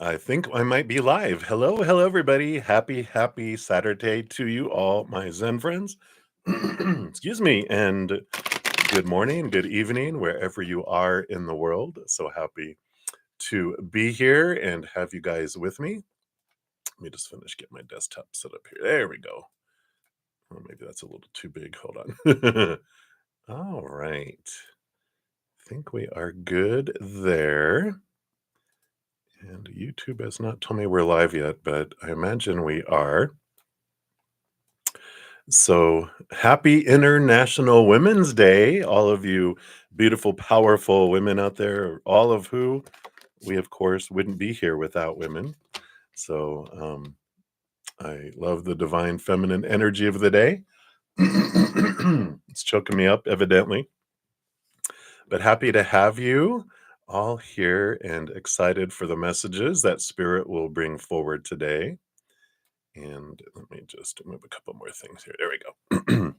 I think I might be live. Hello, hello, everybody. Happy Saturday to you all, my Zen friends. Excuse me, and good morning, good evening, wherever you are in the world. So happy to be here and have you guys with me. Let me just finish getting my desktop set up here. There we go. Oh, maybe that's a little too big. Hold on. All right. I think we are good there. And YouTube has not told me we're live yet, but I imagine we are. So happy International Women's Day, all of you beautiful, powerful women out there, all of who we, of course, wouldn't be here without women. So I love the divine feminine energy of the day. It's choking me up, evidently. But happy to have you all here and excited for the messages that Spirit will bring forward today. And let me just move a couple more things here. There we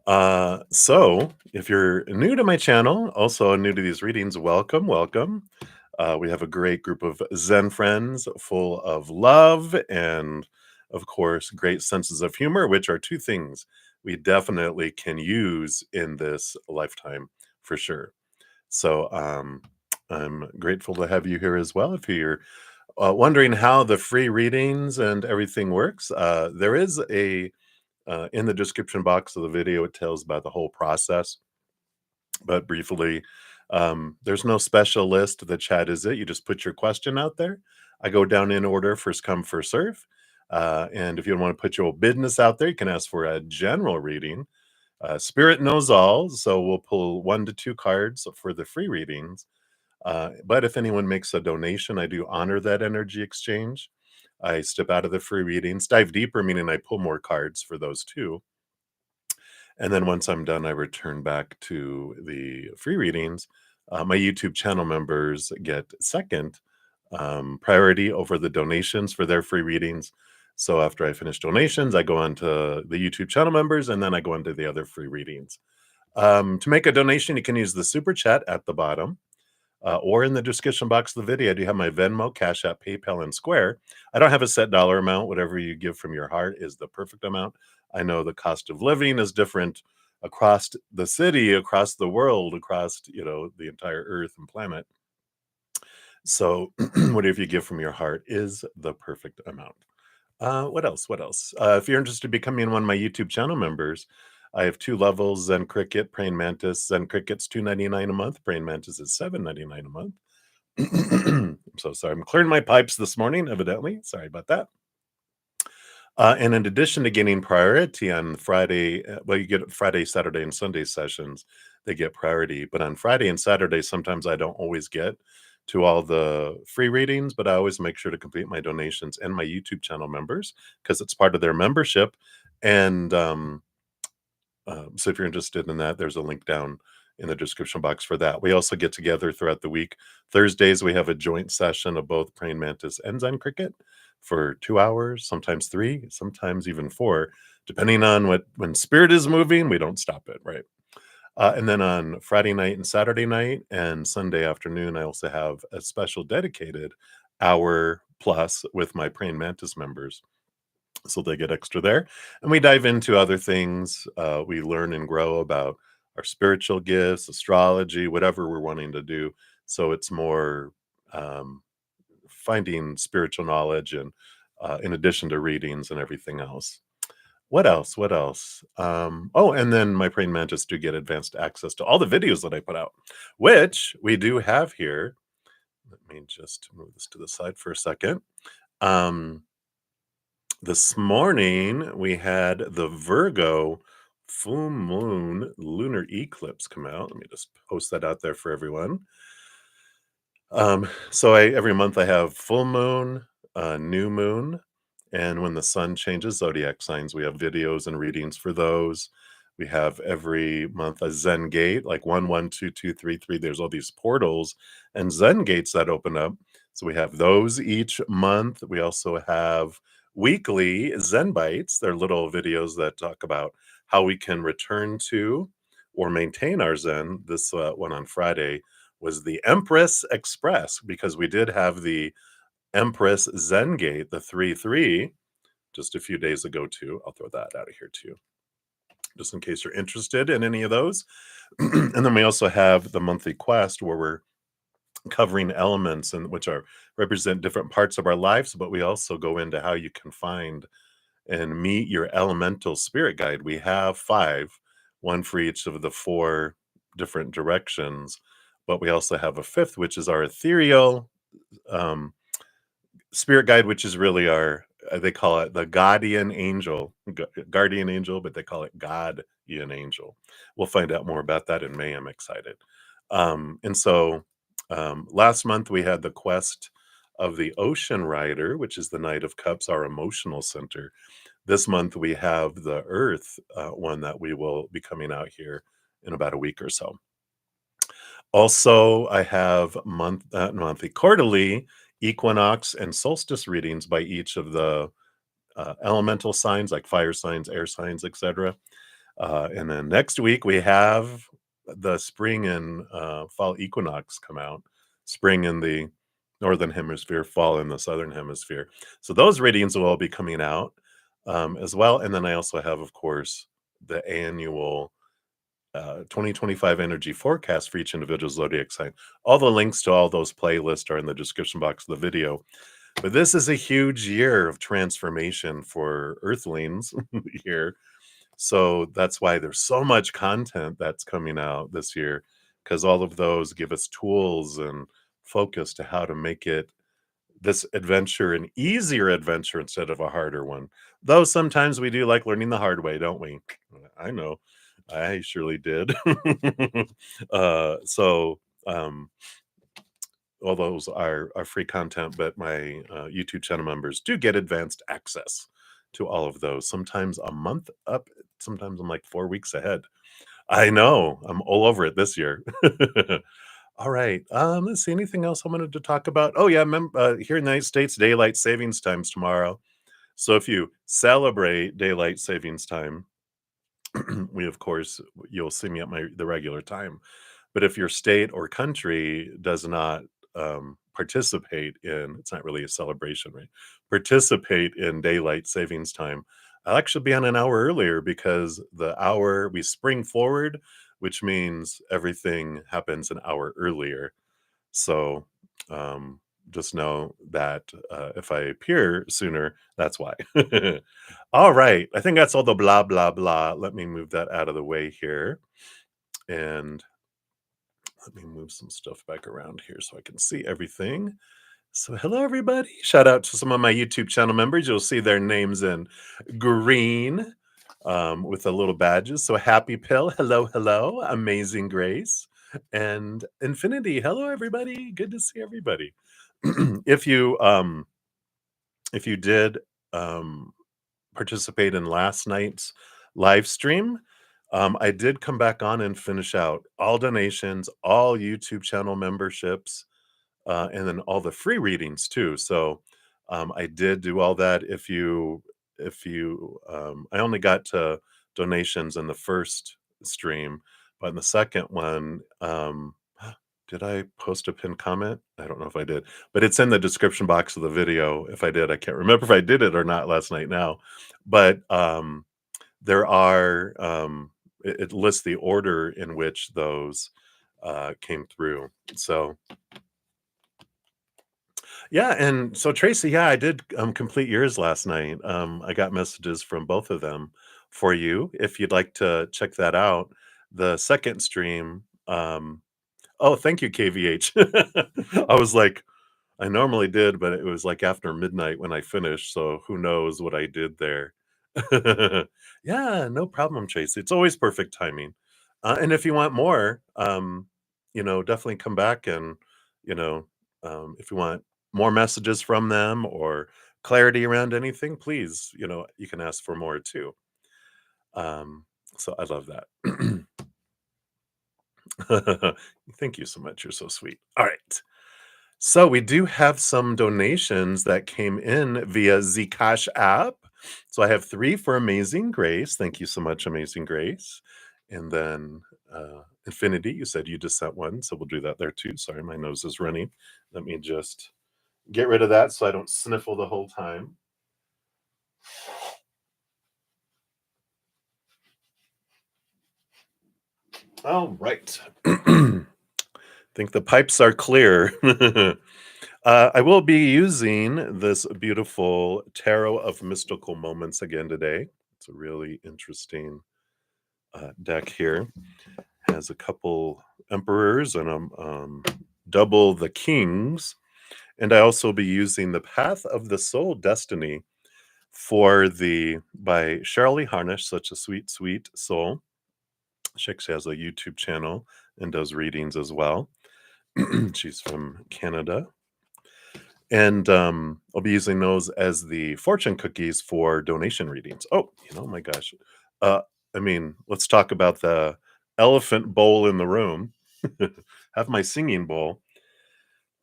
go. So if you're new to my channel, also new to these readings, welcome. We have a great group of Zen friends full of love and, of course, great senses of humor, which are two things we definitely can use in this lifetime for sure. So I'm grateful to have you here as well. If you're wondering how the free readings and everything works, there is a in the description box of the video, it tells about the whole process. But briefly, there's no special list. The chat is it. You just put your question out there. I go down in order, first come, first serve. And if you don't want to put your business out there, you can ask for a general reading. Spirit knows all, so we'll pull 1 to 2 cards for the free readings. But if anyone makes a donation, I do honor that energy exchange. I step out of the free readings, dive deeper, meaning I pull more cards for those too. And then once I'm done, I return back to the free readings. My YouTube channel members get second priority over the donations for their free readings. So after I finish donations, I go on to the YouTube channel members, and then I go into the other free readings. To make a donation, you can use the super chat at the bottom. Or in the description box of the video, I do have my Venmo, CashApp, PayPal, and Square. I don't have a set dollar amount. Whatever you give from your heart is the perfect amount. I know the cost of living is different across the city, across the world, across the entire Earth and planet. So whatever you give from your heart is the perfect amount. What else? If you're interested in becoming one of my YouTube channel members, I have 2 levels: Zen Cricket, Praying Mantis. Zen Cricket's $2.99 a month. Praying Mantis is $7.99 a month. I'm so sorry. I'm clearing my pipes this morning, evidently. Sorry about that. And in addition to getting priority on Friday, well, you get Friday, Saturday, and Sunday sessions. They get priority. But on Friday and Saturday, sometimes I don't always get to all the free readings, but I always make sure to complete my donations and my YouTube channel members because it's part of their membership. And so if you're interested in that, there's a link down in the description box for that. We also get together throughout the week. Thursdays, we have a joint session of both Praying Mantis and Zen Cricket for 2 hours, sometimes 3, sometimes even 4, depending on when spirit is moving. We don't stop it, right? And then on Friday night and Saturday night and Sunday afternoon, I also have a special dedicated hour plus with my Praying Mantis members. So they get extra there. And we dive into other things. We learn and grow about our spiritual gifts, astrology, whatever we're wanting to do. So it's more finding spiritual knowledge and in addition to readings and everything else. What else? Oh, and then my Praying Mantis do get advanced access to all the videos that I put out, which we do have here. Let me just move this to the side for a second. This morning, we had the Virgo full moon lunar eclipse come out. Let me just post that out there for everyone. So every month I have full moon, new moon, and when the sun changes zodiac signs, we have videos and readings for those. We have every month a Zen gate, like 1, 1, 2, 2, 3, 3. There's all these portals and Zen gates that open up. So we have those each month. We also have weekly Zen Bytes. They're little videos that talk about how we can return to or maintain our Zen. This one on Friday was the Empress Express, because we did have the Empress Zen Gate, the 3-3, just a few days ago too. I'll throw that out of here too, just in case you're interested in any of those. And then we also have the monthly quest where we're covering elements and which are represent different parts of our lives, but we also go into how you can find and meet your elemental spirit guide. We have 5, one for each of the 4 different directions, but we also have a 5th, which is our ethereal um, spirit guide, which is really our they call it the guardian angel, but they call it guardian angel. We'll find out more about that in May. I'm excited. And so last month we had the quest of the ocean rider, which is the Knight of Cups, our emotional center. This month we have the earth one that we will be coming out here in about a week or so. Also, I have monthly, quarterly equinox and solstice readings by each of the elemental signs, like fire signs, air signs, etc. And then next week we have the spring and fall equinox come out. Spring in the northern hemisphere, fall in the southern hemisphere. So those readings will all be coming out as well. And then I also have, of course, the annual 2025 energy forecast for each individual zodiac sign. All the links to all those playlists are in the description box of the video. But this is a huge year of transformation for Earthlings here. So that's why there's so much content that's coming out this year, because all of those give us tools and focus to how to make it this adventure an easier adventure instead of a harder one. Though sometimes we do like learning the hard way, don't we? I know. I surely did. So all those are free content, but my YouTube channel members do get advanced access to all of those. Sometimes a month up, sometimes I'm like 4 weeks ahead. I know. I'm all over it this year. All right. Let's see. Anything else I wanted to talk about? Oh yeah, here in the United States, daylight savings times tomorrow. So if you celebrate daylight savings time, we of course you'll see me at the regular time. But if your state or country does not participate in, it's not really a celebration, right? Participate in daylight savings time, I'll actually be on an hour earlier because the hour we spring forward, which means everything happens an hour earlier. So just know that if I appear sooner, that's why. All right. I think that's all the blah, blah, blah. Let me move that out of the way here. And let me move some stuff back around here so I can see everything. So, hello, everybody. Shout out to some of my YouTube channel members. You'll see their names in green with the little badges. So, Happy Pill, hello, hello. Amazing Grace and Infinity. Hello, everybody. Good to see everybody. if you um, if you did participate in last night's live stream, I did come back on and finish out all donations, all YouTube channel memberships, and then all the free readings too. So I did do all that. If you I only got to donations in the first stream, but in the second one, did I post a pinned comment? I don't know if I did, but it's in the description box of the video. If I did, I can't remember if I did it or not last night now. But there are it lists the order in which those came through. So yeah, and so Tracy, yeah, I did complete yours last night. I got messages from both of them for you if you'd like to check that out. The second stream. Oh, thank you, KVH. I was like, I normally did, but it was like after midnight when I finished. So who knows what I did there. Yeah, no problem, Tracy. It's always perfect timing. And if you want more, definitely come back and, you know, if you want more messages from them or clarity around anything, please, you can ask for more too. So I love that. Thank you so much. You're so sweet. All right. So we do have some donations that came in via the CashApp. So I have 3 for Amazing Grace. Thank you so much, Amazing Grace. And then Infinity, you said you just sent one, so we'll do that there too. Sorry, my nose is running. Let me just get rid of that so I don't sniffle the whole time. All right. Think the pipes are clear. I will be using this beautiful Tarot of Mystical Moments again today. It's a really interesting deck here. Has a couple emperors and double the kings. And I also be using the Path of the Soul Destiny for the by Shirley Harnish, such a sweet, sweet soul. She actually has a YouTube channel and does readings as well. She's from Canada. And I'll be using those as the fortune cookies for donation readings. Oh, my gosh. Uh, I mean, let's talk about the elephant bowl in the room. Have my singing bowl.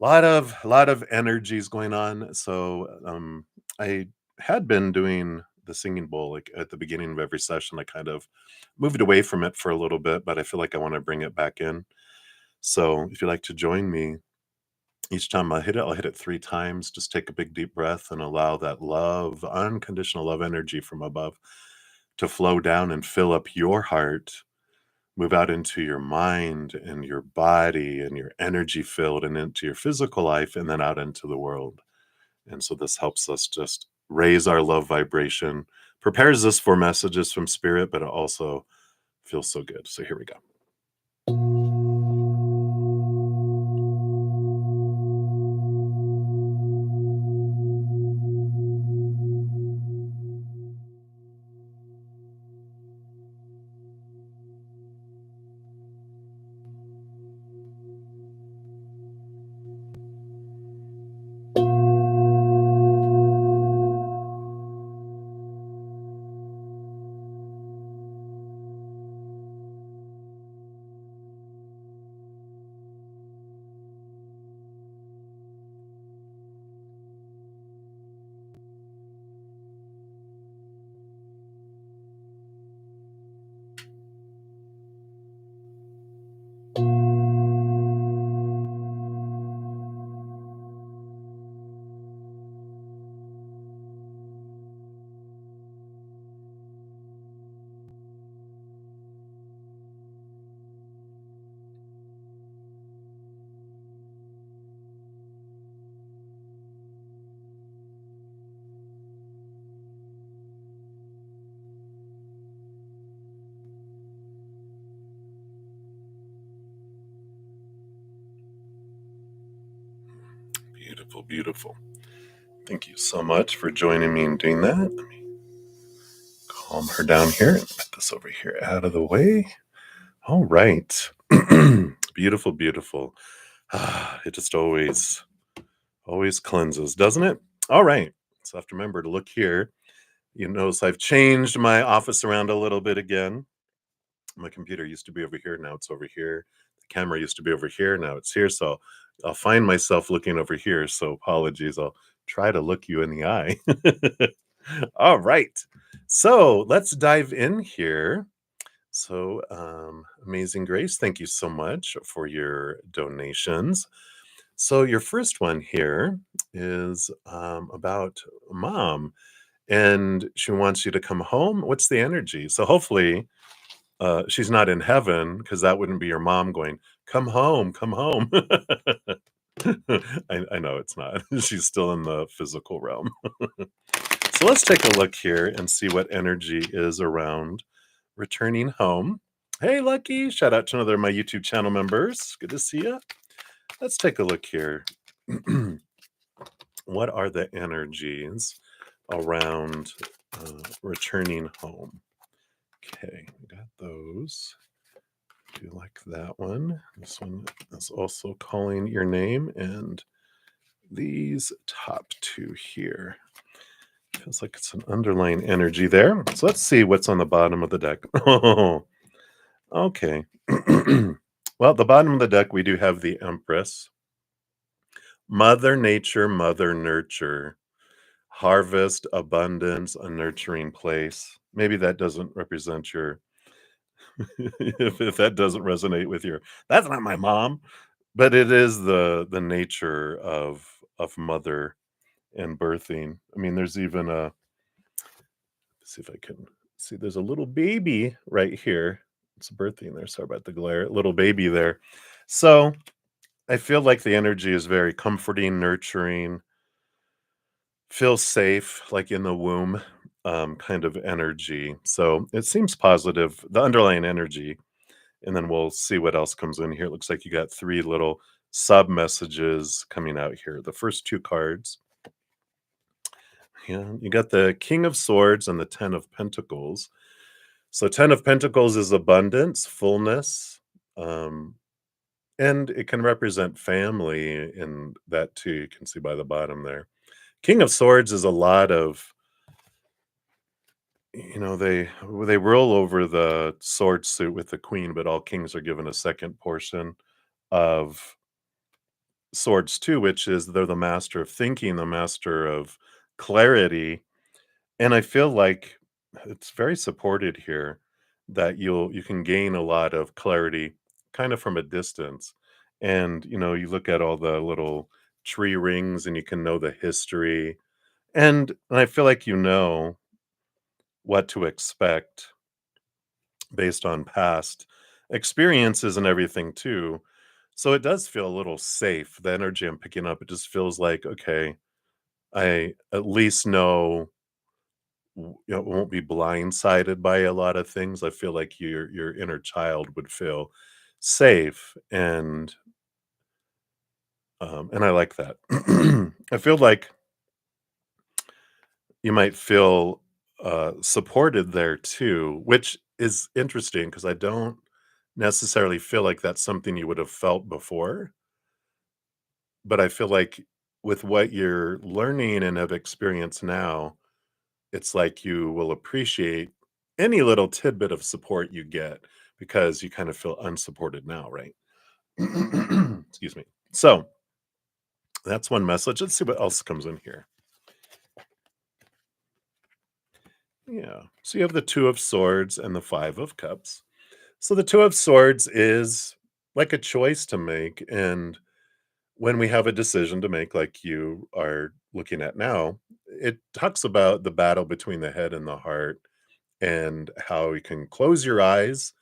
Lot of energies going on. So I had been doing the singing bowl like at the beginning of every session. I kind of moved away from it for a little bit, but I feel like I want to bring it back in. So if you'd like to join me, each time I hit it, I'll hit it 3 times. Just take a big deep breath and allow that love, unconditional love energy from above to flow down and fill up your heart, move out into your mind and your body and your energy field and into your physical life and then out into the world. And so this helps us just raise our love vibration, prepares us for messages from spirit, but it also feels so good. So here we go. Beautiful, beautiful. Thank you so much for joining me in doing that. Let me calm her down here and put this over here out of the way. All right. Beautiful, beautiful. It just always cleanses, doesn't it? All right. So I have to remember to look here. You notice I've changed my office around a little bit again. My computer used to be over here. Now it's over here. The camera used to be over here. Now it's here. So I'll find myself looking over here. So apologies. I'll try to look you in the eye. All right. So let's dive in here. So, Amazing Grace, thank you so much for your donations. So, your first one here is about mom, and she wants you to come home. What's the energy? So, hopefully, she's not in heaven because that wouldn't be your mom going, come home, come home. I know it's not. She's still in the physical realm. So, let's take a look here and see what energy is around returning home. Hey, Lucky. Shout out to another of my YouTube channel members. Good to see you. Let's take a look here. What are the energies around returning home? Okay, got those. Do you like that one? This one is also calling your name, and these top 2 here. Feels like it's an underlying energy there. So let's see what's on the bottom of the deck. Oh, okay. Well, the bottom of the deck, we do have the Empress. Mother Nature, Mother Nurture. Harvest, abundance, a nurturing place. Maybe that doesn't represent your If that doesn't resonate with your that's not my mom, but it is the nature of mother and birthing. I mean, there's even a let's see if I can see there's a little baby right here. It's birthing there. Sorry about the glare. Little baby there. So I feel like the energy is very comforting, nurturing, feel safe, like in the womb, kind of energy. So it seems positive, the underlying energy. And then we'll see what else comes in here. It looks like you got three little sub messages coming out here. The first two cards, yeah, you got the King of Swords and the Ten of Pentacles. So, Ten of Pentacles is abundance, fullness, um, and it can represent family in that too. You can see by the bottom there. King of Swords is a lot of, they roll over the sword suit with the queen, but all kings are given a second portion of swords too, which is they're the master of thinking, the master of clarity. And I feel like it's very supported here that you can gain a lot of clarity kind of from a distance. And you look at all the little tree rings and you can know the history. And I feel like you know what to expect based on past experiences and everything too. So it does feel a little safe. The energy I'm picking up, it just feels like, okay, I at least know won't be blindsided by a lot of things. I feel like your inner child would feel safe, and I like that. I feel like you might feel supported there too, which is interesting because I don't necessarily feel like that's something you would have felt before. But I feel like with what you're learning and have experienced now, it's like you will appreciate any little tidbit of support you get because you kind of feel unsupported now, right? Excuse me. So that's one message. Let's see what else comes in here. Yeah. So you have the Two of Swords and the Five of Cups. So the Two of Swords is like a choice to make. And when we have a decision to make, like you are looking at now, it talks about the battle between the head and the heart and how you can close your eyes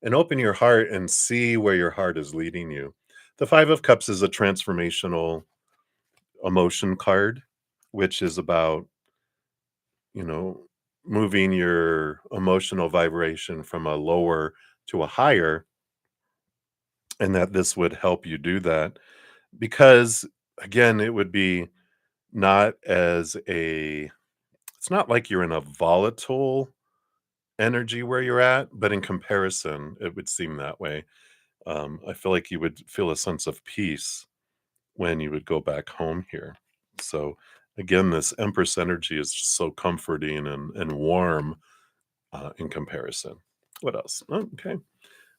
and open your heart and see where your heart is leading you. The Five of Cups is a transformational emotion card, which is about, you know, moving your emotional vibration from a lower to a higher, and that this would help you do that because, again, it would be not as a, it's not like you're in a volatile energy where you're at, but in comparison, it would seem that way. I feel like you would feel a sense of peace when you would go back home here. So again, this Empress energy is just so comforting and warm in comparison. What else? Oh, okay.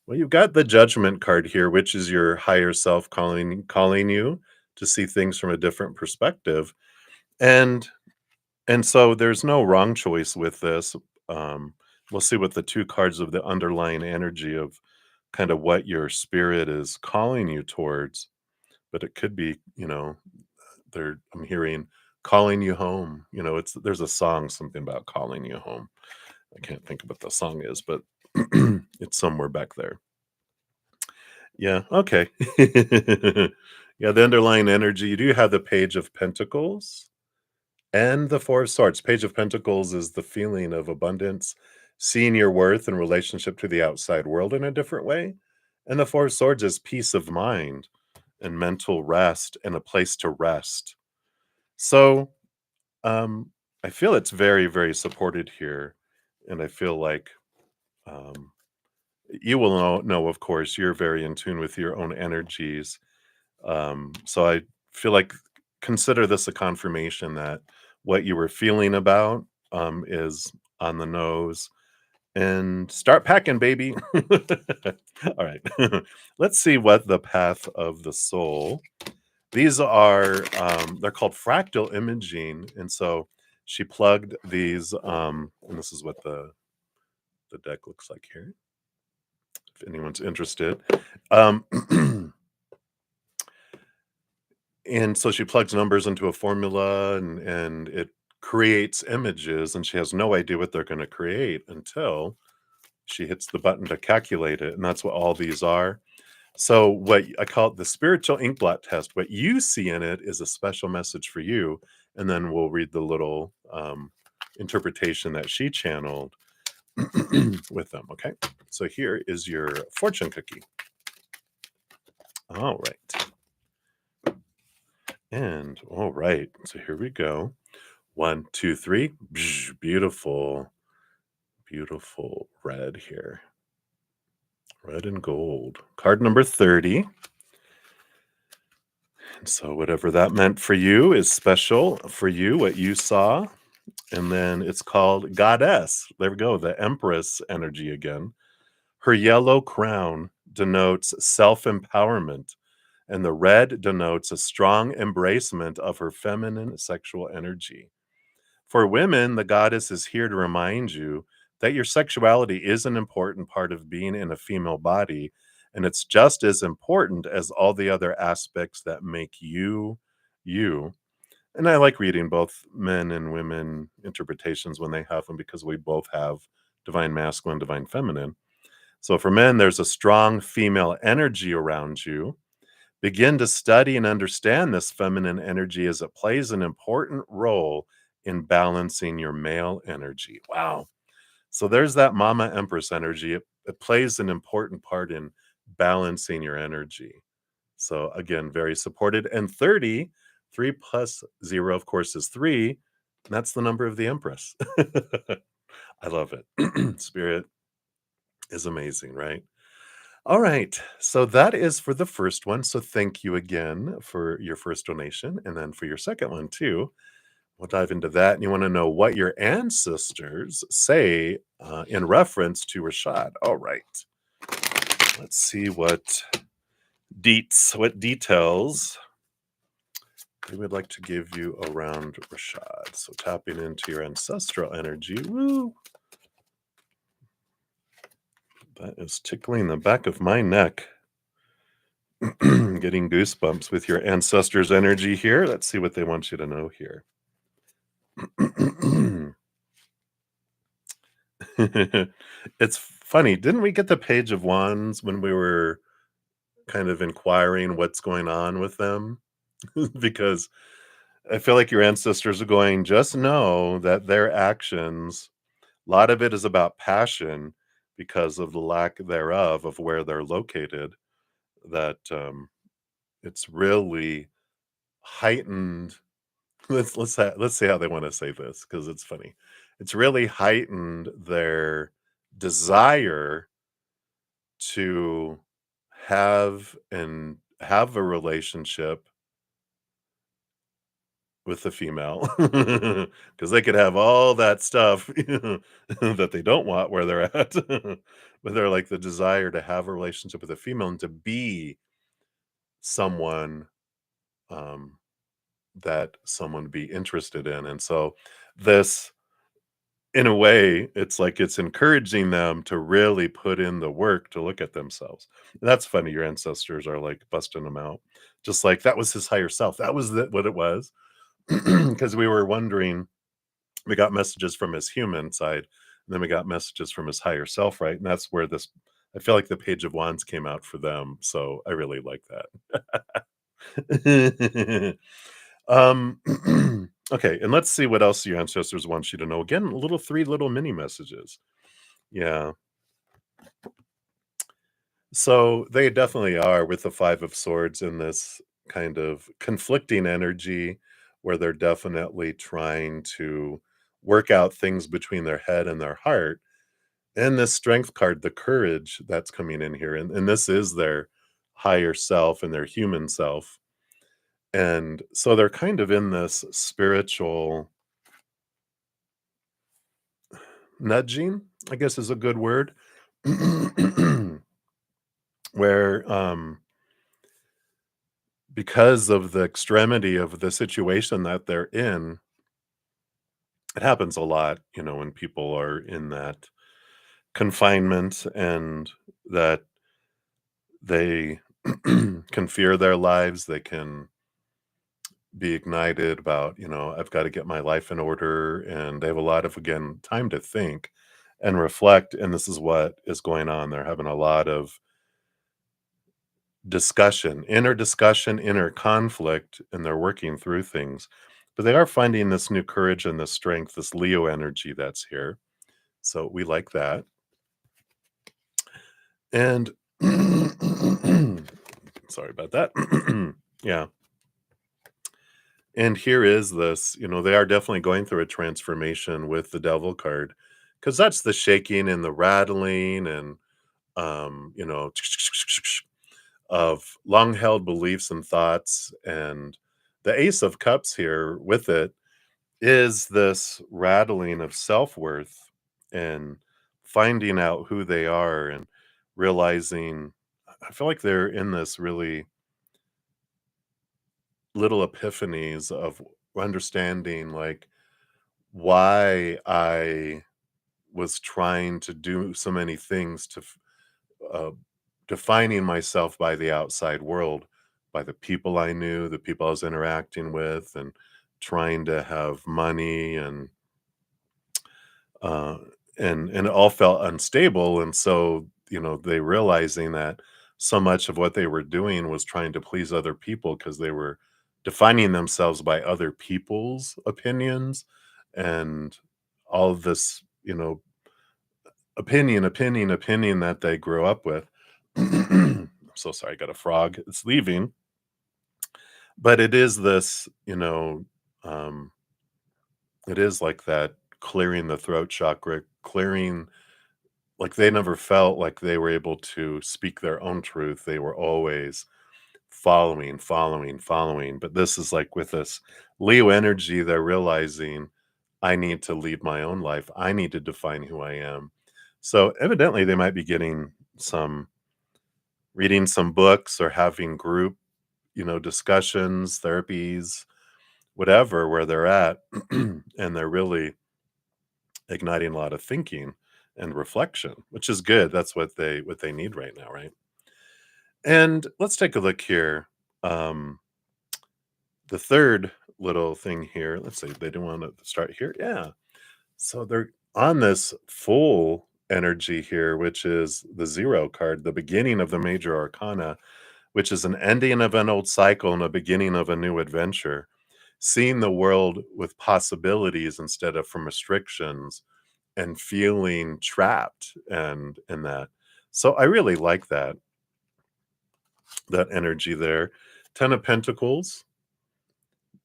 Well, you've got the Judgment card here, which is your higher self calling you to see things from a different perspective. And and so there's no wrong choice with this. Um, we'll see what the two cards of the underlying energy of kind of what your spirit is calling you towards. But it could be, I'm hearing calling you home. It's there's a song, something about calling you home. I can't think of what the song is, but it's somewhere back there. Yeah, okay. Yeah, the underlying energy, you do have the Page of Pentacles and the Four of Swords. Page of Pentacles is the feeling of abundance, seeing your worth in relationship to the outside world in a different way. And the Four of Swords is peace of mind and mental rest and a place to rest. So, um, I feel it's very, very supported here. And I feel like um, you will know, of course, you're very in tune with your own energies. So I feel like consider this a confirmation that what you were feeling about is on the nose and start packing, baby. All right. Let's see what the path of the soul. These are, they're called fractal imaging. And so she plugged these, and this is what the deck looks like here. if anyone's interested. Um, and so she plugs numbers into a formula and it creates images, and she has no idea what they're going to create until she hits the button to calculate it. And that's what all these are. So what I call it the spiritual inkblot test, what you see in it is a special message for you. And then we'll read the little interpretation that she channeled with them. Okay. So here is your fortune cookie. All right. And all right. So here we go. 1, 2, 3. Bzz, beautiful, beautiful red here. Red and gold. Card number 30. And so whatever that meant for you is special for you, what you saw. And then it's called Goddess. There we go, the Empress energy again. Her yellow crown denotes self-empowerment, and the red denotes a strong embracement of her feminine sexual energy. For women, the goddess is here to remind you that your sexuality is an important part of being in a female body, and it's just as important as all the other aspects that make you you. And I like reading both men and women interpretations when they have them because we both have divine masculine, divine feminine. So for men, there's a strong female energy around you. Begin to study and understand this feminine energy as it plays an important role in balancing your male energy. Wow. So there's that mama empress energy. It plays an important part in balancing your energy. So again, very supported. And 30, 3 plus 0, of course, is 3. And that's the number of the empress. I love it. Spirit is amazing, right? All right. So that is for the first one. So thank you again for your first donation. And then for your second one, too. We'll dive into that. And you want to know what your ancestors say in reference to Rashad. All right. Let's see what what details they would like to give you around Rashad. So tapping into your ancestral energy. Woo! That is tickling the back of my neck. Getting goosebumps with your ancestors' energy here. Let's see what they want you to know here. It's funny. Didn't we get the Page of Wands when we were kind of inquiring what's going on with them? Because I feel like your ancestors are going, just know that their actions, a lot of it is about passion because of the lack thereof of where they're located, that it's really heightened. Let's see how they want to say this because it's funny. It's really heightened their desire to have a relationship with the female because they could have all that stuff that they don't want where they're at. But they're like the desire to have a relationship with a female and to be someone um that someone would be interested in. And so this, in a way, it's like it's encouraging them to really put in the work to look at themselves. And that's funny. Your ancestors are like busting them out. Just like that was his higher self. That was what it was. Because we were wondering, we got messages from his human side, and then we got messages from his higher self, right? And that's where this, I feel like the Page of Wands came out for them. So I really like that. Um, okay, and let's see what else your ancestors want you to know. Again, little 3 little mini messages. Yeah. So they definitely are with the 5 of swords in this kind of conflicting energy where they're definitely trying to work out things between their head and their heart. And this strength card, the courage that's coming in here, and this is their higher self and their human self. And so they're kind of in this spiritual nudging, I guess is a good word, where because of the extremity of the situation that they're in, it happens a lot, when people are in that confinement and that they can fear their lives, they can be ignited about, I've got to get my life in order. And they have a lot of, again, time to think and reflect. And this is what is going on. They're having a lot of discussion, inner conflict, and they're working through things. But they are finding this new courage and this strength, this Leo energy that's here. So we like that. And sorry about that. Yeah. And here is this, they are definitely going through a transformation with the devil card because that's the shaking and the rattling and, you know, of long held beliefs and thoughts. And the Ace of Cups here with it is this rattling of self worth and finding out who they are and realizing. I feel like they're in this really little epiphanies of understanding like why I was trying to do so many things to uh, defining myself by the outside world, by the people I knew, the people I was interacting with, and trying to have money uh, and it all felt unstable. And so, they realizing that so much of what they were doing was trying to please other people because they were defining themselves by other people's opinions and all of this, opinion that they grew up with. I'm so sorry, I got a frog. It's leaving. But it is this, um, it is like that clearing the throat chakra, clearing like they never felt like they were able to speak their own truth. They were always following. But this is like with this Leo energy, they're realizing I need to lead my own life. I need to define who I am. So evidently they might be getting some reading some books or having group, discussions, therapies, whatever, where they're at. And they're really igniting a lot of thinking and reflection, which is good. That's what they need right now, right? And let's take a look here. Um, the third little thing here, let's see, they do want to start here. Yeah. So they're on this full energy here, which is the zero card, the beginning of the major arcana, which is an ending of an old cycle and a beginning of a new adventure. Seeing the world with possibilities instead of from restrictions and feeling trapped and in that. So I really like that energy there. 10 of Pentacles,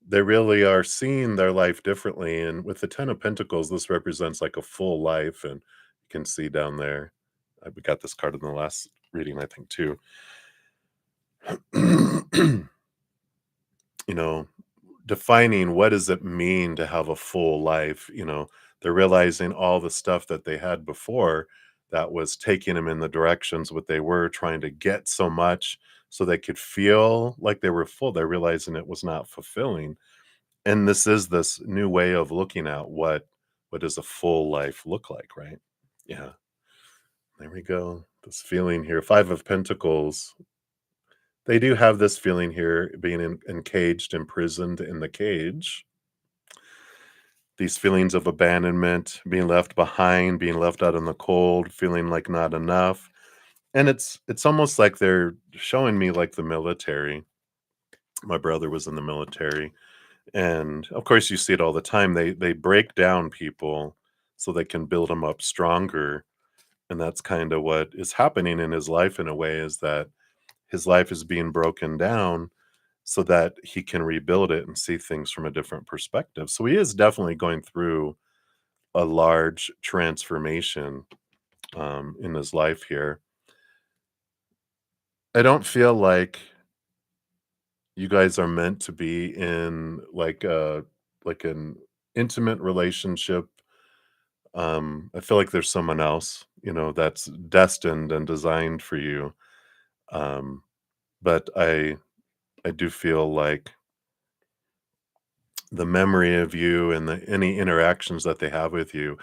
they really are seeing their life differently. And with the 10 of Pentacles, this represents like a full life. And you can see down there, we got this card in the last reading, I think, too. you know, Defining what does it mean to have a full life. They're realizing all the stuff that they had before that was taking them in the directions what they were trying to get so much so they could feel like they were full. They're realizing it was not fulfilling. And this is this new way of looking at what does a full life look like, right? Yeah, there we go. This feeling here, 5 of Pentacles. They do have this feeling here, being encaged, imprisoned in the cage. These feelings of abandonment, being left behind, being left out in the cold, feeling like not enough. And it's almost like they're showing me like the military. My brother was in the military, and of course you see it all the time. They break down people so they can build them up stronger. And that's kind of what is happening in his life in a way, is that his life is being broken down so that he can rebuild it and see things from a different perspective. So he is definitely going through a large transformation in his life here. I don't feel like you guys are meant to be in like an intimate relationship. I feel like there's someone else, that's destined and designed for you. Um, but I do feel like the memory of you and any interactions that they have with you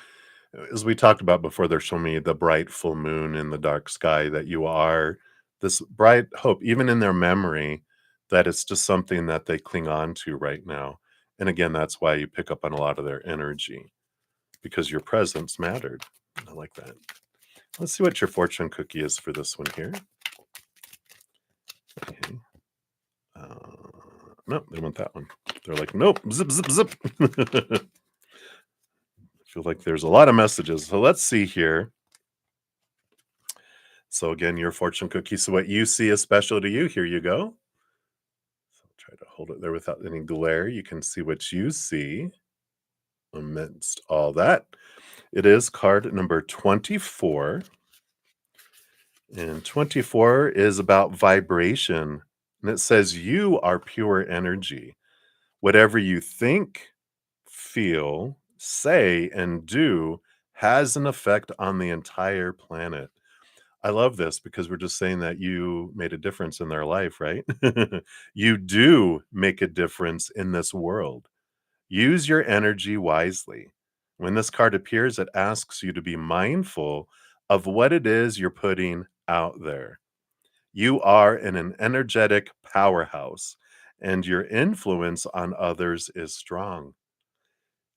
As we talked about before, they're showing me the bright full moon in the dark sky, that you are this bright hope, even in their memory, that it's just something that they cling on to right now. And again, that's why you pick up on a lot of their energy, because your presence mattered. I like that. Let's see what your fortune cookie is for this one here. Okay. No, they want that one. They're like, nope, zip, zip, zip. I feel like there's a lot of messages. So let's see here. So again, your fortune cookie. So what you see is special to you. Here you go. So try to hold it there without any glare. You can see what you see amidst all that. It is card number 24. And 24 is about vibration. And it says, you are pure energy. Whatever you think, feel, say, and do has an effect on the entire planet. I love this because we're just saying that you made a difference in their life, right? You do make a difference in this world. Use your energy wisely. When this card appears, it asks you to be mindful of what it is you're putting out there. You are in an energetic powerhouse, and your influence on others is strong.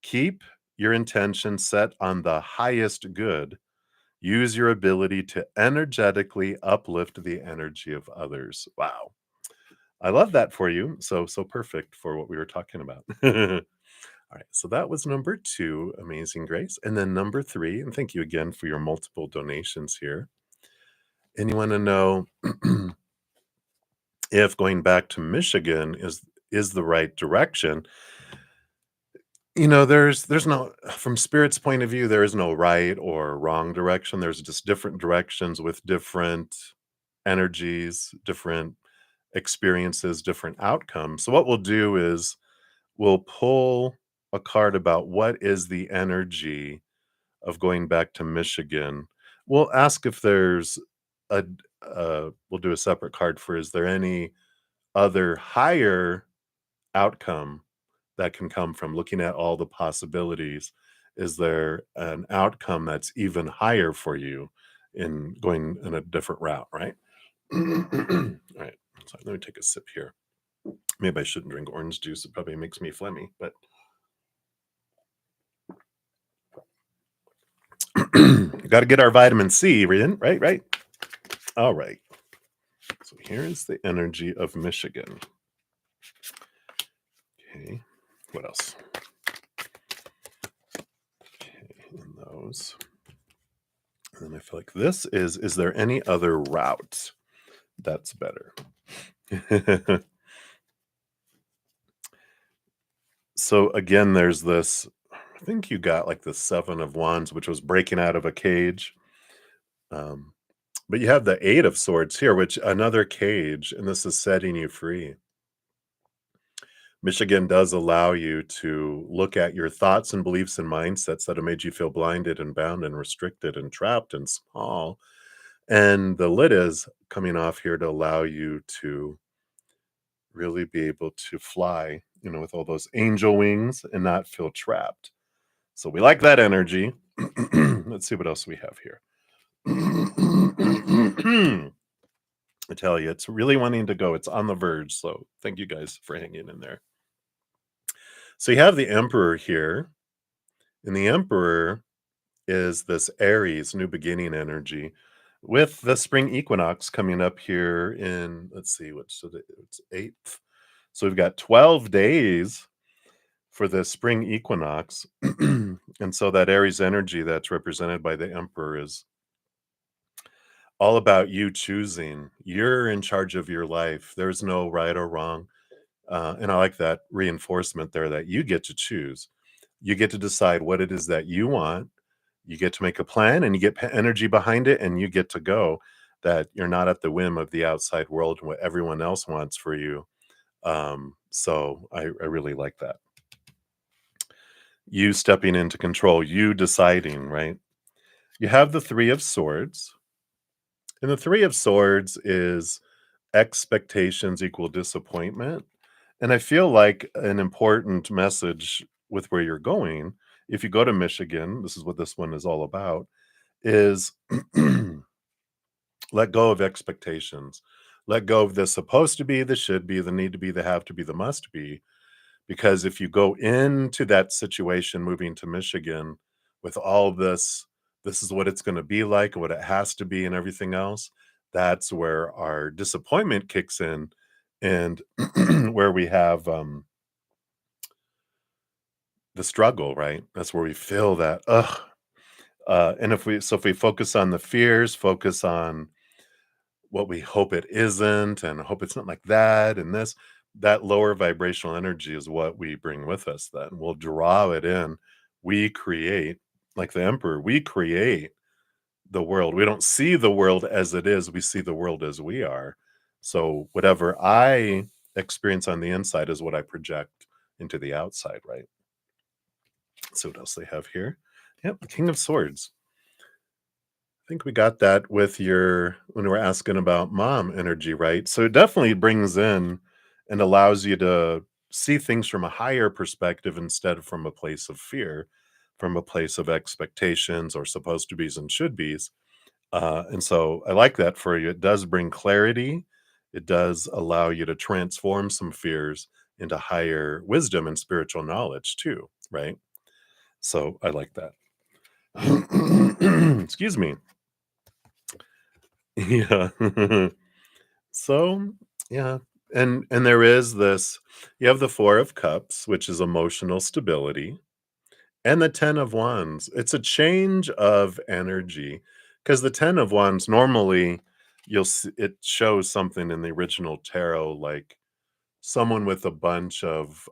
Keep your intention set on the highest good. Use your ability to energetically uplift the energy of others. Wow. I love that for you. So perfect for what we were talking about. All right. So that was number 2, Amazing Grace. And then number 3, and thank you again for your multiple donations here. And you want to know if going back to Michigan is the right direction. You know, there's no, from spirit's point of view, there is no right or wrong direction. There's just different directions with different energies, different experiences, different outcomes. So what we'll do is we'll pull a card about what is the energy of going back to Michigan. We'll ask if there's a we'll do a separate card for, is there any other higher outcome that can come from looking at all the possibilities? Is there an outcome that's even higher for you in going in a different route, right? All right. So let me take a sip here. Maybe I shouldn't drink orange juice. It probably makes me phlegmy, but got to get our vitamin C in, right? Right. All right. So here's the energy of Michigan. Okay. What else? Okay. And those. And then I feel like this is there any other route that's better? So again, there's this, I think you got like the 7 of Wands, which was breaking out of a cage. But you have the 8 of Swords here, which another cage, and this is setting you free. Michigan does allow you to look at your thoughts and beliefs and mindsets that have made you feel blinded and bound and restricted and trapped and small. And the lid is coming off here to allow you to really be able to fly, you know, with all those angel wings and not feel trapped. So we like that energy. Let's see what else we have here. I tell you, it's really wanting to go. It's on the verge. So thank you guys for hanging in there. So you have the Emperor here, and the Emperor is this Aries new beginning energy with the spring equinox coming up here in, let's see, it's 8th. So we've got 12 days for the spring equinox. And so that Aries energy that's represented by the Emperor is all about you choosing. You're in charge of your life. There's no right or wrong. And I like that reinforcement there that you get to choose. You get to decide what it is that you want. You get to make a plan and you get energy behind it, and you get to go. That you're not at the whim of the outside world and what everyone else wants for you. So I really like that. You stepping into control, you deciding, right? You have the 3 of Swords. And the 3 of Swords is expectations equal disappointment. And I feel like an important message with where you're going if you go to Michigan, this is what this one is all about, is let go of expectations. Let go of the supposed to be, the should be, the need to be, the have to be, the must be. Because if you go into that situation moving to Michigan with all this is what it's going to be like, what it has to be, and everything else, that's where our disappointment kicks in, and where we have the struggle, right? That's where we feel that, ugh. And if we focus on the fears, focus on what we hope it isn't and hope it's not like that and this, that lower vibrational energy is what we bring with us. Then we'll draw it in. We create, like the emperor, we create the world. We don't see the world as it is, we see the world as we are. So whatever I experience on the inside is what I project into the outside, right? So what else they have here? Yep, the King of Swords. I think we got that with your when we're asking about mom energy, right? So it definitely brings in and allows you to see things from a higher perspective instead of from a place of fear, from a place of expectations or supposed to be's and should be's. And so I like that for you. It does bring clarity. It does allow you to transform some fears into higher wisdom and spiritual knowledge too, right? So I like that. Excuse me. Yeah. So, yeah, and there is this you have the 4 of Cups, which is emotional stability, and the 10 of Wands. It's a change of energy because the 10 of Wands, normally, it shows something in the original tarot, like someone with a bunch of,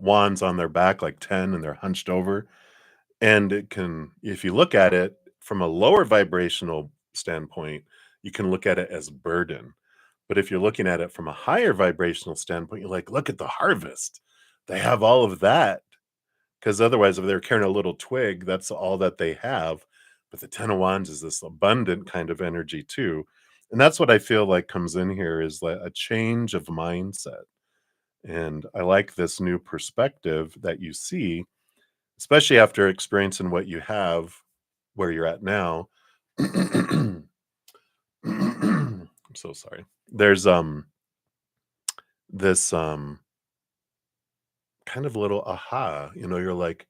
wands on their back, like 10, and they're hunched over. And it can if you look at it from a lower vibrational standpoint, you can look at it as burden. But if you're looking at it from a higher vibrational standpoint, you're like, "Look at the harvest. They have all of that." Because otherwise, if they're carrying a little twig, that's all that they have. But the 10 of Wands is this abundant kind of energy too. And that's what I feel like comes in here is like a change of mindset. And I like this new perspective that you see especially after experiencing what you have where you're at now. I'm so sorry. There's this kind of little aha, you're like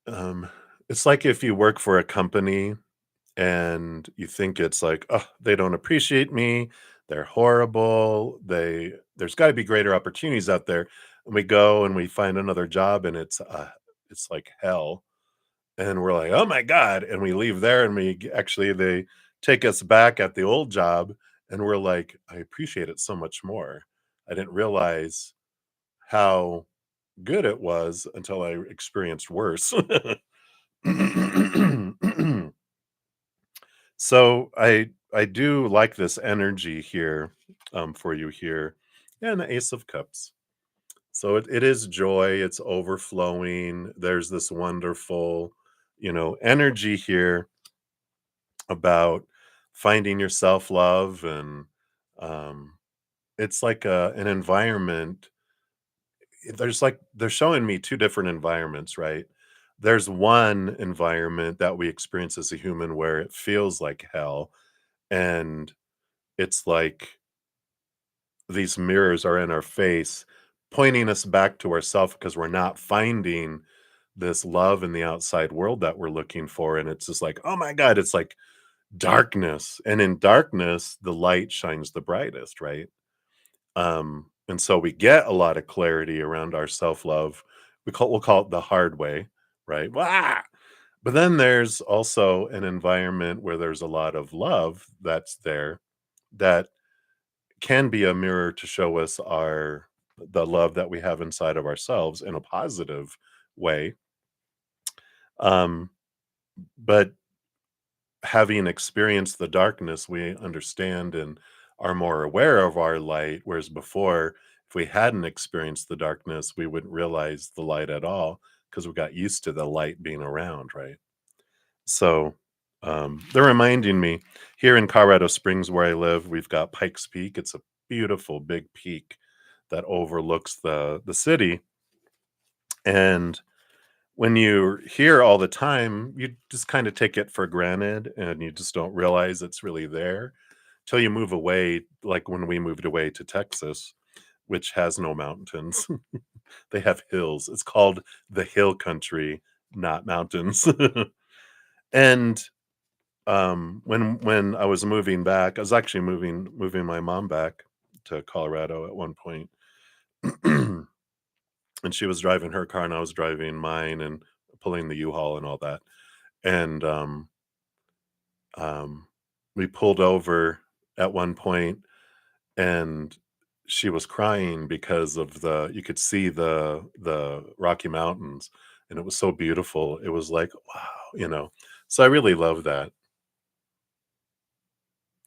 um it's like if you work for a company and you think it's like, oh, they don't appreciate me, they're horrible, there's got to be greater opportunities out there. And we go and we find another job and it's like hell. And we're like, "Oh my god," and we leave there and actually, they take us back at the old job, and we're like, "I appreciate it so much more. I didn't realize how good it was until I experienced worse." So, I do like this energy here, for you here, and the Ace of Cups. So it is joy, it's overflowing, there's this wonderful, energy here about finding your self-love and um it's like an environment they're showing me two different environments, right? There's one environment that we experience as a human where it feels like hell, and it's like these mirrors are in our face pointing us back to ourselves because we're not finding this love in the outside world that we're looking for, and it's just like, oh my god, it's like darkness, and in darkness, the light shines the brightest, right? And so we get a lot of clarity around our self-love. We'll call it the hard way, right? Wah! But then there's also an environment where there's a lot of love that's there that can be a mirror to show us our the love that we have inside of ourselves in a positive way. Um, but having experienced the darkness, we understand and are more aware of our light. Whereas before, if we hadn't experienced the darkness, we wouldn't realize the light at all because we got used to the light being around, right? So they're reminding me here in Colorado Springs, where I live, we've got Pikes Peak. It's a beautiful big peak that overlooks the city. And when you're here all the time, you just kind of take it for granted and you just don't realize it's really there till you move away, like when we moved away to Texas, which has no mountains. They have hills. It's called the hill country, not mountains. And when I was moving back, I was actually moving my mom back to Colorado at one point. And she was driving her car and I was driving mine and pulling the U-Haul and all that. And um, we pulled over at one point and she was crying because of the you could see the Rocky Mountains and it was so beautiful. It was like, wow. So I really love that.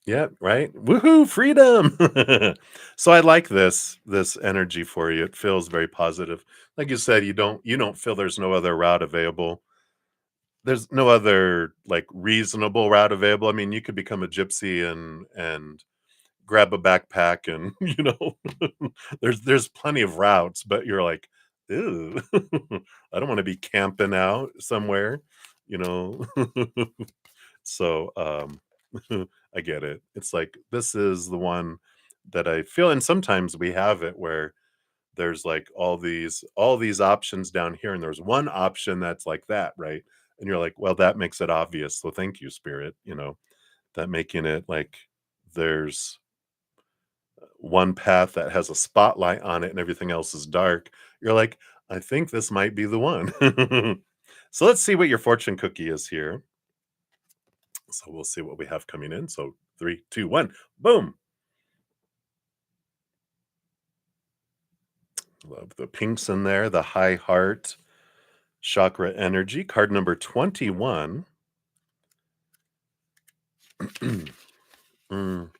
Yeah, right? Woohoo, freedom. So I like this energy for you. It feels very positive. Like you said, you don't feel there's no other route available. There's no other like reasonable route available. I mean, you could become a gypsy and grab a backpack and there's plenty of routes, but you're like, ew, I don't want to be camping out somewhere, you know. So I get it. It's like this is the one that I feel, and sometimes we have it where there's like all these options down here, and there's one option that's like that, right? And you're like, well, that makes it obvious. So thank you, Spirit, that making it like there's one path that has a spotlight on it and everything else is dark. You're like, I think this might be the one. So let's see what your fortune cookie is here. So we'll see what we have coming in. So 3, 2, 1, boom. Love the pinks in there, the high heart chakra energy. Card number 21. Mm.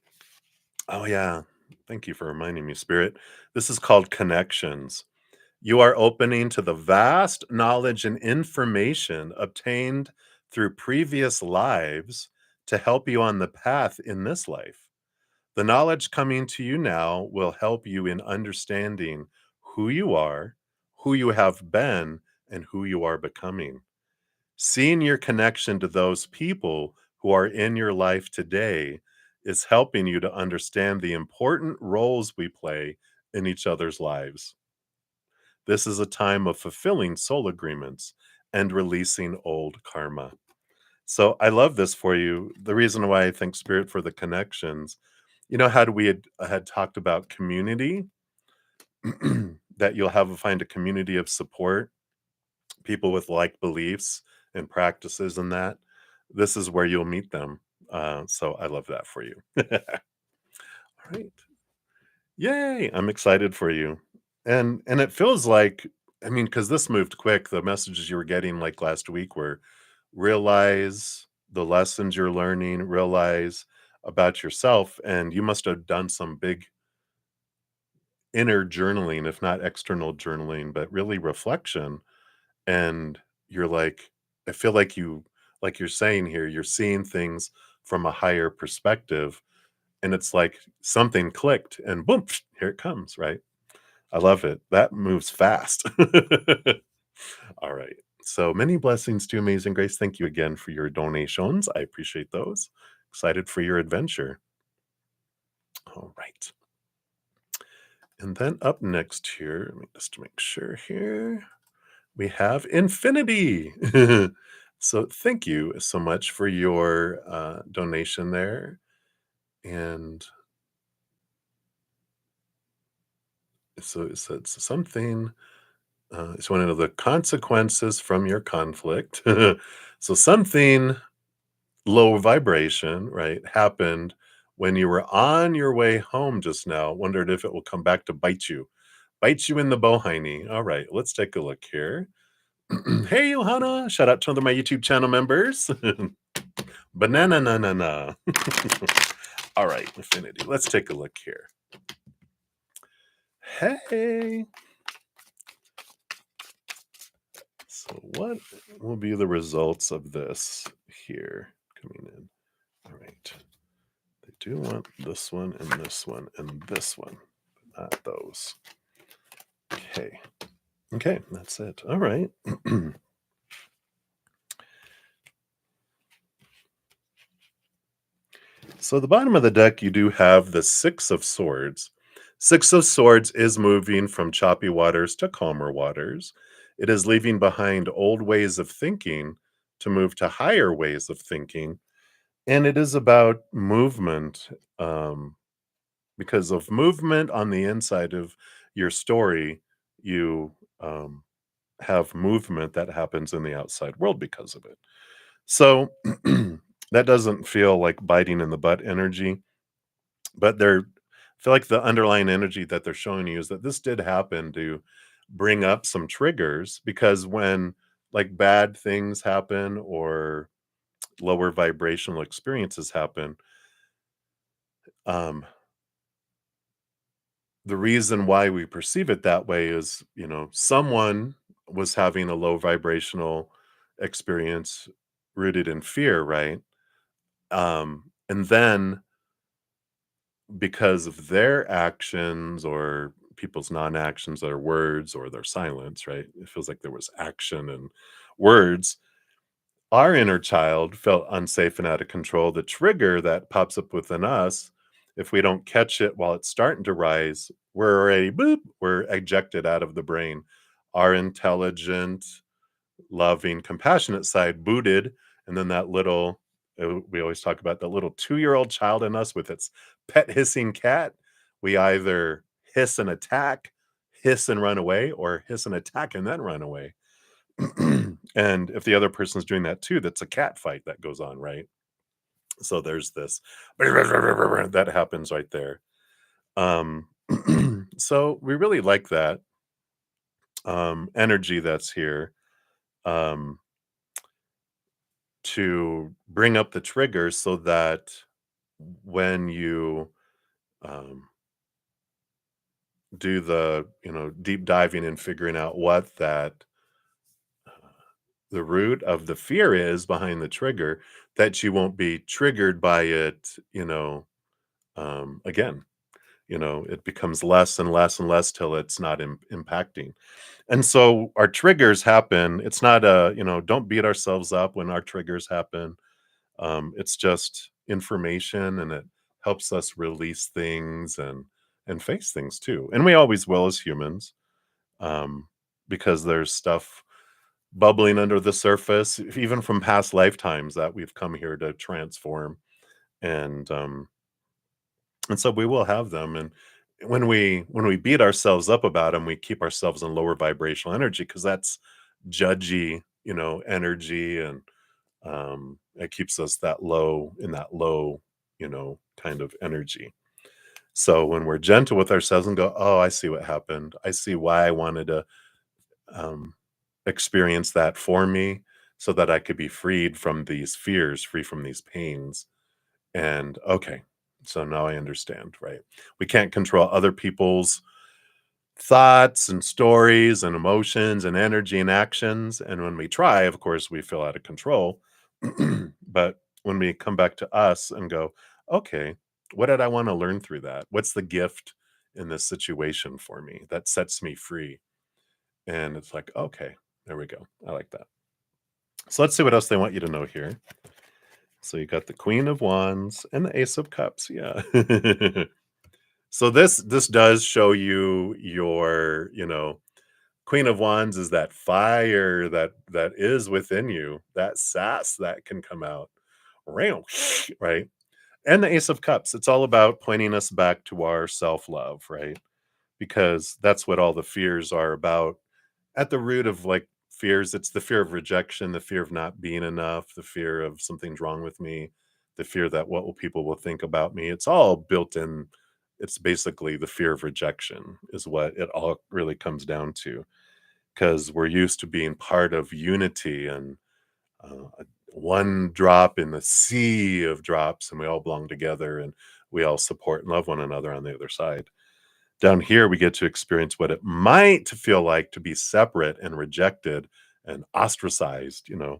Oh, yeah. Thank you for reminding me, Spirit. This is called connections. You are opening to the vast knowledge and information obtained through previous lives to help you on the path in this life. The knowledge coming to you now will help you in understanding who you are, who you have been, and who you are becoming. Seeing your connection to those people who are in your life today is helping you to understand the important roles we play in each other's lives. This is a time of fulfilling soul agreements and releasing old karma. So I love this for you. The reason why I think Spirit for the connections, how we had talked about community, that you'll find a community of support, people with like beliefs and practices and that. This is where you'll meet them. So I love that for you. All right. Yay. I'm excited for you. And it feels like, I mean, because this moved quick, the messages you were getting like last week were realize the lessons you're learning, realize about yourself, and you must have done some big inner journaling, if not external journaling, but really reflection. And you're like, I feel like you're saying here, you're seeing things from a higher perspective. And it's like something clicked and boom, here it comes, right? I love it. That moves fast. All right. So many blessings to Amazing Grace. Thank you again for your donations. I appreciate those. Excited for your adventure. All right. And then up next here, let me just make sure here, we have Infinity. So thank you so much for your donation there. And so it said something. It's one of the consequences from your conflict. So something low vibration, right, happened when you were on your way home just now. Wondered if it will come back to bite you in the bohiny. All right, let's take a look here. Hey, Johanna! Shout out to my YouTube channel members. Banana na na na. All right, Infinity. Let's take a look here. Hey. So what will be the results of this here coming in? All right. They do want this one and this one and this one. not those. Okay. Okay, that's it. All right. So the bottom of the deck, you do have the Six of Swords. Six of Swords is moving from choppy waters to calmer waters. It is leaving behind old ways of thinking to move to higher ways of thinking. And it is about movement, because of movement on the inside of your story, you have movement that happens in the outside world because of it. So that doesn't feel like biting in the butt energy, but I feel like the underlying energy that they're showing you is that this did happen to bring up some triggers, because when like bad things happen or lower vibrational experiences happen, um the reason why we perceive it that way is, someone was having a low vibrational experience rooted in fear, right? And then because of their actions or people's non-actions, their words or their silence, right? It feels like there was action and words. Our inner child felt unsafe and out of control. The trigger that pops up within us, if we don't catch it while it's starting to rise, we're already boop, we're ejected out of the brain. Our intelligent, loving, compassionate side booted, and then that little, we always talk about the little 2-year-old child in us with its pet hissing cat. We either hiss and attack, hiss and run away, or hiss and attack and then run away. And if the other person's doing that too, that's a cat fight that goes on, right? So there's this that happens right there. Um, so we really like that energy that's here, um, to bring up the triggers so that when you um, do the deep diving and figuring out what that the root of the fear is behind the trigger, that you won't be triggered by it, again. It becomes less and less and less till it's not impacting. And so our triggers happen. It's not don't beat ourselves up when our triggers happen. It's just information, and it helps us release things and face things too. And we always will as humans, um, because there's stuff bubbling under the surface, even from past lifetimes that we've come here to transform. And so we will have them. And when we beat ourselves up about them, we keep ourselves in lower vibrational energy, because that's judgy, energy, and it keeps us that low, kind of energy. So when we're gentle with ourselves and go, oh, I see what happened, I see why I wanted to um, experience that for me, so that I could be freed from these fears, free from these pains. And okay, so now I understand, right? We can't control other people's thoughts and stories and emotions and energy and actions. And when we try, of course, we feel out of control. But when we come back to us and go, okay, what did I want to learn through that? What's the gift in this situation for me that sets me free? And it's like, okay, there we go. I like that. So let's see what else they want you to know here. So you got the Queen of Wands and the Ace of Cups. Yeah. So this does show you your, Queen of Wands is that fire that is within you, that sass that can come out. Right? And the Ace of Cups, it's all about pointing us back to our self-love, right? Because that's what all the fears are about. At the root of like fears, it's the fear of rejection, the fear of not being enough, the fear of something's wrong with me, the fear that what will people will think about me. It's all built in. It's basically the fear of rejection is what it all really comes down to, because we're used to being part of unity and one drop in the sea of drops, and we all belong together, and we all support and love one another on the other side. Down here, we get to experience what it might feel like to be separate and rejected and ostracized, a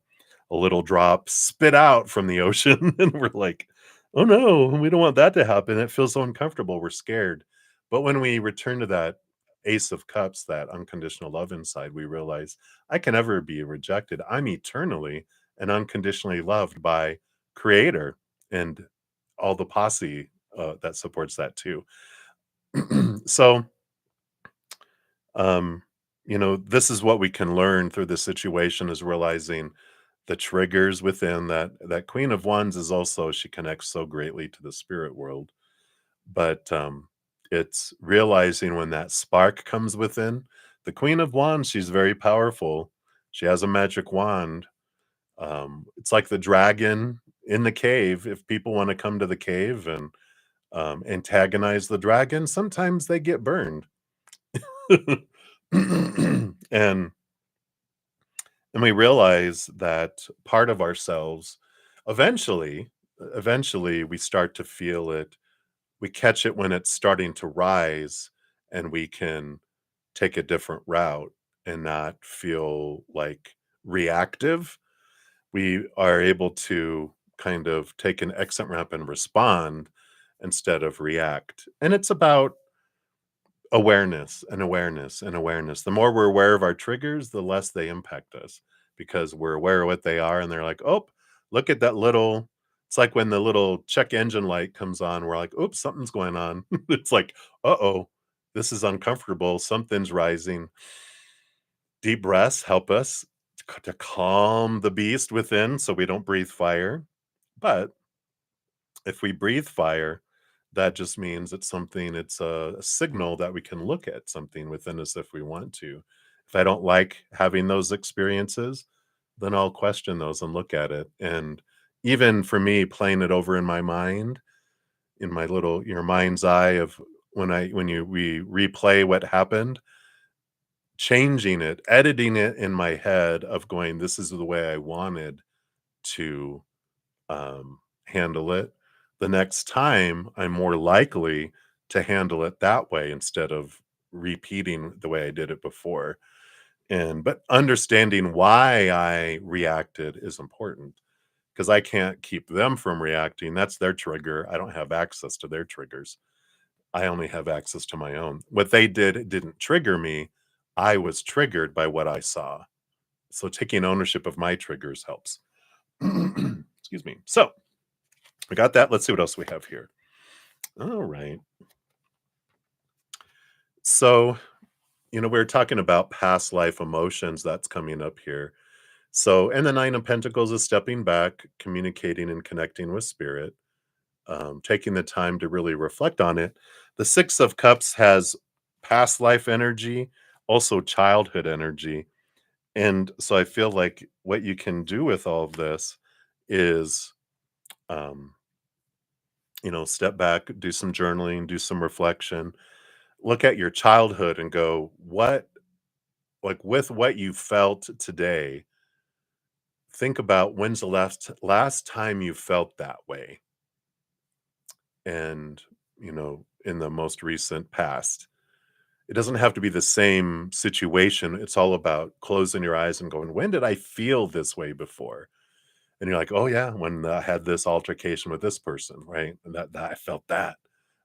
little drop spit out from the ocean. And we're like, oh no, we don't want that to happen. It feels so uncomfortable. We're scared. But when we return to that Ace of Cups, that unconditional love inside, we realize I can never be rejected. I'm eternally and unconditionally loved by Creator and all the posse that supports that too. So, um, this is what we can learn through this situation is realizing the triggers within that Queen of Wands is also she connects so greatly to the spirit world, but it's realizing when that spark comes within the Queen of Wands. She's very powerful. She has a magic wand. It's like the dragon in the cave. If people want to come to the cave and antagonize the dragon, sometimes they get burned. and and we realize that part of ourselves eventually eventually we start to feel it. We catch it when it's starting to rise, and we can take a different route and not feel like reactive. We are able to kind of take an exit ramp and respond instead of react. And it's about awareness and awareness and awareness. The more we're aware of our triggers, the less they impact us because we're aware of what they are and they're like, "Oh, look at that little." It's like when the little check engine light comes on, we're like, "Oops, something's going on." It's like, "Uh-oh, this is uncomfortable. Something's rising." Deep breaths help us to calm the beast within so we don't breathe fire. But if we breathe fire, that just means it's a signal that we can look at something within us if we want to. If I don't like having those experiences, then I'll question those and look at it. And even for me, playing it over in my mind, in my little your mind's eye of when you we replay what happened, changing it, editing it in my head of going, this is the way I wanted to handle it. The next time, I'm more likely to handle it that way instead of repeating the way I did it before. And but understanding why I reacted is important because I can't keep them from reacting. That's their trigger. I don't have access to their triggers. I only have access to my own. What they did didn't trigger me. I was triggered by what I saw. So taking ownership of my triggers helps. Excuse me. So we got that. Let's see what else we have here. All right. So, we are talking about past life emotions that's coming up here. So, and the Nine of Pentacles is stepping back, communicating and connecting with spirit, taking the time to really reflect on it. The Six of Cups has past life energy, also childhood energy. And so I feel like what you can do with all of this is, um, step back, do some journaling, do some reflection, look at your childhood and go, what, like with what you felt today, think about when's the last time you felt that way. And, in the most recent past. It doesn't have to be the same situation. It's all about closing your eyes and going, when did I feel this way before? And you're like, oh yeah, when I had this altercation with this person, right? And that I felt that.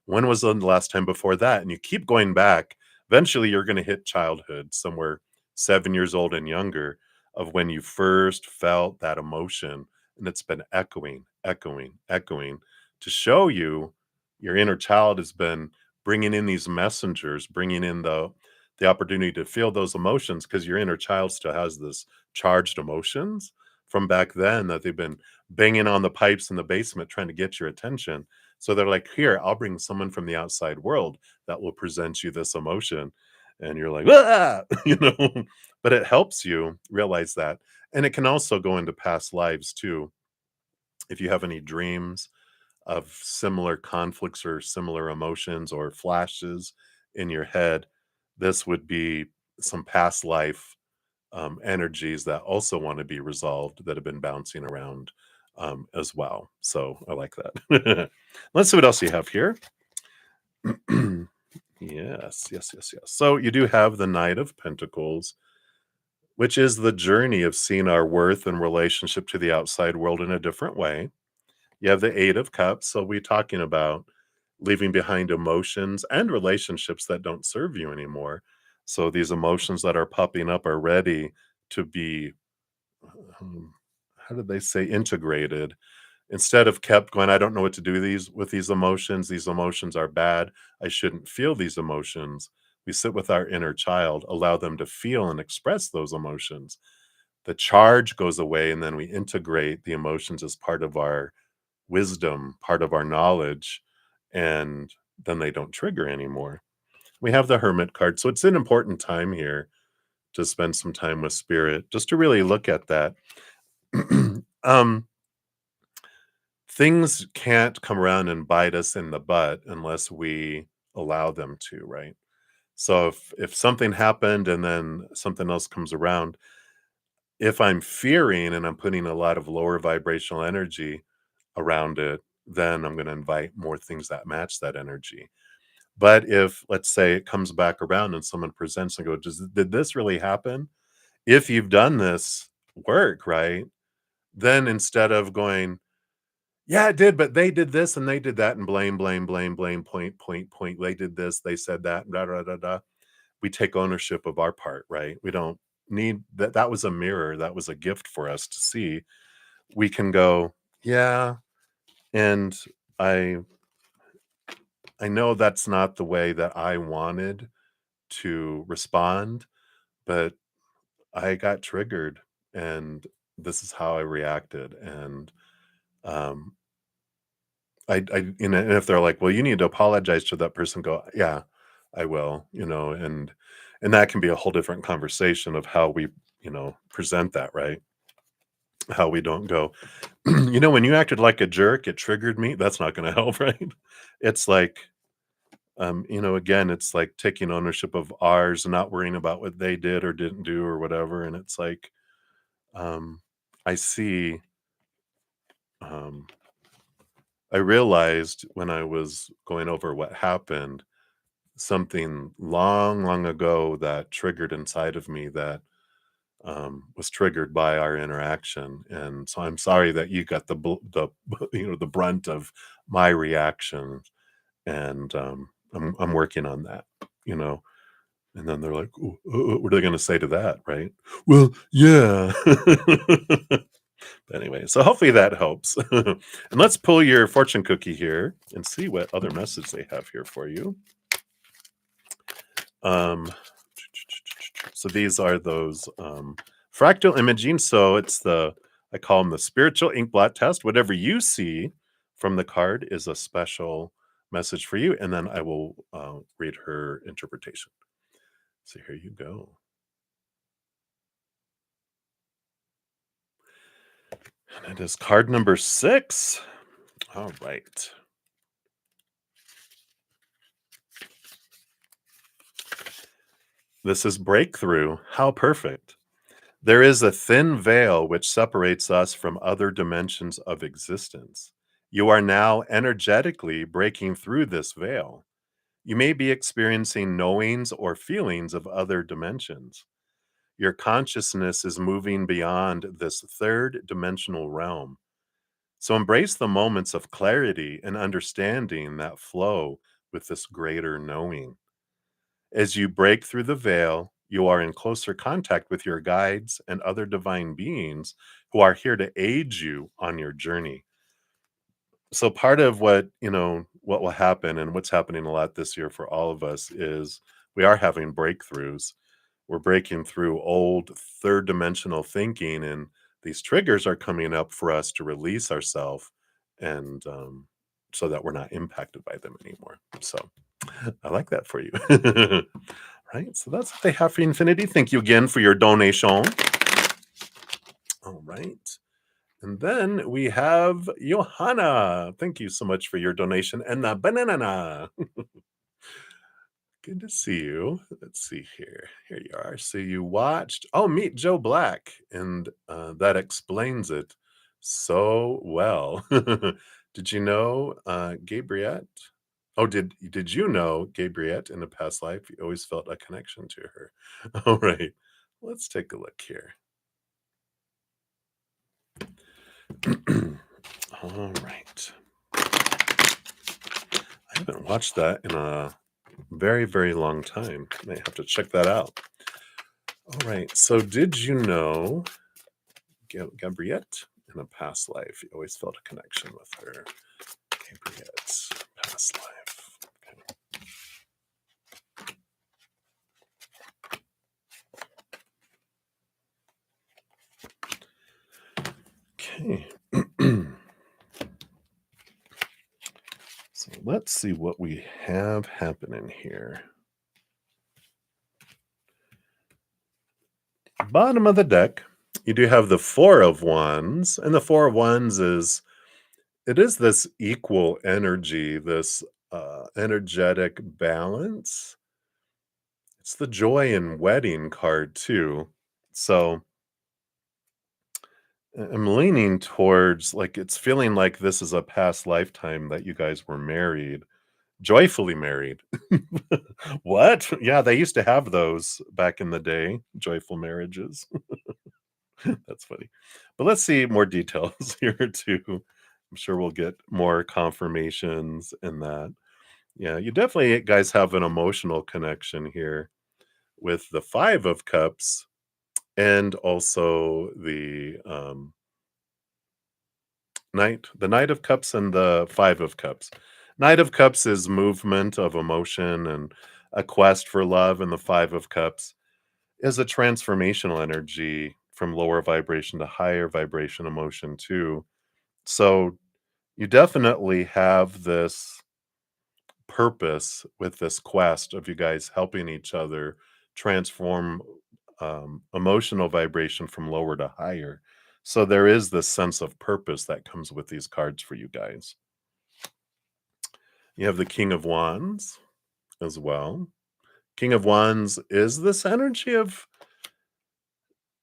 When was the last time before that? And you keep going back. Eventually, you're going to hit childhood, somewhere 7 years old and younger, of when you first felt that emotion, and it's been echoing, echoing, echoing, to show you your inner child has been bringing in these messengers, bringing in the opportunity to feel those emotions because your inner child still has this charged emotions from back then that they've been banging on the pipes in the basement trying to get your attention. So they're like, here, I'll bring someone from the outside world that will present you this emotion. And you're like, ah! But it helps you realize that. And it can also go into past lives too. If you have any dreams of similar conflicts or similar emotions or flashes in your head, this would be some past life energies that also want to be resolved that have been bouncing around as well. So I like that. Let's see what else you have here. Yes, yes, yes, yes. So you do have the Knight of Pentacles, which is the journey of seeing our worth in relationship to the outside world in a different way. You have the Eight of Cups. So we're talking about leaving behind emotions and relationships that don't serve you anymore. So these emotions that are popping up are ready to be, um, how did they say, integrated. Instead of kept going, I don't know what to do with these emotions. These emotions are bad. I shouldn't feel these emotions. We sit with our inner child, allow them to feel and express those emotions. The charge goes away, and then we integrate the emotions as part of our wisdom, part of our knowledge, and then they don't trigger anymore. We have the Hermit card. So it's an important time here to spend some time with spirit, just to really look at that. um, Things can't come around and bite us in the butt unless we allow them to, right? So if something happened and then something else comes around, if I'm fearing and I'm putting a lot of lower vibrational energy around it, then I'm going to invite more things that match that energy. But if, let's say, it comes back around and someone presents and go, did this really happen? If you've done this work, right? Then instead of going, yeah, it did, but they did this and they did that, and blame, blame, blame, blame, point, point, point. They did this, they said that, da da da da. We take ownership of our part, right? We don't need that. That was a mirror. That was a gift for us to see. We can go, yeah, and I I know that's not the way that I wanted to respond, but I got triggered, and this is how I reacted. And um, and if they're like, well, you need to apologize to that person, go, yeah, I will, and that can be a whole different conversation of how we, present that, right? How we don't go, when you acted like a jerk, it triggered me. That's not going to help, right? It's like, again, it's like taking ownership of ours and not worrying about what they did or didn't do or whatever. And it's like, um, I see, um, I realized when I was going over what happened, something long, long ago that triggered inside of me that was triggered by our interaction. And so I'm sorry that you got the brunt of my reaction. And I'm working on that, you know. And then they're like, "Ooh, what are they going to say to that?" Right? Well, yeah. Anyway, so hopefully that helps. And let's pull your fortune cookie here and see what other message they have here for you. Um, so these are those fractal imaging. So I call them the spiritual ink blot test. Whatever you see from the card is a special message for you. And then I will read her interpretation. So here you go. And it is card number 6. All right. This is breakthrough. How perfect. There is a thin veil which separates us from other dimensions of existence. You are now energetically breaking through this veil. You may be experiencing knowings or feelings of other dimensions. Your consciousness is moving beyond this third dimensional realm. So embrace the moments of clarity and understanding that flow with this greater knowing. As you break through the veil, you are in closer contact with your guides and other divine beings who are here to aid you on your journey. So part of what will happen and what's happening a lot this year for all of us is we are having breakthroughs. We're breaking through old third dimensional thinking, and these triggers are coming up for us to release ourselves, and so that we're not impacted by them anymore. So I like that for you. Right. So that's what they have for Infinity. Thank you again for your donation. All right. And then we have Johanna. Thank you so much for your donation. And the banana. Good to see you. Let's see here. Here you are. So you watched, Meet Joe Black. And that explains it so well. Did you know Gabriette? Oh, did you know Gabriette in a past life? You always felt a connection to her. All right. Let's take a look here. All right. I haven't watched that in a very, very long time. May have to check that out. All right. So, did you know Gabriette in a past life? You always felt a connection with her. Gabriette's past life. Okay. So let's see what we have happening here. Bottom of the deck, you do have the Four of Wands, and the Four of Wands is this equal energy, this energetic balance. It's the joy and wedding card too. So I'm leaning towards like it's feeling like this is a past lifetime that you guys were married, joyfully married. What? Yeah, they used to have those back in the day, joyful marriages. That's funny. But let's see more details here too. I'm sure we'll get more confirmations in that. Yeah, you definitely guys have an emotional connection here with the Five of Cups and also the Knight of Cups and the Five of Cups. Knight of Cups is movement of emotion and a quest for love, and the Five of Cups is a transformational energy from lower vibration to higher vibration emotion too. So you definitely have this purpose with this quest of you guys helping each other transform emotional vibration from lower to higher. So there is this sense of purpose that comes with these cards for you guys. You have the King of Wands as well. King of Wands is this energy of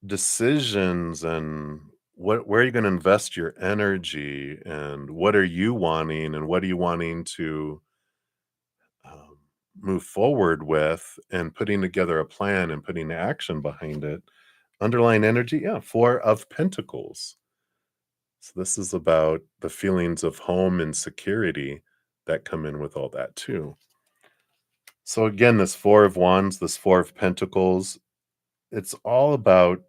decisions and where are you going to invest your energy and what are you wanting and what are you wanting to um, move forward with and putting together a plan and putting action behind it. Underlying energy, yeah, Four of Pentacles. So this is about the feelings of home and security that come in with all that too. So again, this Four of Wands, this Four of Pentacles, it's all about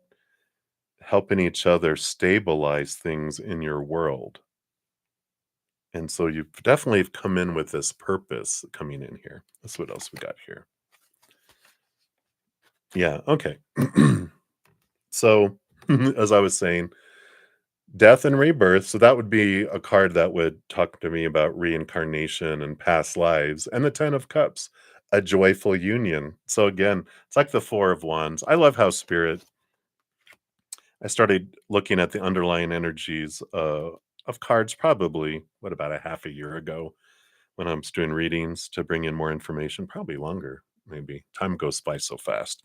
helping each other stabilize things in your world. And so you've definitely come in with this purpose coming in here. That's what else we got here. Yeah, okay. So, as I was saying, death and rebirth. So that would be a card that would talk to me about reincarnation and past lives. And the Ten of Cups, a joyful union. So again, it's like the Four of Wands. I love how I started looking at the underlying energies of cards probably, what, about a half a year ago when I was doing readings to bring in more information, probably longer, maybe. Time goes by so fast.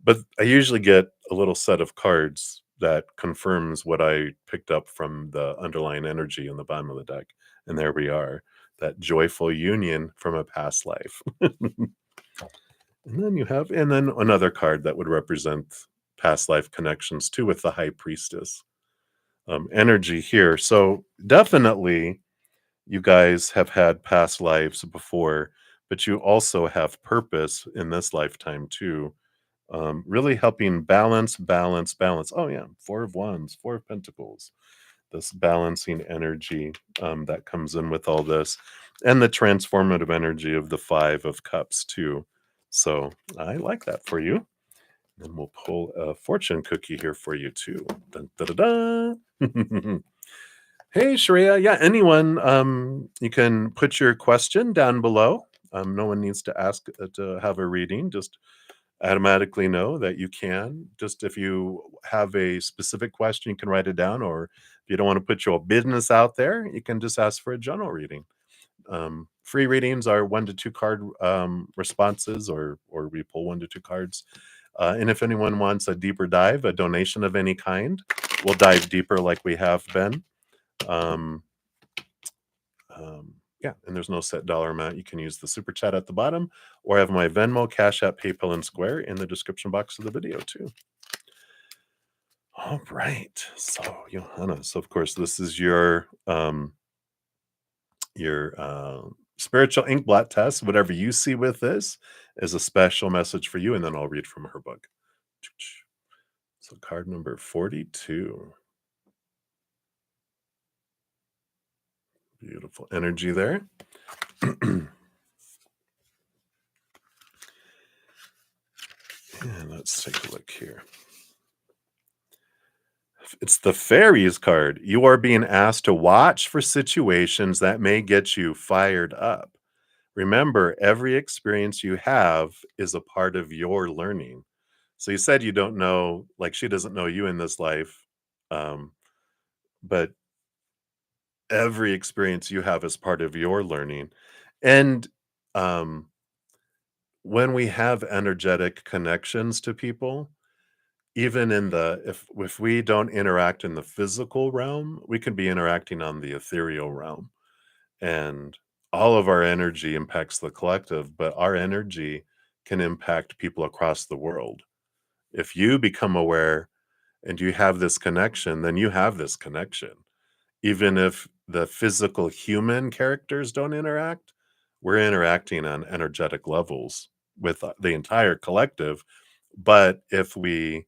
But I usually get a little set of cards that confirms what I picked up from the underlying energy in the bottom of the deck. And there we are, that joyful union from a past life. And then another card that would represent past life connections too with the High Priestess energy here. So definitely you guys have had past lives before, but you also have purpose in this lifetime too. Really helping balance. Oh, yeah. Four of Wands, Four of Pentacles, this balancing energy that comes in with all this, and the transformative energy of the Five of Cups, too. So I like that for you. And we'll pull a fortune cookie here for you, too. Dun, da, da, da. Hey, Shreya. Yeah, anyone, you can put your question down below. No one needs to ask to have a reading. Just automatically know that you can. Just if you have a specific question, you can write it down. Or if you don't want to put your business out there, you can just ask for a general reading. Free readings are 1 to 2 card responses, or we pull 1 to 2 cards. And if anyone wants a deeper dive, a donation of any kind, we'll dive deeper like we have been. Um, yeah, and there's no set dollar amount. You can use the super chat at the bottom, or have my Venmo, Cash App, PayPal, and Square in the description box of the video too. All right, so Johanna, so of course this is your spiritual ink blot test. Whatever you see with this is a special message for you, and then I'll read from her book. So card number 42. Beautiful energy there. And let's take a look here. It's the fairies card. You are being asked to watch for situations that may get you fired up. Remember, every experience you have is a part of your learning. So you said you don't know, like she doesn't know you in this life, um, but every experience you have is part of your learning. And um, when we have energetic connections to people, even in the if we don't interact in the physical realm, we can be interacting on the ethereal realm. And all of our energy impacts the collective, but our energy can impact people across the world. If you become aware and you have this connection, then you have this connection. Even if the physical human characters don't interact, we're interacting on energetic levels with the entire collective. But if we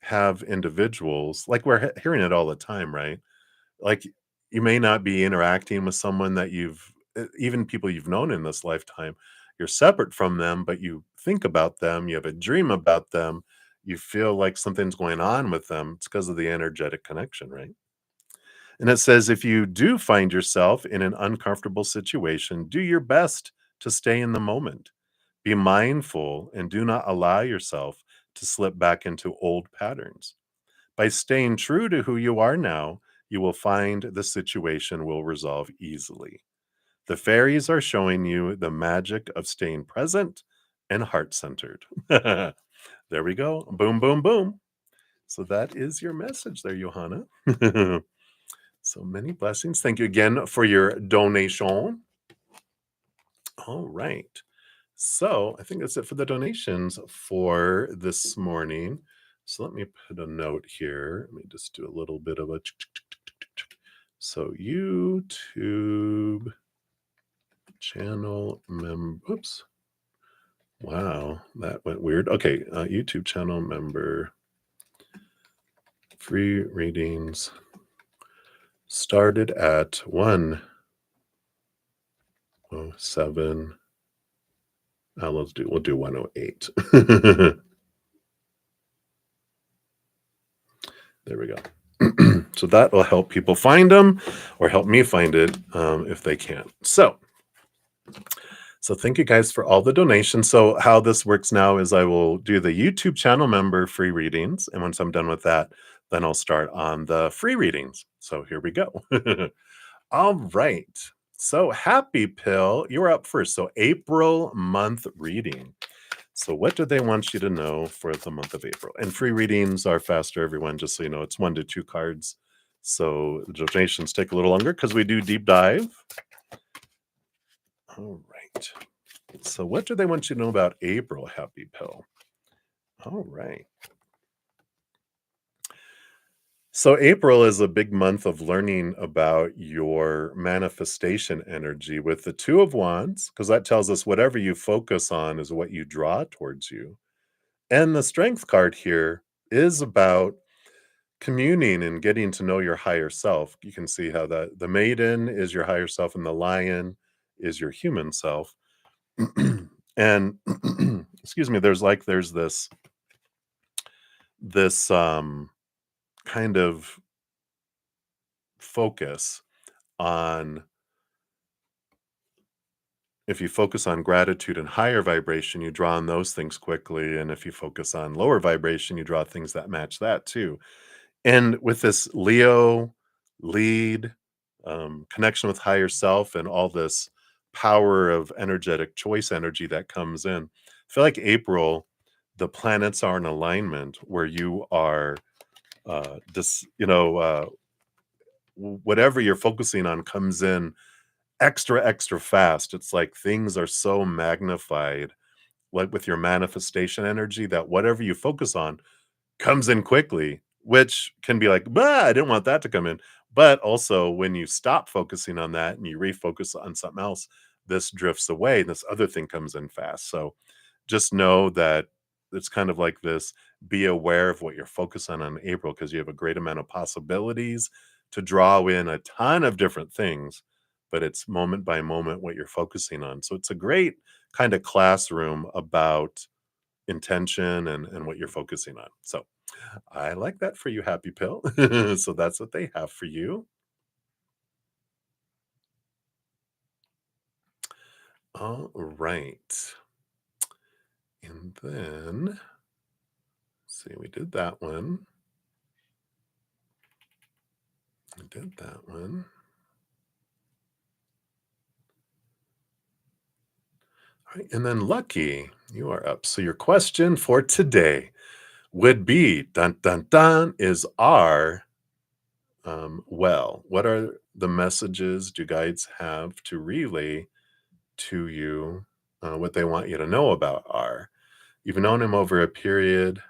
have individuals, like we're hearing it all the time, right? Like, you may not be interacting with someone that even people you've known in this lifetime, you're separate from them, but you think about them, you have a dream about them, you feel like something's going on with them. It's because of the energetic connection, right? And it says, if you do find yourself in an uncomfortable situation, do your best to stay in the moment. Be mindful and do not allow yourself to slip back into old patterns. By staying true to who you are now, you will find the situation will resolve easily. The fairies are showing you the magic of staying present and heart centered. There we go. Boom, boom, boom. So that is your message there, Johanna. So many blessings. Thank you again for your donation. All right. So I think that's it for the donations for this morning. So let me put a note here. Let me just do a little bit of a. So YouTube channel member. Oops. Wow, that went weird. Okay, YouTube channel member. Free readings started at 107. We'll do 108. There we go. So that will help people find them or help me find it if they can't. So thank you guys for all the donations. So how this works now is I will do the YouTube channel member free readings. And once I'm done with that, then I'll start on the free readings. So here we go. All right. So Happy Pill, you're up first. So April month reading. So what do they want you to know for the month of April? And free readings are faster, everyone, just so you know. It's 1 to 2 cards. So the donations take a little longer because we do deep dive. All right. So what do they want you to know about April, Happy Pill? All right. So April is a big month of learning about your manifestation energy with the Two of Wands, because that tells us whatever you focus on is what you draw towards you. And the Strength card here is about communing and getting to know your higher self. You can see how the maiden is your higher self and the lion is your human self. And excuse me, there's this kind of focus on, if you focus on gratitude and higher vibration, you draw on those things quickly. And if you focus on lower vibration, you draw things that match that too. And with this Leo lead, connection with higher self, and all this power of energetic choice energy that comes in, I feel like April, the planets are in alignment where you are whatever you're focusing on comes in extra fast. It's like things are so magnified, like with your manifestation energy, that whatever you focus on comes in quickly, which can be like, bah, I didn't want that to come in. But also when you stop focusing on that and you refocus on something else, this drifts away and this other thing comes in fast. So just know that it's kind of like this, be aware of what you're focused on April, because you have a great amount of possibilities to draw in a ton of different things, but it's moment by moment what you're focusing on. So it's a great kind of classroom about intention and what you're focusing on. So I like that for you, Happy Pill. So that's what they have for you. All right. And then, see, we did that one. I did that one. All right. And then, Lucky, you are up. So, your question for today would be dun dun dun is well, what are the messages do guides have to relay to you, what they want you to know about R? You've known him over a period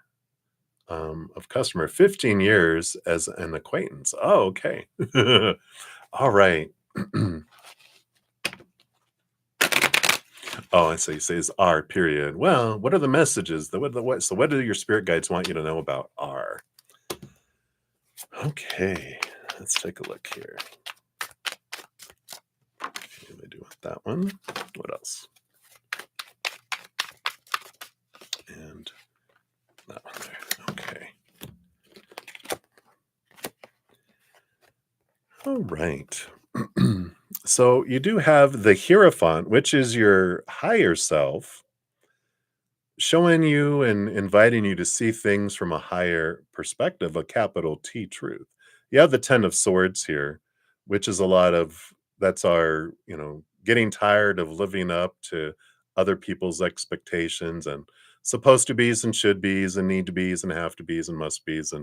of customer, 15 years as an acquaintance. Oh, okay. All right. Oh, I see. You say it's R period. Well, what are the messages? So what do your spirit guides want you to know about R? Okay, let's take a look here. Okay, they do want that one. What else? And that one there. Okay. All right. So you do have the Hierophant, which is your higher self, showing you and inviting you to see things from a higher perspective, a capital T truth. You have the 10 of Swords here, which is a lot of that's our, getting tired of living up to other people's expectations and supposed to be's and should be's and need to be's and have to be's and must be's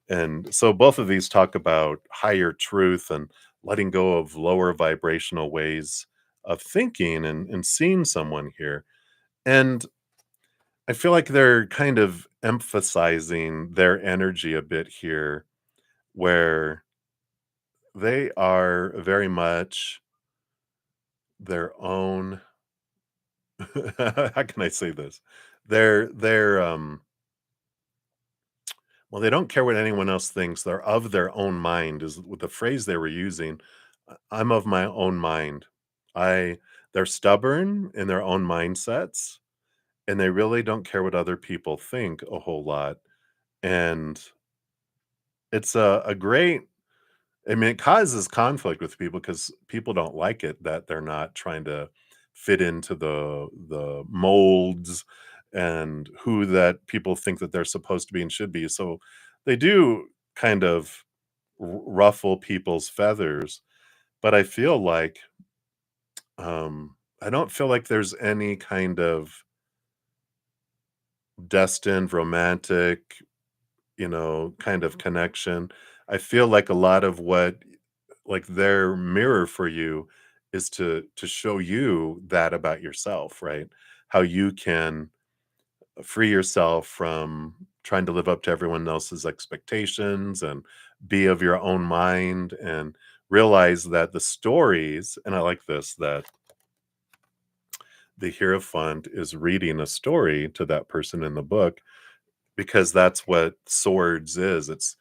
and so both of these talk about higher truth and letting go of lower vibrational ways of thinking and seeing someone here. And I feel like they're kind of emphasizing their energy a bit here, where they are very much their own. How can I say this? They're well, they don't care what anyone else thinks. They're of their own mind is what the phrase they were using. I'm of my own mind. I They're stubborn in their own mindsets, and they really don't care what other people think a whole lot. And it's a great, I mean, it causes conflict with people because people don't like it that they're not trying to fit into the molds and who that people think that they're supposed to be and should be. So they do kind of ruffle people's feathers, but I don't feel like there's any kind of destined romantic, kind of connection. I feel like a lot of what like their mirror for you is to show you that about yourself, right? How you can free yourself from trying to live up to everyone else's expectations and be of your own mind and realize that the stories, and I like this, that the Hierophant is reading a story to that person in the book because that's what swords is. It's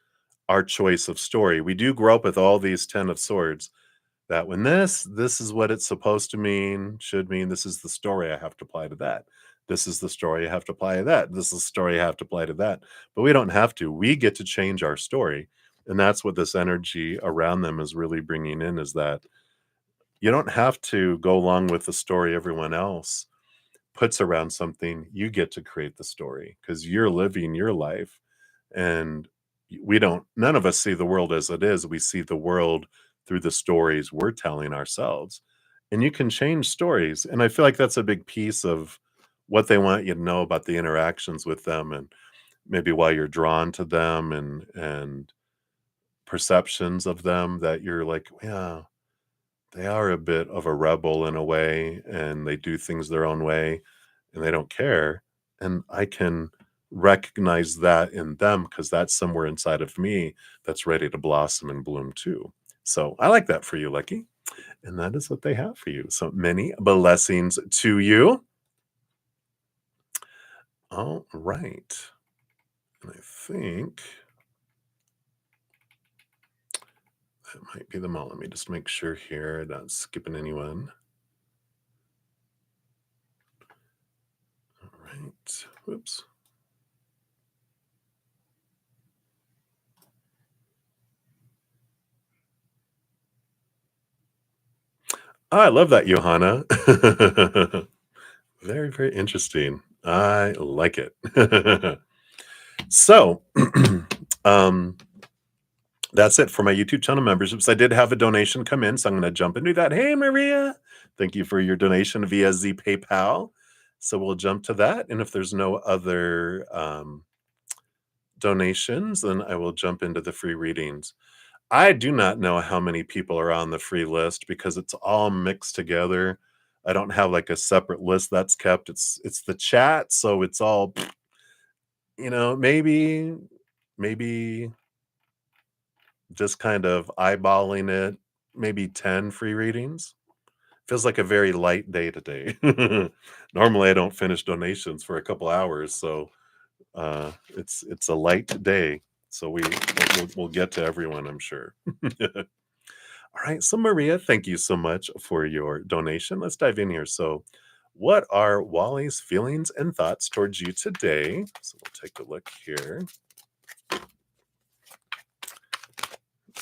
our choice of story. We do grow up with all these 10 of swords that when this is what it's supposed to mean, should mean, this is the story I have to apply to that. This is the story I have to apply to that. This is the story I have to apply to that. But we don't have to. We get to change our story. And that's what this energy around them is really bringing in, is that you don't have to go along with the story everyone else puts around something. You get to create the story because you're living your life. And we don't, none of us see the world as it is. We see the world through the stories we're telling ourselves. And you can change stories. And I feel like that's a big piece of what they want you to know about the interactions with them, and maybe why you're drawn to them, and perceptions of them, that you're like, yeah, they are a bit of a rebel in a way, and they do things their own way, and they don't care. And I can recognize that in them because that's somewhere inside of me that's ready to blossom and bloom too. So I like that for you, Lucky. And that is what they have for you. So many blessings to you. All right. And I think that might be them all. Let me just make sure here, not skipping anyone. All right. Whoops. Oh, I love that, Johanna. Very, very interesting. I like it. So, um, that's it for my YouTube channel memberships. I did have a donation come in, so I'm going to jump into that. Hey, Maria, thank you for your donation via Z PayPal. So we'll jump to that. And if there's no other donations, then I will jump into the free readings. I do not know how many people are on the free list because it's all mixed together. I don't have like a separate list that's kept. It's the chat, so it's all, maybe just kind of eyeballing it, maybe 10 free readings. Feels like a very light day today. Normally I don't finish donations for a couple hours, so it's a light day. So we'll get to everyone, I'm sure. All right, so Maria, thank you so much for your donation. Let's dive in here. So, what are Wally's feelings and thoughts towards you today? So we'll take a look here.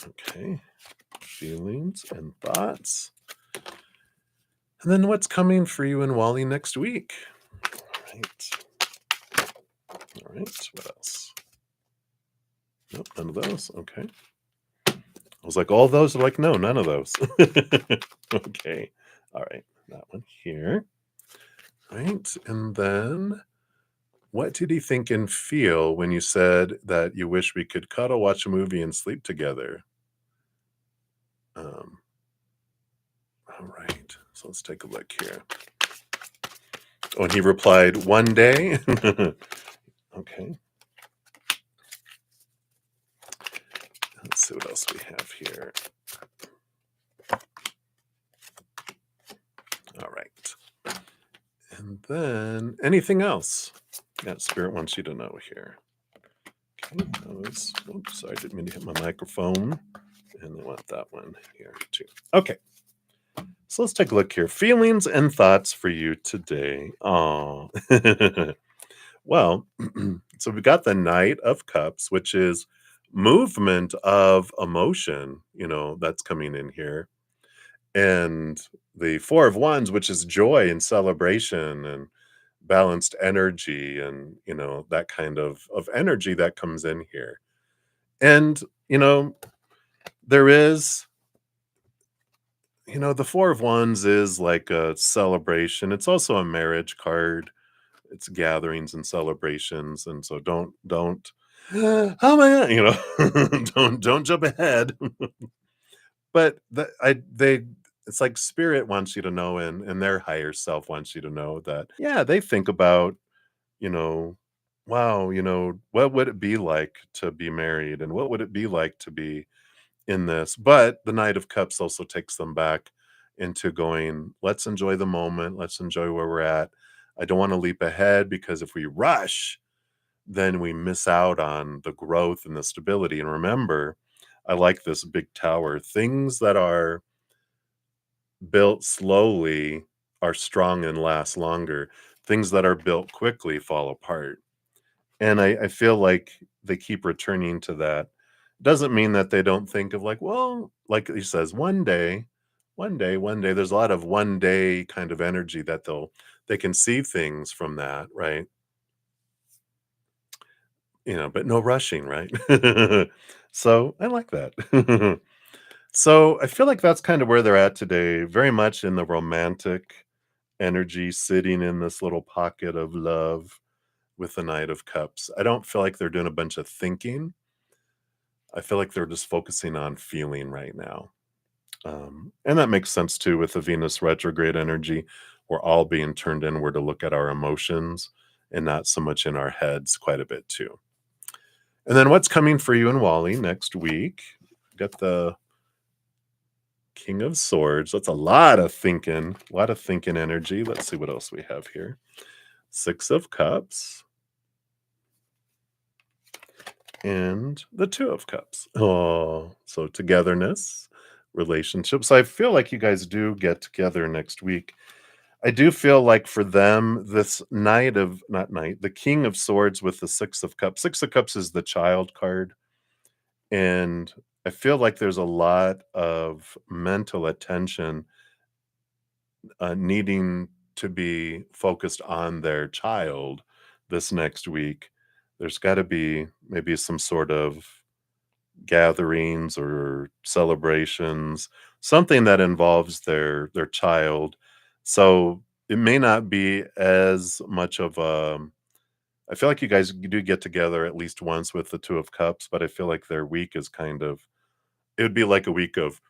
Okay, feelings and thoughts. And then what's coming for you and Wally next week? All right. All right, what else? Nope, none of those. Okay. I was like, all those are like, no, none of those. Okay. All right. That one here. All right. And then what did he think and feel when you said that you wish we could cuddle, watch a movie, and sleep together? All right. So let's take a look here. Oh, and he replied, one day. Okay. Let's see what else we have here. All right. And then anything else that Spirit wants you to know here? Okay. Oops, sorry, I didn't mean to hit my microphone. And they want that one here too. Okay. So let's take a look here. Feelings and thoughts for you today. Oh, well, so we've got the Knight of Cups, which is movement of emotion, that's coming in here. And the Four of Wands, which is joy and celebration and balanced energy and, that kind of energy that comes in here. And, there is the Four of Wands is like a celebration. It's also a marriage card. It's gatherings and celebrations, and so don't oh my god, don't jump ahead. But it's like Spirit wants you to know, and their higher self wants you to know that, yeah, they think about, you know, wow, what would it be like to be married, and what would it be like to be in this? But the Knight of Cups also takes them back into going, let's enjoy the moment, let's enjoy where we're at. I don't want to leap ahead, because if we rush, then we miss out on the growth and the stability. And remember, I like this big tower. Things that are built slowly are strong and last longer. Things that are built quickly fall apart. And I feel like they keep returning to that. Doesn't mean that they don't think of, like, well, like he says, one day, one day. There's a lot of one day kind of energy that they can see things from that, right? But no rushing, right? So I like that. So I feel like that's kind of where they're at today, very much in the romantic energy, sitting in this little pocket of love with the Knight of Cups. I don't feel like they're doing a bunch of thinking. I feel like they're just focusing on feeling right now. And that makes sense too with the Venus retrograde energy. We're all being turned inward to look at our emotions and not so much in our heads, quite a bit too. And then what's coming for you and Wally next week? Got the King of Swords. That's a lot of thinking. A lot of thinking energy. Let's see what else we have here. Six of Cups. And the Two of Cups. Oh, so togetherness, relationships. I feel like you guys do get together next week. I do feel like for them, this knight of not knight, the King of Swords with the Six of Cups. Six of Cups is the child card. And I feel like there's a lot of mental attention needing to be focused on their child this next week. There's got to be maybe some sort of gatherings or celebrations, something that involves their child. So it may not be as much of a I feel like you guys do get together at least once with the Two of Cups, but I feel like their week is kind of it would be like a week of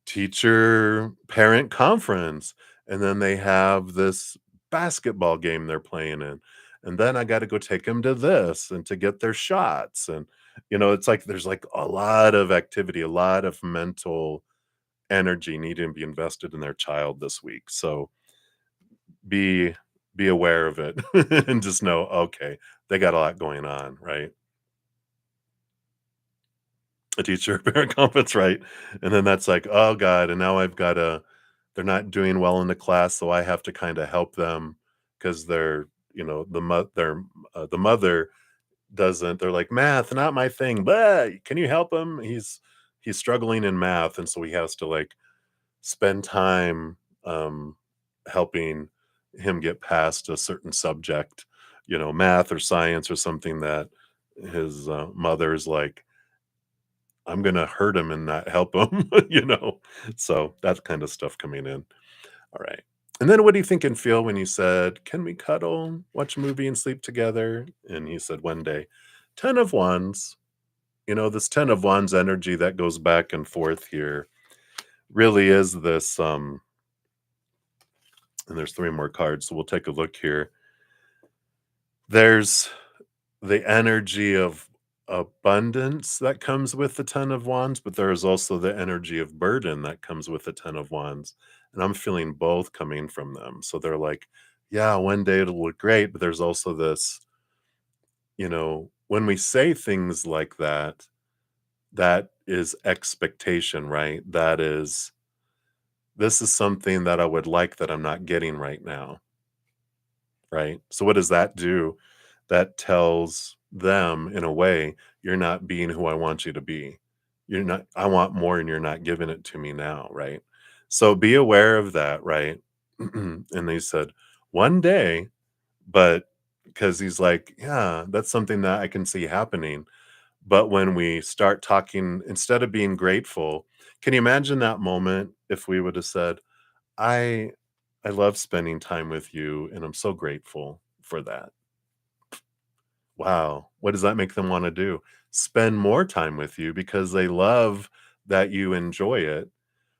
teacher parent conference, and then they have this basketball game they're playing in, and then I got to go take them to this and to get their shots, and it's like there's like a lot of activity, a lot of mental energy needing to be invested in their child this week. So be be aware of it and just know, okay, they got a lot going on, right? A teacher parent conference, right? And then that's like, "Oh god, and now I've gotta they're not doing well in the class, so I have to kinda help them because 'cause they're, the mother doesn't they're like, "Math, not my thing, but can you help him? He's struggling in math," and so he has to, like, spend time, helping him get past a certain subject, math or science or something that his, mother is like, I'm gonna hurt him and not help him, you know? So, that kind of stuff coming in. Alright. And then what do you think and feel when you said, "Can we cuddle, watch a movie, and sleep together?" And he said, "One day." 10 of Wands, this 10 of Wands energy that goes back and forth here really is this, and there's 3 more cards, so we'll take a look here. There's the energy of abundance that comes with the 10 of Wands, but there is also the energy of burden that comes with the 10 of Wands, and I'm feeling both coming from them. So they're like, "Yeah, one day it'll look great," but there's also this, when we say things like that, that is expectation, right? That is, "This is something that I would like that I'm not getting right now." Right? So what does that do? That tells them in a way, you're not being who I want you to be. You're not I want more and you're not giving it to me now, right? So be aware of that, right? And they said, "One day," but because he's like, "Yeah, that's something that I can see happening." But when we start talking, instead of being grateful, can you imagine that moment if we would have said, I I love spending time with you, and I'm so grateful for that. Wow, what does that make them wanna do? Spend more time with you because they love that you enjoy it,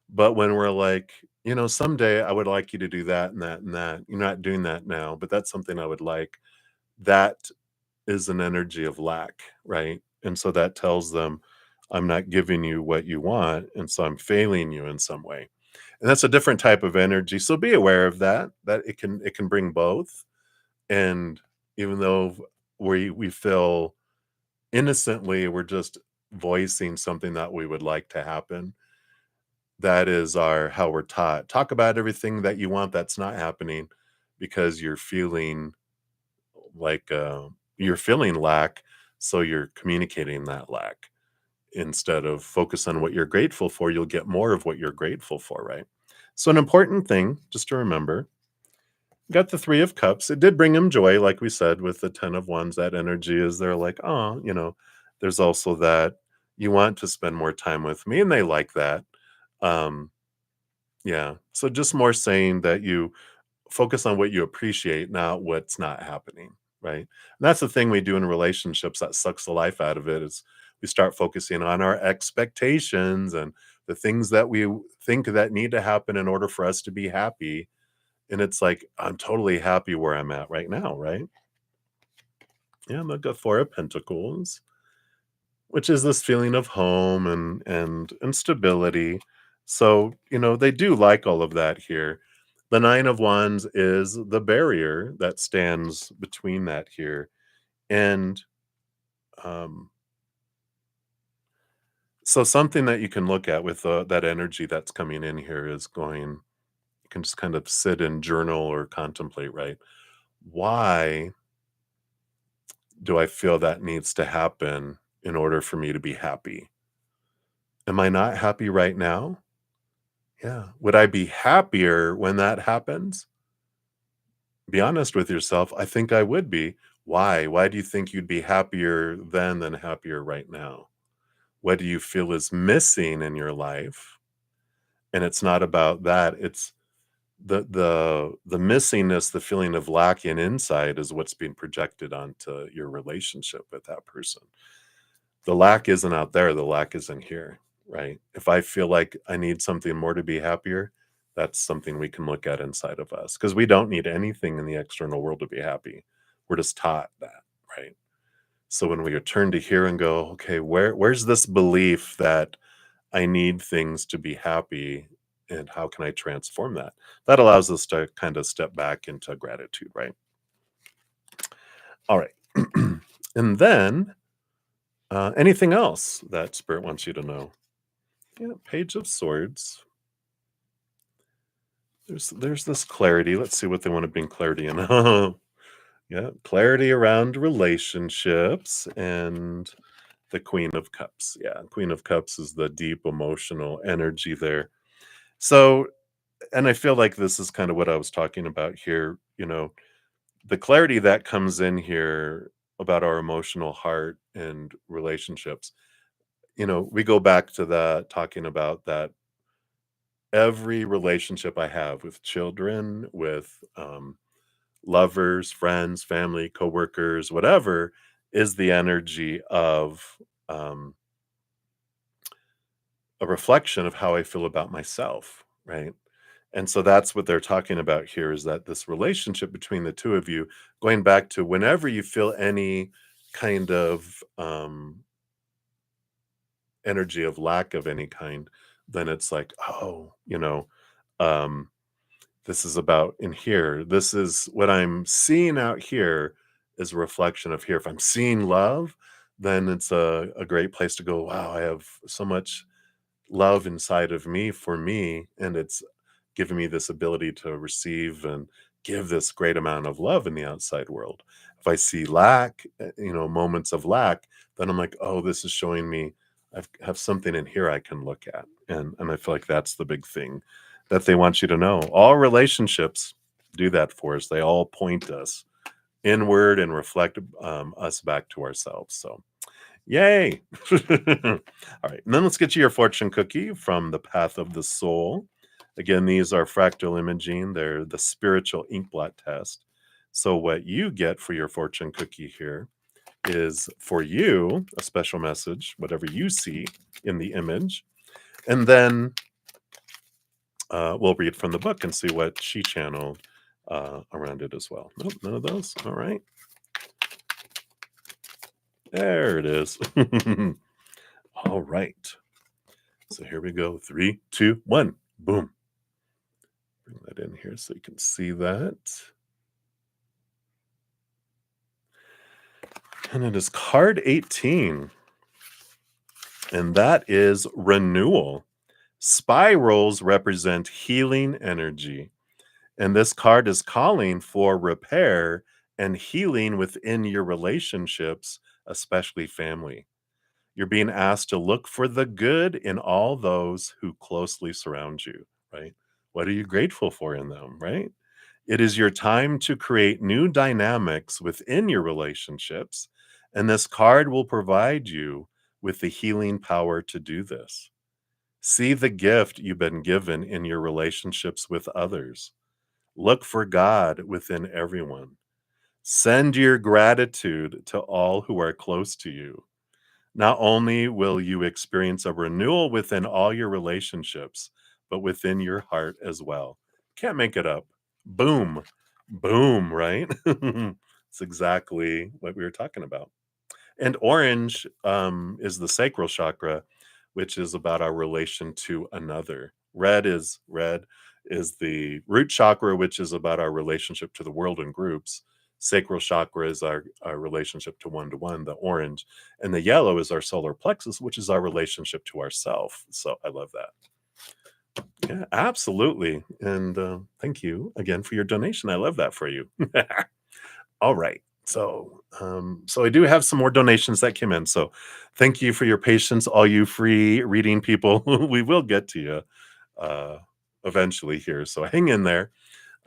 but when we're like, "Someday I would like you to do that and that and that. You're not doing that now, but that's something I would like." That is an energy of lack, right? And so that tells them, "I'm not giving you what you want, and so I'm failing you in some way." And that's a different type of energy, so be aware of that, that it can bring both, and even though we feel innocently we're just voicing something that we would like to happen, that is our how we're taught. Talk about everything that you want that's not happening because you're feeling like, you're feeling lack, so you're communicating that lack. Instead of focus on what you're grateful for, you'll get more of what you're grateful for, right? So an important thing just to remember, got the 3 of Cups. It did bring him joy, like we said, with the 10 of Wands. That energy is they're like, "Oh," there's also that you want to spend more time with me, and they like that. Um, yeah. So just more saying that you focus on what you appreciate, not what's not happening, right? And that's the thing we do in relationships that sucks the life out of it is we start focusing on our expectations and the things that we think that need to happen in order for us to be happy. And it's like, I'm totally happy where I'm at right now, right? Yeah, the 4 of Pentacles, which is this feeling of home and stability. So, they do like all of that here. The 9 of Wands is the barrier that stands between that here. And um, so, something that you can look at with that energy that's coming in here is going, you can just kind of sit and journal or contemplate, right? Why do I feel that needs to happen in order for me to be happy? Am I not happy right now? Yeah. Would I be happier when that happens? Be honest with yourself. I think I would be. Why? Why do you think you'd be happier then than happier right now? What do you feel is missing in your life? And it's not about that. It's the missingness, the feeling of lacking inside is what's being projected onto your relationship with that person. The lack isn't out there, the lack is in here, right? If I feel like I need something more to be happier, that's something we can look at inside of us because we don't need anything in the external world to be happy. We're just taught that, right? So when we return to here and go, okay, where's this belief that I need things to be happy and how can I transform that? That allows us to kind of step back into gratitude, right? All right. And then anything else that Spirit wants you to know? Yeah, Page of Swords. There's this clarity. Let's see what they want to bring clarity in. Yeah, clarity around relationships and the Queen of Cups. Yeah, Queen of Cups is the deep emotional energy there. So, and I feel like this is kind of what I was talking about here. The clarity that comes in here about our emotional heart and relationships. We go back to that talking about that every relationship I have with children, with lovers, friends, family, coworkers, whatever, is the energy of um, a reflection of how I feel about myself, right? And so that's what they're talking about here is that this relationship between the two of you, going back to whenever you feel any kind of energy of lack of any kind, then it's like, oh, um, this is about in here. This is what I'm seeing out here is a reflection of here. If I'm seeing love, then it's a great place to go. Wow, I have so much love inside of me for me, and it's giving me this ability to receive and give this great amount of love in the outside world. If I see lack, moments of lack, then I'm like, oh, this is showing me have something in here I can look at. And I feel like that's the big thing that they want you to know. All relationships do that for us. They all point us inward and reflect us back to ourselves. So yay. All right. And then let's get you your fortune cookie from the Path of the Soul. Again, these are fractal imaging, they're the spiritual ink blot test. So, what you get for your fortune cookie here is for you a special message, whatever you see in the image. And then we'll read from the book and see what she channeled around it as well. Nope, none of those. All right. There it is. All right. So here we go. 3, 2, 1. Boom. Bring that in here so you can see that. And it is card 18. And that is renewal. Spirals represent healing energy. And this card is calling for repair and healing within your relationships, especially family. You're being asked to look for the good in all those who closely surround you, right? What are you grateful for in them, right? It is your time to create new dynamics within your relationships, and this card will provide you with the healing power to do this. See the gift you've been given in your relationships with others. Look for God within everyone. Send your gratitude to all who are close to you. Not only will you experience a renewal within all your relationships, but within your heart as well. Can't make it up. Boom. Boom, right? It's exactly what we were talking about. And orange is the sacral chakra, which is about our relation to another. Red is the root chakra, which is about our relationship to the world and groups. Sacral chakra is our relationship to one, the orange. And the yellow is our solar plexus, which is our relationship to ourself. So I love that. Yeah, absolutely. And thank you again for your donation. I love that for you. All right. So I do have some more donations that came in. So thank you for your patience, all you free reading people. We will get to you uh, eventually here. So hang in there.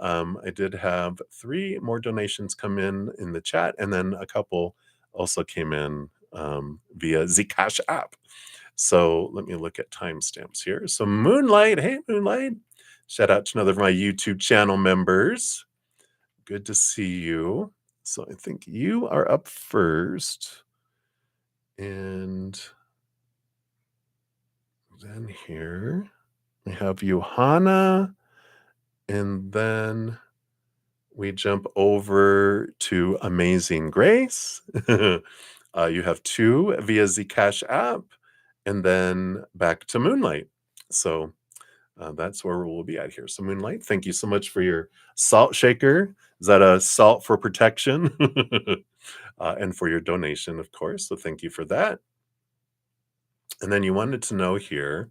I did have 3 more donations come in the chat, and then a couple also came in via the Cash app. So let me look at timestamps here. So Moonlight, hey Moonlight, shout out to another of my YouTube channel members. Good to see you. So I think you are up first. And then here we have Johanna. And then we jump over to Amazing Grace. You have 2 via the Cash app. And then back to Moonlight. So that's where we'll be at here. So Moonlight, thank you so much for your salt shaker. Is that a salt for protection? And for your donation, of course. So thank you for that. And then you wanted to know here,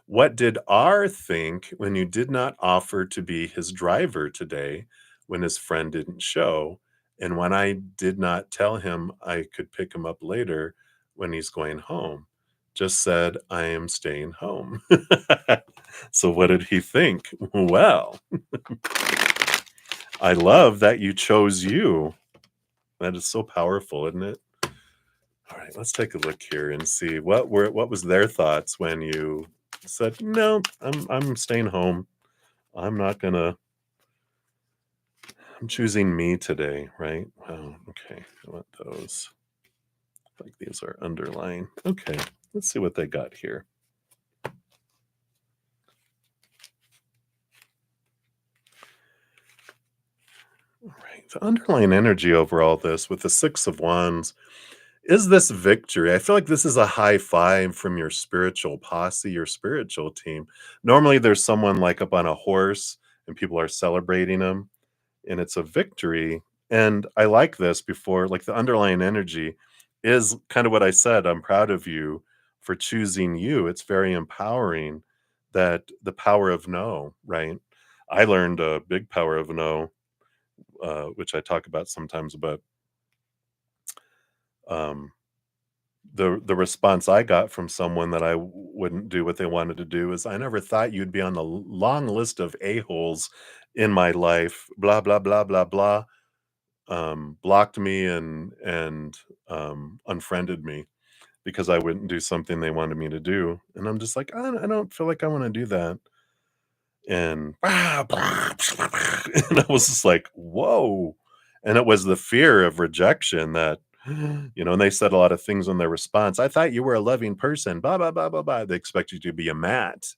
what did R think when you did not offer to be his driver today when his friend didn't show? And when I did not tell him I could pick him up later when he's going home, just said, I am staying home. So what did he think? Well, I love that you chose you. That is so powerful, isn't it? All right, let's take a look here and see what was their thoughts when you said, "No, I'm staying home. I'm not gonna. I'm choosing me today." Right? Wow. Okay. I want those. Like these are underlined. Okay. Let's see what they got here. All right. The underlying energy over all this with the 6 of Wands is this victory. I feel like this is a high five from your spiritual posse, your spiritual team. Normally, there's someone like up on a horse and people are celebrating them, and it's a victory. And I like this before, like the underlying energy is kind of what I said. I'm proud of you for choosing you. It's very empowering that the power of no, right? I learned a big power of no, which I talk about sometimes, but um, the response I got from someone that I wouldn't do what they wanted to do is, "I never thought you'd be on the long list of a-holes in my life, blah, blah, blah, blah, blah." Blocked me and unfriended me because I wouldn't do something they wanted me to do, and I'm just like, I don't feel like I wanna do that." And and I was just like, "Whoa." And it was the fear of rejection that, and they said a lot of things in their response. "I thought you were a loving person, blah, blah, blah, blah, blah." They expect you to be a mat.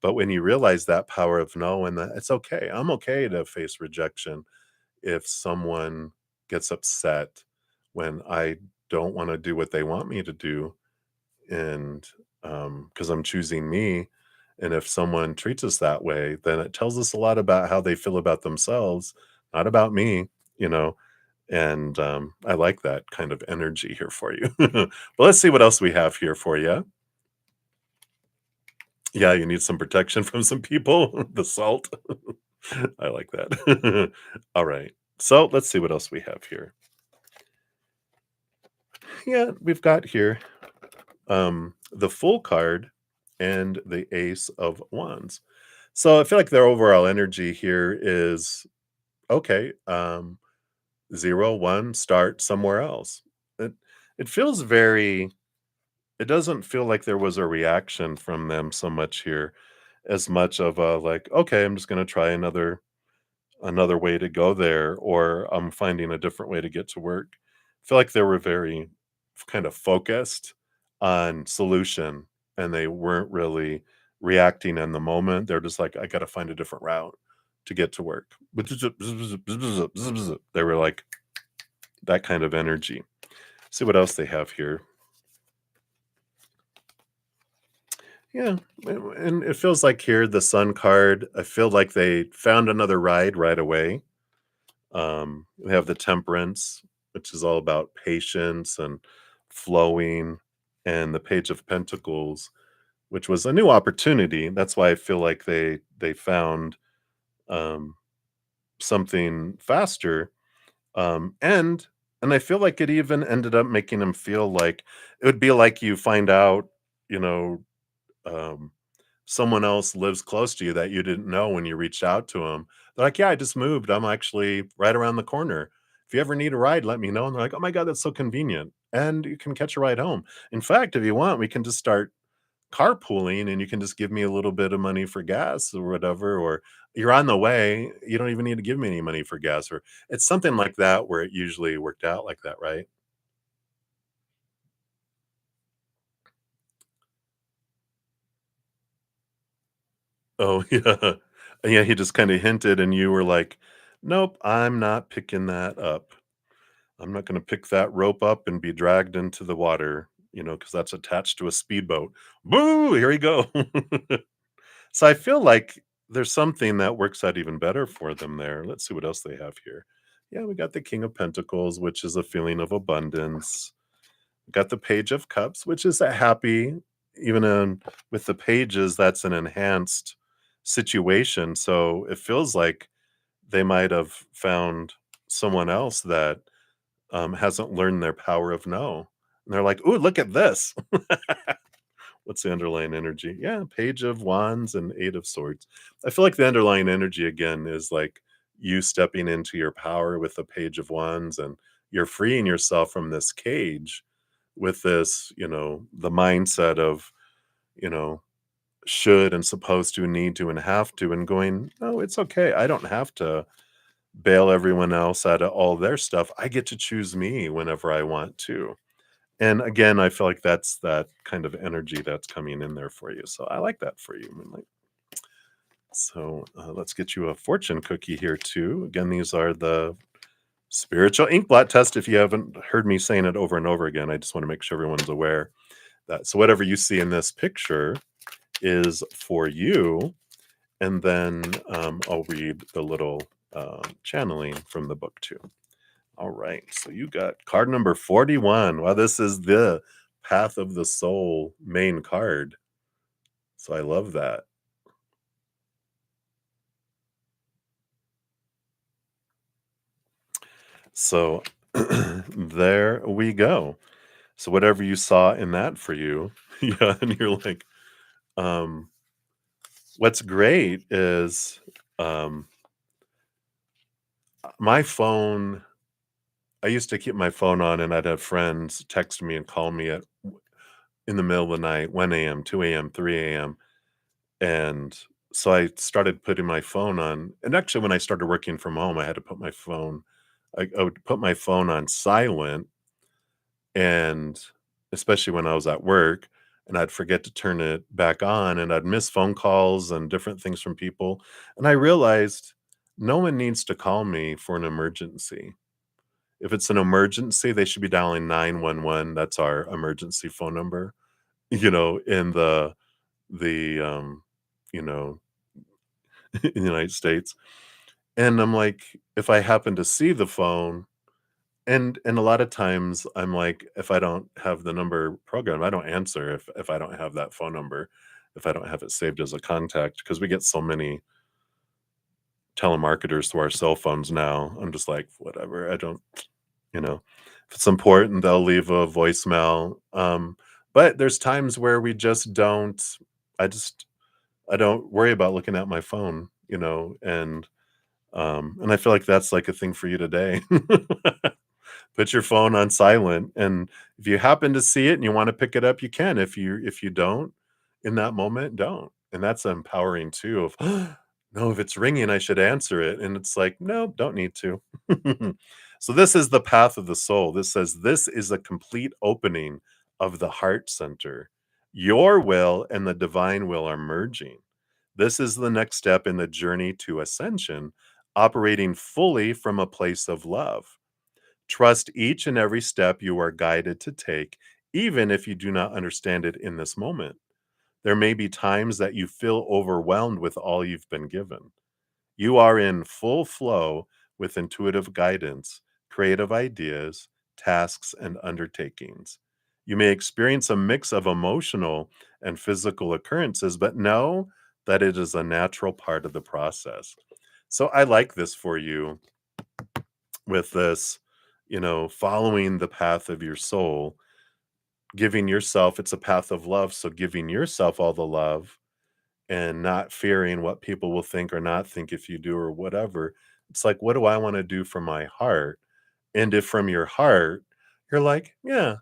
But when you realize that power of no and that it's okay. I'm okay to face rejection if someone gets upset when I don't wanna do what they want me to do, and, because I'm choosing me, and if someone treats us that way, then it tells us a lot about how they feel about themselves, not about me, you know, and, I like that kind of energy here for you. But let's see what else we have here for you. Yeah, you need some protection from some people, the salt. I like that. Alright, so let's see what else we have here. Yeah, we've got here the Full card and the Ace of Wands. So I feel like their overall energy here is okay. 0, 1, start somewhere else. It it feels very. It doesn't feel like there was a reaction from them so much here, as much of a like, okay, I'm just going to try another way to go there, or I'm finding a different way to get to work. I feel like they were very kind of focused on solution and they weren't really reacting in the moment. They're just like, I got to find a different route to get to work. They were like that kind of energy. See what else they have here. Yeah, and it feels like here the Sun card, I feel like they found another ride right away. We have the Temperance, which is all about patience and flowing, and the Page of Pentacles, which was a new opportunity. That's why I feel like they found um, something faster, and I feel like it even ended up making them feel like it would be like you find out, you know. Um, Someone else lives close to you that you didn't know when you reached out to them. They're like, "Yeah, I just moved. I'm actually right around the corner. If you ever need a ride, let me know." And they're like, "Oh my god, that's so convenient." And you can catch a ride home. In fact, if you want, we can just start carpooling and you can just give me a little bit of money for gas or whatever, or you're on the way, you don't even need to give me any money for gas, or it's something like that where it usually worked out like that, right? Oh, yeah. Yeah, he just kinda hinted and you were like, "Nope, I'm not picking that up. I'm not gonna pick that rope up and be dragged into the water, because that's attached to a speedboat. Boo, here we go." So I feel like there's something that works out even better for them there. Let's see what else they have here. Yeah, we got the King of Pentacles, which is a feeling of abundance. Got the Page of Cups, which is a happy, even with the pages, that's an enhanced situation. So it feels like they might have found someone else that hasn't learned their power of no. And they're like, "Ooh, look at this." What's the underlying energy? Yeah, Page of Wands and Eight of Swords. I feel like the underlying energy again is like you stepping into your power with the Page of Wands, and you're freeing yourself from this cage with this, the mindset of, you know, should and supposed to, need to, and have to, and going, no, it's okay. I don't have to bail everyone else out of all their stuff. I get to choose me whenever I want to. And again, I feel like that's that kind of energy that's coming in there for you. So I like that for you, Moonlight. So let's get you a fortune cookie here too. Again, these are the spiritual ink blot test. If you haven't heard me saying it over and over again, I just want to make sure everyone's aware that. So whatever you see in this picture is for you. And then I'll read the little channeling from the book too. All right. So you got card number 41. Wow, this is the Path of the Soul main card. So I love that. So there we go. So whatever you saw in that for you, yeah, and you're like, um, what's great is um, my phone. I used to keep my phone on, and I'd have friends text me and call me in the middle of the night, 1 a.m., 2 a.m., 3 a.m. And so I started putting my phone on. And actually, when I started working from home, I had to put my phone. I would put my phone on silent, and especially when I was at work, and I'd forget to turn it back on, and I'd miss phone calls and different things from people. And I realized no one needs to call me for an emergency. If it's an emergency, they should be dialing 911. That's our emergency phone number, in the you know, in the United States. And I'm like, if I happen to see the phone, and a lot of times I'm like, if I don't have the number programmed, I don't answer if I don't have that phone number, if I don't have it saved as a contact, because we get so many telemarketers to our cell phones now. I'm just like, whatever. I don't, you know, if it's important, they'll leave a voicemail. But there's times where we just don't. I just I don't worry about looking at my phone, and I feel like that's like a thing for you today. Put your phone on silent, and if you happen to see it and you wanna pick it up, you can. If you don't, in that moment, don't. And that's empowering too of, "No, if it's ringing, I should answer it." And it's like, "No, don't need to." So this is the path of the soul. This says, "This is a complete opening of the heart center. Your will and the divine will are merging. This is the next step in the journey to ascension, operating fully from a place of love. Trust each and every step you are guided to take, even if you do not understand it in this moment. There may be times that you feel overwhelmed with all you've been given. You are in full flow with intuitive guidance, creative ideas, tasks, and undertakings. You may experience a mix of emotional and physical occurrences, but know that it is a natural part of the process. So I like this for you with this, following the path of your soul, giving yourself, it's a path of love. So giving yourself all the love and not fearing what people will think or not think if you do or whatever. It's like, what do I want to do from my heart? And if from your heart, you're like, yeah,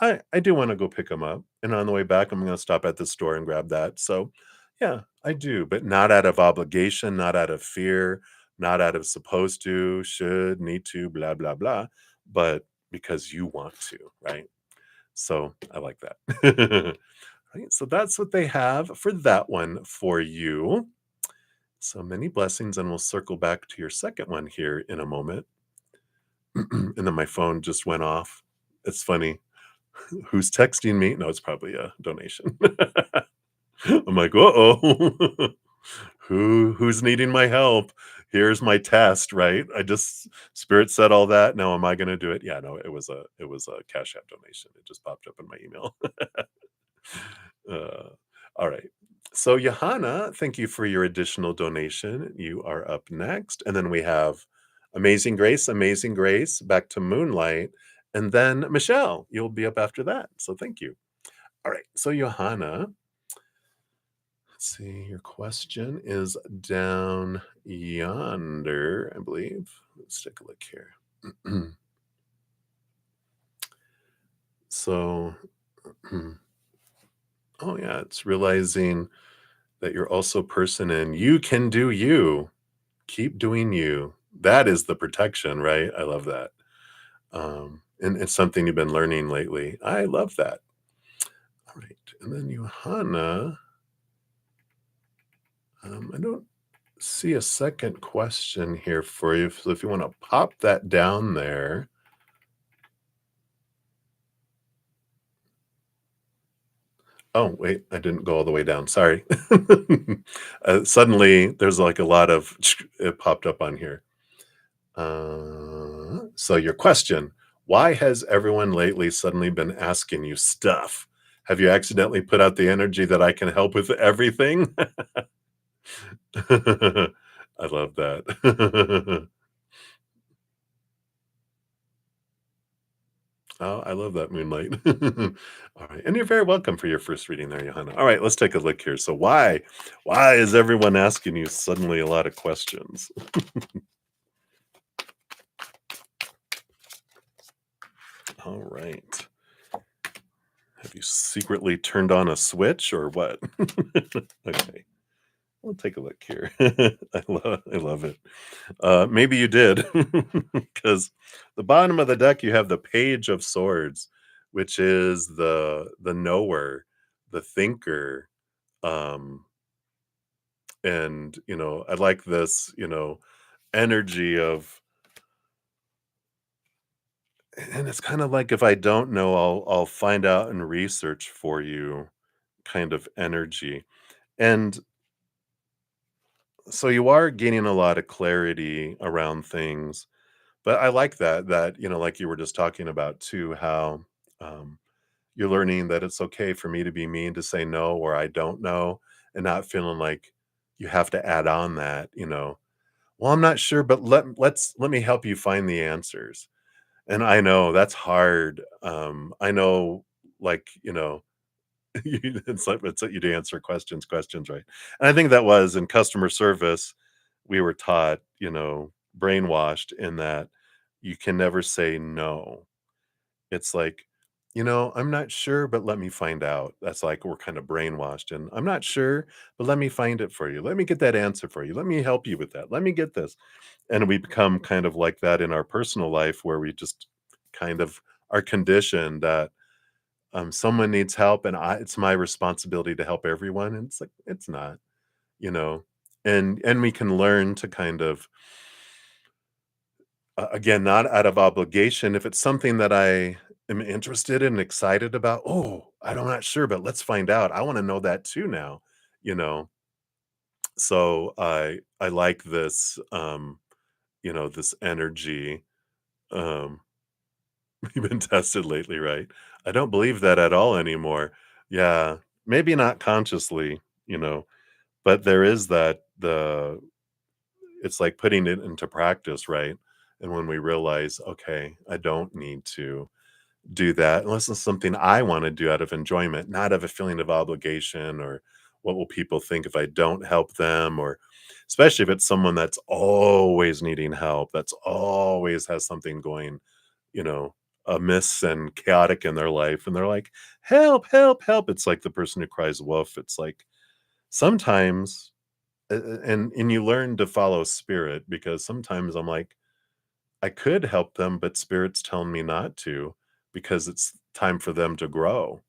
I do want to go pick them up. And on the way back, I'm going to stop at the store and grab that. So, yeah, I do, but not out of obligation, not out of fear, not out of supposed to, should, need to, blah, blah, blah, but because you want to, right? So I like that. Right, so that's what they have for that one for you. So many blessings, and we'll circle back to your second one here in a moment. And then my phone just went off. It's funny. Who's texting me? No, it's probably a donation. I'm like, uh-oh. Who's needing my help? Here's my test, right? I just spirit said all that. Now am I gonna do it? Yeah, no, it was a Cash App donation. It just popped up in my email. Uh, all right. So, Johanna, thank you for your additional donation. You are up next. And then we have Amazing Grace, back to Moonlight. And then Michelle, you'll be up after that. So, thank you. All right. So, Johanna, let's see. Your question is down yonder, I believe. Let's take a look here. So, oh, yeah, it's realizing that you're also person and you can do you. Keep doing you. That is the protection, right? I love that. And it's something you've been learning lately. I love that. All right. And then Johanna, I don't see a second question here for you. So if you want to pop that down there. Oh, wait, I didn't go all the way down. Sorry. Suddenly, there's like a lot of it popped up on here. So your question, why has everyone lately suddenly been asking you stuff? Have you accidentally put out the energy that I can help with everything? I love that. Oh, I love that moonlight. All right. And you're very welcome for your first reading there, Johanna. All right, let's take a look here. So why is everyone asking you suddenly a lot of questions? All right. Have you secretly turned on a switch or what? Okay. We'll take a look here. I love it. Maybe you did, because the bottom of the deck you have the Page of Swords, which is the knower, the thinker, um, and I like this energy of, and it's kind of like if I don't know, I'll find out and research for you, kind of energy, and so you are gaining a lot of clarity around things. But I like that, like you were just talking about too, how um, you're learning that it's okay for me to be mean, to say no or I don't know, and not feeling like you have to add on that. Well, I'm not sure, but let me help you find the answers. And I know that's hard. I know, like it's like you to answer questions, right? And I think that was in customer service, we were taught, brainwashed in that you can never say no. It's like, I'm not sure, but let me find out. That's like we're kind of brainwashed. And I'm not sure, but let me find it for you. Let me get that answer for you. Let me help you with that. Let me get this. And we become kind of like that in our personal life where we just kind of are conditioned that someone needs help and it's my responsibility to help everyone. And it's like, it's not, you know, and we can learn to kind of, again, not out of obligation. If it's something that I am interested and excited about, "Oh, I'm not sure, but let's find out. I wanna know that too now," you know? So I like this, this energy. Um, you've been tested lately, right? I don't believe that at all anymore. Yeah, maybe not consciously, but there is it's like putting it into practice, right? And when we realize, okay, I don't need to do that unless it's something I want to do out of enjoyment, not of a feeling of obligation or what will people think if I don't help them, or especially if it's someone that's always needing help, that's always has something going, you know, amiss and chaotic in their life. And they're like, help, help, help. It's like the person who cries wolf. It's like sometimes, and you learn to follow spirit because sometimes I'm like, I could help them, but spirit's telling me not to because it's time for them to grow.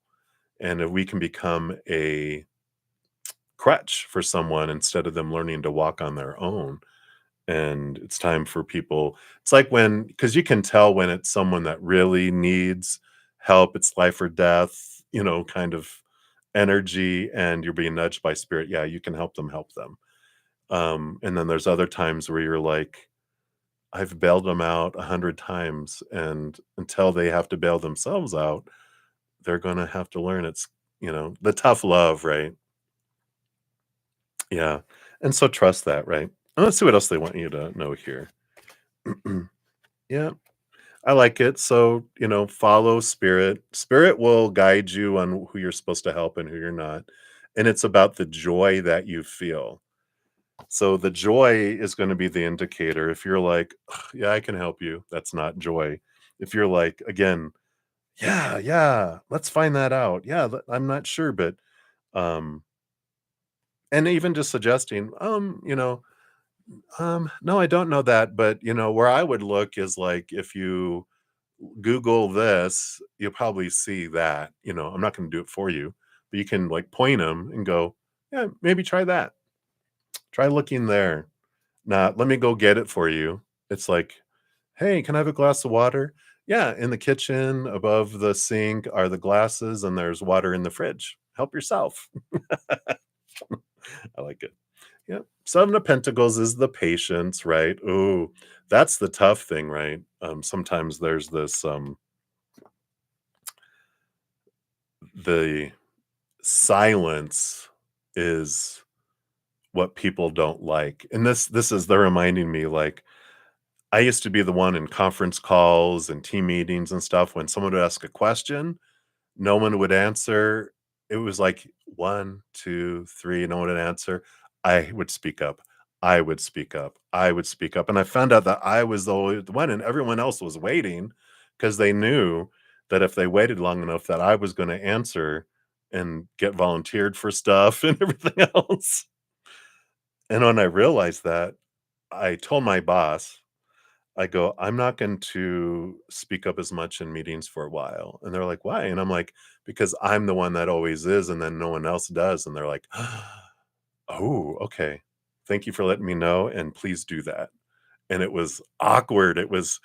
And if we can become a crutch for someone instead of them learning to walk on their own, and it's time for people, it's like when, because you can tell when it's someone that really needs help, it's life or death, kind of energy, and you're being nudged by spirit. Yeah, you can help them. And then there's other times where you're like, I've bailed them out 100 times, and until they have to bail themselves out, they're gonna have to learn it's, the tough love, right? Yeah, and so trust that, right? And let's see what else they want you to know here. Yeah, I like it. So, follow spirit. Spirit will guide you on who you're supposed to help and who you're not, and it's about the joy that you feel. So the joy is gonna be the indicator. If you're like, "Ugh, yeah, I can help you," that's not joy. If you're like, again, "Yeah, yeah, let's find that out. Yeah, I'm not sure, but," um and even just suggesting, "No, I don't know that, but," where I would look is like if you Google this, you'll probably see that, I'm not gonna do it for you, but you can, like, point them and go, "Yeah, maybe try that. Try looking there." Not, "Let me go get it for you." It's like, "Hey, can I have a glass of water?" "Yeah, in the kitchen above the sink are the glasses, and there's water in the fridge. Help yourself." I like it. Yeah. 7 of Pentacles is the patience, right? Ooh, that's the tough thing, right? Sometimes there's this, the silence is what people don't like, and this is they're reminding me, like, I used to be the one in conference calls and team meetings and stuff when someone would ask a question, no one would answer. It was like 1, 2, 3, no one would answer. I would speak up. I would speak up. I would speak up, and I found out that I was the only one and everyone else was waiting because they knew that if they waited long enough that I was gonna answer and get volunteered for stuff and everything else. And when I realized that, I told my boss, I go, "I'm not going to speak up as much in meetings for a while." And they're like, "Why?" And I'm like, "Because I'm the one that always is, and then no one else does." And they're like, "Oh, okay. Thank you for letting me know, and please do that." And it was awkward. It was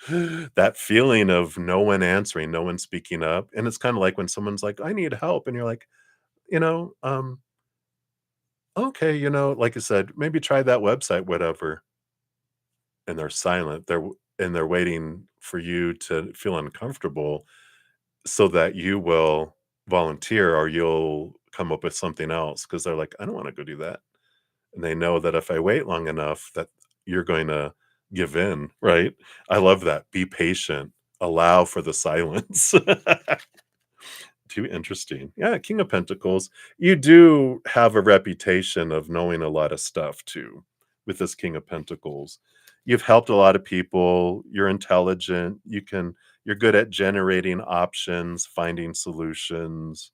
that feeling of no one answering, no one speaking up. And it's kind of like when someone's like, "I need help." And you're like, you know, um, okay, like I said, maybe try that website, whatever. And they're silent. And they're waiting for you to feel uncomfortable so that you will volunteer or you'll come up with something else because they're like, I don't want to go do that. And they know that if I wait long enough, that you're going to give in, right? I love that. Be patient. Allow for the silence. Too interesting. Yeah, King of Pentacles. You do have a reputation of knowing a lot of stuff too with this King of Pentacles. You've helped a lot of people. You're intelligent. You're good at generating options, finding solutions,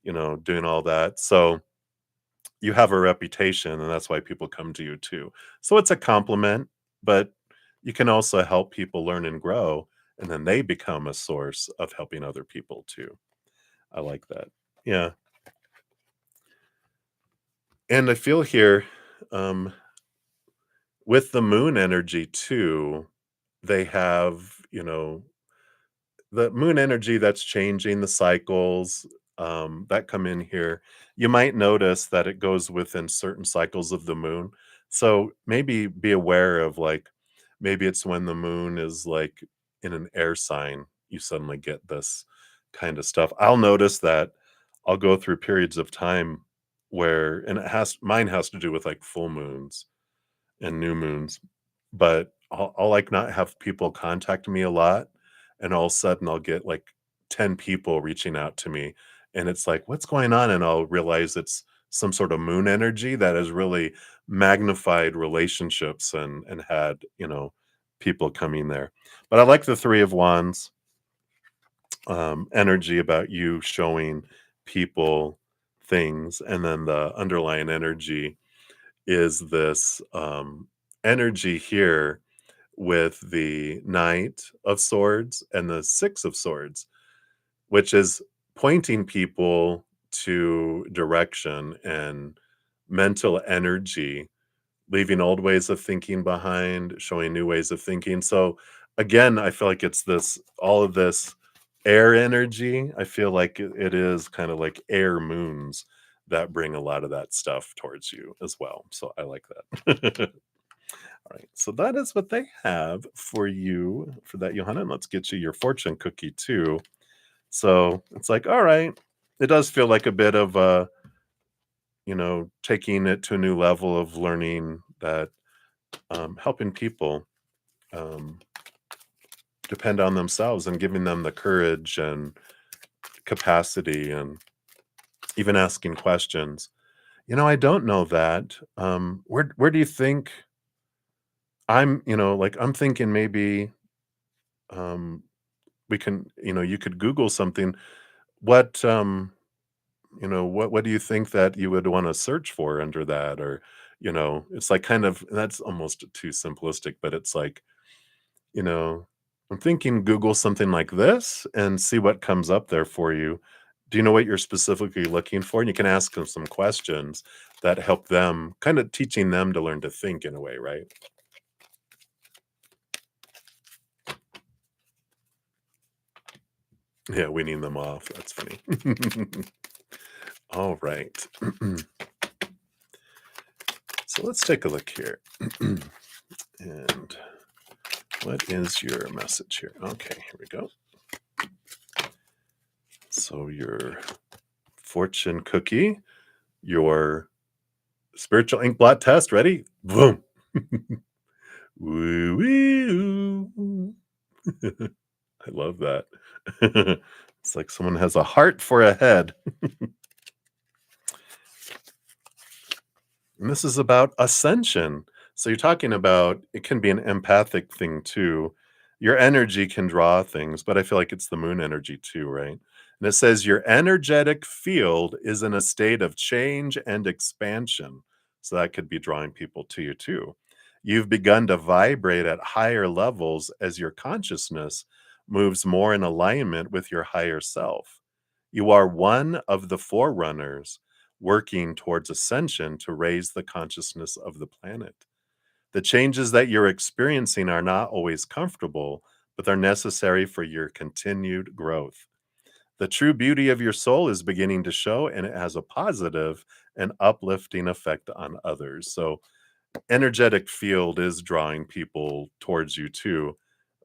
doing all that. So you have a reputation, and that's why people come to you too. So it's a compliment, but you can also help people learn and grow, and then they become a source of helping other people too. I like that. Yeah. And I feel here, um, with the moon energy too, they have, the moon energy that's changing, the cycles that come in here, you might notice that it goes within certain cycles of the moon. So maybe be aware of like, maybe it's when the moon is like in an air sign, you suddenly get this kind of stuff. I'll notice that I'll go through periods of time where, and mine has to do with like full moons and new moons, but I'll like not have people contact me a lot, and all of a sudden I'll get like 10 people reaching out to me, and it's like, what's going on? And I'll realize it's some sort of moon energy that has really magnified relationships and had, people coming there. But I like the Three of Wands energy about you showing people things, and then the underlying energy is this energy here with the Knight of Swords and the Six of Swords, which is pointing people to direction and mental energy, leaving old ways of thinking behind, showing new ways of thinking. So again, I feel like it's this all of this air energy. I feel like it is kind of like air moons that bring a lot of that stuff towards you as well. So I like that. All right. So that is what they have for you for that, Johanna. And let's get you your fortune cookie too. So it's like, all right, it does feel like a bit of taking it to a new level of learning that helping people um, depend on themselves and giving them the courage and capacity and even asking questions. I don't know that. Where do you think I'm thinking maybe um, we can, you could Google something. What what do you think that you would want to search for under that? Or, it's like kind of that's almost too simplistic, but it's like, you know, I'm thinking Google something like this and see what comes up there for you. Do you know what you're specifically looking for? And you can ask them some questions that help them, kind of teaching them to learn to think in a way, right? Yeah, weaning them off. That's funny. All right. So let's take a look here. And what is your message here? Okay, here we go. So your fortune cookie, your spiritual ink blot test, ready? Boom. Woo woo. I love that. It's like someone has a heart for a head. And this is about ascension. So you're talking about it can be an empathic thing too. Your energy can draw things, but I feel like it's the moon energy too, right? And it says your energetic field is in a state of change and expansion. So that could be drawing people to you too. You've begun to vibrate at higher levels as your consciousness moves more in alignment with your higher self. You are one of the forerunners working towards ascension to raise the consciousness of the planet. The changes that you're experiencing are not always comfortable, but they're necessary for your continued growth. The true beauty of your soul is beginning to show, and it has a positive and uplifting effect on others. So, energetic field is drawing people towards you too.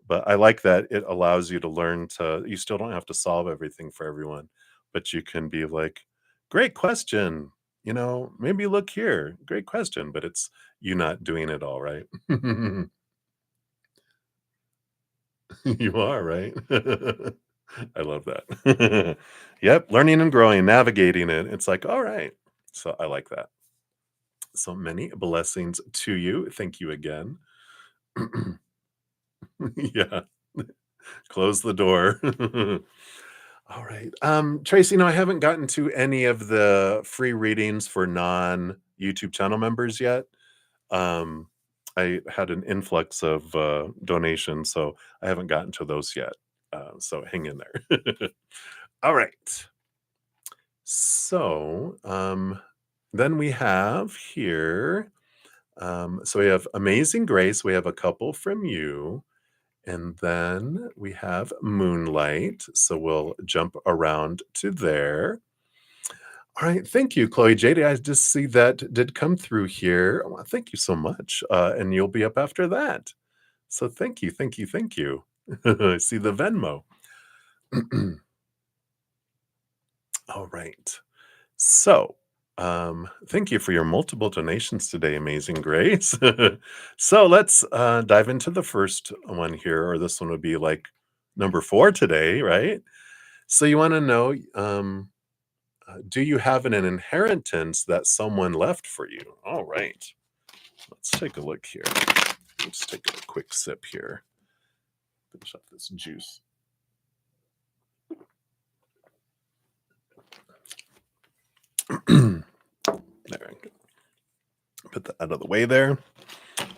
But I like that it allows you to learn to, you still don't have to solve everything for everyone, but you can be like, great question. Maybe look here. Great question. But it's you not doing it all, right? You are, right? I love that. Yep. Learning and growing, navigating it. It's like, all right. So I like that. So many blessings to you. Thank you again. Yeah. Close the door. All right. Tracy, I haven't gotten to any of the free readings for non-YouTube channel members yet. Um, I had an influx of donations, so I haven't gotten to those yet. So hang in there. All right. So then we have here, so we have Amazing Grace. We have a couple from you. And then we have moonlight. So we'll jump around to there. All right. Thank you, Chloe JD. I just see that did come through here. Well, thank you so much. And you'll be up after that. So thank you. Thank you. Thank you. I see the Venmo. All right. So, thank you for your multiple donations today, Amazing Grace. So let's dive into the first one here, or this one would be like number 4 today, right? So you want to know, do you have an inheritance that someone left for you? All right. Let's take a look here. Let's take a quick sip here. Finish up this juice. There, put that out of the way there.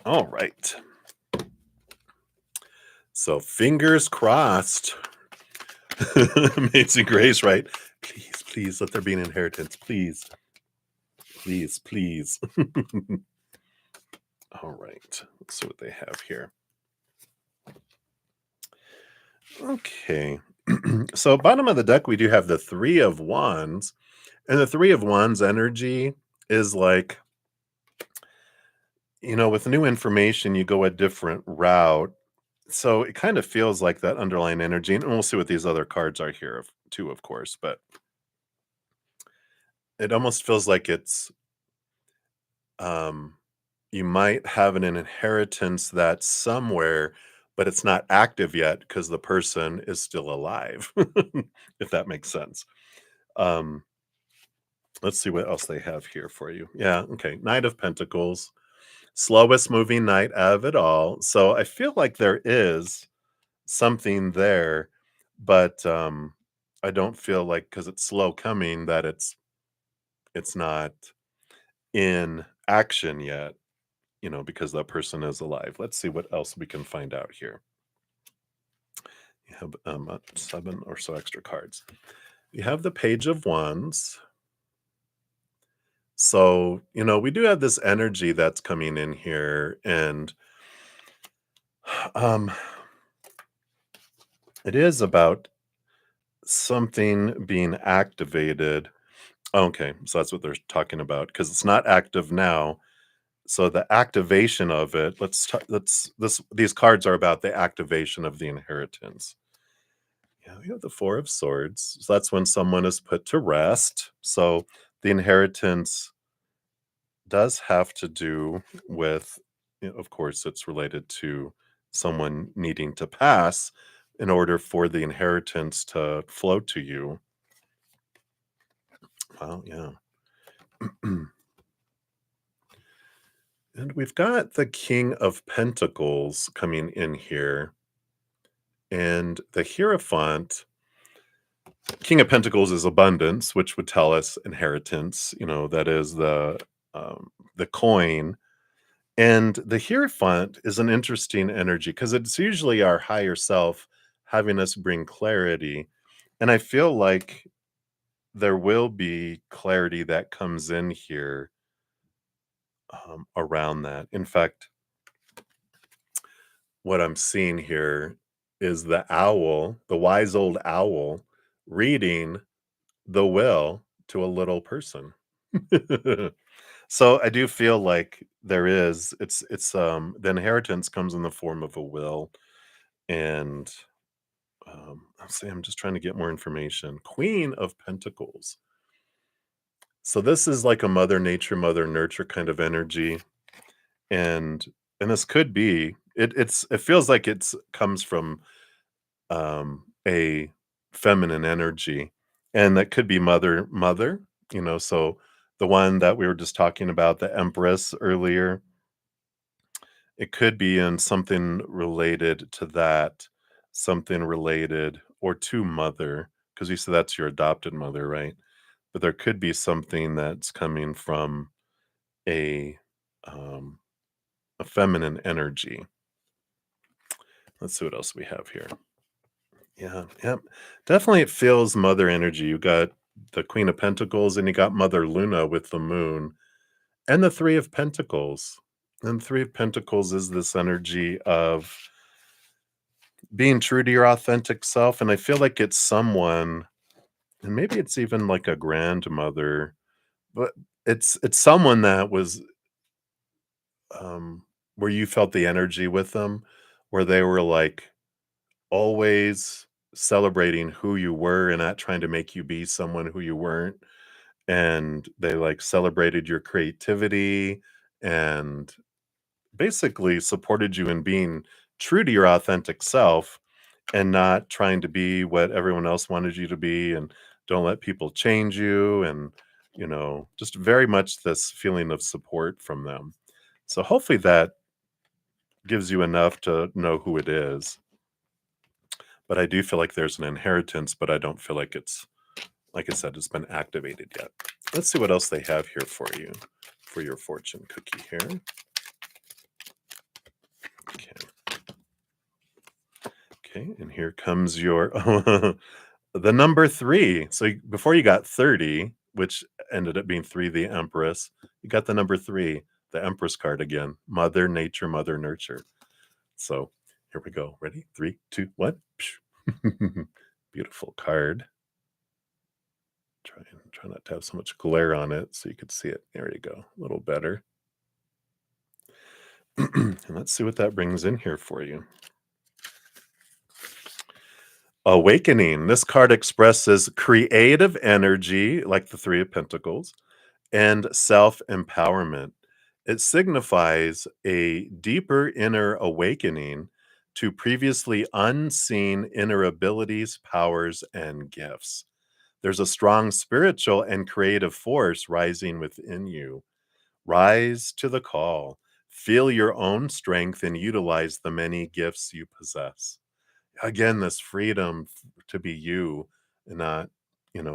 All right. So fingers crossed. Amazing Grace, right? Please, please let there be an inheritance. Please. Please, please. All right. Let's see what they have here. Okay. So bottom of the deck, we do have the 3 of Wands. And the 3 of Wands energy is like, with new information, you go a different route. So it kind of feels like that underlying energy. And we'll see what these other cards are here too, of course. But it almost feels like it's you might have an inheritance that's somewhere, but it's not active yet because the person is still alive, if that makes sense. Um, let's see what else they have here for you. Yeah, okay. Knight of Pentacles, slowest moving knight of it all. So I feel like there is something there, but I don't feel like because it's slow coming that it's not in action yet. Because that person is alive. Let's see what else we can find out here. You have 7 or so extra cards. You have the Page of Wands. So, we do have this energy that's coming in here, and it is about something being activated. Okay, so that's what they're talking about because it's not active now. So the activation of it, these cards are about the activation of the inheritance. Yeah, we have the 4 of Swords. So that's when someone is put to rest. So the inheritance does have to do with, of course, it's related to someone needing to pass in order for the inheritance to flow to you. Well, yeah. And we've got the King of Pentacles coming in here. And the Hierophant, King of Pentacles is abundance, which would tell us inheritance. That is the coin. And the Hierophant is an interesting energy because it's usually our higher self having us bring clarity. And I feel like there will be clarity that comes in here around that. In fact, what I'm seeing here is the owl, the wise old owl, reading the will to a little person. So I do feel like the inheritance comes in the form of a will. And I'm just trying to get more information. Queen of Pentacles. So this is like a mother nature, mother nurture kind of energy. And this could be it feels like it's comes from a feminine energy, and that could be mother, so the one that we were just talking about, the Empress earlier, it could be in something related to that, something related or to mother, because you said that's your adopted mother, right? But there could be something that's coming from a um, a feminine energy. Let's see what else we have here. Yeah, yep. Definitely it feels mother energy. You got the Queen of Pentacles and you got Mother Luna with the moon and the 3 of Pentacles. And 3 of Pentacles is this energy of being true to your authentic self, and I feel like it's someone, and maybe it's even like a grandmother, but it's someone that was, um, where you felt the energy with them, where they were, like, always celebrating who you were and not trying to make you be someone who you weren't, and they, like, celebrated your creativity and basically supported you in being true to your authentic self and not trying to be what everyone else wanted you to be, and don't let people change you, and just very much this feeling of support from them. So hopefully that gives you enough to know who it is. But I do feel like there's an inheritance, but I don't feel like it's, like I said, it's been activated yet. Let's see what else they have here for you for your fortune cookie here. Okay. Okay, and here comes your the number 3. So before you got 30, which ended up being 3, the Empress, you got the number 3, the Empress card again. Mother Nature, Mother Nurture. So here we go. Ready? 3, 2, 1. Beautiful card. Try not to have so much glare on it so you could see it. There you go. A little better. And let's see what that brings in here for you. Awakening. This card expresses creative energy, like the Three of Pentacles, and self empowerment. It signifies a deeper inner awakening to previously unseen inner abilities, powers, and gifts. There's a strong spiritual and creative force rising within you. Rise to the call. Feel your own strength and utilize the many gifts you possess. Again, this freedom to be you and not,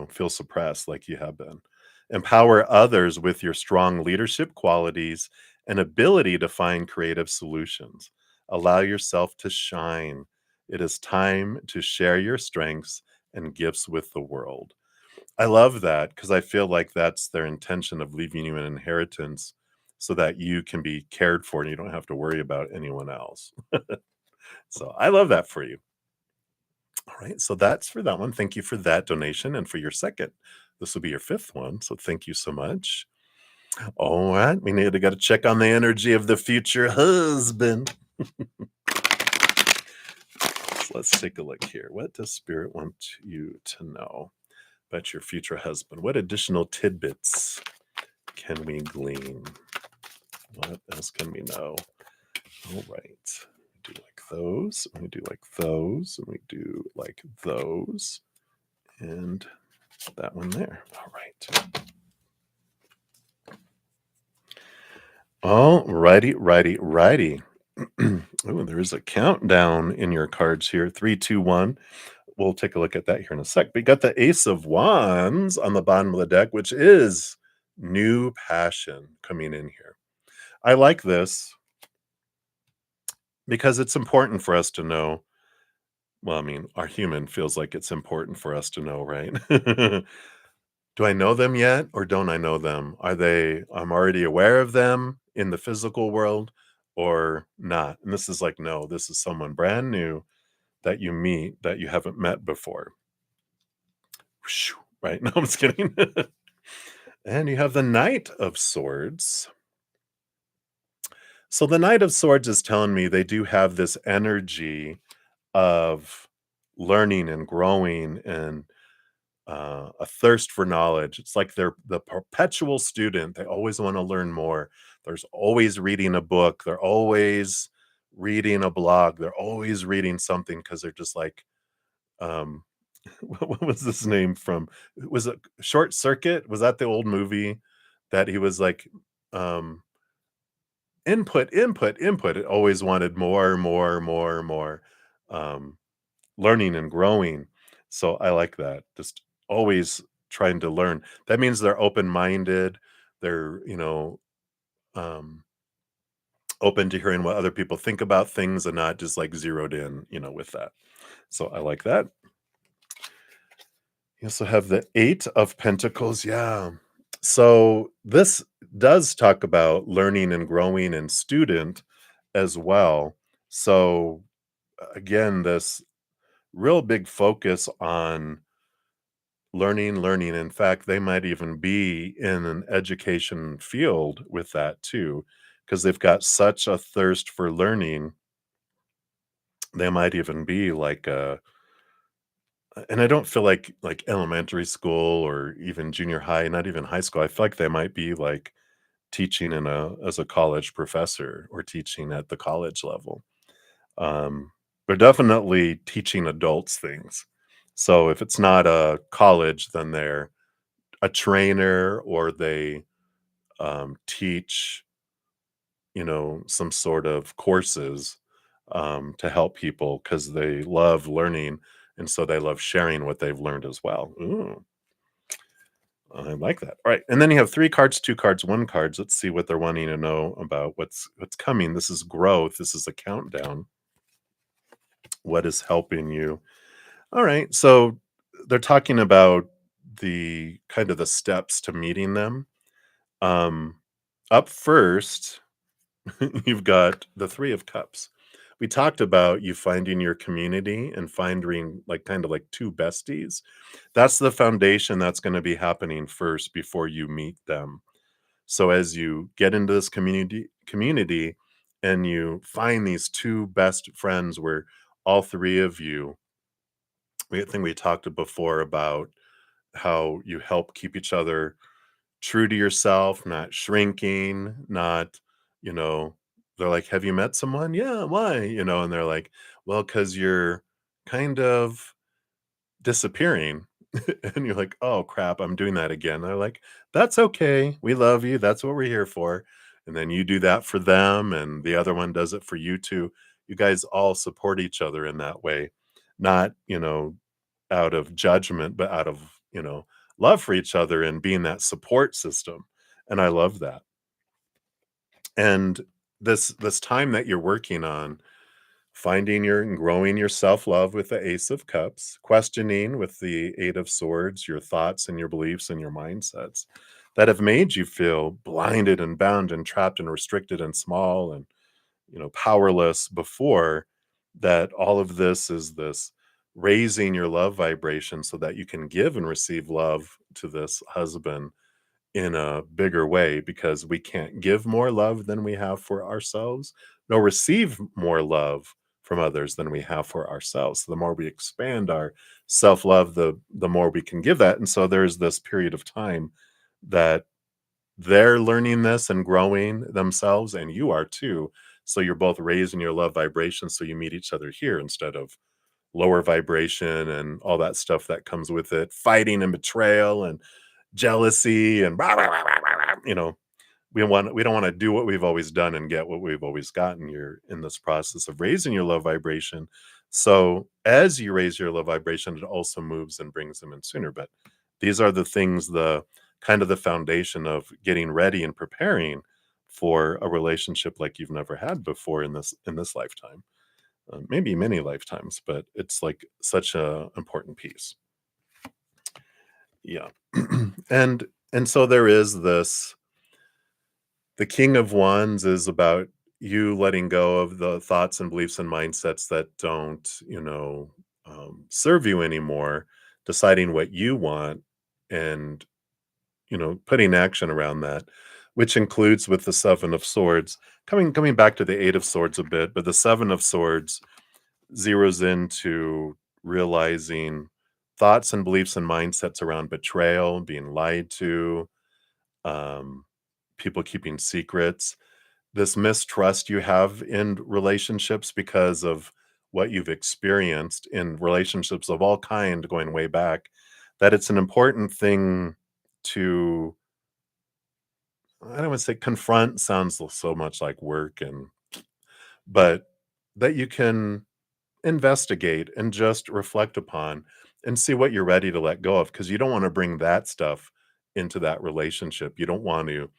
feel suppressed like you have been. Empower others with your strong leadership qualities and ability to find creative solutions. Allow yourself to shine. It is time to share your strengths and gifts with the world. I love that because I feel like that's their intention of leaving you an inheritance so that you can be cared for and you don't have to worry about anyone else. So I love that for you. All right, so that's for that one. Thank you for that donation and for your second. This will be your fifth one, so thank you so much. All right, we need to got to check on the energy of the future husband. So let's take a look here. What does Spirit want you to know about your future husband? What additional tidbits can we glean? What else can we know? All right. We do like those, and we do like those, and we do like those, and that one there. All right. All righty, righty, righty. Oh, there is a countdown in your cards here. 3, 2, 1. We'll take a look at that here in a sec. We got the Ace of Wands on the bottom of the deck, which is new passion coming in here. I like this because it's important for us to know. Well, I mean, our human feels like it's important for us to know, right? Do I know them yet or don't I know them? I'm already aware of them in the physical world or not? And this is like, no, this is someone brand new that you meet that you haven't met before. Right? No, I'm just kidding. And you have the Knight of Swords. So the Knight of Swords is telling me they do have this energy of learning and growing and a thirst for knowledge. It's like they're the perpetual student. They always want to learn more. There's always reading a book. They're always reading a blog. They're always reading something because they're just like, um, what was this name from? Was it Short Circuit? Was that the old movie that he was like, um, input, input, input? It always wanted more, more, more, more. Um, Learning and growing. So I like that. Just always trying to learn. That means they're open-minded. They're, um, open to hearing what other people think about things and not just like zeroed in, with that. So I like that. You also have the Eight of Pentacles. Yeah. So this does talk about learning and growing and student as well. So again, this real big focus on learning. In fact, they might even be in an education field with that too, because they've got such a thirst for learning. They might even be like and I don't feel like elementary school or even junior high, not even high school. I feel like they might be like teaching in a as a college professor or teaching at the college level. Um, they're definitely teaching adults things. So if it's not a college, then they're a trainer or they teach, some sort of courses to help people because they love learning. And so they love sharing what they've learned as well. Ooh, I like that. All right. And then you have three cards, two cards, one cards. Let's see what they're wanting to know about what's coming. This is growth. This is a countdown. What is helping you? All right. So they're talking about the kind of the steps to meeting them. Um, Up first, you've got the 3 of Cups. We talked about you finding your community and finding like kind of like 2 besties. That's the foundation that's gonna be happening first before you meet them. So as you get into this community and you find these 2 best friends where all 3 of you, I think we talked before about how you help keep each other true to yourself, not shrinking, not, you know, they're like, "Have you met someone?" "Yeah, why?" And they're like, "Well, because 'cause you're kind of disappearing." And you're like, "Oh, crap, I'm doing that again." They're like, "That's okay. We love you. That's what we're here for." And then you do that for them, and the other one does it for you too. You guys all support each other in that way, not, out of judgment, but out of, love for each other and being that support system. And I love that. And this time that you're working on finding your and growing your self-love with the Ace of Cups, questioning with the Eight of Swords, your thoughts and your beliefs and your mindsets that have made you feel blinded and bound and trapped and restricted and small and powerless before, that all of this is this raising your love vibration so that you can give and receive love to this husband in a bigger way, because we can't give more love than we have for ourselves, nor receive more love from others than we have for ourselves. So the more we expand our self-love, the more we can give that. And so there's this period of time that they're learning this and growing themselves, and you are too. So you're both raising your love vibration so you meet each other here instead of lower vibration and all that stuff that comes with it, fighting and betrayal and jealousy and rah, rah, rah, rah, rah, rah, we don't want to do what we've always done and get what we've always gotten. You're in this process of raising your love vibration. So as you raise your love vibration, it also moves and brings them in sooner. But these are the things, the kind of the foundation of getting ready and preparing for a relationship like you've never had before in this lifetime. Maybe many lifetimes, but it's like such a important piece. Yeah. And so there is this, the King of Wands is about you letting go of the thoughts and beliefs and mindsets that don't, serve you anymore, deciding what you want and, putting action around that, which includes with the Seven of Swords, coming back to the Eight of Swords a bit, but the Seven of Swords zeroes into realizing thoughts and beliefs and mindsets around betrayal, being lied to, um, people keeping secrets, this mistrust you have in relationships because of what you've experienced in relationships of all kind going way back, that it's an important thing to, I don't want to say confront, sounds so much like work, and but that you can investigate and just reflect upon and see what you're ready to let go of, because you don't want to bring that stuff into that relationship. You don't want to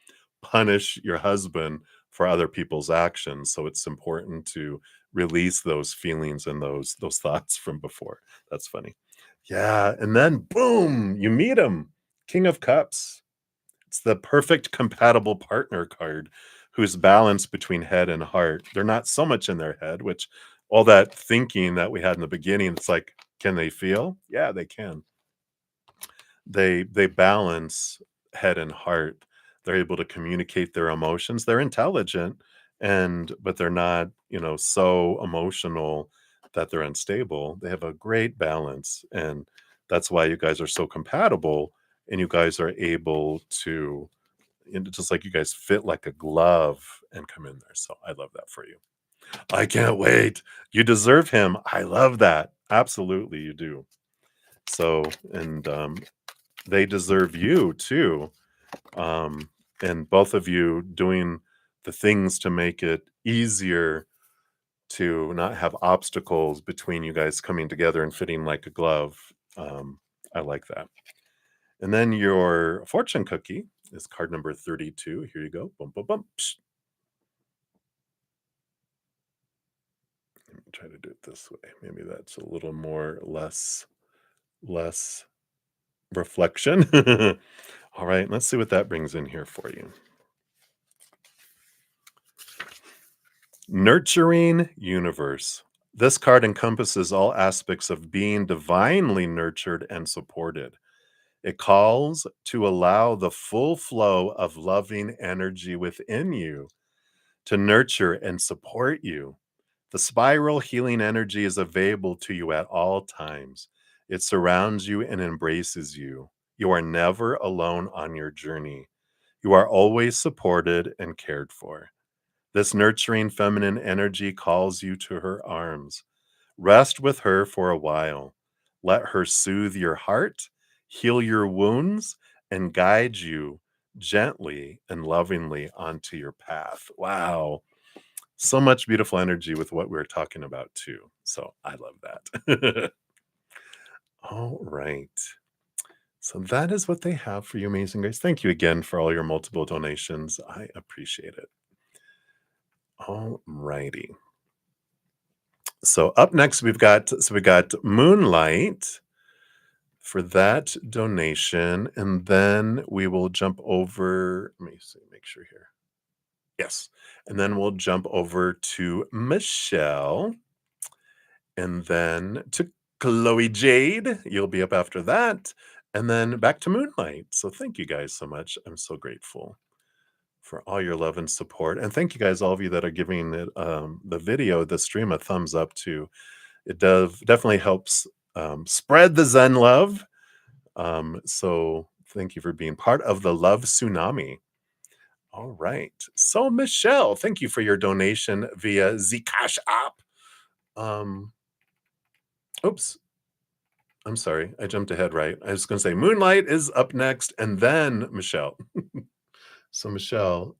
punish your husband for other people's actions, so it's important to release those feelings and those thoughts from before. That's funny. Yeah, and then boom, you meet him. King of Cups. It's the perfect compatible partner card who's balanced between head and heart. They're not so much in their head, which all that thinking that we had in the beginning, it's like, can they feel? Yeah, they can. They balance head and heart. They're able to communicate their emotions. They're intelligent and but they're not, so emotional that they're unstable. They have a great balance and that's why you guys are so compatible and you guys are able to just like you guys fit like a glove and come in there. So I love that for you. I can't wait. You deserve him. I love that. Absolutely you do. So and they deserve you too. Um, and both of you doing the things to make it easier to not have obstacles between you guys coming together and fitting like a glove. I like that. And then your fortune cookie is card number 32. Here you go. Bum, bum, bum. Psh. Let me try to do it this way. Maybe that's a little more less reflection. All right, let's see what that brings in here for you. Nurturing universe. This card encompasses all aspects of being divinely nurtured and supported. It calls to allow the full flow of loving energy within you to nurture and support you. The spiral healing energy is available to you at all times. It surrounds you and embraces you. You are never alone on your journey. You are always supported and cared for. This nurturing feminine energy calls you to her arms. Rest with her for a while. Let her soothe your heart, heal your wounds, and guide you gently and lovingly onto your path. Wow. So much beautiful energy with what we are talking about, too. So I love that. All right. So that is what they have for you, Amazing Grace. Thank you again for all your multiple donations. I appreciate it. All righty. So up next we got Moonlight for that donation, and then we will jump over. Let me see, make sure here. Yes, and then we'll jump over to Michelle, and then to Chloe Jade. You'll be up after that, and then back to Moonlight. So thank you guys so much. I'm so grateful for all your love and support, and thank you guys, all of you that are giving it the video, the stream, a thumbs up too. It does definitely helps spread the Zen love. So thank you for being part of the love tsunami. All right. So Michelle, thank you for your donation via the CashApp. Um, oops, I'm sorry, I jumped ahead. Right, I was going to say Moonlight is up next, and then Michelle. So Michelle,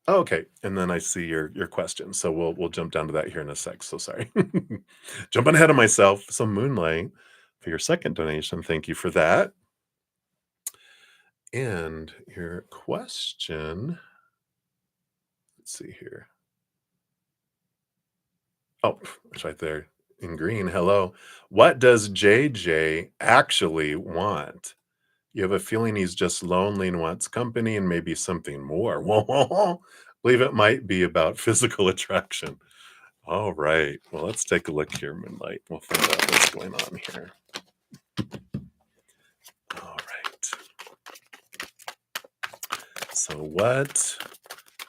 okay, and then I see your question. So we'll jump down to that here in a sec. So sorry. Jumping ahead of myself. So Moonlight for your second donation. Thank you for that. And your question. Let's see here. Oh, it's right there in green. Hello. What does JJ actually want? You have a feeling he's just lonely and wants company and maybe something more. Whoa, believe it might be about physical attraction. All right. Well, let's take a look here, Moonlight. We'll find out what's going on here. All right. So, what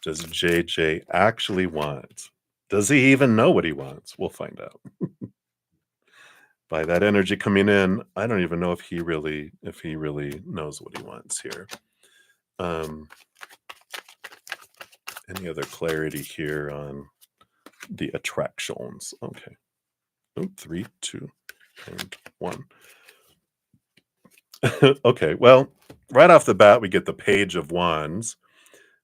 does JJ actually want? Does he even know what he wants? We'll find out. By that energy coming in, I don't even know if he really knows what he wants here. Um, any other clarity here on the attractions? Okay. Oh, 3, 2, and 1. Okay, well, right off the bat, we get the Page of Wands,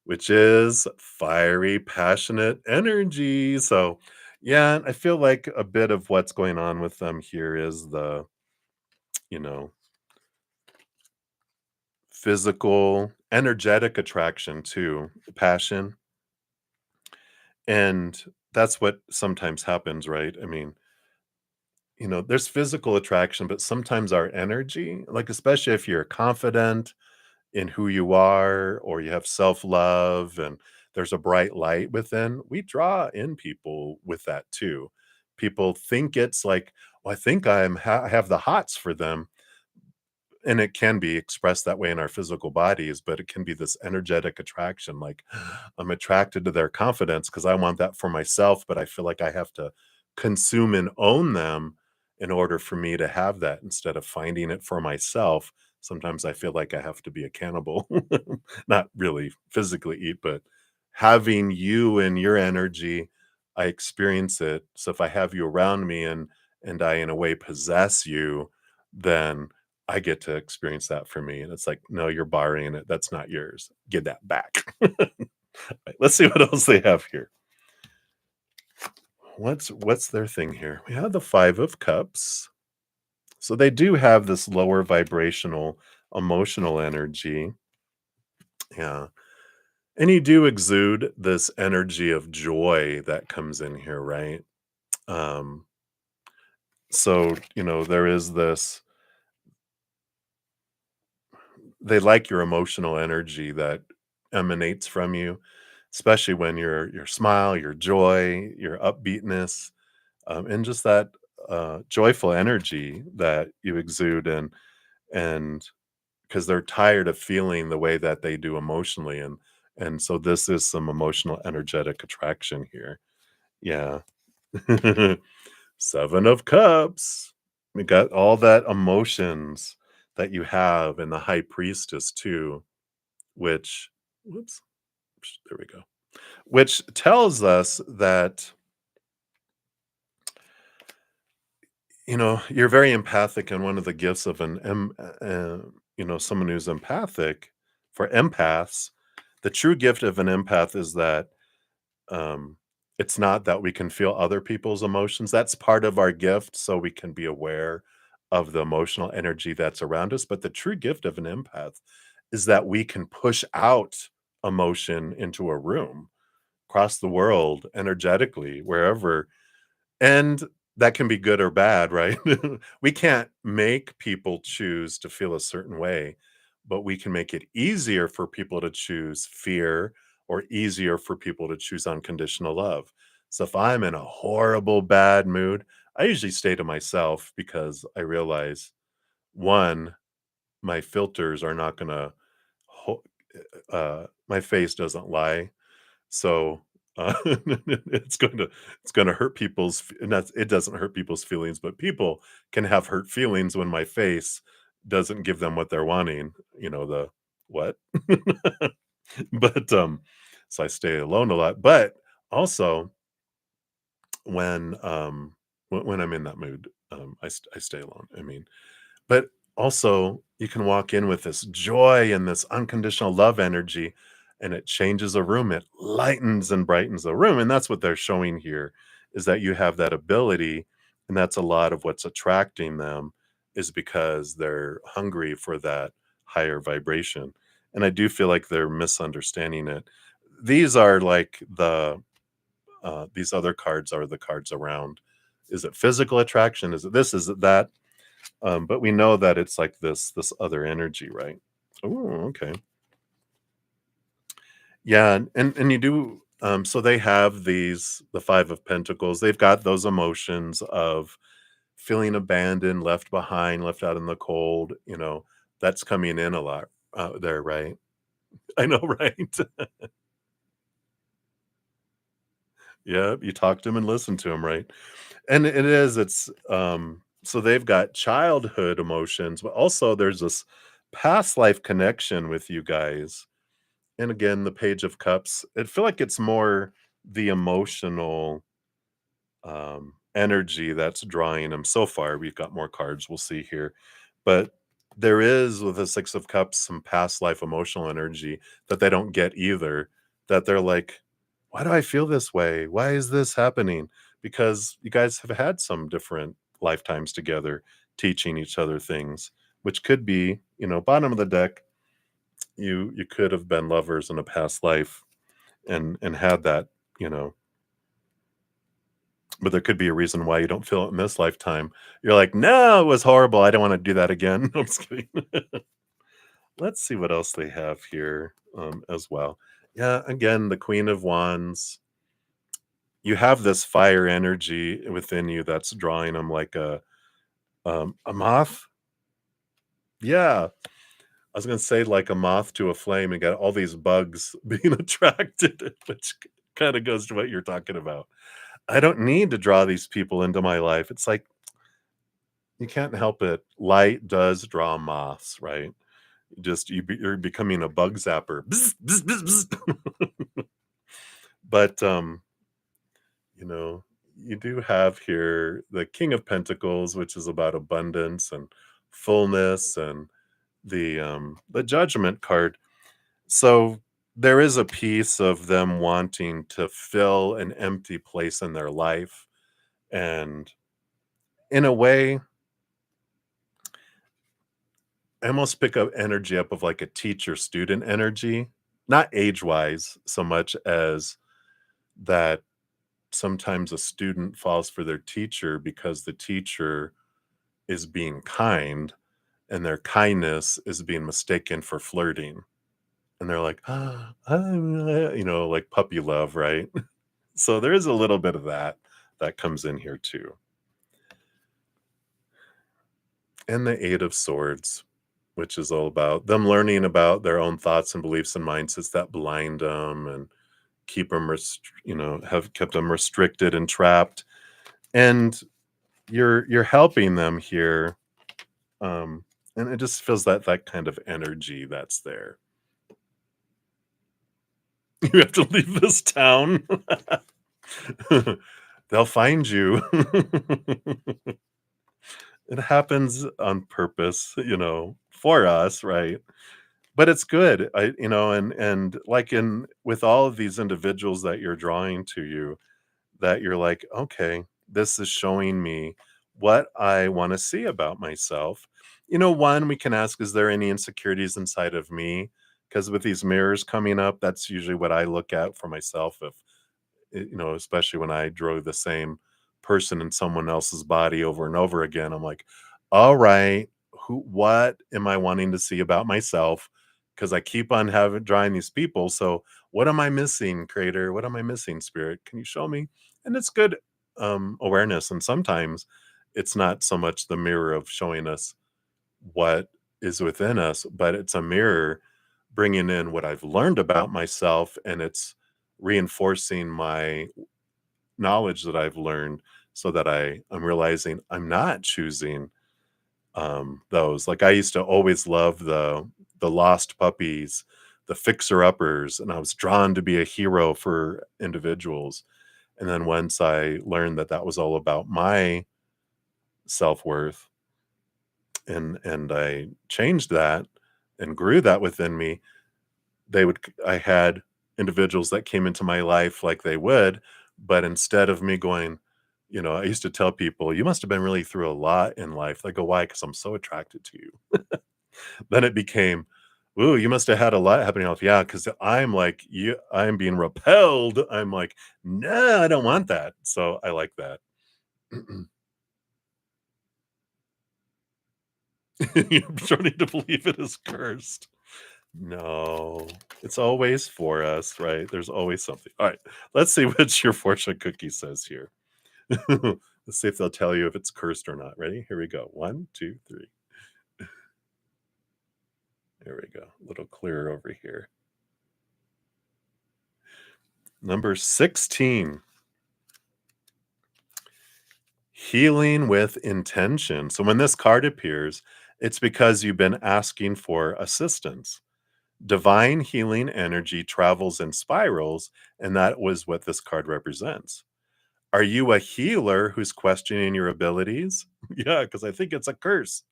which is fiery, passionate energy. So, yeah, I feel like a bit of what's going on with them here is the, you know, physical, energetic attraction to passion. And that's what sometimes happens, right? I mean, there's physical attraction, but sometimes our energy, like especially if you're confident in who you are, or you have self-love and there's a bright light within, we draw in people with that too. People think it's like, "Well, I think I have the hots for them," and it can be expressed that way in our physical bodies, but it can be this energetic attraction, like, I'm attracted to their confidence because I want that for myself, but I feel like I have to consume and own them in order for me to have that instead of finding it for myself. Sometimes I feel like I have to be a cannibal, not really physically eat, but having you and your energy, I experience it. So if I have you around me and I in a way possess you, then I get to experience that for me, and it's like, "No, you're borrowing it, that's not yours. Give that back." Right, let's see what else they have here. What's their thing here? We have the 5 of Cups. So they do have this lower vibrational emotional energy. Yeah, and you do exude this energy of joy that comes in here, right? Um, so, there is this they like your emotional energy that emanates from you, especially when your smile, your joy, your upbeatness, and just that joyful energy that you exude, and because they're tired of feeling the way that they do emotionally, and so this is some emotional energetic attraction here. Yeah. 7 of Cups. We got all that emotions that you have in the High Priestess too, which whoops, there we go. Which tells us that, you're very empathic, and one of the gifts of someone who's empathic for empaths, the true gift of an empath is that Um, it's not that we can feel other people's emotions. That's part of our gift, so we can be aware of the emotional energy that's around us. But the true gift of an empath is that we can push out emotion into a room, across the world, energetically, wherever, and that can be good or bad, right? We can't make people choose to feel a certain way, but we can make it easier for people to choose fear or easier for people to choose unconditional love. So if I'm in a horrible bad mood, I usually stay to myself because I realize, one, my filters are not going to my face doesn't lie, so, it's gonna hurt people's f and it doesn't hurt people's feelings, but people can have hurt feelings when my face doesn't give them what they're wanting, the what? But, so I stay alone a lot, but also when, when I'm in that mood, I stay alone, I mean, but also, you can walk in with this joy and this unconditional love energy, and it changes a room. It lightens and brightens the room. And that's what they're showing here is that you have that ability. And that's a lot of what's attracting them is because they're hungry for that higher vibration. And I do feel like they're misunderstanding it. These are like these other cards are the cards around. Is it physical attraction? Is it this? Is it that? But we know that it's like this other energy, right? Oh, okay. Yeah, and you do so they have the 5 of Pentacles. They've got those emotions of feeling abandoned, left behind, left out in the cold, that's coming in a lot there, right? I know, right? Yeah, you talk to them and listen to them, right? And so they've got childhood emotions, but also there's this past life connection with you guys. And again, the Page of Cups, I feel like it's more the emotional energy that's drawing them so far. We've got more cards we'll see here. But there is with the 6 of Cups some past life emotional energy that they don't get either. That they're like, why do I feel this way? Why is this happening? Because you guys have had some different lifetimes together, teaching each other things, which could be, bottom of the deck, you could have been lovers in a past life and had that, you know, but there could be a reason why you don't feel it in this lifetime. You're like, "No, it was horrible. I don't wanna do that again." No, I'm just kidding. let's see what else they have here as well. Yeah, again, the Queen of Wands. You have this fire energy within you that's drawing them like a moth. Yeah, I was gonna say like a moth to a flame and got all these bugs being attracted, which kind of goes to what you're talking about. I don't need to draw these people into my life. It's like you can't help it. Light does draw moths, right? Just you're becoming a bug zapper. Bzz, bzz, bzz, bzz. But you know, you do have here the King of Pentacles, which is about abundance and fullness, and the Judgment card. So there is a piece of them wanting to fill an empty place in their life, and in a way, I almost pick up energy up of like a teacher student energy, not age wise so much as that sometimes a student falls for their teacher because the teacher is being kind and their kindness is being mistaken for flirting. And they're like, ah, like puppy love, right? So there is a little bit of that comes in here too. And the Eight of Swords, which is all about them learning about their own thoughts and beliefs and mindsets that blind them and keep them, have kept them restricted and trapped. And you're helping them here, and it just feels that kind of energy that's there. You have to leave this town. They'll find you. It happens on purpose, for us, right? But it's good. And like in with all of these individuals that you're drawing to you, that you're like, okay, this is showing me what I want to see about myself. One, we can ask, is there any insecurities inside of me? Because with these mirrors coming up, that's usually what I look at for myself. If especially when I drove the same person in someone else's body over and over again. I'm like, all right, what am I wanting to see about myself? Because I keep on having drawing these people. So what am I missing, creator? What am I missing, spirit? Can you show me? And it's good awareness. And sometimes it's not so much the mirror of showing us what is within us, but it's a mirror bringing in what I've learned about myself, and it's reinforcing my knowledge that I've learned so that I'm realizing I'm not choosing those. Like I used to always love the lost puppies, the fixer uppers, and I was drawn to be a hero for individuals. And then once I learned that that was all about my self-worth, and I changed that and grew that within me, I had individuals that came into my life like they would, but instead of me going, I used to tell people, you must have been really through a lot in life. They go, why? Because I'm so attracted to you. Then it became, ooh, you must have had a lot happening in life. Yeah, because I'm like you, I'm being repelled. I'm like, no, I don't want that. So I like that. You're starting to believe it is cursed. No, it's always for us, right? There's always something. All right, let's see what your fortune cookie says here. Let's see if they'll tell you if it's cursed or not. Ready? Here we go. One, two, three. There we go. A little clearer over here. Number 16. Healing with intention. So when this card appears, it's because you've been asking for assistance. Divine healing energy travels in spirals, and that was what this card represents. Are you a healer who's questioning your abilities? Yeah, because I think it's a curse.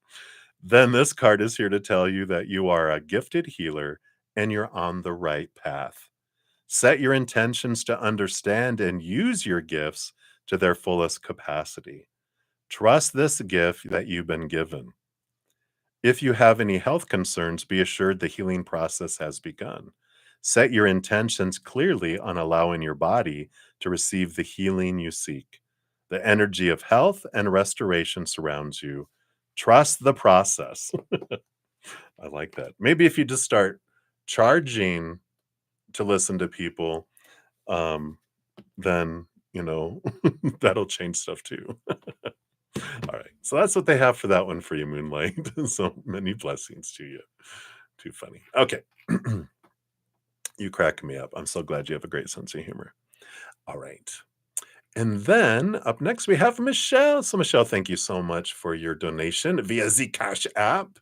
Then this card is here to tell you that you are a gifted healer and you're on the right path. Set your intentions to understand and use your gifts to their fullest capacity. Trust this gift that you've been given. If you have any health concerns, be assured the healing process has begun. Set your intentions clearly on allowing your body to receive the healing you seek. The energy of health and restoration surrounds you. Trust the process. I like that. Maybe if you just start charging to listen to people, um, then, you know, that'll change stuff too. All right. So that's what they have for that one for you, Moonlight. So many blessings to you. Too funny. Okay. You crack me up. I'm so glad you have a great sense of humor. All right. And then up next, we have Michelle. So, Michelle, thank you so much for your donation via the Cash app.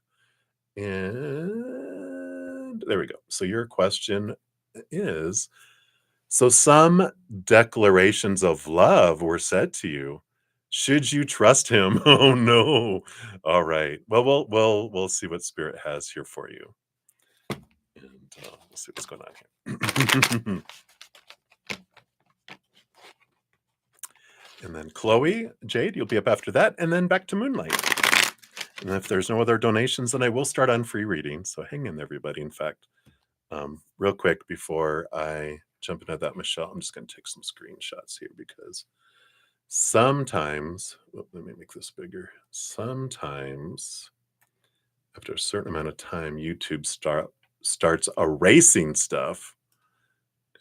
And there we go. So, your question is, so some declarations of love were said to you. Should you trust him? Oh no. All right. Well, we'll see what spirit has here for you. And we'll see what's going on here. And then Chloe, Jade, you'll be up after that, and then back to Moonlight. And if there's no other donations, then I will start on free reading. So hang in, everybody. In fact, real quick before I jump into that, Michelle, I'm just going to take some screenshots here because sometimes, let me make this bigger. Sometimes, after a certain amount of time, YouTube starts erasing stuff,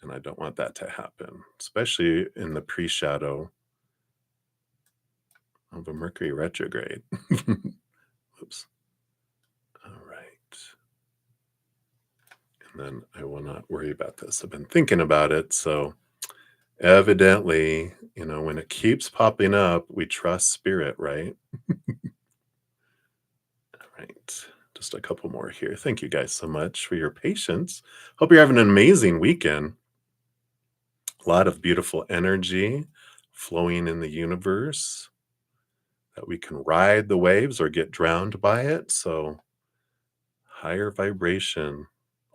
and I don't want that to happen, especially in the pre-shadow of a Mercury retrograde. Oops. All right. And then I will not worry about this. I've been thinking about it. So evidently, you know, when it keeps popping up, we trust spirit, right? All right. Just a couple more here. Thank you guys so much for your patience. Hope you're having an amazing weekend. A lot of beautiful energy flowing in the universe that we can ride the waves or get drowned by it. So higher vibration,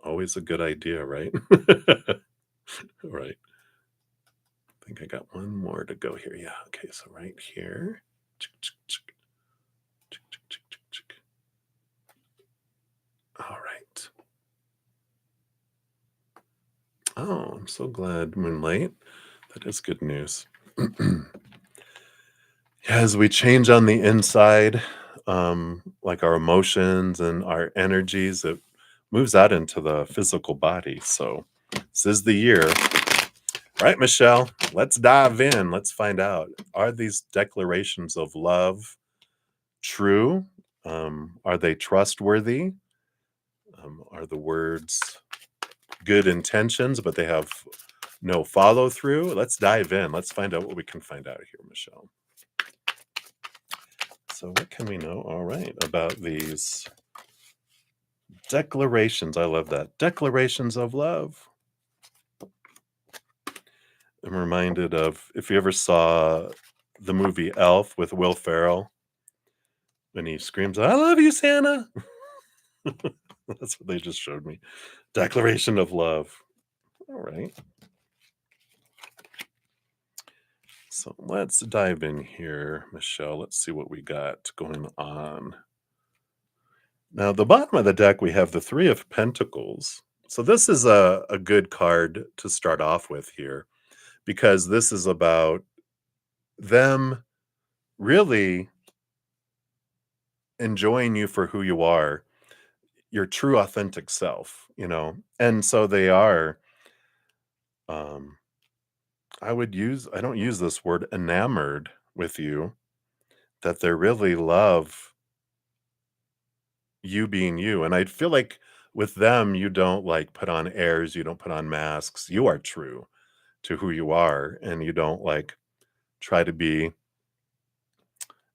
always a good idea, right? All right. I think I got one more to go here. Yeah. Okay. So right here. All right. Oh, I'm so glad, Moonlight. That is good news. As we change on the inside, like our emotions and our energies, it moves out into the physical body. So this is the year. All right, Michelle, let's dive in. Let's find out. Are these declarations of love true? Are they trustworthy? Are the words good intentions, but they have no follow through? Let's dive in. Let's find out what we can find out here, Michelle. So, what can we know? All right, about these declarations. I love that. Declarations of love. I'm reminded of if you ever saw the movie Elf with Will Ferrell when he screams, "I love you, Santa." That's what they just showed me. Declaration of love. All right. So let's dive in here, Michelle. Let's see what we got going on. Now, the bottom of the deck, we have the Three of Pentacles. So this is a good card to start off with here because this is about them really enjoying you for who you are, your true authentic self, you know. And so they are um I don't use this word enamored with you, that they really love you being you. And I feel like with them, you don't like put on airs, you don't put on masks. You are true to who you are, and you don't like try to be,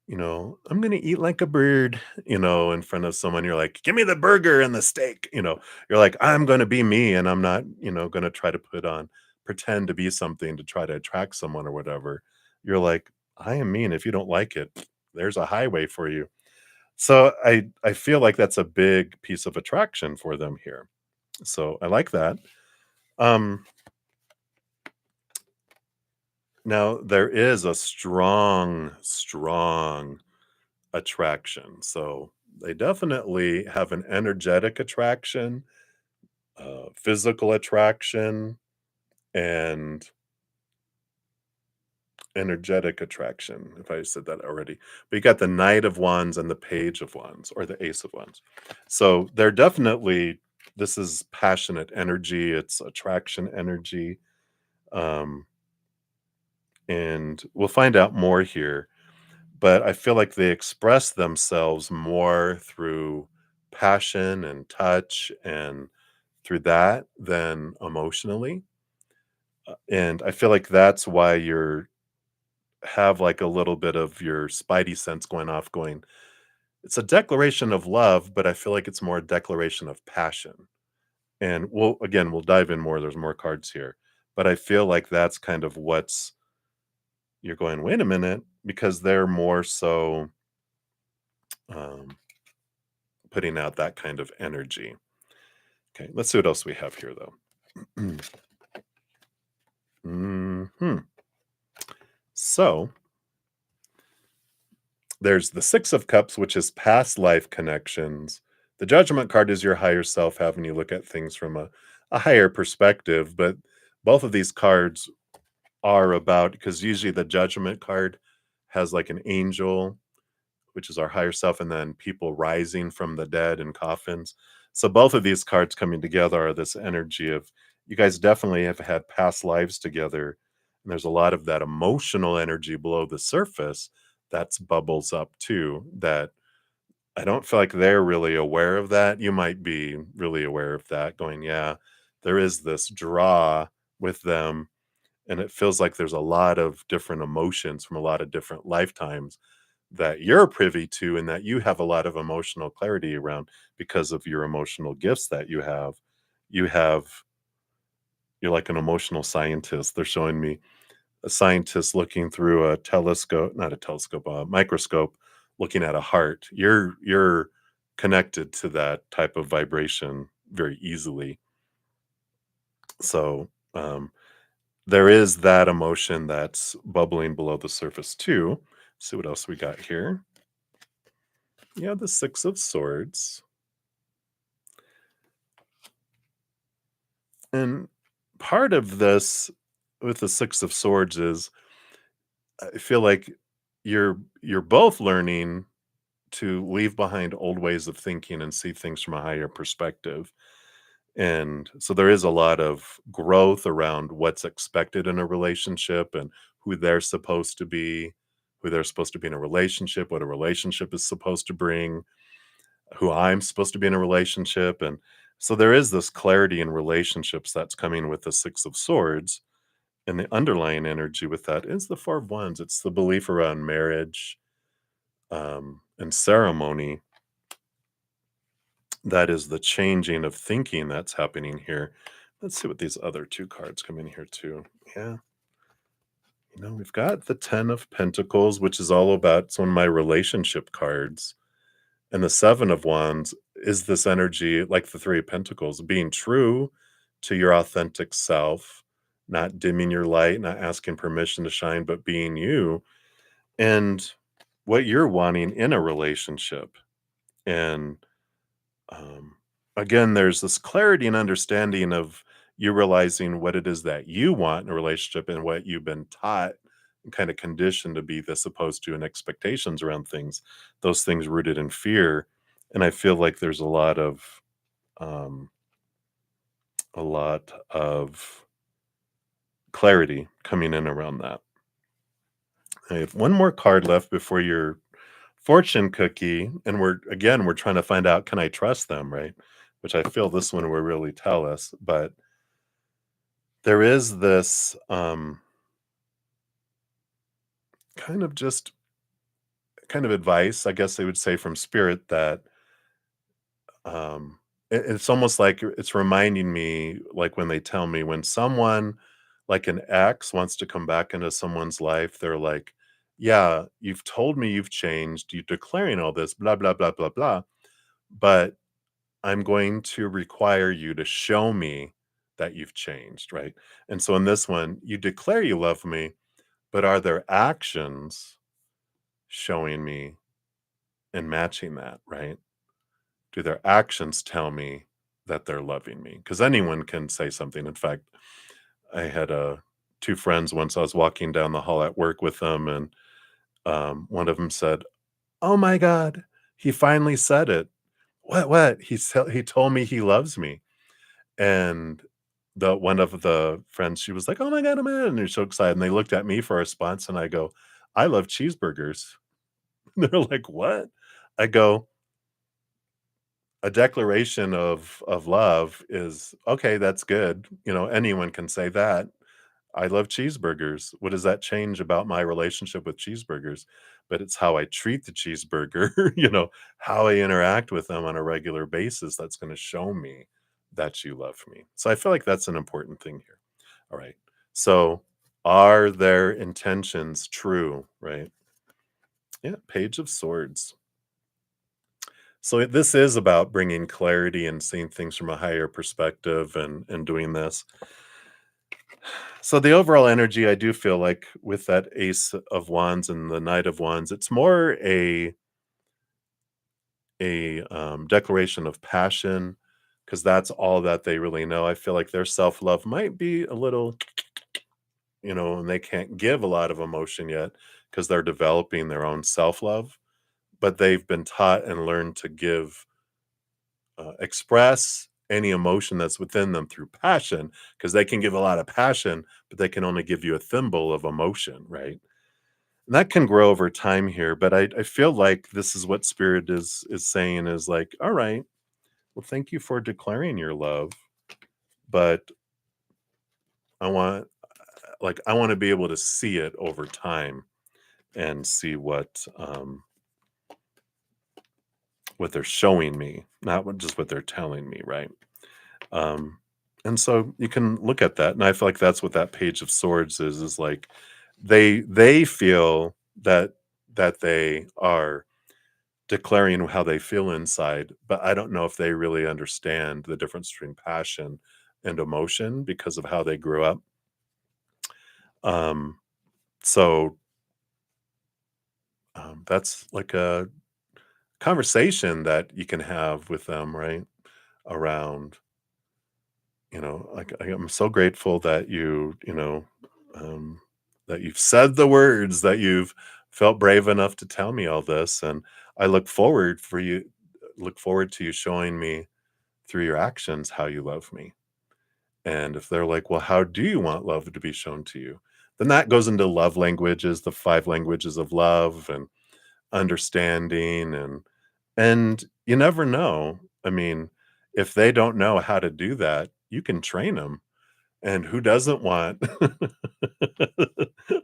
you know, I'm going to eat like a bird, you know, in front of someone. You're like, give me the burger and the steak, you know. You're like, I'm going to be me, and I'm not, you know, going to try to pretend to be something to try to attract someone or whatever. You're like, I am me, and if you don't like it, there's a highway for you. So I feel like that's a big piece of attraction for them here. So I like that. Um, Now there is a strong attraction. So they definitely have an energetic attraction, physical attraction, and energetic attraction, if I said that already. But you got the Knight of Wands and the Page of Wands, or the Ace of Wands. So they're definitely, this is passionate energy, it's attraction energy. Um, and we'll find out more here. But I feel like they express themselves more through passion and touch and through that than emotionally. And I feel like that's why you're have like a little bit of your spidey sense going off, going, it's a declaration of love, but I feel like it's more a declaration of passion. And we'll dive in more. There's more cards here. But I feel like that's kind of what's, you're going, wait a minute, because they're more so um, putting out that kind of energy. Okay, let's see what else we have here, though. Mhm. So there's the Six of Cups, which is past life connections. The Judgment card is your higher self having you look at things from a higher perspective. But both of these cards are about, because usually the Judgment card has like an angel, which is our higher self, and then people rising from the dead in coffins. So both of these cards coming together are this energy of, you guys definitely have had past lives together. And there's a lot of that emotional energy below the surface that's bubbles up too, that I don't feel like they're really aware of that. You might be really aware of that, going, yeah, there is this draw with them. And it feels like there's a lot of different emotions from a lot of different lifetimes that you're privy to, and that you have a lot of emotional clarity around because of your emotional gifts that you have. You have, you're like an emotional scientist. They're showing me a scientist looking through a telescope, not a telescope, a microscope, looking at a heart. You're connected to that type of vibration very easily. So there is that emotion that's bubbling below the surface too. See what else we got here. Yeah, the Six of Swords. And part of this with the Six of Swords is, I feel like you're both learning to leave behind old ways of thinking and see things from a higher perspective. And so there is a lot of growth around what's expected in a relationship and who they're supposed to be, who they're supposed to be in a relationship, what a relationship is supposed to bring, who I'm supposed to be in a relationship. And so there is this clarity in relationships that's coming with the Six of Swords. And the underlying energy with that is the Four of Wands. It's the belief around marriage and ceremony. That is the changing of thinking that's happening here. Let's see what these other two cards come in here too. Yeah. We've got the Ten of Pentacles, which is all about, it's one of my relationship cards. And the Seven of Wands is this energy, like the Three of Pentacles, being true to your authentic self, not dimming your light, not asking permission to shine, but being you and what you're wanting in a relationship. And um, again, there's this clarity and understanding of you realizing what it is that you want in a relationship and what you've been taught and kind of conditioned to be this opposed to, and expectations around things, those things rooted in fear. And I feel like there's um, a lot of clarity coming in around that. I have one more card left before your fortune cookie, and we're trying to find out, can I trust them, right? Which I feel this one will really tell us. But there is this kind of just kind of advice, I guess they would say, from spirit, that it's almost like it's reminding me, like when they tell me, when someone like an ex wants to come back into someone's life, they're like, yeah, you've told me you've changed, you're declaring all this, blah, blah, blah, blah, blah. But I'm going to require you to show me that you've changed, right? And so in this one, you declare you love me, but are there actions showing me and matching that, right? Do their actions tell me that they're loving me? Because anyone can say something. In fact, I had a two friends once. I was walking down the hall at work with them, and one of them said, "Oh my God, he finally said it." What? He told me he loves me. And the one of the friends, she was like, "Oh my God, oh my God," and they're so excited. And they looked at me for a response, and I go, "I love cheeseburgers." They're like, "What?" I go, "A declaration of love is okay, that's good. You know, anyone can say that. I love cheeseburgers. What does that change about my relationship with cheeseburgers? But it's how I treat the cheeseburger, how I interact with them on a regular basis that's going to show me that you love me. So I feel like that's an important thing here. All right. So are their intentions true? Right. Yeah. Page of Swords. So this is about bringing clarity and seeing things from a higher perspective and doing this. So the overall energy, I do feel like with that Ace of Wands and the Knight of Wands, it's more a declaration of passion because that's all that they really know. I feel like their self love might be a little, and they can't give a lot of emotion yet because they're developing their own self love, but they've been taught and learned to express any emotion that's within them through passion because they can give a lot of passion, but they can only give you a thimble of emotion, right? And that can grow over time here, but I feel like this is what spirit is saying is like, all right, well, thank you for declaring your love, but I want I want to be able to see it over time and see what they're showing me, not just what they're telling me, right? Um, and so you can look at that, and I feel like that's what that Page of Swords is like they feel that they are declaring how they feel inside, but I don't know if they really understand the difference between passion and emotion because of how they grew up. Um, so that's like a conversation that you can have with them, right? Around, like I'm so grateful that um, that you've said the words, that you've felt brave enough to tell me all this, and I look forward to you showing me through your actions how you love me. And if they're like, well, how do you want love to be shown to you? Then that goes into love languages, the five languages of love and understanding and you never know. I mean, if they don't know how to do that, you can train them. And who doesn't want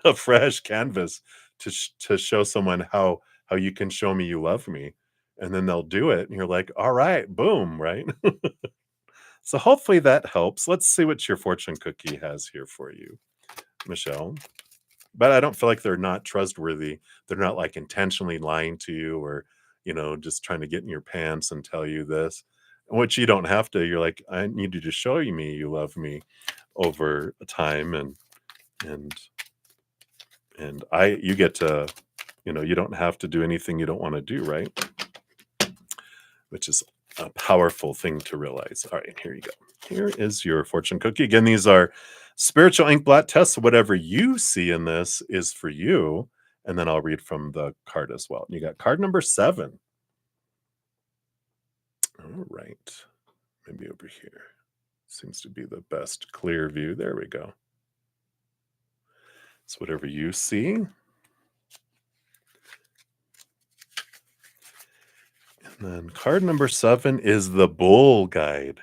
a fresh canvas to show someone how you can show me you love me? And then they'll do it and you're like, all right, boom, right? So hopefully that helps. Let's see what your fortune cookie has here for you, Michelle. But I don't feel like they're not trustworthy. They're not like intentionally lying to you or, just trying to get in your pants and tell you this, which you don't have to. You're like, I need you to show me you love me over time and you get to, you don't have to do anything you don't want to do, right? Which is a powerful thing to realize. All right, here you go. Here is your fortune cookie. Again, these are spiritual ink blot tests. Whatever you see in this is for you. And then I'll read from the card as well. You got card number 7. All right. Maybe over here. Seems to be the best clear view. There we go. So whatever you see. And then card number 7 is the Bull Guide.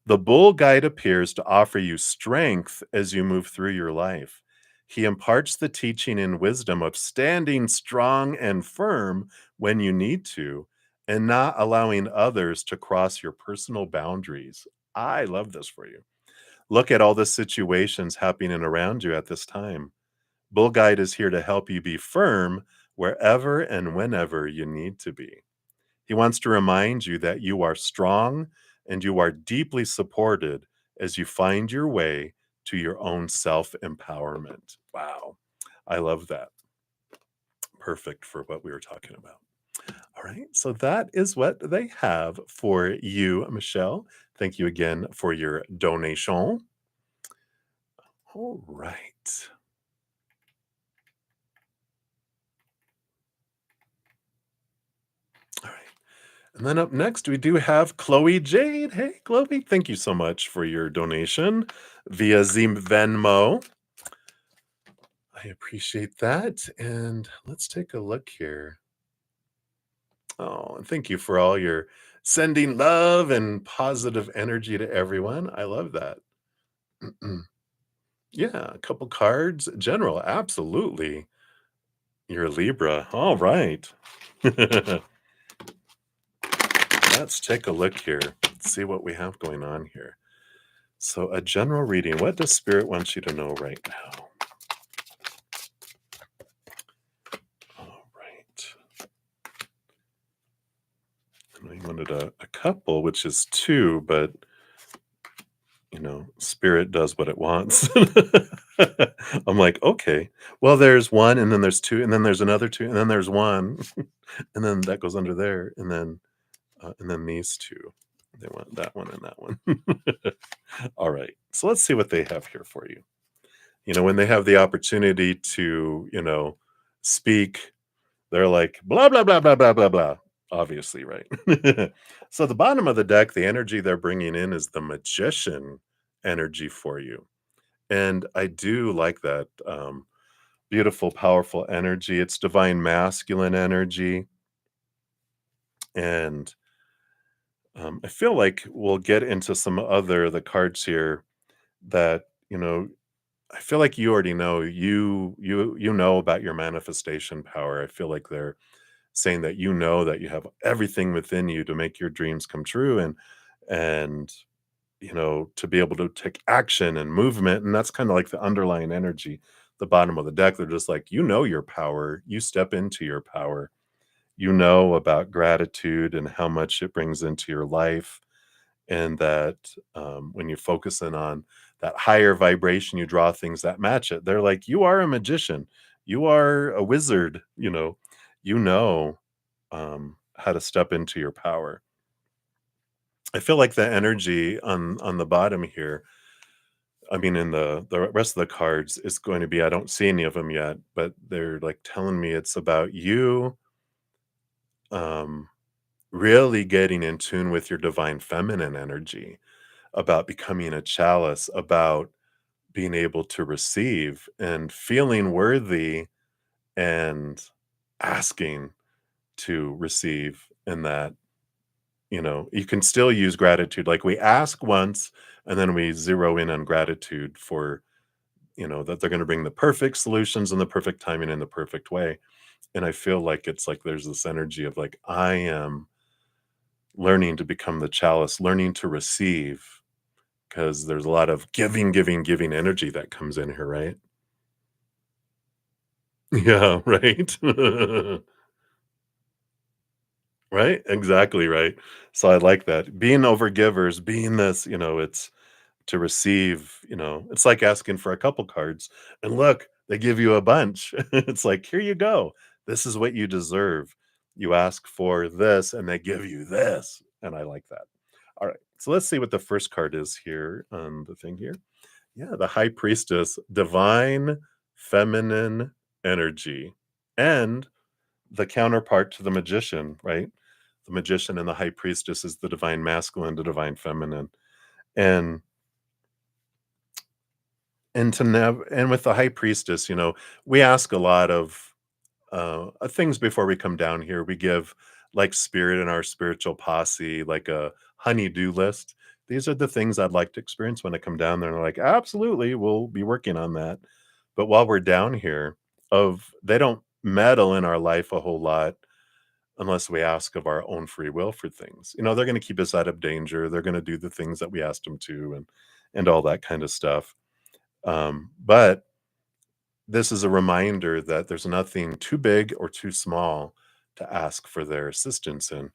The Bull Guide appears to offer you strength as you move through your life. He imparts the teaching and wisdom of standing strong and firm when you need to, and not allowing others to cross your personal boundaries. I love this for you. Look at all the situations happening around you at this time. Bull Guide is here to help you be firm wherever and whenever you need to be. He wants to remind you that you are strong and you are deeply supported as you find your way to your own self empowerment. Wow. I love that. Perfect for what we were talking about. All right. So that is what they have for you, Michelle. Thank you again for your donation. All right. All right. And then up next, we do have Chloe Jade. Hey, Chloe, thank you so much for your donation via Zim Venmo. I appreciate that. And let's take a look here. Oh, and thank you for all your sending love and positive energy to everyone. I love that. Yeah, a couple cards. General, absolutely. You're a Libra. All right. Let's take a look here. Let's see what we have going on here. So, a general reading. What does Spirit want you to know right now? All right. I know you wanted a couple, which is two, but Spirit does what it wants. I'm like, okay, well, there's one, and then there's two, and then there's another two, and then there's one, and then that goes under there, and then these two. They want that one and that one. All right. So let's see what they have here for you. When they have the opportunity to, speak, they're like, blah, blah, blah, blah, blah, blah, blah. Obviously, right? So the bottom of the deck, the energy they're bringing in is the magician energy for you. And I do like that beautiful, powerful energy. It's divine masculine energy. And I feel like we'll get into some other the cards here that I feel like you already know you know about your manifestation power. I feel like they're saying that that you have everything within you to make your dreams come true, and to be able to take action and movement, and that's kind of like the underlying energy. The bottom of the deck, they're just like, your power, you step into your power, about gratitude and how much it brings into your life, and that when you focus in on that higher vibration, you draw things that match it. They're like, you are a magician, you are a wizard, you know how to step into your power. I feel like the energy on the bottom here, I mean, in the rest of the cards is going to be, I don't see any of them yet, but they're like telling me it's about you um really getting in tune with your divine feminine energy, about becoming a chalice, about being able to receive and feeling worthy, and asking to receive. And that you can still use gratitude. Like, we ask once, and then we zero in on gratitude for that they're going to bring the perfect solutions and the perfect timing in the perfect way. And I feel like it's like there's this energy of like, I am learning to become the chalice, learning to receive, because there's a lot of giving, giving, giving energy that comes in here, right? Yeah, right. Right? Exactly, right. So I like that. Being overgivers, being this, it's to receive, it's like asking for a couple cards, and look, they give you a bunch. It's like, here you go. This is what you deserve. You ask for this and they give you this. And I like that. All right. So let's see what the first card is here on the thing here. Yeah, the High Priestess, divine feminine energy, and the counterpart to the magician, right? The magician and the High Priestess is the divine masculine, the divine feminine. And and with the High Priestess, we ask a lot of things before we come down here. We give, like, spirit and our spiritual posse like a honey-do list. These are the things I'd like to experience when I come down there. And they're like, absolutely, we'll be working on that. But while we're down here, they don't meddle in our life a whole lot unless we ask of our own free will for things. They're going to keep us out of danger. They're going to do the things that we asked them to, and all that kind of stuff. But this is a reminder that there's nothing too big or too small to ask for their assistance in,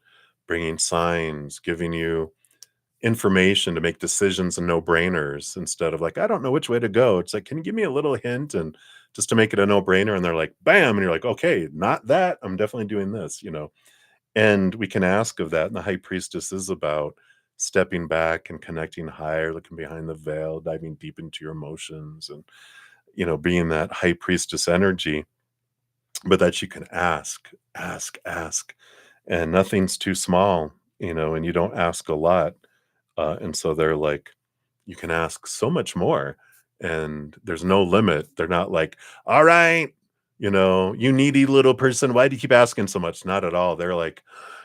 bringing signs, giving you information to make decisions and no-brainers, instead of like, I don't know which way to go. It's like, can you give me a little hint, and just to make it a no-brainer? And they're like, bam, and you're like, okay, not that. I'm definitely doing this. And we can ask of that. And the High Priestess is about stepping back and connecting higher, looking behind the veil, diving deep into your emotions, and being that high priestess energy, but that you can ask, and nothing's too small, and you don't ask a lot. And so they're like, you can ask so much more, and there's no limit. They're not like, all right, you needy little person, why do you keep asking so much? Not at all. They're like,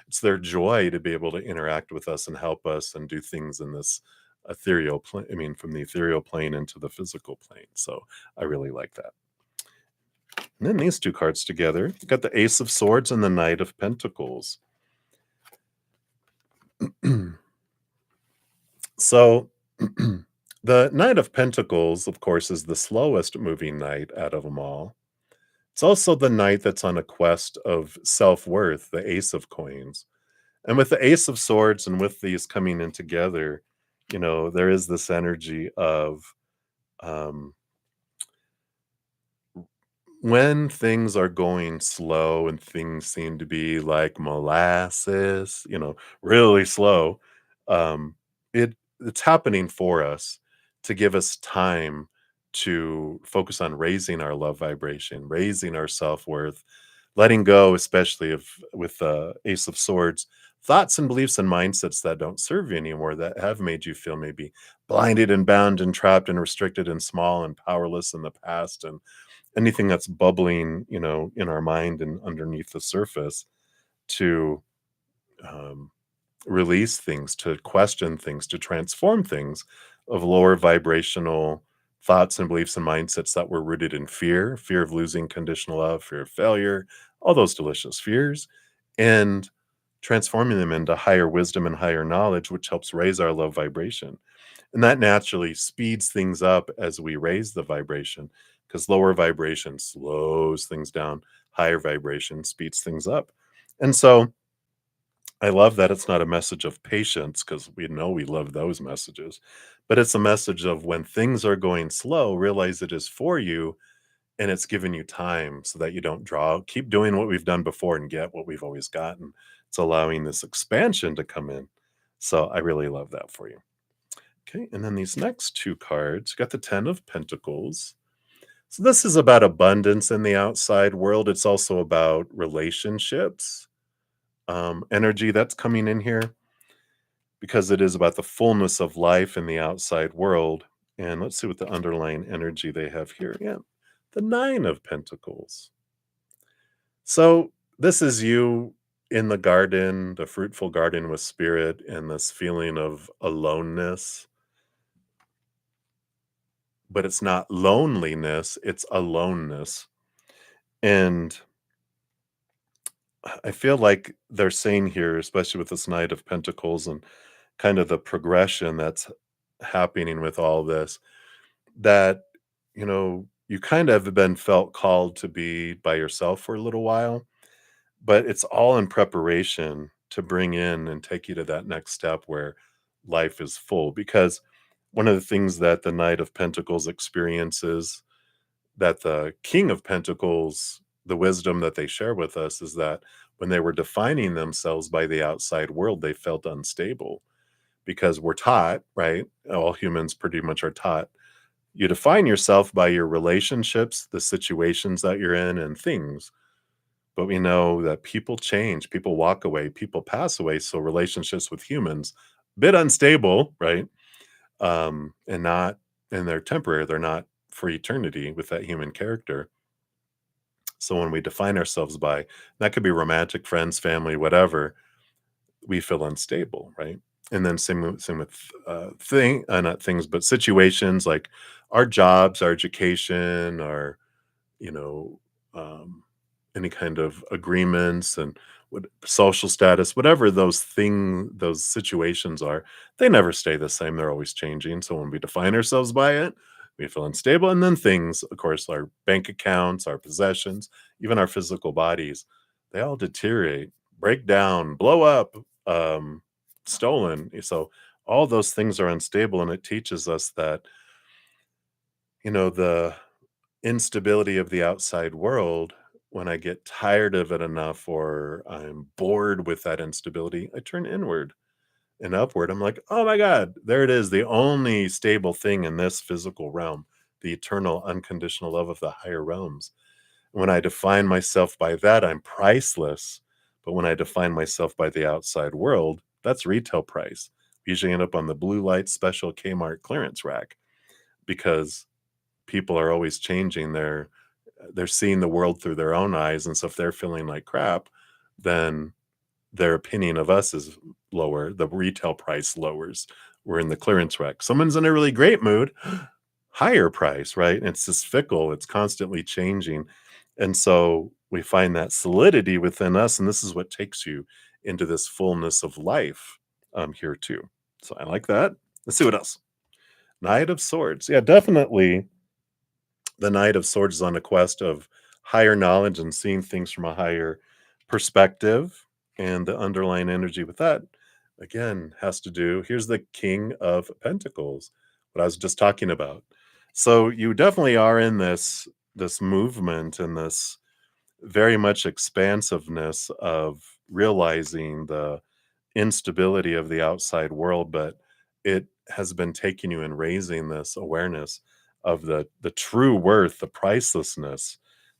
it's their joy to be able to interact with us and help us and do things in this ethereal plane. I mean, from the ethereal plane into the physical plane. So I really like that. And then these two cards together, you got the Ace of Swords and the Knight of Pentacles. So the Knight of Pentacles, of course, is the slowest moving knight out of them all. It's also the knight that's on a quest of self-worth, the Ace of Coins. And with the Ace of Swords and with these coming in together, there is this energy of um, when things are going slow and things seem to be like molasses, really slow, um, it's happening for us to give us time to focus on raising our love vibration, raising our self-worth, letting go, especially of with the Ace of Swords, thoughts and beliefs and mindsets that don't serve you anymore, that have made you feel maybe blinded and bound and trapped and restricted and small and powerless in the past, and anything that's bubbling, in our mind and underneath the surface, to um, release things, to question things, to transform things of lower vibrational thoughts and beliefs and mindsets that were rooted in fear of losing conditional love, fear of failure, all those delicious fears, and transforming them into higher wisdom and higher knowledge, which helps raise our love vibration. And that naturally speeds things up as we raise the vibration, because lower vibration slows things down, higher vibration speeds things up. And so I love that it's not a message of patience, because we know we love those messages, but it's a message of when things are going slow, realize it is for you, and it's giving you time so that you don't draw. Keep doing what we've done before and get what we've always gotten. It's allowing this expansion to come in. So I really love that for you. Okay, and then these next two cards, you got the 10 of Pentacles. So this is about abundance in the outside world. It's also about relationships, energy that's coming in here, because it is about the fullness of life in the outside world. And let's see what the underlying energy they have here. Yeah, the 9 of Pentacles. So this is you in the garden, the fruitful garden with spirit, and this feeling of aloneness, but it's not loneliness, it's aloneness. And I feel like they're saying here, especially with this Knight of Pentacles and kind of the progression that's happening with all this, that, you kind of have been felt called to be by yourself for a little while, but it's all in preparation to bring in and take you to that next step where life is full. Because one of the things that the Knight of Pentacles experiences, that the King of Pentacles, the wisdom that they share with us, is that when they were defining themselves by the outside world, they felt unstable, because we're taught, right? All humans pretty much are taught, you define yourself by your relationships, the situations that you're in, and things. But we know that people change, people walk away, people pass away. So relationships with humans, bit unstable, right? And not, and they're temporary, they're not for eternity with that human character. So when we define ourselves by, that could be romantic, friends, family, whatever, we feel unstable, right? And then same with not things, but situations like our jobs, our education, our, you know, um, any kind of agreements and what social status, whatever those situations are, they never stay the same. They're always changing. So when we define ourselves by it, we feel unstable. And then things, of course, our bank accounts, our possessions, even our physical bodies, they all deteriorate, break down, blow up, um, stolen. So all those things are unstable. And it teaches us that, the instability of the outside world, when I get tired of it enough or I'm bored with that instability, I turn inward. and upward, I'm like, oh my God, there it is. The only stable thing in this physical realm, the eternal unconditional love of the higher realms. When I define myself by that, I'm priceless. But when I define myself by the outside world, that's retail price. Usually end up on the blue light special Kmart clearance rack because people are always changing they're seeing the world through their own eyes. And so if they're feeling like crap, then their opinion of us is lower. The retail price lowers. We're in the clearance rack. Someone's in a really great mood, higher price, right? And it's just fickle. It's constantly changing. And so we find that solidity within us. And this is what takes you into this fullness of life here too. So I like that. Let's see what else. Knight of Swords. Yeah, definitely the Knight of Swords is on a quest of higher knowledge and seeing things from a higher perspective. And the underlying energy with that, again, has to do. Here's the King of Pentacles, what I was just talking about. So you definitely are in this movement and this very much expansiveness of realizing the instability of the outside world, but it has been taking you and raising this awareness of the true worth, the pricelessness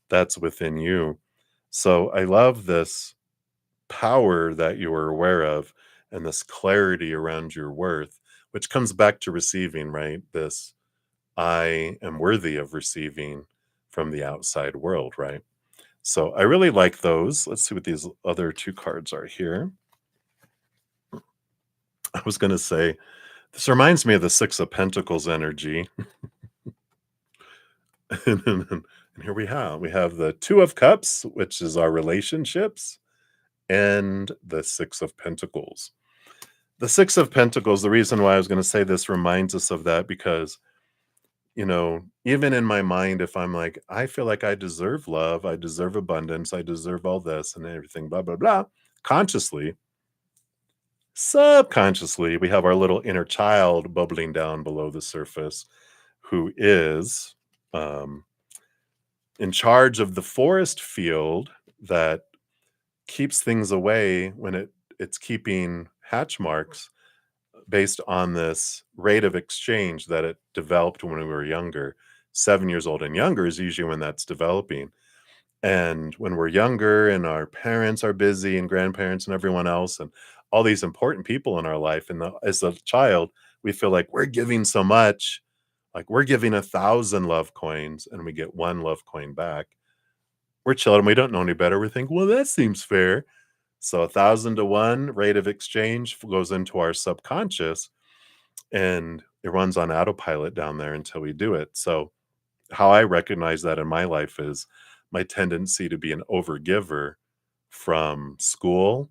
that's within you. So I love this power that you are aware of and this clarity around your worth, which comes back to receiving, right? This I am worthy of receiving from the outside world, right? So I really like those. Let's see what these other two cards are here. I was going to say, this reminds me of the Six of Pentacles energy. and here we have the Two of Cups, which is our relationships, and the Six of Pentacles. The Six of Pentacles, the reason why I was going to say this reminds us of that because, even in my mind, if I'm like, I feel like I deserve love, I deserve abundance, I deserve all this and everything, blah, blah, blah, consciously, subconsciously, we have our little inner child bubbling down below the surface who is in charge of the forest field that keeps things away when it's keeping hatch marks based on this rate of exchange that it developed when we were younger. 7 years old and younger is usually when that's developing. And when we're younger and our parents are busy and grandparents and everyone else and all these important people in our life, and as a child, we feel like we're giving so much, like we're giving 1,000 love coins and we get one love coin back. We're children. We don't know any better. We think, well, that seems fair. So 1,000 to 1 rate of exchange goes into our subconscious and it runs on autopilot down there until we do it. So how I recognize that in my life is my tendency to be an overgiver from school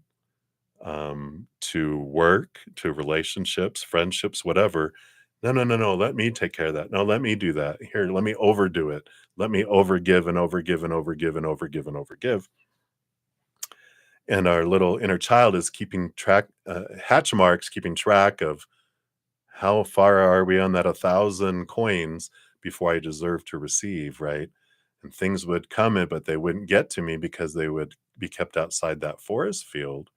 to work to relationships, friendships, whatever. No, no, no, no. Let me take care of that. No, let me do that. Here, let me overdo it. Let me overgive and overgive and overgive and overgive and overgive. And our little inner child is keeping track, hatch marks, keeping track of how far are we on that 1,000 coins before I deserve to receive, right? And things would come in, but they wouldn't get to me because they would be kept outside that forest field.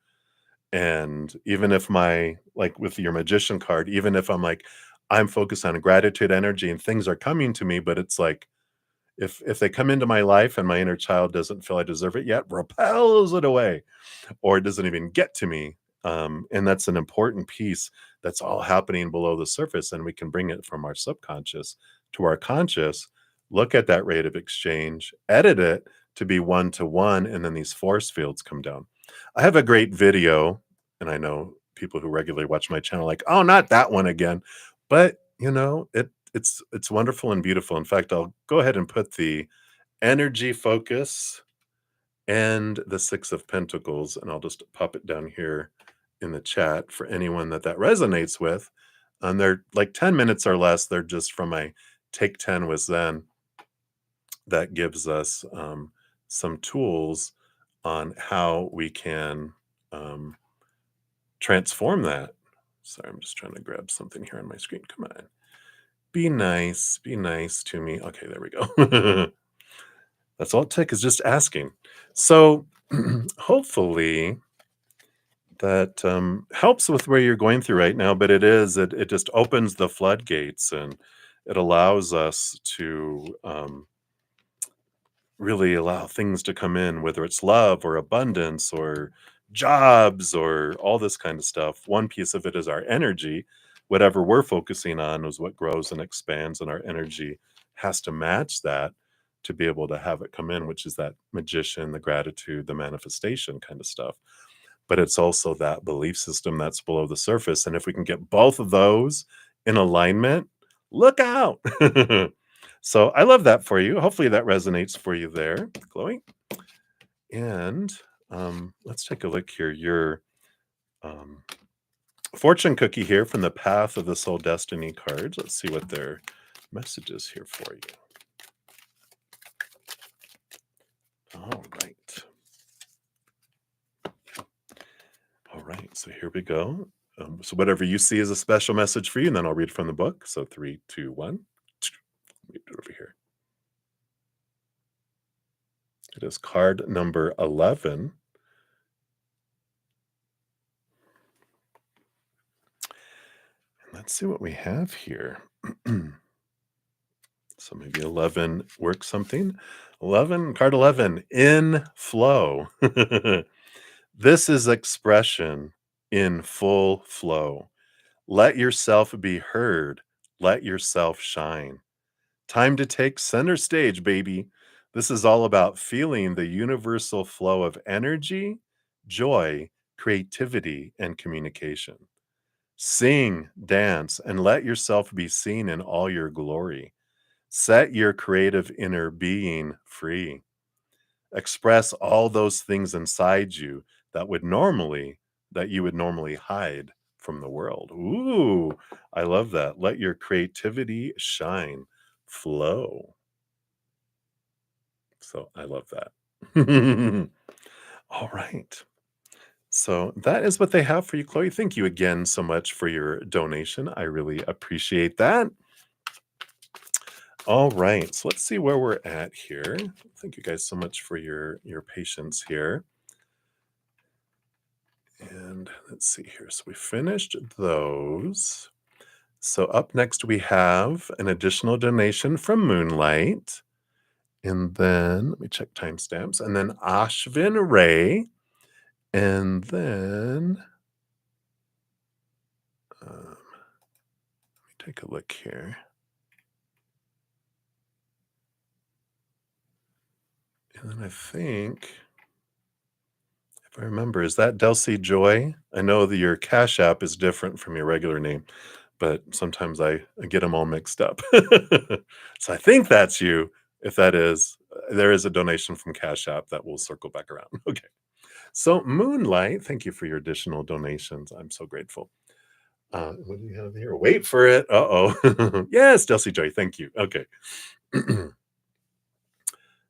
And even if like with your magician card, even if I'm like, I'm focused on gratitude energy and things are coming to me, but it's like, if they come into my life and my inner child doesn't feel I deserve it yet, repels it away or it doesn't even get to me. And that's an important piece that's all happening below the surface. And we can bring it from our subconscious to our conscious, look at that rate of exchange, edit it to be 1 to 1, and then these force fields come down. I have a great video, and I know people who regularly watch my channel like, oh, not that one again. But it's wonderful and beautiful. In fact, I'll go ahead and put the energy focus and the Six of Pentacles, and I'll just pop it down here in the chat for anyone that resonates with. And they're like 10 minutes or less. They're just from my Take 10 with Zen that gives us some tools on how we can transform that. Sorry, I'm just trying to grab something here on my screen. Come on. Be nice to me. Okay, there we go. That's all it took is just asking. So hopefully that helps with where you're going through right now, but it just opens the floodgates, and it allows us to really allow things to come in, whether it's love or abundance or jobs or all this kind of stuff. One piece of it is our energy. Whatever we're focusing on is what grows and expands, and our energy has to match that to be able to have it come in, which is that magician, the gratitude, the manifestation kind of stuff. But it's also that belief system that's below the surface. And if we can get both of those in alignment, look out. So I love that for you. Hopefully that resonates for you there, Chloe. And let's take a look here. Your um, fortune cookie here from the Path of the Soul Destiny cards. Let's see what their message is here for you. All right. All right. So here we go. So whatever you see is a special message for you, and then I'll read from the book. So 3, 2, 1. Read it over here. It is card number 11. Let's see what we have here. So maybe 11 works something. 11, card 11, in flow. This is expression in full flow. Let yourself be heard. Let yourself shine. Time to take center stage, baby. This is all about feeling the universal flow of energy, joy, creativity, and communication. Sing, dance, and let yourself be seen in all your glory. Set your creative inner being free. Express all those things inside you that you would normally hide from the world. Ooh, I love that. Let your creativity shine, flow. So I love that. All right. So that is what they have for you, Chloe. Thank you again so much for your donation. I really appreciate that. All right. So let's see where we're at here. Thank you guys so much for your patience here. And let's see here. So we finished those. So up next we have an additional donation from Moonlight. And then let me check timestamps. And then Ashvin Ray. And then let me take a look here. And then I think, if I remember, is that Delcy Joy? I know that your Cash App is different from your regular name, but sometimes I get them all mixed up. So I think that's you. If that is, there is a donation from Cash App that will circle back around. Okay. So Moonlight, thank you for your additional donations. I'm so grateful. What do you have here? Wait for it. Uh-oh. Yes, Delcy Joy, thank you. Okay.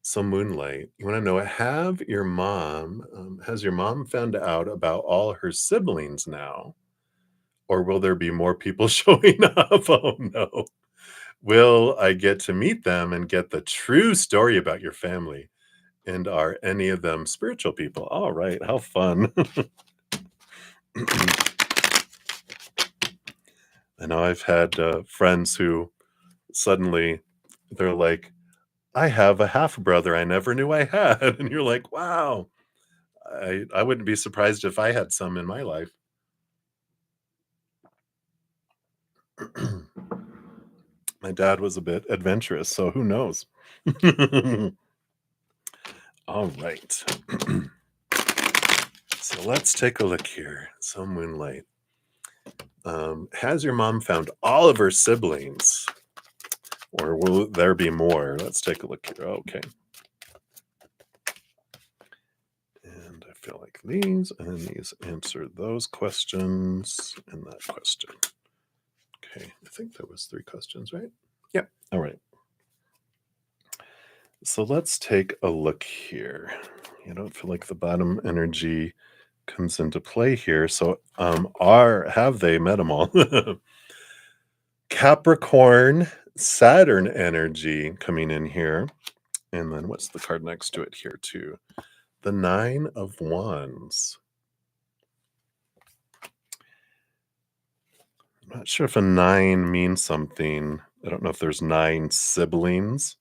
So Moonlight, you want to know, has your mom found out about all her siblings now? Or will there be more people showing up? Oh no. Will I get to meet them and get the true story about your family? And are any of them spiritual people? All right, how fun. I know I've had friends who suddenly they're like, I have a half brother I never knew I had. And you're like, wow, I wouldn't be surprised if I had some in my life. My dad was a bit adventurous, so who knows? All right. So let's take a look here. So Moonlight. Has your mom found all of her siblings? Or will there be more? Let's take a look here. Okay. And I feel like these and these answer those questions and that question. Okay. I think there was 3 questions, right? Yep. All right. So let's take a look here. I don't feel like the bottom energy comes into play here. So have they met them all? Capricorn, Saturn energy coming in here. And then what's the card next to it here too? The 9 of Wands. I'm not sure if a 9 means something. I don't know if there's 9 siblings.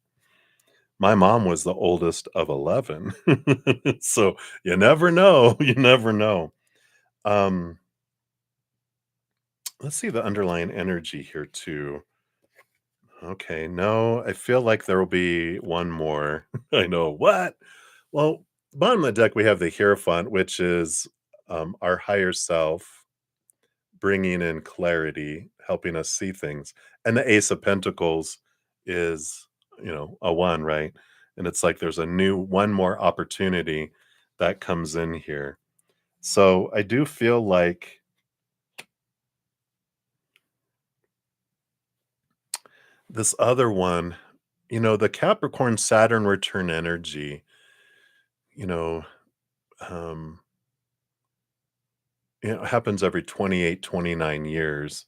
My mom was the oldest of 11. So, you never know, you never know. Um, let's see the underlying energy here too. Okay, no, I feel like there will be one more. I know, what? Well, bottom of the deck, we have the Hierophant, which is, our higher self bringing in clarity, helping us see things. And the Ace of Pentacles is, a 1, right? And it's like there's a new one more opportunity that comes in here. So I do feel like this other one, the Capricorn Saturn return energy, you know, um, happens every 28, 29 years.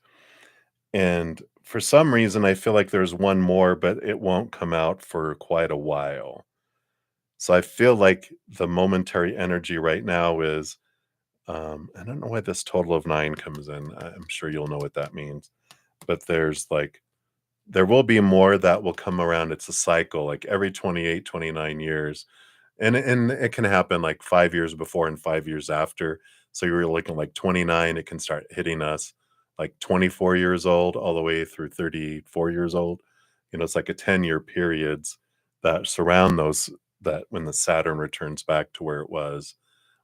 And for some reason, I feel like there's one more, but it won't come out for quite a while. So I feel like the momentary energy right now is, I don't know why this total of 9 comes in. I'm sure you'll know what that means. But there's like, there will be more that will come around. It's a cycle, like every 28, 29 years. And it can happen like 5 years before and 5 years after. So you're looking like 29, it can start hitting us like 24 years old all the way through 34 years old. It's like a 10-year periods that surround those, that when the Saturn returns back to where it was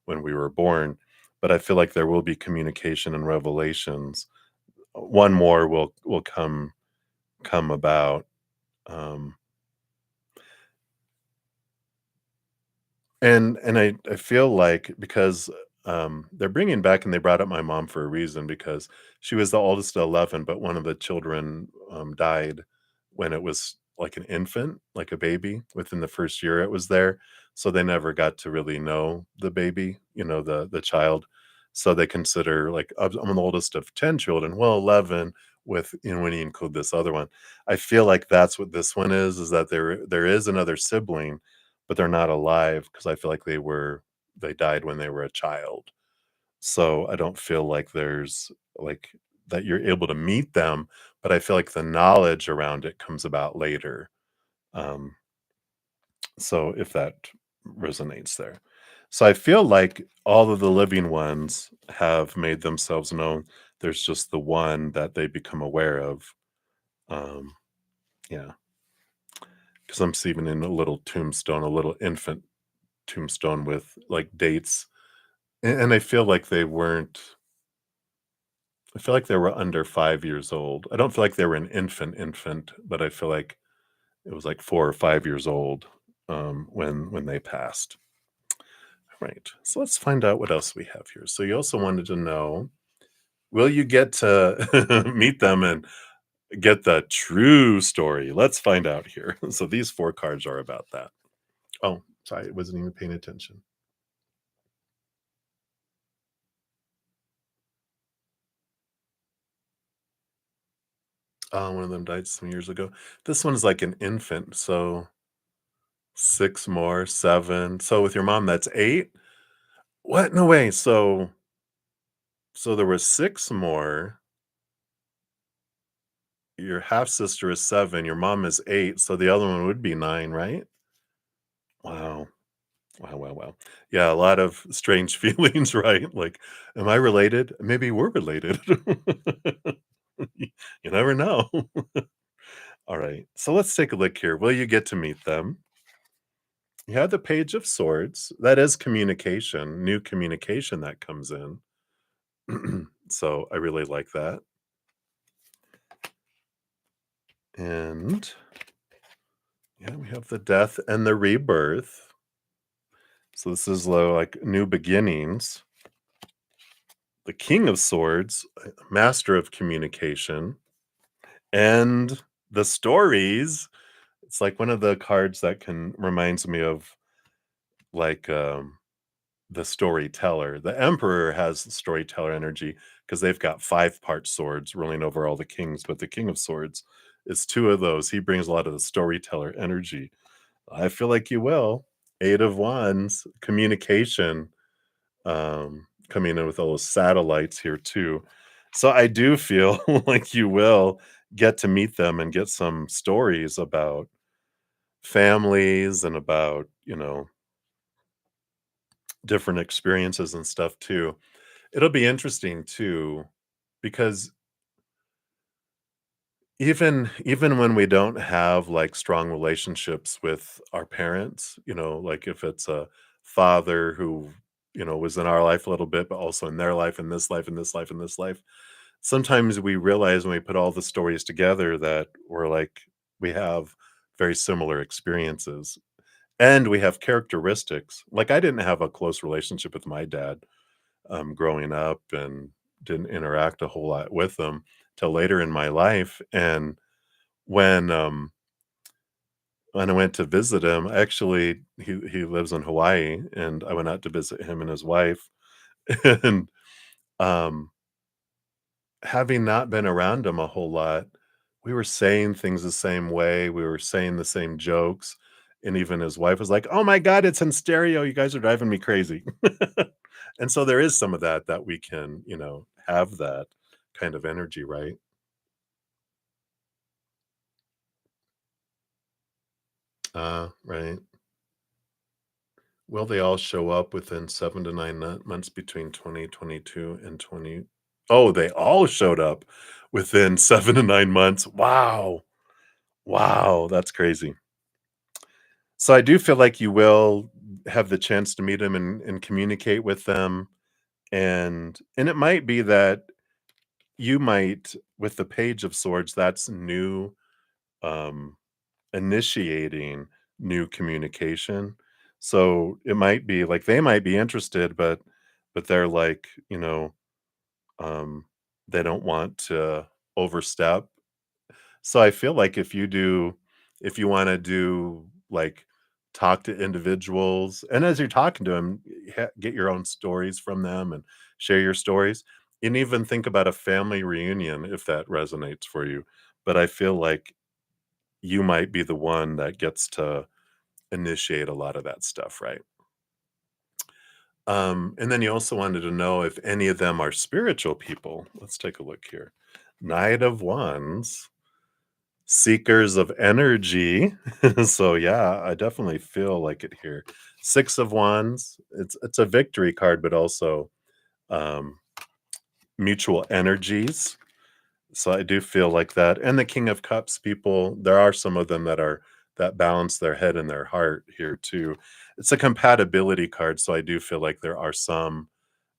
when we were born. But I feel like there will be communication and revelations. One more will come about. Um And I feel like because, they're bringing back, and they brought up my mom for a reason, because she was the oldest of 11, but one of the children, died when it was like an infant, like a baby, within the first year it was there, so they never got to really know the baby, the child, so they consider, like, I'm the oldest of 10 children, well, 11 with, when you include this other one. I feel like that's what this one is that there is another sibling, but they're not alive because I feel like they died when they were a child. So I don't feel like there's like that you're able to meet them, but I feel like the knowledge around it comes about later. Um, so if that resonates there. So I feel like all of the living ones have made themselves known. There's just the one that they become aware of. Um, yeah, because I'm seeing in a little tombstone, a little infant tombstone with like dates. And I feel like they weren't, I feel like they were under 5 years old. I don't feel like they were an infant, but I feel like it was like 4 or 5 years old, when they passed. Right. So let's find out what else we have here. So you also wanted to know, will you get to meet them and get the true story? Let's find out here. So these 4 cards are about that. Oh, sorry, I wasn't even paying attention. One of them died some years ago. This one's like an infant, so 6 more, 7. So with your mom, that's 8? What? No way. So there was 6 more. Your half sister is 7, your mom is 8, so the other one would be 9, right? Wow. Wow, wow, wow. Yeah, a lot of strange feelings, right? Like, am I related? Maybe we're related. You never know. All right. So let's take a look here. Will you get to meet them? You have the Page of Swords. That is communication, new communication that comes in. So I really like that. And yeah, we have the death and the rebirth. So this is like new beginnings. The King of Swords, master of communication, and the stories. It's like one of the cards that can reminds me of like the storyteller. The Emperor has storyteller energy because they've got 5-part swords ruling over all the kings, but the King of Swords is 2 of those. He brings a lot of the storyteller energy. I feel like you will. 8 of Wands, communication, coming in with all those satellites here too. So I do feel like you will get to meet them and get some stories about families and about, different experiences and stuff too. It'll be interesting too, because even when we don't have like strong relationships with our parents, like if it's a father who, was in our life a little bit, but also in their life, in this life, in this life, in this life, sometimes we realize when we put all the stories together that we have very similar experiences and we have characteristics. Like I didn't have a close relationship with my dad growing up and didn't interact a whole lot with him till later in my life. And when when I went to visit him, actually he lives in Hawaii, and I went out to visit him and his wife. And um having not been around him a whole lot, we were saying things the same way, we were saying the same jokes, and even his wife was like, "Oh my god, it's in stereo, you guys are driving me crazy." And so there is some of that we can, have that kind of energy, right? Right. Will they all show up within 7 to 9 months between 2022 and 20— Oh, they all showed up within 7 to 9 months. Wow. Wow, that's crazy. So I do feel like you will have the chance to meet them and communicate with them, and it might be that you might, with the Page of Swords, that's new, um, initiating new communication. So it might be like they might be interested, but they're like, um, they don't want to overstep. So I feel like if you wanna do, like, talk to individuals, and as you're talking to them, get your own stories from them and share your stories, and even think about a family reunion if that resonates for you. But I feel like you might be the one that gets to initiate a lot of that stuff, right? And then you also wanted to know if any of them are spiritual people. Let's take a look here. Knight of Wands. Seekers of energy. So, yeah, I definitely feel like it here. 6 of Wands, it's a victory card, but also, um, mutual energies. So I do feel like that, and the King of Cups people, there are some of them that balance their head and their heart here too. It's a compatibility card, so I do feel like there are some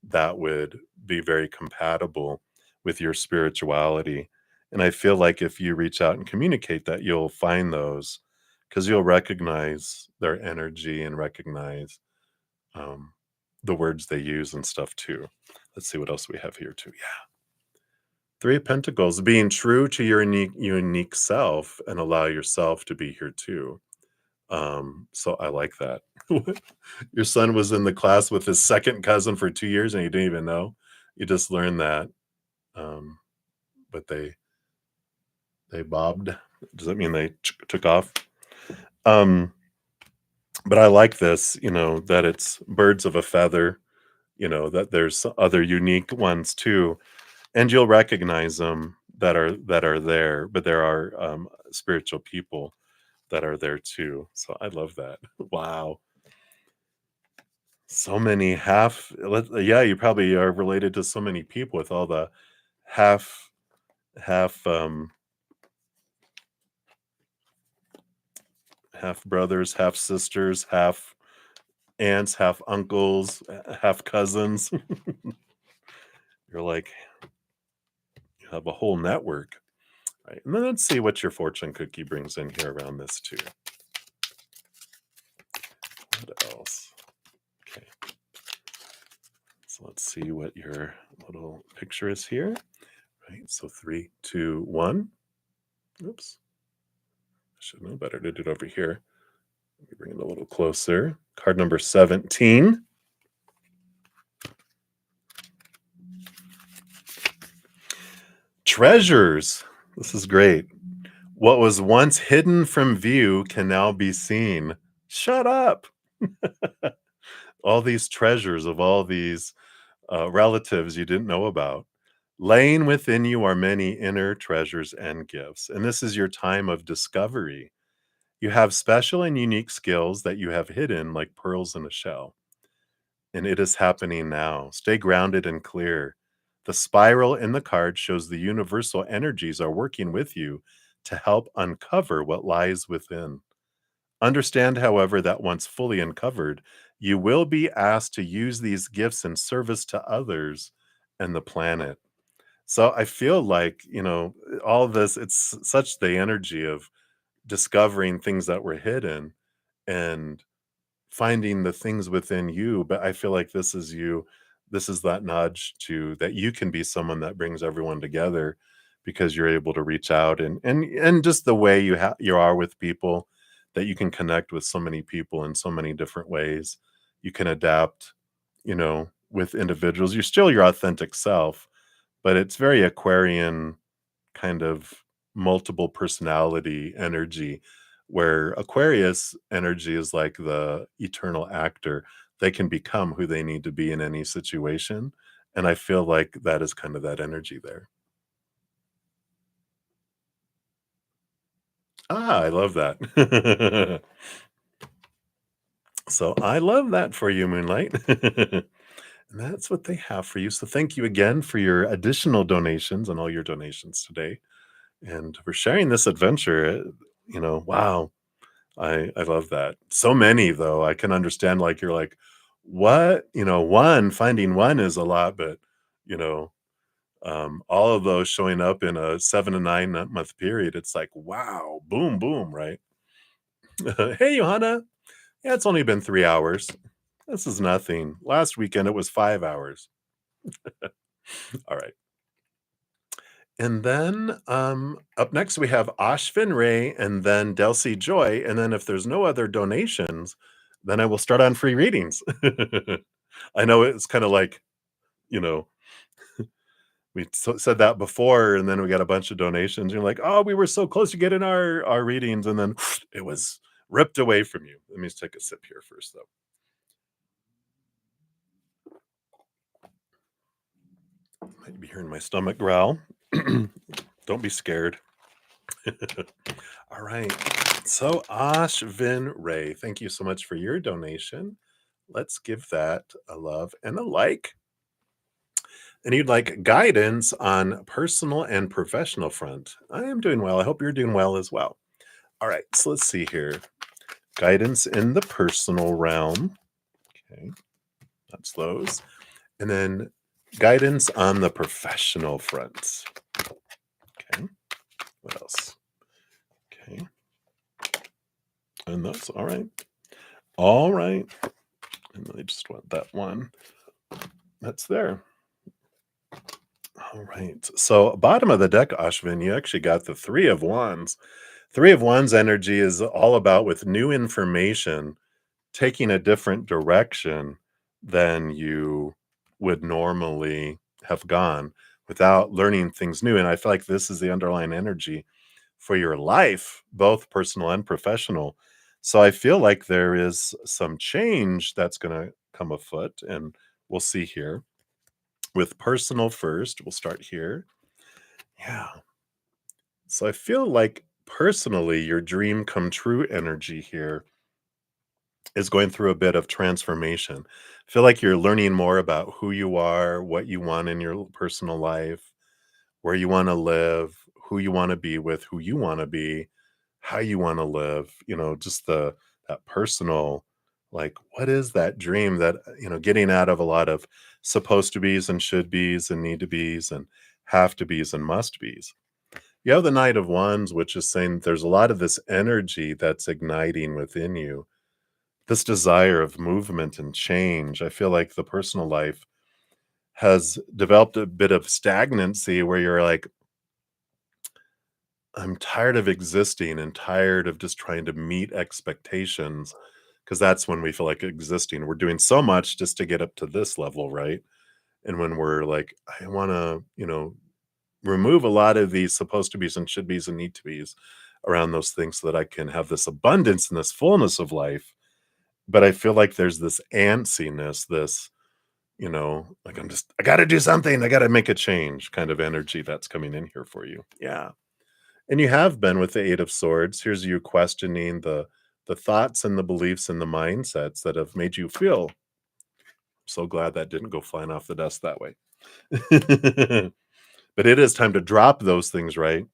that would be very compatible with your spirituality. And I feel like if you reach out and communicate that, you'll find those because you'll recognize their energy and recognize um, the words they use and stuff too. Let's see what else we have here too. Yeah. Three of Pentacles, being true to your unique self and allow yourself to be here too. So I like that. Your son was in the class with his second cousin for 2 years and you didn't even know? You just learned that, um, but they bobbed. Does that mean they took off? Um, but I like this, that it's birds of a feather, that there's other unique ones too, and you'll recognize them that are there, but there are, spiritual people that are there too. So I love that. Wow. So many yeah, you probably are related to so many people with all the half half half brothers, half sisters, half aunts, half uncles, half cousins. You're like, you have a whole network, right? And then let's see what your fortune cookie brings in here around this too. What else? Okay, so let's see what your little picture is here. Right, so 3, 2, 1. Oops, I should know better to do it over here. Let me bring it a little closer. Card number 17. Treasures. This is great. What was once hidden from view can now be seen. Shut up. All these treasures of all these relatives you didn't know about. Laying within you are many inner treasures and gifts, and this is your time of discovery. You have special and unique skills that you have hidden like pearls in a shell, and it is happening now. Stay grounded and clear. The spiral in the card shows the universal energies are working with you to help uncover what lies within. Understand, however, that once fully uncovered, you will be asked to use these gifts in service to others and the planet. So I feel like, all of this, it's such the energy of discovering things that were hidden and finding the things within you, but I feel like this is you. This is that nudge to that you can be someone that brings everyone together because you're able to reach out and just the way you are with people, that you can connect with so many people in so many different ways. You can adapt, with individuals. You're still your authentic self, but it's very Aquarian kind of multiple personality energy, where Aquarius energy is like the eternal actor. They can become who they need to be in any situation. And I feel like that is kind of that energy there. I love that. So I love that for you, Moonlight. And that's what they have for you. So thank you again for your additional donations and all your donations today. And for sharing this adventure. Wow. I love that. So many though, I can understand, like, you're like, "What?" One finding one is a lot, but, you know, all of those showing up in a 7 to 9 month period, it's like, "Wow, boom, boom," right? "Hey, Johanna. Yeah, it's only been 3 hours. This is nothing. Last weekend, it was 5 hours." Alright. And then, up next, we have Ashvin Ray and then Delcy Joy, and then if there's no other donations, then I will start on free readings. I know it's kinda like, you know, we said that before, and then we got a bunch of donations. You're like, "Oh, we were so close to getting our readings," and then it was ripped away from you. Let me just take a sip here first, though. Might be hearing my stomach growl. Don't be scared. All right. So, Ashvin Ray, thank you so much for your donation. Let's give that a love and a like. And you'd like guidance on personal and professional front. I am doing well. I hope you're doing well as well. All right. So let's see here. Guidance in the personal realm. Okay. That's those. And then guidance on the professional front. Okay. What else? Okay. And that's all right. All right. And I just want that one. That's there. All right. So, bottom of the deck, Ashvin, you actually got the Three of Wands. Three of Wands energy is all about with new information, taking a different direction than you would normally have gone without learning things new. And I feel like this is the underlying energy for your life, both personal and professional. So I feel like there is some change that's going to come afoot, and we'll see here. With personal first, we'll start here. Yeah. So I feel like personally, your dream come true energy here is going through a bit of transformation. I feel like you're learning more about who you are, what you want in your personal life, where you want to live, who you want to be with, who you want to be, how you want to live, just that personal, like, what is that dream that, getting out of a lot of supposed to be's and should be's and need to be's and have to be's and must be's. You have the Knight of Wands, which is saying there's a lot of this energy that's igniting within you, this desire of movement and change. I feel like the personal life has developed a bit of stagnancy where you're like, I'm tired of existing and tired of just trying to meet expectations, because that's when we feel like existing. We're doing so much just to get up to this level, right? And when we're like, I want to, remove a lot of these supposed to be's and should be's and need to be's around those things so that I can have this abundance and this fullness of life. But I feel like there's this antsiness, this, like I got to do something. I got to make a change kind of energy that's coming in here for you. Yeah. And you have been with the 8 of Swords. Here's you questioning the thoughts and the beliefs and the mindsets that have made you feel. So glad that didn't go flying off the desk that way. But it is time to drop those things, right?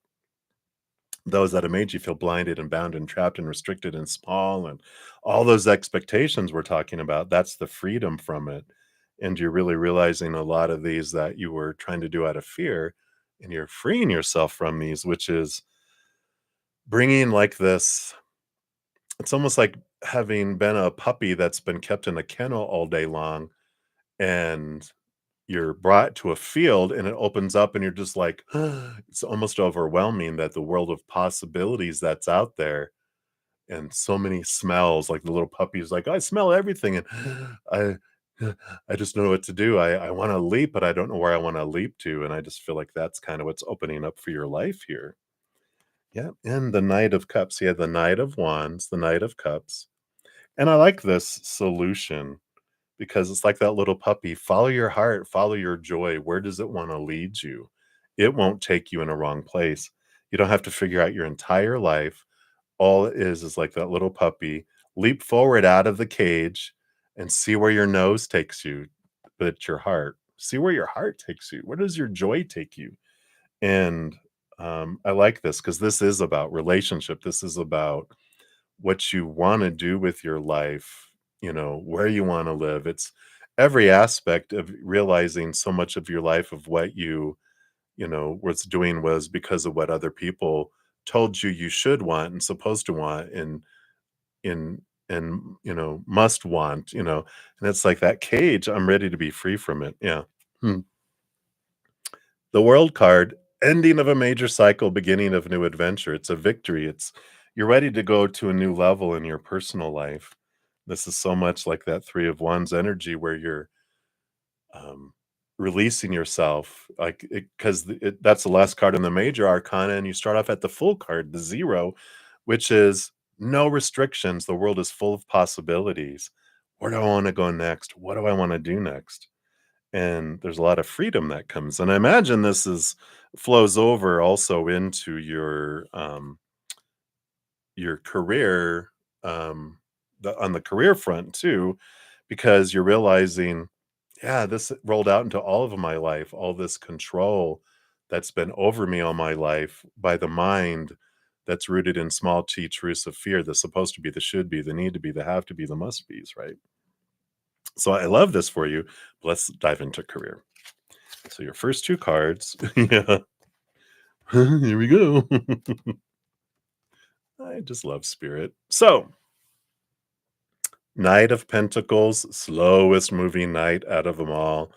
Those that have made you feel blinded and bound and trapped and restricted and small and all those expectations we're talking about. That's the freedom from it. And you're really realizing a lot of these that you were trying to do out of fear, and you're freeing yourself from these, which is bringing like this. It's almost like having been a puppy that's been kept in a kennel all day long, and you're brought to a field and it opens up and you're just like, it's almost overwhelming that the world of possibilities that's out there, and so many smells, like the little puppy's like, I smell everything, and I I just don't know what to do. I want to leap, but I don't know where I want to leap to. And I just feel like that's kind of what's opening up for your life here. Yeah. And the Knight of Cups. Yeah, the Knight of Wands, the Knight of Cups. And I like this solution because it's like that little puppy. Follow your heart, follow your joy. Where does it want to lead you? It won't take you in a wrong place. You don't have to figure out your entire life. All it is like that little puppy. Leap forward out of the cage and see where your nose takes you, but it's your heart. See where your heart takes you. Where does your joy take you? And I like this because this is about relationship. This is about what you want to do with your life, where you want to live. It's every aspect of realizing so much of your life of what was doing was because of what other people told you you should want and supposed to want and must want, and it's like that cage. I'm ready to be free from it. Yeah. Hmm. The World card, ending of a major cycle, beginning of new adventure. It's a victory. It's You're ready to go to a new level in your personal life. This is so much like that 3 of Wands energy where you're um, releasing yourself, like, because that's the last card in the major arcana, and you start off at the full card, the 0, which is no restrictions. The world is full of possibilities. Where do I want to go next? What do I want to do next? And there's a lot of freedom that comes, and I imagine this is flows over also into your career, on the career front too, because you're realizing, yeah, this rolled out into all of my life, all this control that's been over me all my life by the mind that's rooted in small t truths of fear, the supposed to be, the should be, the need to be, the have to be, the must be's, right? So I love this for you. Let's dive into career. So your first 2 cards, yeah, here we go. I just love spirit. So Knight of Pentacles, slowest moving knight out of them all,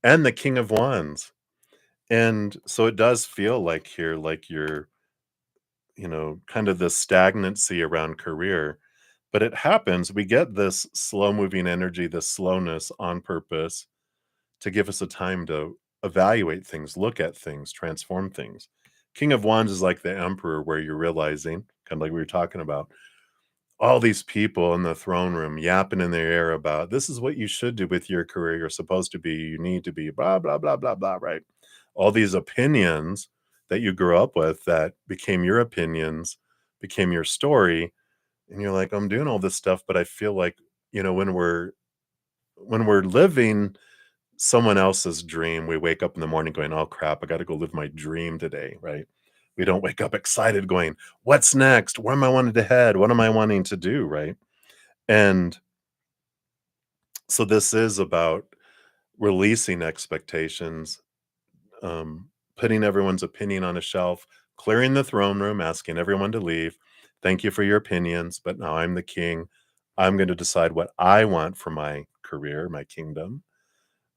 and the King of Wands. And so it does feel like here, like you're, kind of this stagnancy around career. But it happens, we get this slow moving energy, this slowness on purpose to give us a time to evaluate things, look at things, transform things. King of Wands is like the Emperor, where you're realizing, kind of like we were talking about, all these people in the throne room yapping in their ear about this is what you should do with your career. You're supposed to be, you need to be, blah, blah, blah, blah, blah, right? All these opinions that you grew up with that became your opinions, became your story. And you're like, I'm doing all this stuff, but I feel like, when we're living someone else's dream, we wake up in the morning going, oh crap, I got to go live my dream today, right? We don't wake up excited going, what's next? Where am I wanting to head? What am I wanting to do, right? And so this is about releasing expectations, putting everyone's opinion on a shelf, clearing the throne room, asking everyone to leave. Thank you for your opinions, but now I'm the king. I'm going to decide what I want for my career, my kingdom.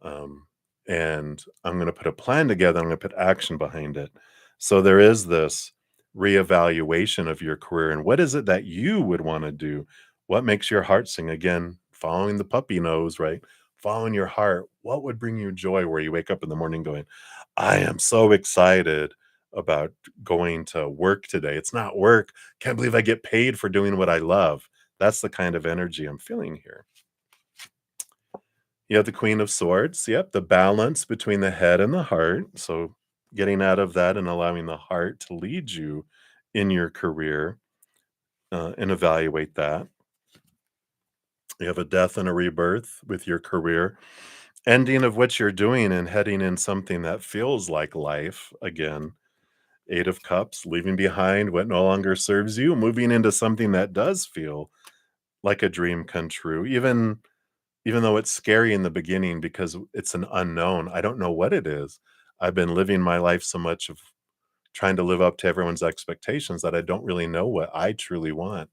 Um, and I'm going to put a plan together. I'm going to put action behind it. So there is this reevaluation of your career and what is it that you would want to do? What makes your heart sing? Again, following the puppy nose, right? Following your heart. What would bring you joy where you wake up in the morning going, I am so excited about going to work today. It's not work. Can't believe I get paid for doing what I love. That's the kind of energy I'm feeling here. You have the Queen of Swords. Yep, the balance between the head and the heart. So getting out of that and allowing the heart to lead you in your career, and evaluate that. You have a death and a rebirth with your career, ending of what you're doing and heading in something that feels like life again. Eight of Cups, leaving behind what no longer serves you, moving into something that does feel like a dream come true, even though it's scary in the beginning because it's an unknown. I don't know what it is. I've been living my life so much of trying to live up to everyone's expectations that I don't really know what I truly want.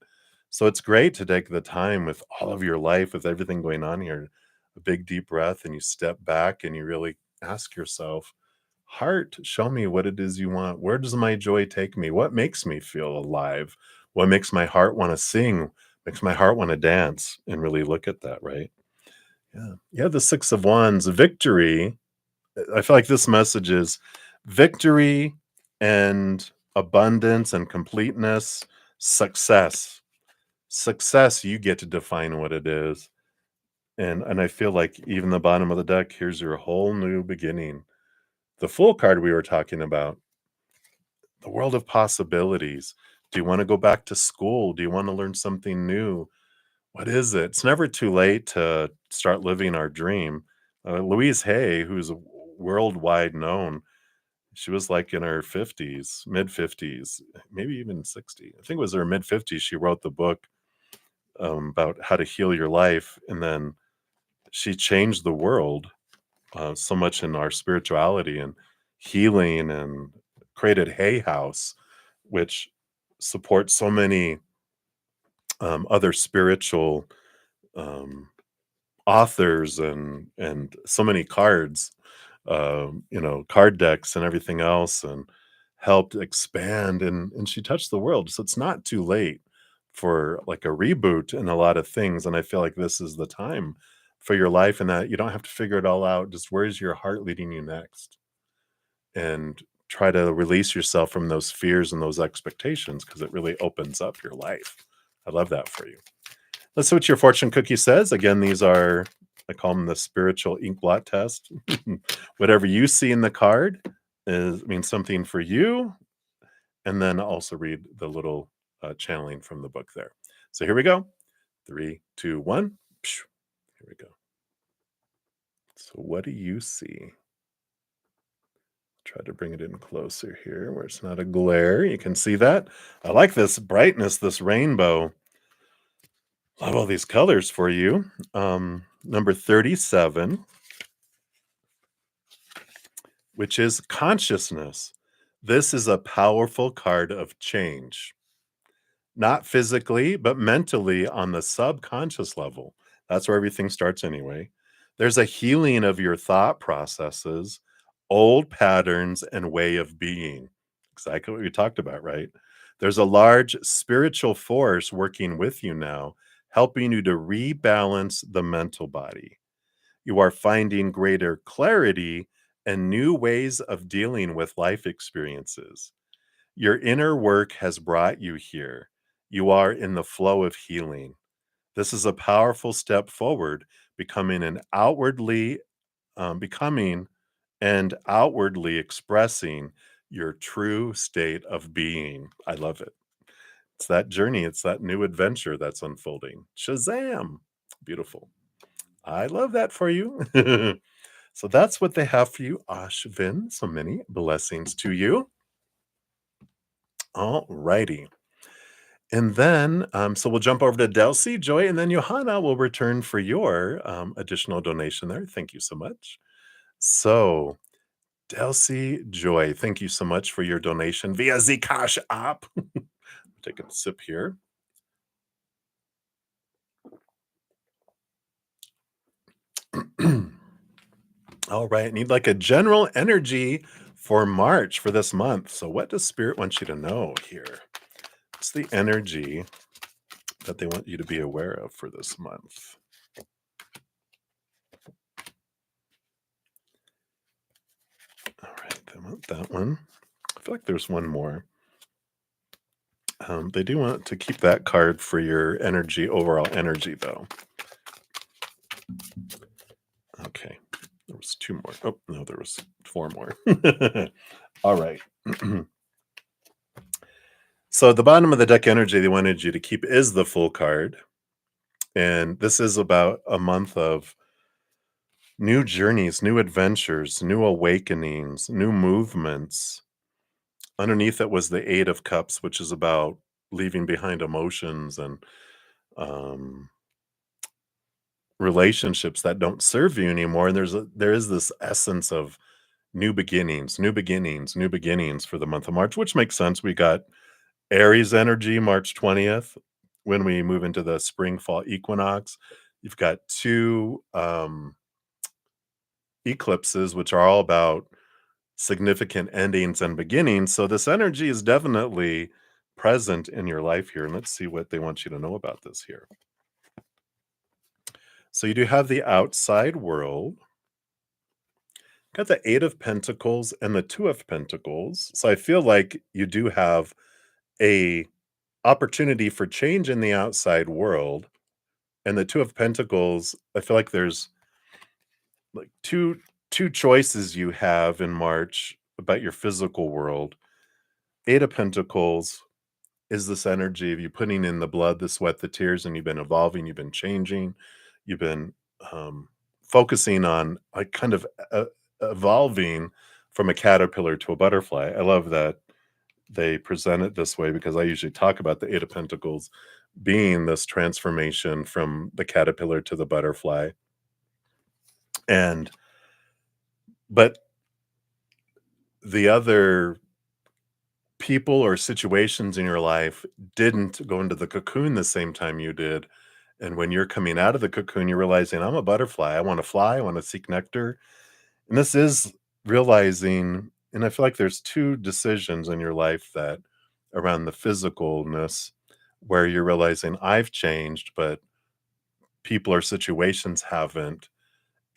So it's great to take the time with all of your life, with everything going on here, a big deep breath, and you step back and you really ask yourself, heart, show me what it is you want. Where does my joy take me? What makes me feel alive? What makes my heart want to sing? Makes my heart want to dance? And really look at that, right? Yeah. Yeah. The Six of Wands, victory. I feel like this message is victory and abundance and completeness, success. Success, you get to define what it is. And I feel like even the bottom of the deck, here's your whole new beginning. The Fool card we were talking about, the world of possibilities. Do you want to go back to school? Do you want to learn something new? What is it? It's never too late to start living our dream. Louise Hay, who's worldwide known, she was like in her 50s, mid 50s, maybe even 60. I think it was her mid 50s. She wrote the book about how to heal your life. And then she changed the world so much in our spirituality and healing, and created Hay House, which supports so many other spiritual um, authors, and so many cards, card decks and everything else, and helped expand, and she touched the world. So it's not too late for like a reboot in a lot of things. And I feel like this is the time for your life, and that you don't have to figure it all out. Just where's your heart leading you next? And try to release yourself from those fears and those expectations, because it really opens up your life. I love that for you. Let's see what your fortune cookie says. Again, these are, I call them the spiritual ink blot test. Whatever you see in the card means something for you. And then also read the little channeling from the book there. So here we go. 3, 2, 1. Psh, here we go. So what do you see? Try to bring it in closer here where it's not a glare. You can see that. I like this brightness, this rainbow. Love all these colors for you. Number 37, which is consciousness. This is a powerful card of change, not physically, but mentally on the subconscious level. That's where everything starts anyway. There's a healing of your thought processes, old patterns, and way of being. Exactly what we talked about, right? There's a large spiritual force working with you now, helping you to rebalance the mental body. You are finding greater clarity and new ways of dealing with life experiences. Your inner work has brought you here. You are in the flow of healing. This is a powerful step forward, becoming an outwardly becoming and outwardly expressing your true state of being. I love it. It's that journey, it's that new adventure that's unfolding. Shazam! Beautiful. I love that for you. So that's what they have for you, Ashvin. So many blessings to you. All righty. And then, so we'll jump over to Delcy, Joy, and then Johanna will return for your additional donation there. Thank you so much. So, Delcy, Joy, thank you so much for your donation via Zcash app. Take a sip here. All right, need like a general energy for March for this month. So, what does Spirit want you to know here? What's the energy that they want you to be aware of for this month? All right, they want that one. I feel like there's one more. They do want to keep that card for your energy, overall energy, though. Okay. There was two more. Oh, no, there was four more. All right. So at the bottom of the deck energy they wanted you to keep is the Full card. And this is about a month of new journeys, new adventures, new awakenings, new movements. Underneath it was the Eight of Cups, which is about leaving behind emotions and um, relationships that don't serve you anymore. And there is this essence of new beginnings, new beginnings, new beginnings for the month of March, which makes sense. We got Aries energy March 20th when we move into the spring fall equinox. You've got two eclipses, which are all about significant endings and beginnings. So this energy is definitely present in your life here. And let's see what they want you to know about this here. So you do have the outside world, got the Eight of Pentacles and the Two of Pentacles. So I feel like you do have a opportunity for change in the outside world. And the Two of Pentacles, I feel like there's like two choices you have in March about your physical world. Eight of Pentacles is this energy of you putting in the blood, the sweat, the tears, and you've been evolving, you've been changing, you've been focusing on like kind of evolving from a caterpillar to a butterfly. I love that they present it this way because I usually talk about the Eight of Pentacles being this transformation from the caterpillar to the butterfly. And but the other people or situations in your life didn't go into the cocoon the same time you did. And when you're coming out of the cocoon, you're realizing I'm a butterfly. I want to fly. I want to seek nectar. And this is realizing, and I feel like there's two decisions in your life that around the physicalness where you're realizing I've changed, but people or situations haven't.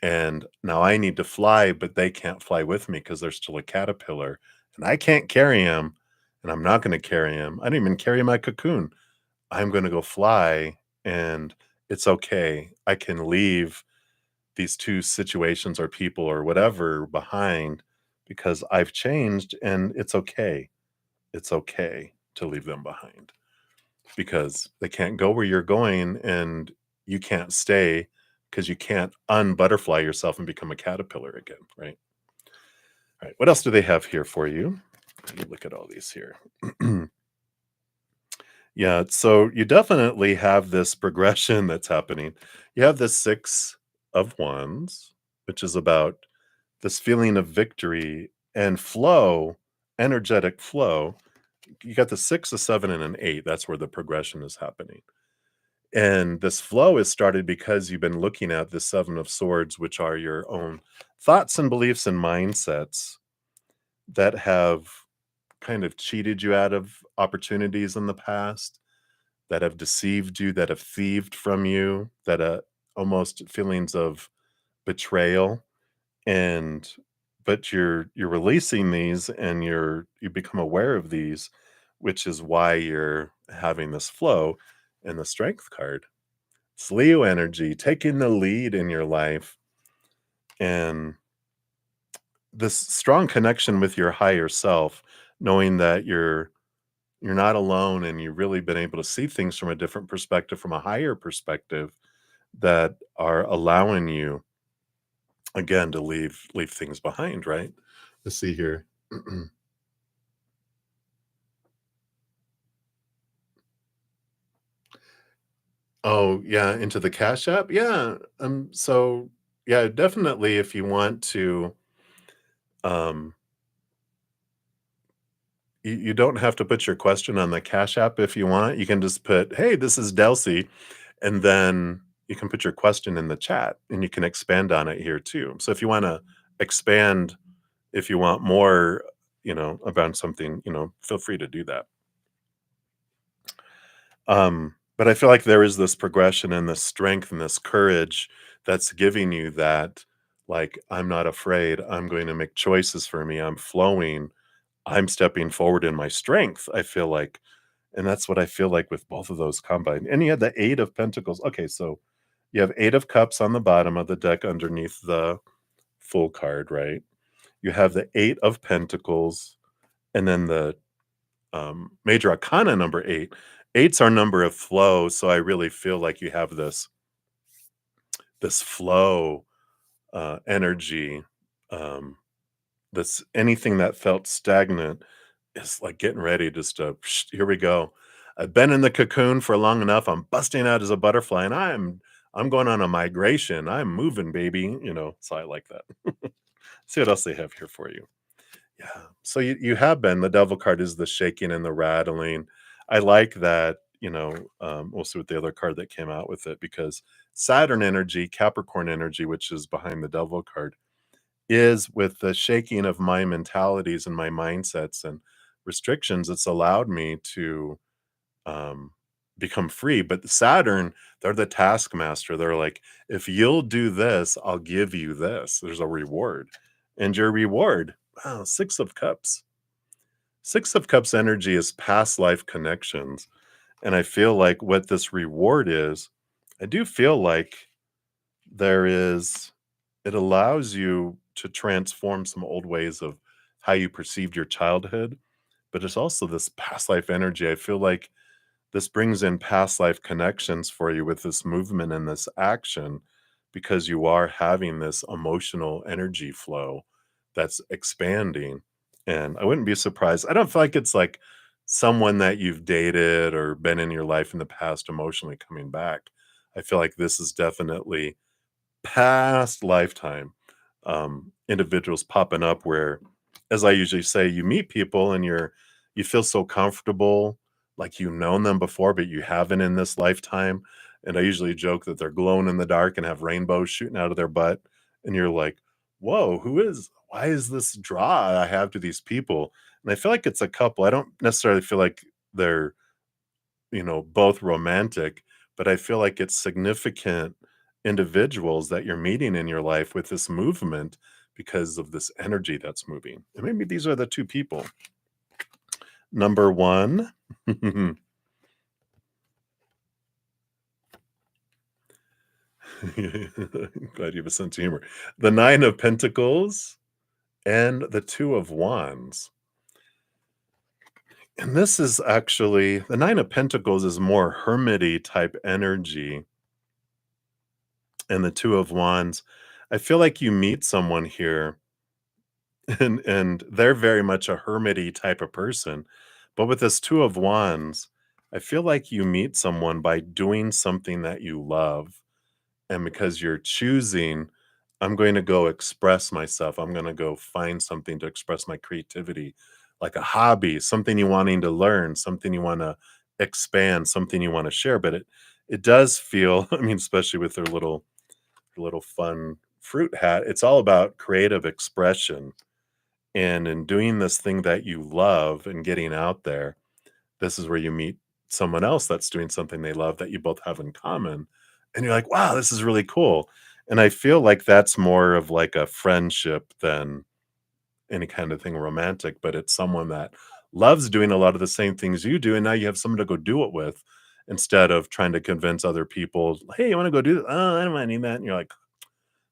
And now I need to fly, but they can't fly with me because they're still a caterpillar. And I can't carry him, and I'm not going to carry him. I didn't even carry my cocoon. I'm going to go fly, and it's okay. I can leave these two situations or people or whatever behind because I've changed, and it's okay. It's okay to leave them behind because they can't go where you're going, and you can't stay because you can't unbutterfly yourself and become a caterpillar again, right? All right, what else do they have here for you? Let me look at all these here. Yeah, so you definitely have this progression that's happening. You have the Six of Wands, which is about this feeling of victory and flow, energetic flow. You got the six, a seven, and an eight. That's where the progression is happening. And this flow is started because you've been looking at the Seven of Swords, which are your own thoughts and beliefs and mindsets that have kind of cheated you out of opportunities in the past, that have deceived you, that have thieved from you, that almost feelings of betrayal. And but you're releasing these and you become aware of these, which is why you're having this flow. And the Strength card, it's Leo energy, taking the lead in your life, and this strong connection with your higher self, knowing that you're not alone and you've really been able to see things from a different perspective, from a higher perspective, that are allowing you again to leave things behind, right? Let's see here. Oh, yeah, into the Cash App? Yeah, so, yeah, definitely if you want to, um you don't have to put your question on the Cash App if you want. You can just put, "Hey, this is Delcy," and then you can put your question in the chat, and you can expand on it here too. So if you wanna expand, if you want more, about something, feel free to do that. But I feel like there is this progression and this strength and this courage that's giving you that, like, "I'm not afraid. I'm going to make choices for me. I'm flowing. I'm stepping forward in my strength," I feel like, and that's what I feel like with both of those combined. And you had the Eight of Pentacles. Okay, so You have 8 of cups on the bottom of the deck underneath the full card, right? You have the 8 of pentacles, and then the major arcana number 8. Eight's our number of flow, so I really feel like you have this flow energy. Um, this anything that felt stagnant is like getting ready just to here we go. I've been in the cocoon for long enough. I'm busting out as a butterfly, and I'm going on a migration. I'm moving, baby. So I like that. See what else they have here for you. Yeah. So you have been the devil card is the shaking and the rattling. I like that, we'll see what the other card that came out with it because Saturn energy, Capricorn energy, which is behind the devil card, is with the shaking of my mentalities and my mindsets and restrictions. It's allowed me to um become free. But Saturn, they're the taskmaster. They're like, if you'll do this, I'll give you this. There's a reward. And your reward, wow, 6 of Cups. 6 of Cups energy is past life connections. And I feel like what this reward is, I do feel like there is, it allows you to transform some old ways of how you perceived your childhood. But it's also this past life energy. I feel like this brings in past life connections for you with this movement and this action because you are having this emotional energy flow that's expanding. And I wouldn't be surprised. I don't feel like it's like someone that you've dated or been in your life in the past emotionally coming back. I feel like this is definitely past lifetime individuals popping up where, as I usually say, you meet people and you feel so comfortable, like you've known them before, but you haven't in this lifetime. And I usually joke that they're glowing in the dark and have rainbows shooting out of their butt. And you're like, whoa, why is this draw I have to these people? And I feel like it's a couple. I don't necessarily feel like they're both romantic, but I feel like it's significant individuals that you're meeting in your life with this movement because of this energy that's moving. And maybe these are the two people. Number one, glad you have a sense of humor. The 9 of Pentacles and the 2 of Wands. And this is actually the 9 of Pentacles is more hermity type energy. And the 2 of Wands, I feel like you meet someone here and they're very much a hermity type of person. But with this 2 of Wands, I feel like you meet someone by doing something that you love. And because you're choosing, I'm going to go express myself. I'm going to go find something to express my creativity, like a hobby, something you wanting to learn, something you want to expand, something you want to share. But it does feel, I mean, especially with their little fun fruit hat, it's all about creative expression. And in doing this thing that you love and getting out there, this is where you meet someone else that's doing something they love that you both have in common. And you're like, wow, this is really cool. And I feel like that's more of like a friendship than any kind of thing romantic, but it's someone that loves doing a lot of the same things you do. And now you have someone to go do it with instead of trying to convince other people, hey, you want to go do that? Oh, I don't want to need that. And you're like,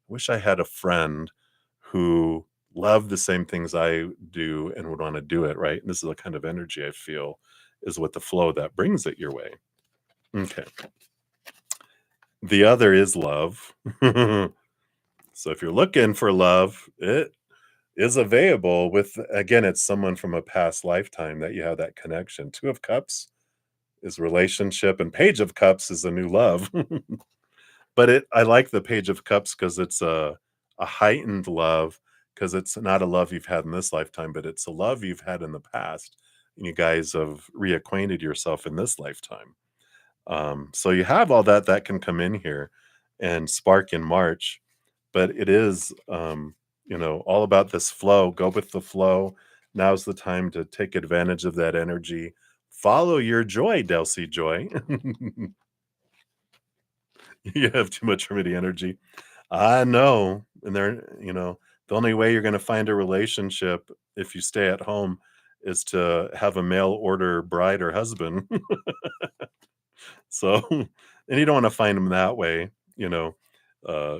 wish I had a friend who loved the same things I do and would want to do it, right? And this is the kind of energy I feel is what the flow that brings it your way. Okay. The other is love. So if you're looking for love, it is available with, again, it's someone from a past lifetime that you have that connection. 2 of Cups is relationship, and Page of Cups is a new love. But I like the Page of Cups because it's a heightened love, because it's not a love you've had in this lifetime, but it's a love you've had in the past, and you guys have reacquainted yourself in this lifetime. So you have all that can come in here and spark in March, but it is, all about this flow. Go with the flow. Now's the time to take advantage of that energy. Follow your joy, Delcy Joy. You have too much remedy energy. I know. And the only way you're going to find a relationship if you stay at home is to have a mail order bride or husband. So, and you don't want to find them that way. you know,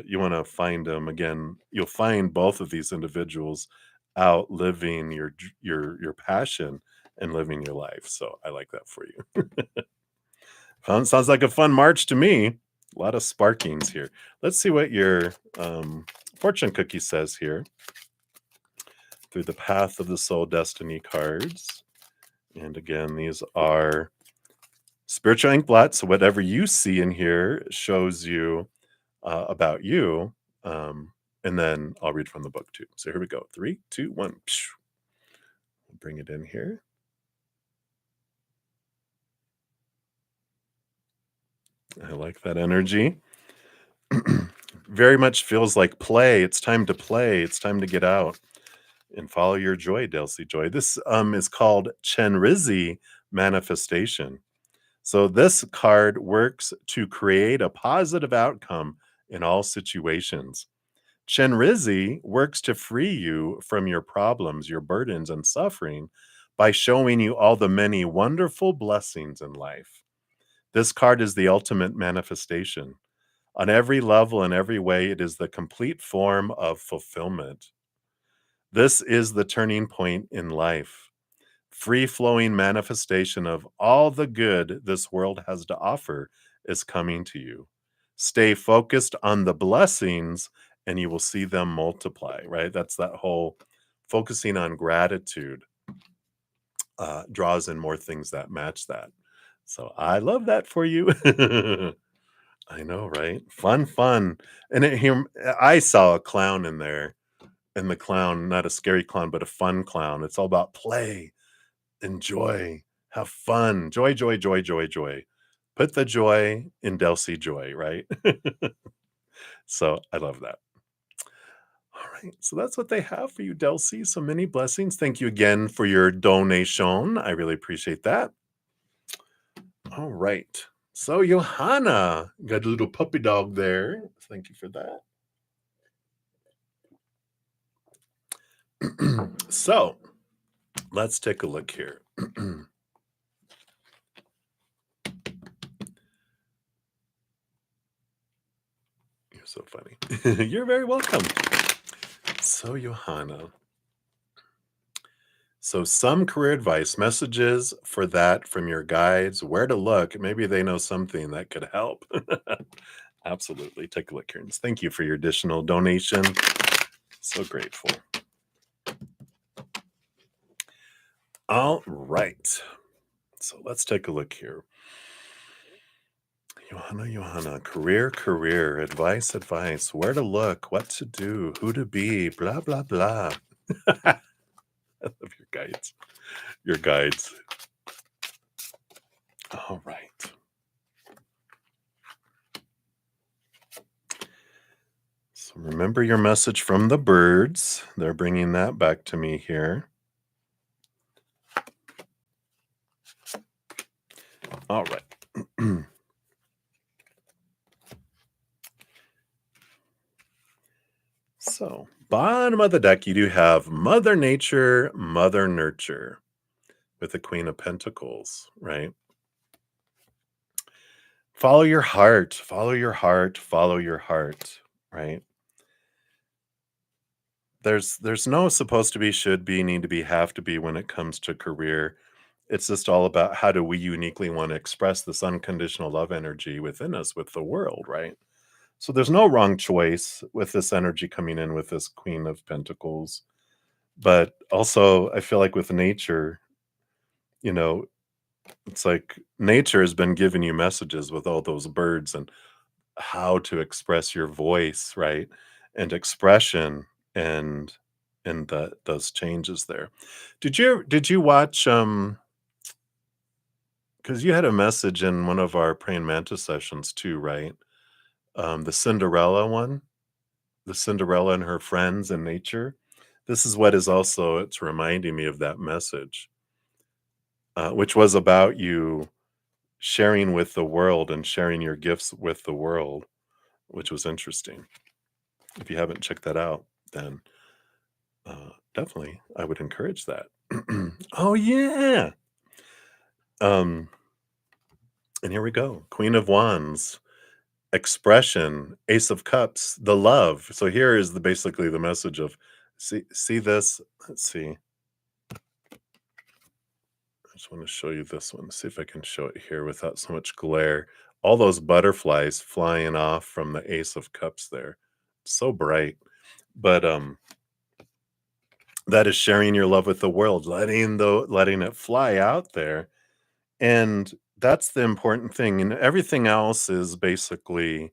you want to find them again. You'll find both of these individuals out living your passion and living your life. So I like that for you. Sounds like a fun March to me. A lot of sparkings here. Let's see what your fortune cookie says here through the Path of the Soul Destiny cards. And again, these are spiritual ink blots. So whatever you see in here shows you about you. And then I'll read from the book too. So here we go. 3, 2, 1. We'll bring it in here. I like that energy. Very much feels like play. It's time to play. It's time to get out and follow your joy, Delcy Joy. This is called Chenrizi Manifestation. So this card works to create a positive outcome in all situations. Chenrizi works to free you from your problems, your burdens, and suffering by showing you all the many wonderful blessings in life. This card is the ultimate manifestation. On every level and every way, it is the complete form of fulfillment. This is the turning point in life. Free-flowing manifestation of all the good this world has to offer is coming to you. Stay focused on the blessings and you will see them multiply, right? That's that whole focusing on gratitude draws in more things that match that. So I love that for you. I know, right? Fun. And I saw a clown in there, and the clown, not a scary clown, but a fun clown. It's all about play, enjoy, have fun, joy. Put the joy in Delcy Joy, right? So I love that. All right, so that's what they have for you, Delcy. So many blessings. Thank you again for your donation. I really appreciate that. All right. So Johanna, got a little puppy dog there. Thank you for that. So let's take a look here. You're so funny. You're very welcome. So Johanna. So some career advice, messages for that from your guides, where to look. Maybe they know something that could help. Absolutely. Take a look here. Thank you for your additional donation. So grateful. All right. So let's take a look here. Johanna, career, advice, where to look, what to do, who to be, blah, blah, blah. I love your guides. All right. So remember your message from the birds. They're bringing that back to me here. All right. So, bottom of the deck, you do have Mother Nature, Mother Nurture with the Queen of Pentacles, right? Follow your heart, right? There's no supposed to be, should be, need to be, have to be when it comes to career. It's just all about how do we uniquely want to express this unconditional love energy within us, with the world, right? So there's no wrong choice with this energy coming in with this Queen of Pentacles. But also, I feel like with nature, it's like nature has been giving you messages with all those birds and how to express your voice, right? And expression and those changes there. Did you watch because you had a message in one of our Praying Mantis sessions too, right? The Cinderella one, the Cinderella and her friends in nature. This is what is also, it's reminding me of that message, which was about you sharing with the world and sharing your gifts with the world, which was interesting. If you haven't checked that out, then definitely I would encourage that. Oh yeah. And here we go. Queen of Wands. expression, Ace of Cups, the love. So here is the basically the message of see this. Let's see. I just want to show you this one. See if I can show it here without so much glare. All those butterflies flying off from the Ace of Cups there. So bright. But that is sharing your love with the world, letting it fly out there. And that's the important thing. And everything else is basically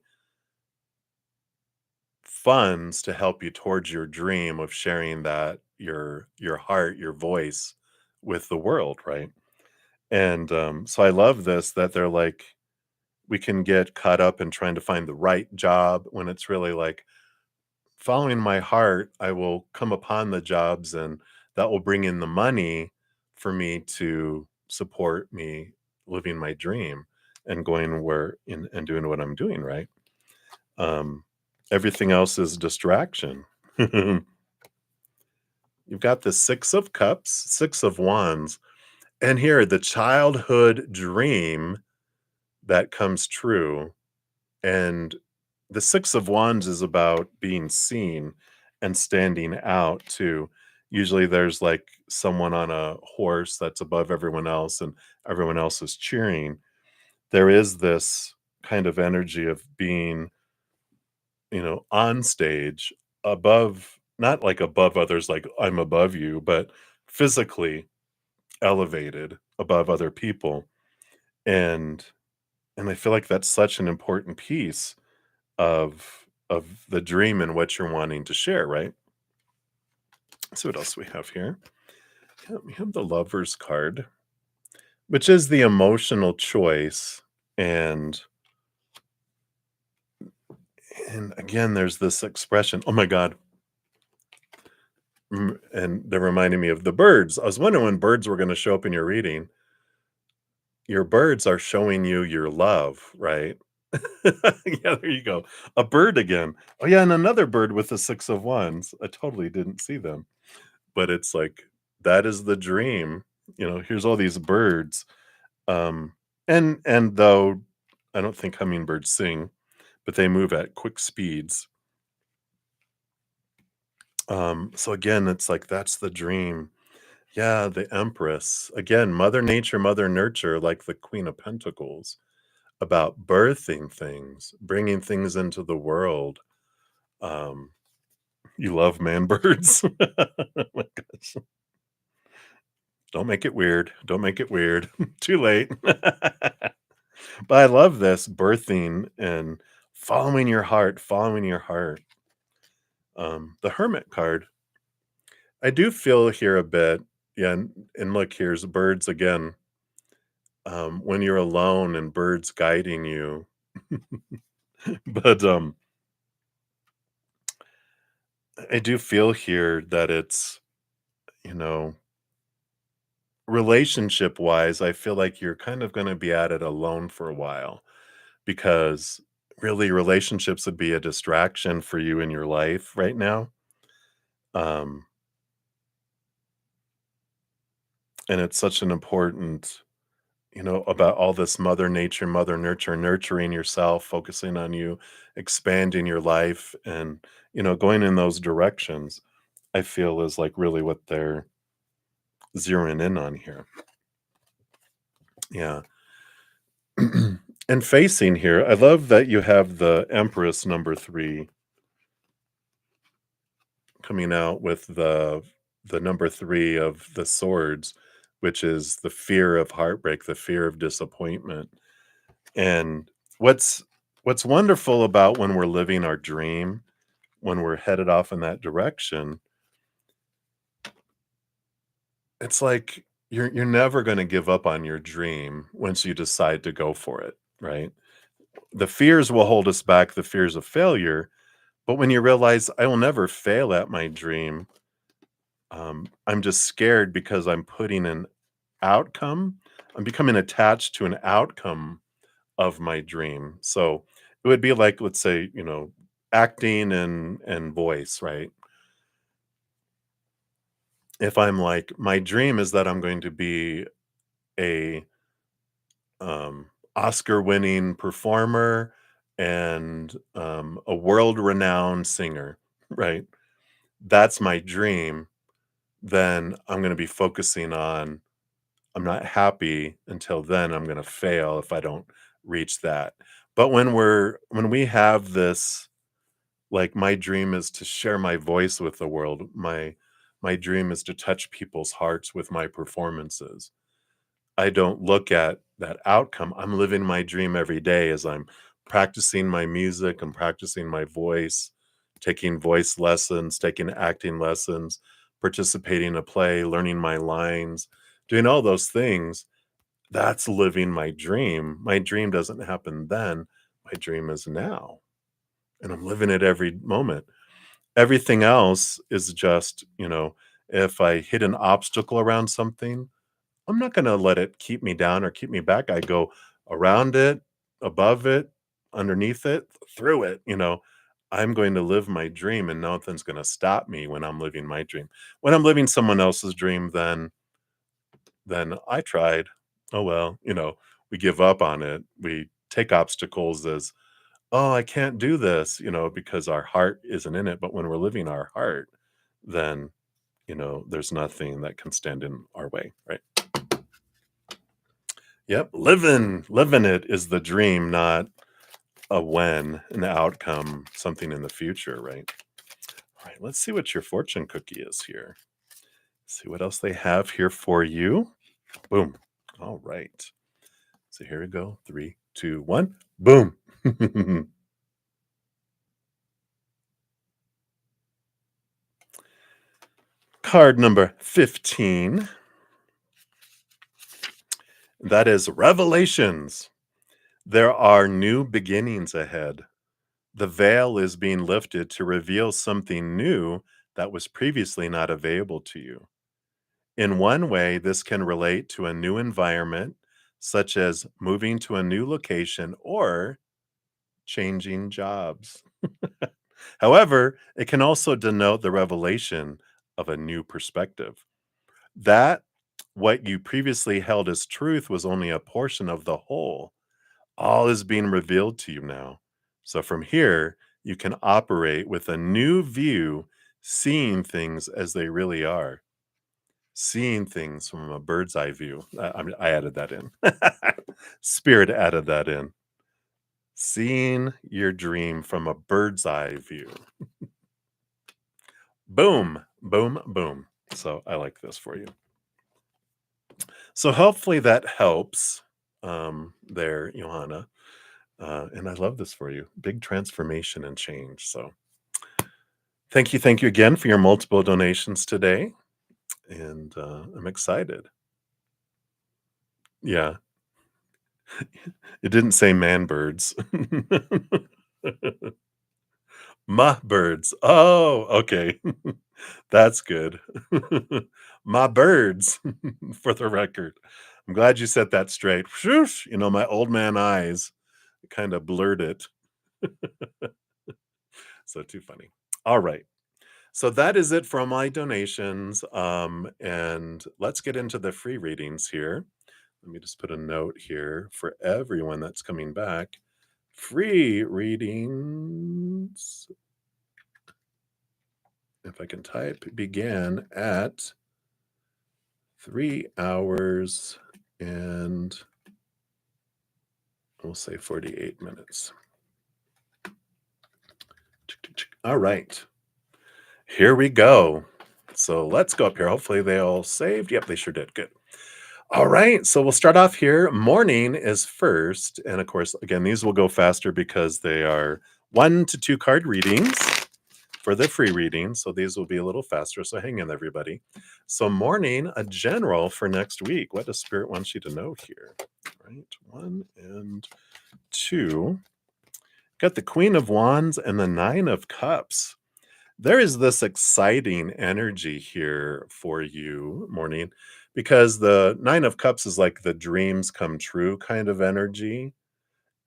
funds to help you towards your dream of sharing that your heart, your voice with the world, right? And so I love this that they're like we can get caught up in trying to find the right job when it's really like following my heart, I will come upon the jobs and that will bring in the money for me to support me living my dream and going where in and doing what I'm doing, right? Um, everything else is distraction. You've got the Six of Cups, Six of Wands, and here the childhood dream that comes true. And the Six of Wands is about being seen and standing out too. Usually there's like someone on a horse that's above everyone else and everyone else is cheering. There is this kind of energy of being, on stage above, not like above others, like I'm above you, but physically elevated above other people. And and I feel like that's such an important piece of the dream and what you're wanting to share, right? Let's see what else we have here. Yeah, we have the Lovers card, which is the emotional choice. And and again, there's this expression. Oh my God. And they're reminding me of the birds. I was wondering when birds were going to show up in your reading. Your birds are showing you your love, right? Yeah, there you go. A bird again. Oh yeah, and another bird with the Six of Wands. I totally didn't see them. But it's like that is the dream. Here's all these birds. And though I don't think hummingbirds sing, but they move at quick speeds. So again, it's like that's the dream. Yeah, the Empress. Again, Mother Nature, Mother Nurture, like the Queen of Pentacles, about birthing things, bringing things into the world. Um, you love man birds. Oh my gosh. Don't make it weird. Don't make it weird. Too late. But I love this birthing and following your heart, following your heart. The Hermit card, I do feel here a bit. Yeah, and look, here's birds again. When you're alone and birds guiding you. But I do feel here that it's, you know, relationship wise, I feel like you're kind of going to be at it alone for a while because really relationships would be a distraction for you in your life right now. Um, and it's such an important, about all this mother nature, mother nurture, nurturing yourself, focusing on you, expanding your life, and, going in those directions, I feel is like really what they're zeroing in on here. Yeah. And facing here, I love that you have the Empress number three coming out with the number three of the swords, which is the fear of heartbreak, the fear of disappointment. And what's what's wonderful about when we're living our dream, when we're headed off in that direction, it's like you're never going to give up on your dream once you decide to go for it, right? The fears will hold us back, the fears of failure, but when you realize I will never fail at my dream, I'm just scared because I'm putting an outcome. I'm becoming attached to an outcome of my dream. So it would be like, let's say, acting and voice, right? If I'm like, my dream is that I'm going to be a Oscar winning performer and a world-renowned singer, right? That's my dream. Then I'm going to be focusing on I'm not happy until then. I'm going to fail if I don't reach that. But when we have this, like, my dream is to share my voice with the world. My dream is to touch people's hearts with my performances. I don't look at that outcome. I'm living my dream every day as I'm practicing my music, I'm practicing my voice, taking voice lessons, taking acting lessons, participating in a play, learning my lines, doing all those things. That's living my dream. My dream doesn't happen then. My dream is now. And I'm living it every moment. Everything else is just, if I hit an obstacle around something, I'm not gonna let it keep me down or keep me back. I go around it, above it, underneath it, through it. I'm going to live my dream and nothing's gonna stop me when I'm living my dream. When I'm living someone else's dream, then I tried. Oh well, we give up on it. We take obstacles as, oh, I can't do this, because our heart isn't in it. But when we're living our heart, then there's nothing that can stand in our way, right? Yep, living it is the dream, not a when, an outcome, something in the future, right? All right, let's see what your fortune cookie is here. See what else they have here for you. Boom. All right. So here we go. 3, 2, 1. Boom. Card number 15. That is Revelations. There are new beginnings ahead. The veil is being lifted to reveal something new that was previously not available to you. In one way, this can relate to a new environment, such as moving to a new location or changing jobs. However, it can also denote the revelation of a new perspective. That what you previously held as truth was only a portion of the whole. All is being revealed to you now. So from here, you can operate with a new view, seeing things as they really are, seeing things from a bird's eye view. I added that in. Spirit added that in. Seeing your dream from a bird's eye view. Boom, boom, boom. So I like this for you. So hopefully that helps there, Johanna. And I love this for you. Big transformation and change. So thank you again for your multiple donations today. And I'm excited. Yeah, it didn't say man birds. Ma birds. Oh, okay. That's good. My birds, for the record. I'm glad you set that straight. Whoosh, my old man eyes kind of blurred it. So too funny. All right. So that is it for my donations. And let's get into the free readings here. Let me just put a note here for everyone that's coming back. Free readings, if I can type, began at 3 hours and we'll say 48 minutes. All right. Here we go. So let's go up here. Hopefully they all saved. Yep, they sure did. Good. All right. So we'll start off here. Morning is first. And of course, again, these will go faster because they are 1 to 2 card readings for the free reading. So these will be a little faster. So hang in, everybody. So morning, a general for next week. What does Spirit want you to know here? All right. 1 and 2. Got the Queen of Wands and the Nine of Cups. There is this exciting energy here for you, morning, because the Nine of Cups is like the dreams come true kind of energy.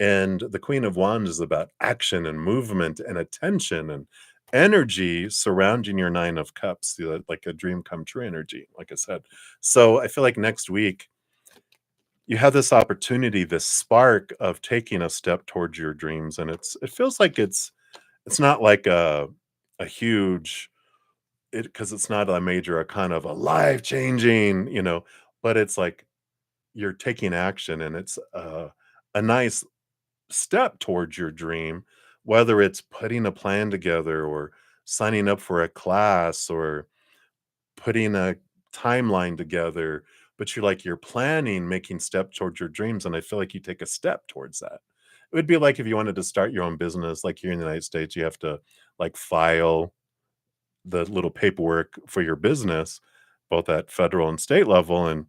And the Queen of Wands is about action and movement and attention and energy surrounding your Nine of Cups, like a dream come true energy, like I said. So I feel like next week, you have this opportunity, this spark of taking a step towards your dreams, and it feels like it's not like a huge it because it's not a major, a kind of a life changing, but it's like you're taking action, and it's a nice step towards your dream, whether it's putting a plan together or signing up for a class or putting a timeline together, but you're planning, making steps towards your dreams, and I feel like you take a step towards that. It would be like if you wanted to start your own business, like here in the United States, you have to like file the little paperwork for your business, both at federal and state level, and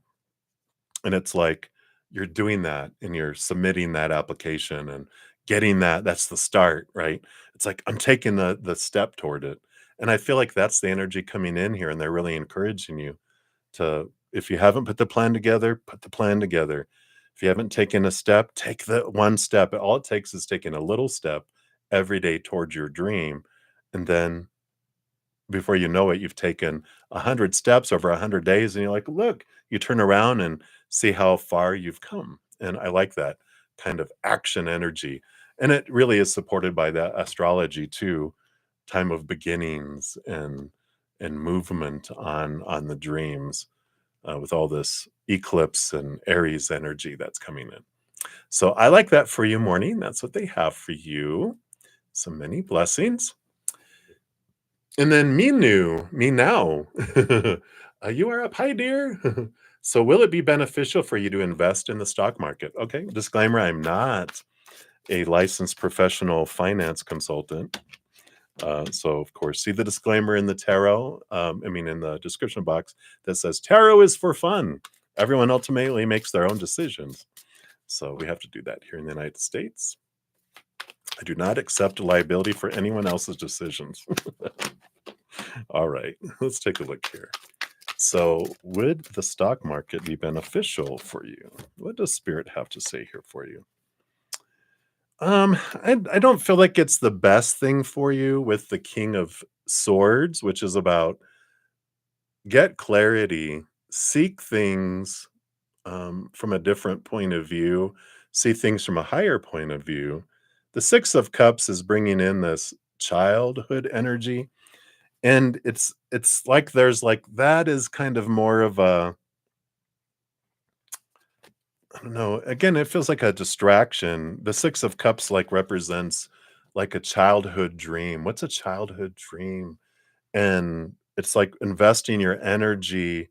it's like you're doing that and you're submitting that application and getting that's the start, right? It's like I'm taking the step toward it. And I feel like that's the energy coming in here, and they're really encouraging you to, if you haven't put the plan together, put the plan together. If you haven't taken a step, take the one step. All it takes is taking a little step every day towards your dream. And then before you know it, you've taken 100 steps over 100 days, and you're like, look, you turn around and see how far you've come. And I like that kind of action energy. And it really is supported by the astrology too, time of beginnings and movement on the dreams, with all this eclipse and Aries energy that's coming in. So I like that for you, morning. That's what they have for you. So many blessings. And then me now. You are up. Hi, dear. So, will it be beneficial for you to invest in the stock market? Okay. Disclaimer, I'm not a licensed professional finance consultant. So, of course, see the disclaimer in the tarot, in the description box that says tarot is for fun. Everyone ultimately makes their own decisions. So, we have to do that here in the United States. I do not accept liability for anyone else's decisions. All right, let's take a look here. So, would the stock market be beneficial for you? What does Spirit have to say here for you? I don't feel like it's the best thing for you with the King of Swords, which is about get clarity, seek things from a different point of view, see things from a higher point of view. The Six of Cups is bringing in this childhood energy, and it's like there's like that is kind of more of a, I don't know. Again, it feels like a distraction. The Six of Cups like represents like a childhood dream. What's a childhood dream? And it's like investing your energy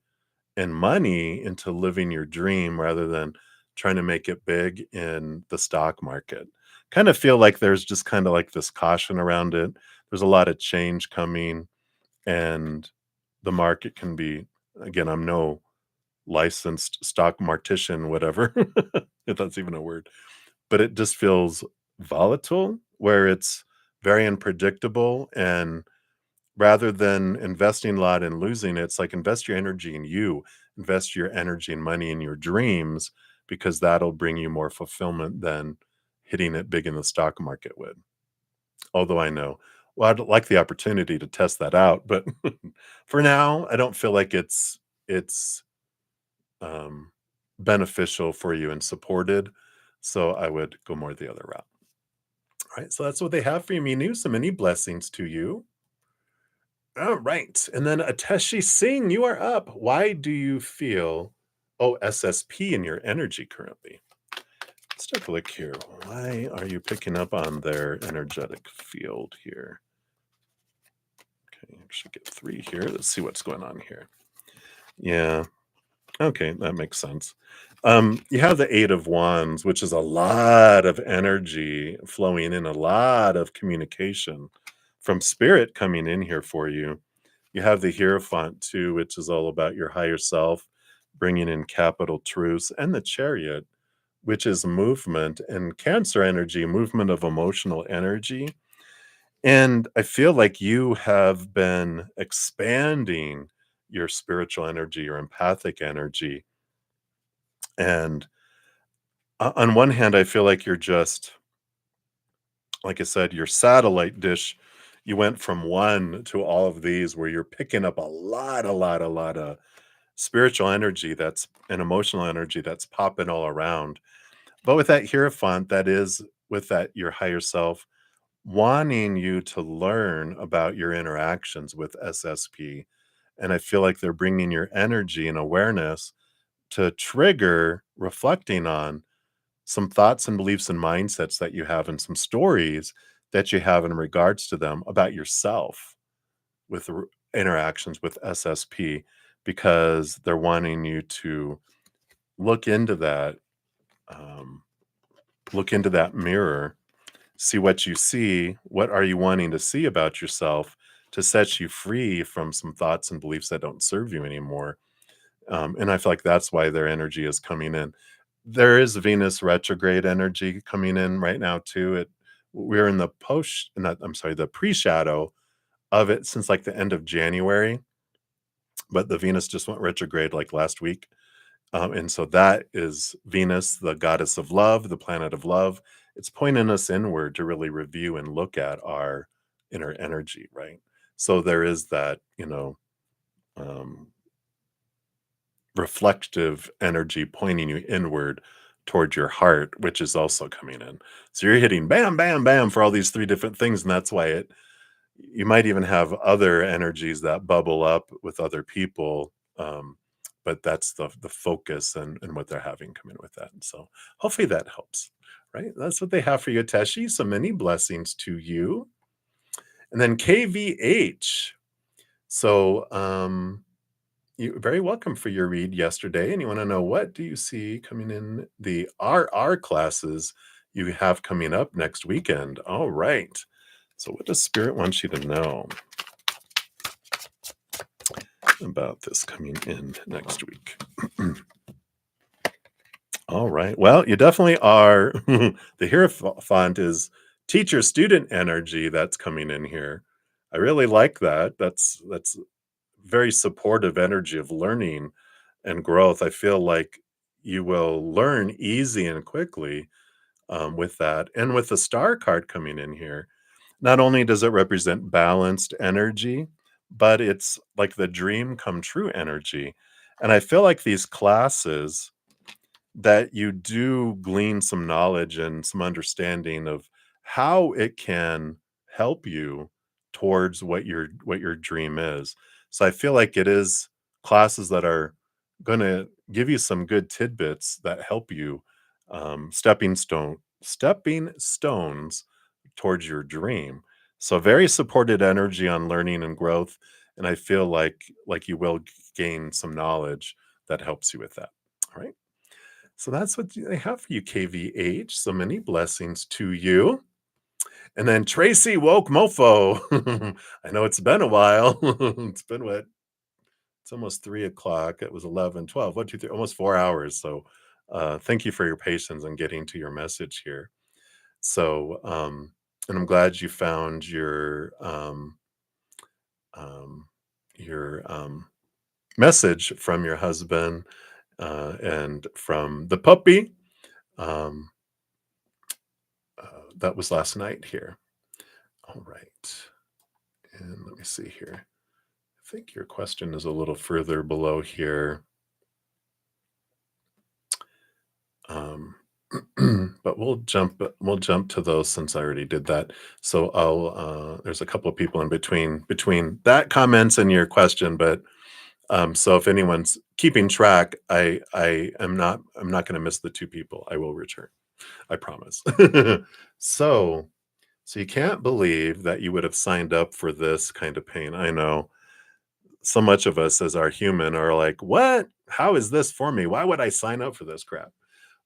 and money into living your dream rather than trying to make it big in the stock market. Kind of feel like there's just kind of like this caution around it. There's a lot of change coming, and the market can be, again, I'm no licensed stock martician, whatever, if that's even a word, but it just feels volatile where it's very unpredictable. And rather than investing a lot and losing it, it's like invest your energy in you, invest your energy and money in your dreams, because that'll bring you more fulfillment than hitting it big in the stock market would. Although I know, well, I'd like the opportunity to test that out, but for now, I don't feel like it's um, beneficial for you and supported. So I would go more the other route. All right. So that's what they have for you, Minu. So many blessings to you. All right. And then Ateshi Singh, you are up. Why do you feel SSP in your energy currently? Let's take a look here. Why are you picking up on their energetic field here? Okay, I should get 3 here. Let's see what's going on here. Yeah. Okay, that makes sense. You have the Eight of Wands, which is a lot of energy flowing in, a lot of communication from spirit coming in here for you. You have the Hierophant too, which is all about your higher self, bringing in capital truths, and the Chariot, which is movement and Cancer energy, movement of emotional energy. And I feel like you have been expanding your spiritual energy, your empathic energy. And on one hand, I feel like you're just, like I said, your satellite dish. You went from one to all of these where you're picking up a lot of spiritual energy that's an emotional energy that's popping all around. But with that Hierophant, that is with that your higher self wanting you to learn about your interactions with SSP. And I feel like they're bringing your energy and awareness to trigger reflecting on some thoughts and beliefs and mindsets that you have and some stories that you have in regards to them about yourself with interactions with SSP, because they're wanting you to look into that, um, look into that mirror, see what you see, what are you wanting to see about yourself to set you free from some thoughts and beliefs that don't serve you anymore. And I feel like that's why their energy is coming in. There is Venus retrograde energy coming in right now too. We're in the post, not, I'm sorry, the pre-shadow of it since like the end of January, but the Venus just went retrograde like last week. And so that is Venus, the goddess of love, the planet of love. It's pointing us inward to really review and look at our inner energy, right? So there is that, um, reflective energy pointing you inward toward your heart, which is also coming in. So you're hitting bam, bam, bam for all these three different things. And that's why you might even have other energies that bubble up with other people. But that's the focus and what they're having come in with that. And so hopefully that helps, right? That's what they have for you, Teshi. So many blessings to you. And then KVH. So you're very welcome for your read yesterday. And you want to know, what do you see coming in the RR classes you have coming up next weekend? All right. So what does Spirit want you to know about this coming in next week? All right. Well, you definitely are. The Hierophant is teacher student energy that's coming in here. I really like that. That's very supportive energy of learning and growth. I feel like you will learn easy and quickly with that. And with the star card coming in here, not only does it represent balanced energy, but it's like the dream come true energy. And I feel like these classes that you do glean some knowledge and some understanding of how it can help you towards what your dream is. So I feel like it is classes that are going to give you some good tidbits that help you, stepping stones towards your dream. So very supported energy on learning and growth, and I feel like you will gain some knowledge that helps you with that. All right. So that's what they have for you, KVH. So many blessings to you. And then Tracy Woke Mofo. I know it's been a while. It's been what? It's almost 3 o'clock. It was 11, 12, 1, 2, 3, almost 4 hours. So thank you for your patience and getting to your message here. So, and I'm glad you found um, your message from your husband and from the puppy. Um, that was last night here. All right. And let me see here. I think your question is a little further below here. Um, but we'll jump to those since I already did that. So there's a couple of people in between that comments and your question, but so if anyone's keeping track, I'm not going to miss the two people. I will return. I promise. So you can't believe that you would have signed up for this kind of pain. I know so much of us as our human are like, what? How is this for me? Why would I sign up for this crap?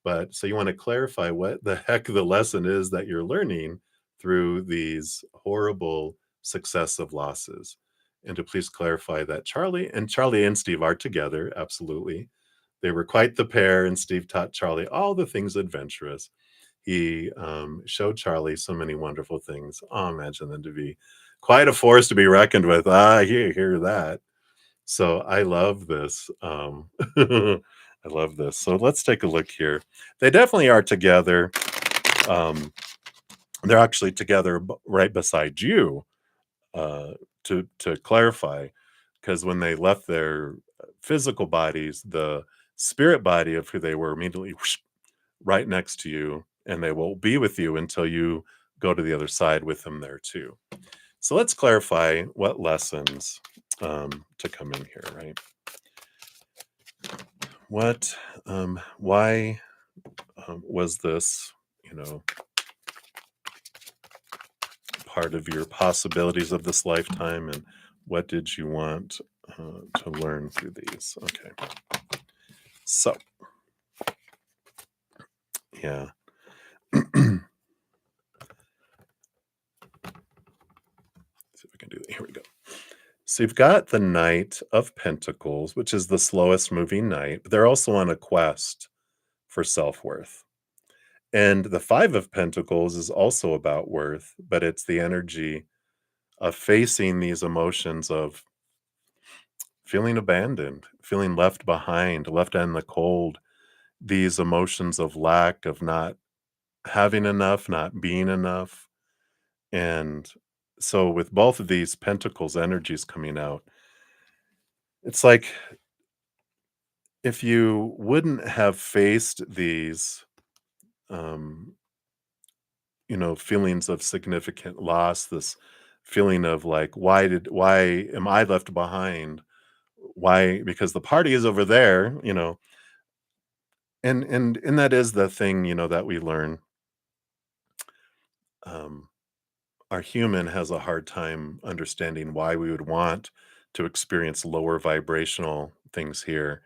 But so you want to clarify what the heck the lesson is that you're learning through these horrible successive losses. And to please clarify that Charlie and Steve are together. Absolutely. They were quite the pair, and Steve taught Charlie all the things adventurous. He showed Charlie so many wonderful things. Oh, imagine them to be quite a force to be reckoned with. Hear that. So I love this. I love this. So let's take a look here. They definitely are together. Um, they're actually together right beside you. Uh, to clarify, because when they left their physical bodies, the spirit body of who they were immediately whoosh, right next to you, and they will be with you until you go to the other side with them there too. So let's clarify what lessons to come in here, right? Why was this, you know, part of your possibilities of this lifetime, and what did you want to learn through these? Okay, so yeah. See if we can do that. Here we go. So you've got the Knight of Pentacles, which is the slowest moving knight. But they're also on a quest for self-worth. And the Five of Pentacles is also about worth, but it's the energy of facing these emotions of feeling abandoned, feeling left behind, left in the cold, these emotions of lack, of not having enough, not being enough. And so with both of these pentacles energies coming out, it's like if you wouldn't have faced these um feelings of significant loss, this feeling of like, why am I left behind? Why? Because the party is over there, and that is the thing, that we learn. Um our human has a hard time understanding why we would want to experience lower vibrational things here.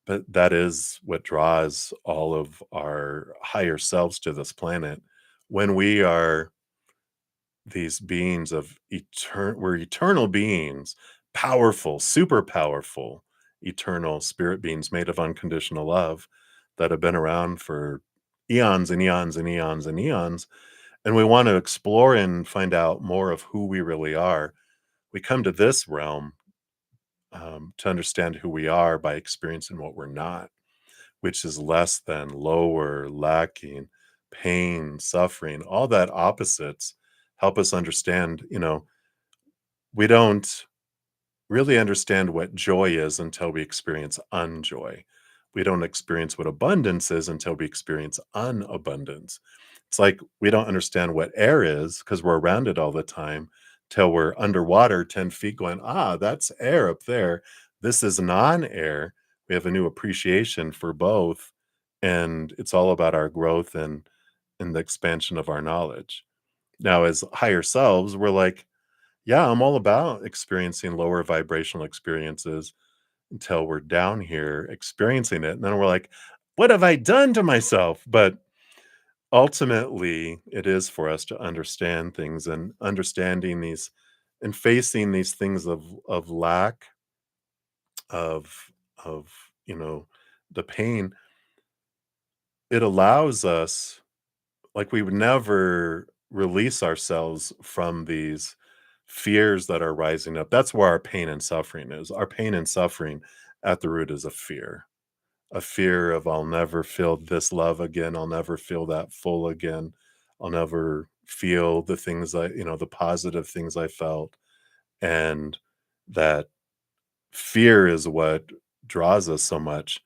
But that is what draws all of our higher selves to this planet. When we are these beings of we're eternal beings, powerful, super powerful, eternal spirit beings made of unconditional love that have been around for eons and eons and eons and eons. And we want to explore and find out more of who we really are. We come to this realm to understand who we are by experiencing what we're not, which is less than, lower, lacking, pain, suffering, all that opposites help us understand, we don't really understand what joy is until we experience unjoy. We don't experience what abundance is until we experience unabundance. It's like we don't understand what air is because we're around it all the time till we're underwater 10 feet going, that's air up there. This is non air. We have a new appreciation for both. And it's all about our growth and the expansion of our knowledge. Now, as higher selves, we're like, yeah, I'm all about experiencing lower vibrational experiences until we're down here experiencing it. And then we're like, what have I done to myself? But ultimately, it is for us to understand things, and understanding these and facing these things of lack, of the pain. It allows us, like, we would never release ourselves from these fears that are rising up. That's where our pain and suffering is. Our pain and suffering at the root is a fear of, I'll never feel this love again. I'll never feel that full again. I'll never feel the things the positive things I felt. And that fear is what draws us so much.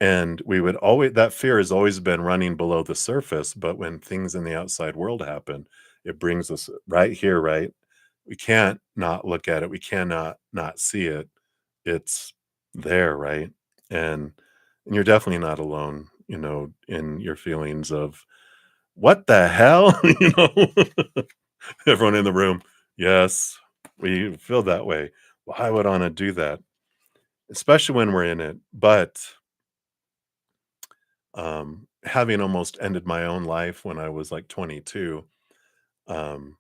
And we would always, that fear has always been running below the surface. But when things in the outside world happen, it brings us right here, right? We can't not look at it. We cannot not see it. It's there, right? And you're definitely not alone, in your feelings of what the hell, Everyone in the room, yes, we feel that way. Why would Anna do that? Especially when we're in it. But having almost ended my own life when I was like 22, um,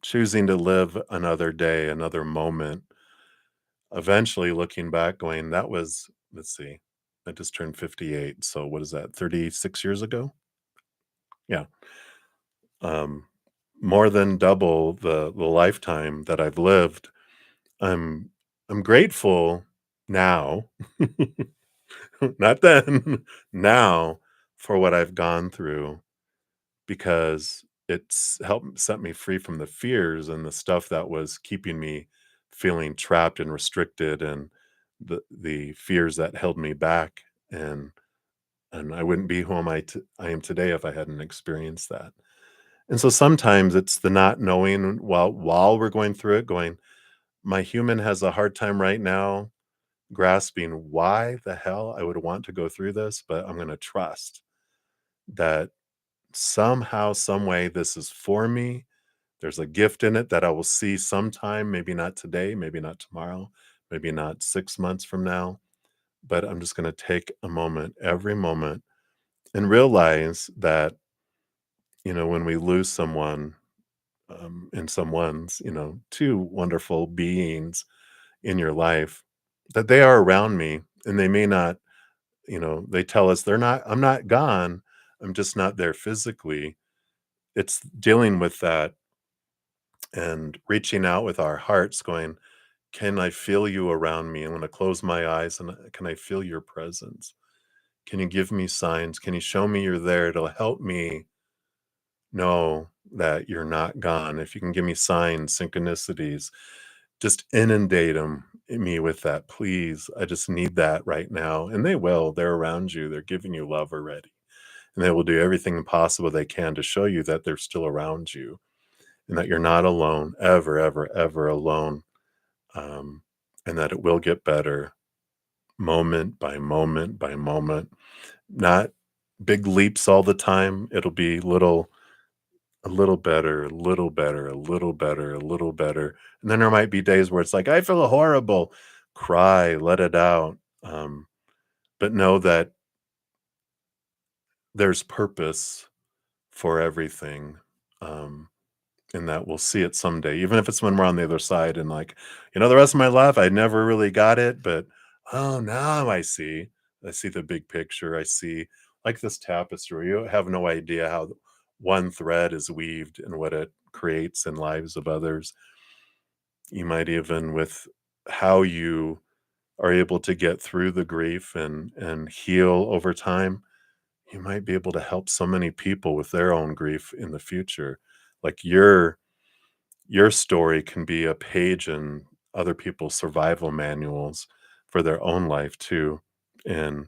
choosing to live another day, another moment, eventually looking back, going, that was, let's see, I just turned 58. So what is that, 36 years ago? Yeah. Um, more than double the lifetime that I've lived. I'm I'm grateful now, not then, now, for what I've gone through, because it's helped set me free from the fears and the stuff that was keeping me feeling trapped and restricted, and the fears that held me back, and I wouldn't be who I am today if I hadn't experienced that. And so sometimes it's the not knowing while we're going through it, going, my human has a hard time right now grasping why the hell I would want to go through this, but I'm going to trust that somehow, some way, this is for me. There's a gift in it that I will see sometime, maybe not today, maybe not tomorrow, maybe not 6 months from now, but I'm just going to take a moment, every moment, and realize that, when we lose someone, and someone's, two wonderful beings in your life, that they are around me, and they may not, they tell us I'm not gone, I'm just not there physically. It's dealing with that and reaching out with our hearts, going, can I feel you around me? I'm going to close my eyes, and can I feel your presence? Can you give me signs? Can you show me you're there? It'll help me know that you're not gone. If you can give me signs, synchronicities, just inundate me with that, please. I just need that right now. And they will. They're around you. They're giving you love already. And they will do everything possible they can to show you that they're still around you and that you're not alone, ever, ever, ever alone. Um, and that it will get better moment by moment by moment. Not big leaps all the time. It'll be a little better, a little better, a little better, a little better. And then there might be days where it's like, I feel horrible. Cry, let it out. But know that there's purpose for everything. Um, and that we'll see it someday, even if it's when we're on the other side and like, the rest of my life, I never really got it, but oh, now I see the big picture. I see like this tapestry. You have no idea how one thread is weaved and what it creates in lives of others. You might even with how you are able to get through the grief and heal over time, you might be able to help so many people with their own grief in the future. Like your story can be a page in other people's survival manuals for their own life too. And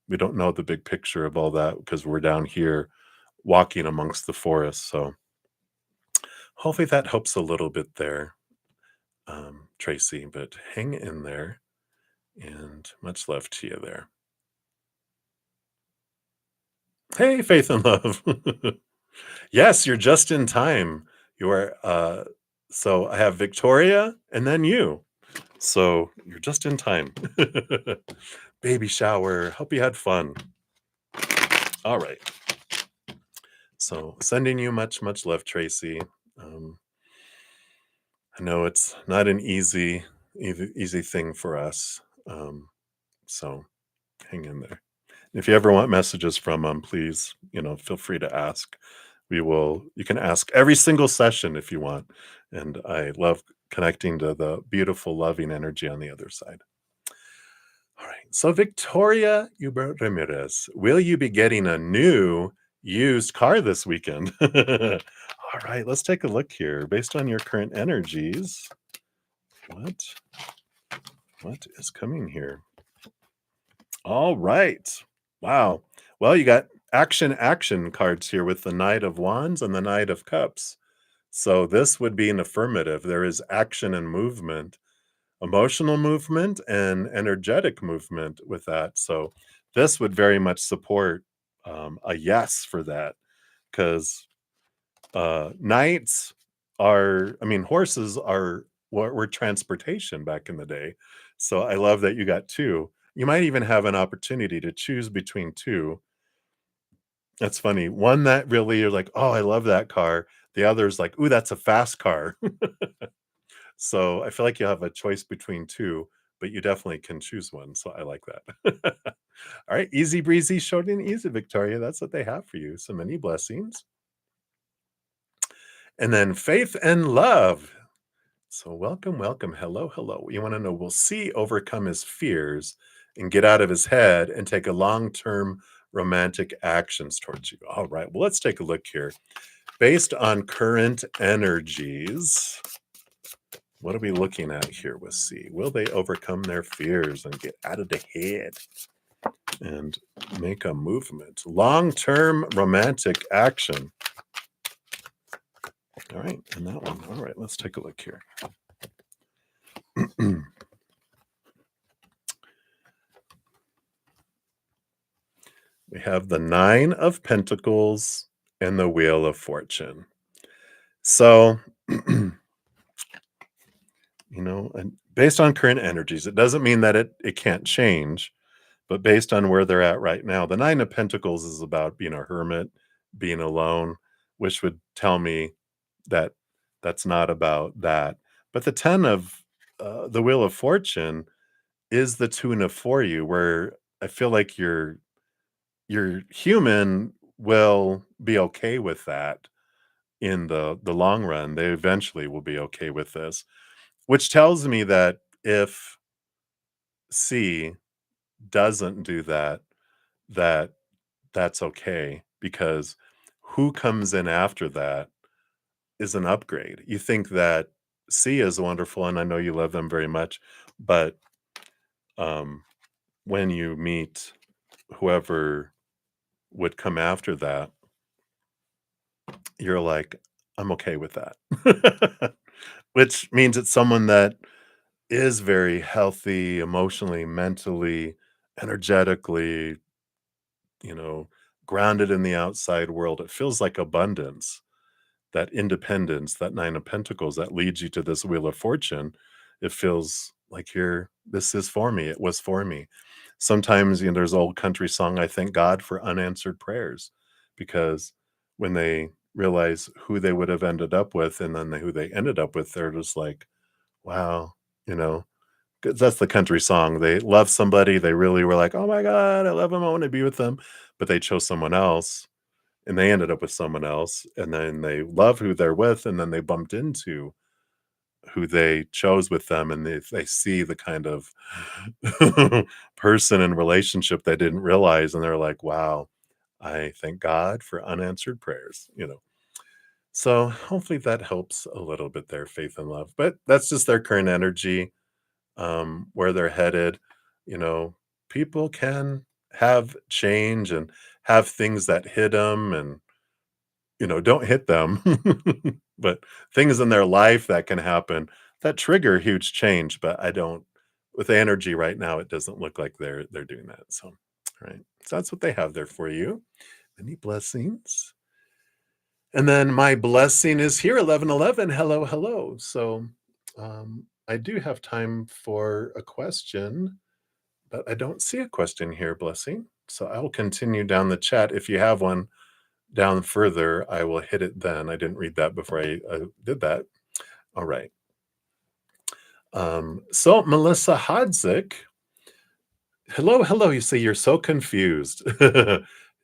we don't know the big picture of all that because we're down here walking amongst the forest. So hopefully that helps a little bit there, Tracy, but hang in there and much love to you there. Hey, Faith and Love. Yes, you're just in time. You are, so I have Victoria and then you. So you're just in time. Baby shower. Hope you had fun. All right. So sending you much, much love, Tracy. Um, I know it's not an easy thing for us. So hang in there. If you ever want messages from them, please, feel free to ask. You can ask every single session if you want. And I love connecting to the beautiful, loving energy on the other side. All right. So, Victoria Hubert Ramirez, will you be getting a new used car this weekend? All right. Let's take a look here. Based on your current energies, what is coming here? All right. Wow. Well, you got action cards here with the Knight of Wands and the Knight of Cups. So this would be an affirmative. There is action and movement, emotional movement and energetic movement with that. So this would very much support a yes for that because knights horses were transportation back in the day. So I love that you got two. You might even have an opportunity to choose between two. That's funny. One that really you're like, oh, I love that car. The other is like, ooh, that's a fast car. So I feel like you have a choice between two, but you definitely can choose one. So I like that. All right. Easy breezy, short and easy, Victoria. That's what they have for you. So many blessings. And then faith and love. So welcome, welcome. Hello, hello. You want to know, will C overcome his fears and get out of his head and take a long-term romantic actions towards you? All right. Well, let's take a look here. Based on current energies, What are we looking at here with C? Will they overcome their fears and get out of the head and make a movement? Long-term romantic action. All right, and that one. All right, let's take a look here. We have the Nine of Pentacles and the Wheel of Fortune. So, and based on current energies, it doesn't mean that it can't change, but based on where they're at right now, the Nine of Pentacles is about being a hermit, being alone, which would tell me that that's not about that. But the Ten of the Wheel of Fortune is the tuna for you, where I feel like your human will be okay with that in the long run. They eventually will be okay with this, which tells me that if C doesn't do that, that that's okay, because who comes in after that is an upgrade. You think that C is wonderful, and I know you love them very much, but um, when you meet whoever would come after that, you're like, I'm okay with that. Which means it's someone that is very healthy emotionally, mentally, energetically, you know, grounded in the outside world. It feels like abundance, that independence, that Nine of Pentacles that leads you to this Wheel of Fortune. It feels like this is for me. It was for me. Sometimes, there's an old country song, I thank God for unanswered prayers, because when they realize who they would have ended up with and then who they ended up with, they're just like, wow, you know, 'cause that's the country song. They love somebody. They really were like, oh my God, I love them. I want to be with them. But they chose someone else and they ended up with someone else. And then they love who they're with. And then they bumped into who they chose with them. And they see the kind of person and relationship they didn't realize. And they're like, wow, I thank God for unanswered prayers. So hopefully that helps a little bit there, faith and love. But that's just their current energy, where they're headed. You know, people can have change and have things that hit them and, don't hit them, but things in their life that can happen that trigger huge change. But I don't, with the energy right now, it doesn't look like they're doing that. So, all right. So that's what they have there for you. Many blessings. And then my blessing is here, 1111. Hello, hello. So I do have time for a question, but I don't see a question here, blessing. So I will continue down the chat. If you have one down further, I will hit it then. I didn't read that before I did that. All right. So Melissa Hodzik, hello, hello. You say you're so confused.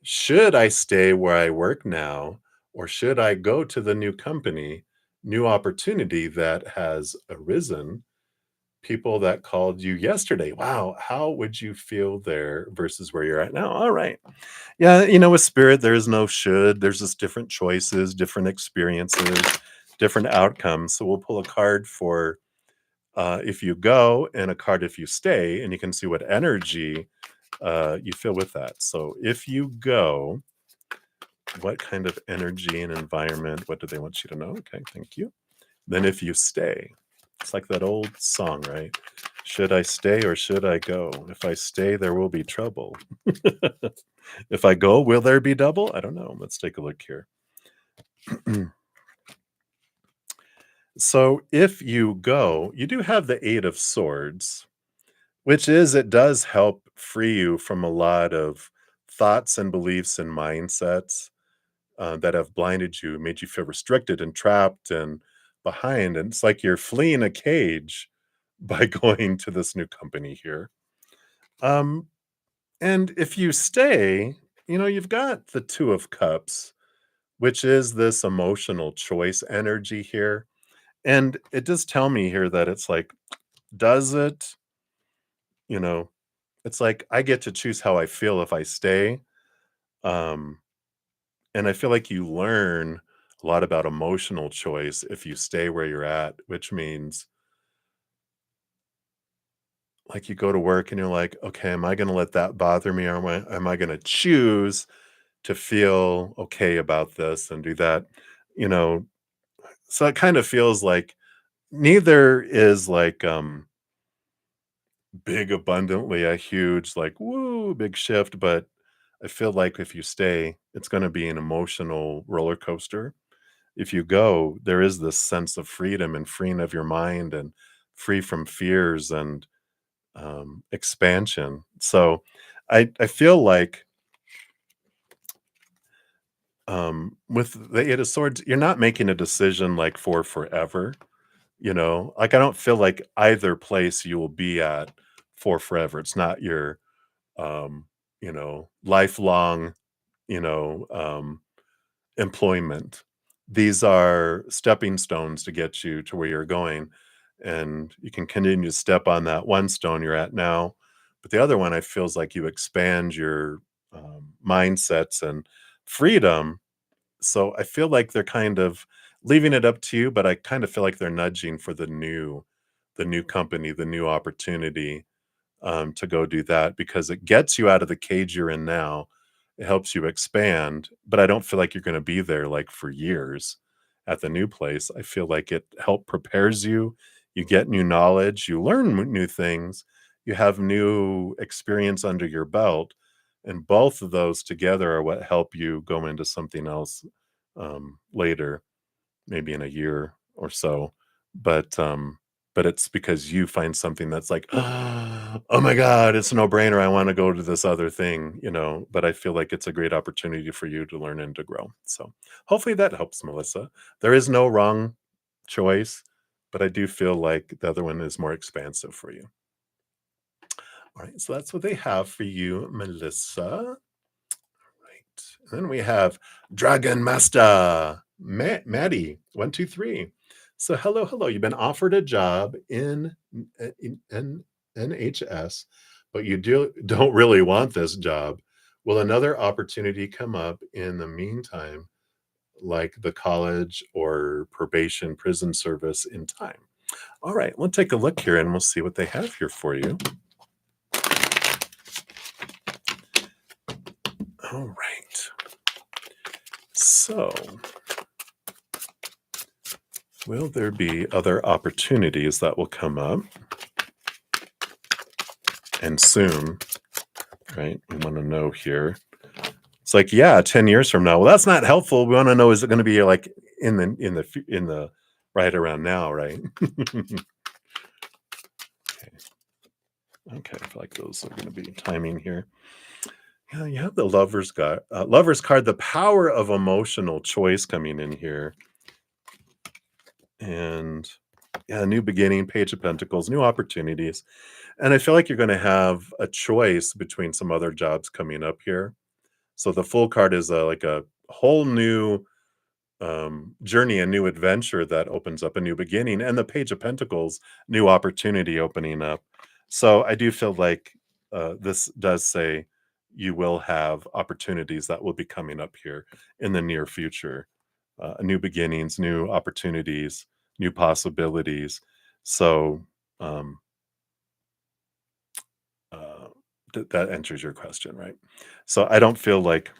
Should I stay where I work now, or should I go to the new company, new opportunity that has arisen? People that called you yesterday. Wow, how would you feel there versus where you're at now? All right. Yeah, with spirit, there's no should. There's just different choices, different experiences, different outcomes. So we'll pull a card for if you go and a card if you stay, and you can see what energy you feel with that. So if you go, what kind of energy and environment, what do they want you to know? Okay, thank you. Then if you stay, it's like that old song, right? Should I stay or should I go? If I stay, there will be trouble. If I go, will there be double? I don't know. Let's take a look here. So if you go, you do have the Eight of Swords, which it does help free you from a lot of thoughts and beliefs and mindsets that have blinded you, made you feel restricted and trapped and behind. And it's like you're fleeing a cage by going to this new company here. Um, and if you stay, you've got the Two of Cups, which is this emotional choice energy here. And it does tell me here that it's like, does it, you know, it's like I get to choose how I feel if I stay. Um, and I feel like you learn a lot about emotional choice if you stay where you're at, which means like you go to work and you're like, okay, am I going to let that bother me, or am I going to choose to feel okay about this and do that? You know, so it kind of feels like neither is like big abundantly a huge like woo big shift, but I feel like if you stay, it's going to be an emotional roller coaster. If you go, there is this sense of freedom and freeing of your mind and free from fears and expansion. So I feel like with the Eight of Swords, you're not making a decision like for forever. Like I don't feel like either place you will be at for forever. It's not your lifelong, you know, um, employment. These are stepping stones to get you to where you're going. And you can continue to step on that one stone you're at now. But the other one, I feels like you expand your mindsets and freedom. So I feel like they're kind of leaving it up to you, but I kind of feel like they're nudging for the new company, the new opportunity to go do that because it gets you out of the cage you're in now. It helps you expand, but I don't feel like you're going to be there like for years at the new place. I feel like it help prepares you. You get new knowledge, you learn new things, you have new experience under your belt, and both of those together are what help you go into something else later, maybe in a year or so. But but it's because you find something that's like, oh my God, it's a no-brainer. I want to go to this other thing. But I feel like it's a great opportunity for you to learn and to grow. So hopefully that helps, Melissa. There is no wrong choice, but I do feel like the other one is more expansive for you. All right, so that's what they have for you, Melissa. Right. And then we have Dragon Master Maddie 123. So hello, hello. You've been offered a job in NHS, but you don't really want this job. Will another opportunity come up in the meantime, like the college or probation prison service in time? All right, we'll take a look here and we'll see what they have here for you. All right. So will there be other opportunities that will come up? And soon, right? We want to know here. It's like, yeah, 10 years from now. Well, that's not helpful. We want to know, is it going to be like in the right around now, right? Okay. Okay, I feel like those are going to be timing here. Yeah, you have the lovers card, the power of emotional choice coming in here. And yeah, new beginning, page of pentacles, new opportunities. And I feel like you're going to have a choice between some other jobs coming up here. So the full card is like a whole new journey, a new adventure that opens up a new beginning, and the Page of Pentacles, new opportunity opening up. So I do feel like this does say you will have opportunities that will be coming up here in the near future, new beginnings, new opportunities, new possibilities. So um, uh, that answers your question, right? So I don't feel like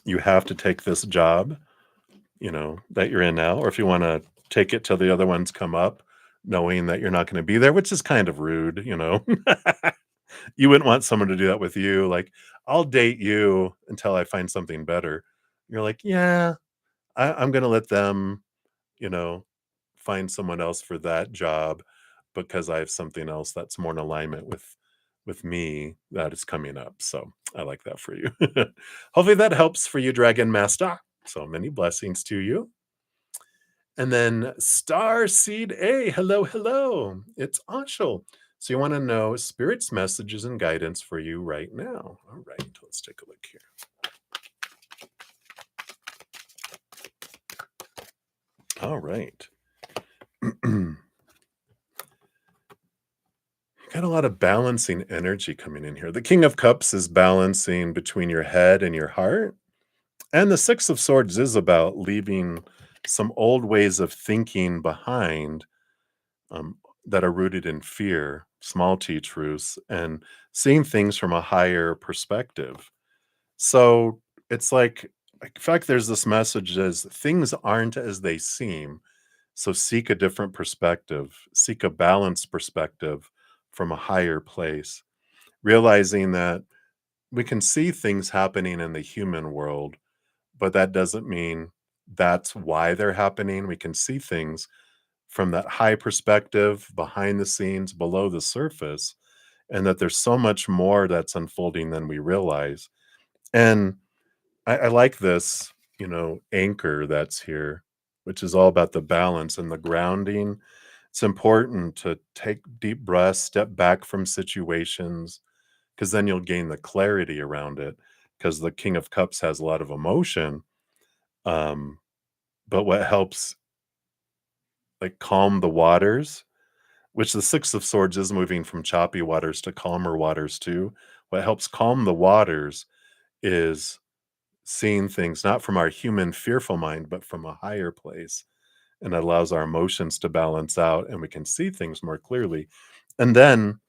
you have to take this job that you're in now, or if you want to take it till the other ones come up, knowing that you're not going to be there, which is kind of rude. You wouldn't want someone to do that with you. Like, I'll date you until I find something better. You're like, yeah, I'm going to let them, you know, find someone else for that job because I have something else that's more in alignment with me that is coming up. So I like that for you. Hopefully that helps for you, Dragon Master. So many blessings to you. And then Star Seed A, hello, hello. It's Anshul. So you want to know Spirit's messages and guidance for you right now. All right, let's take a look here. All right. Got a lot of balancing energy coming in here. The King of Cups is balancing between your head and your heart. And the Six of Swords is about leaving some old ways of thinking behind, that are rooted in fear, small t truths, and seeing things from a higher perspective. So it's like, in fact, there's this message as things aren't as they seem. So seek a different perspective, seek a balanced perspective from a higher place, realizing that we can see things happening in the human world, but that doesn't mean that's why they're happening. We can see things from that high perspective, behind the scenes, below the surface, and that there's so much more that's unfolding than we realize. And I like this, anchor that's here, which is all about the balance and the grounding. It's important to take deep breaths, step back from situations, because then you'll gain the clarity around it. Because the King of Cups has a lot of emotion, um, but what helps like calm the waters, which the Six of Swords is moving from choppy waters to calmer waters too. What helps calm the waters is seeing things not from our human fearful mind, but from a higher place. And it allows our emotions to balance out and we can see things more clearly. And then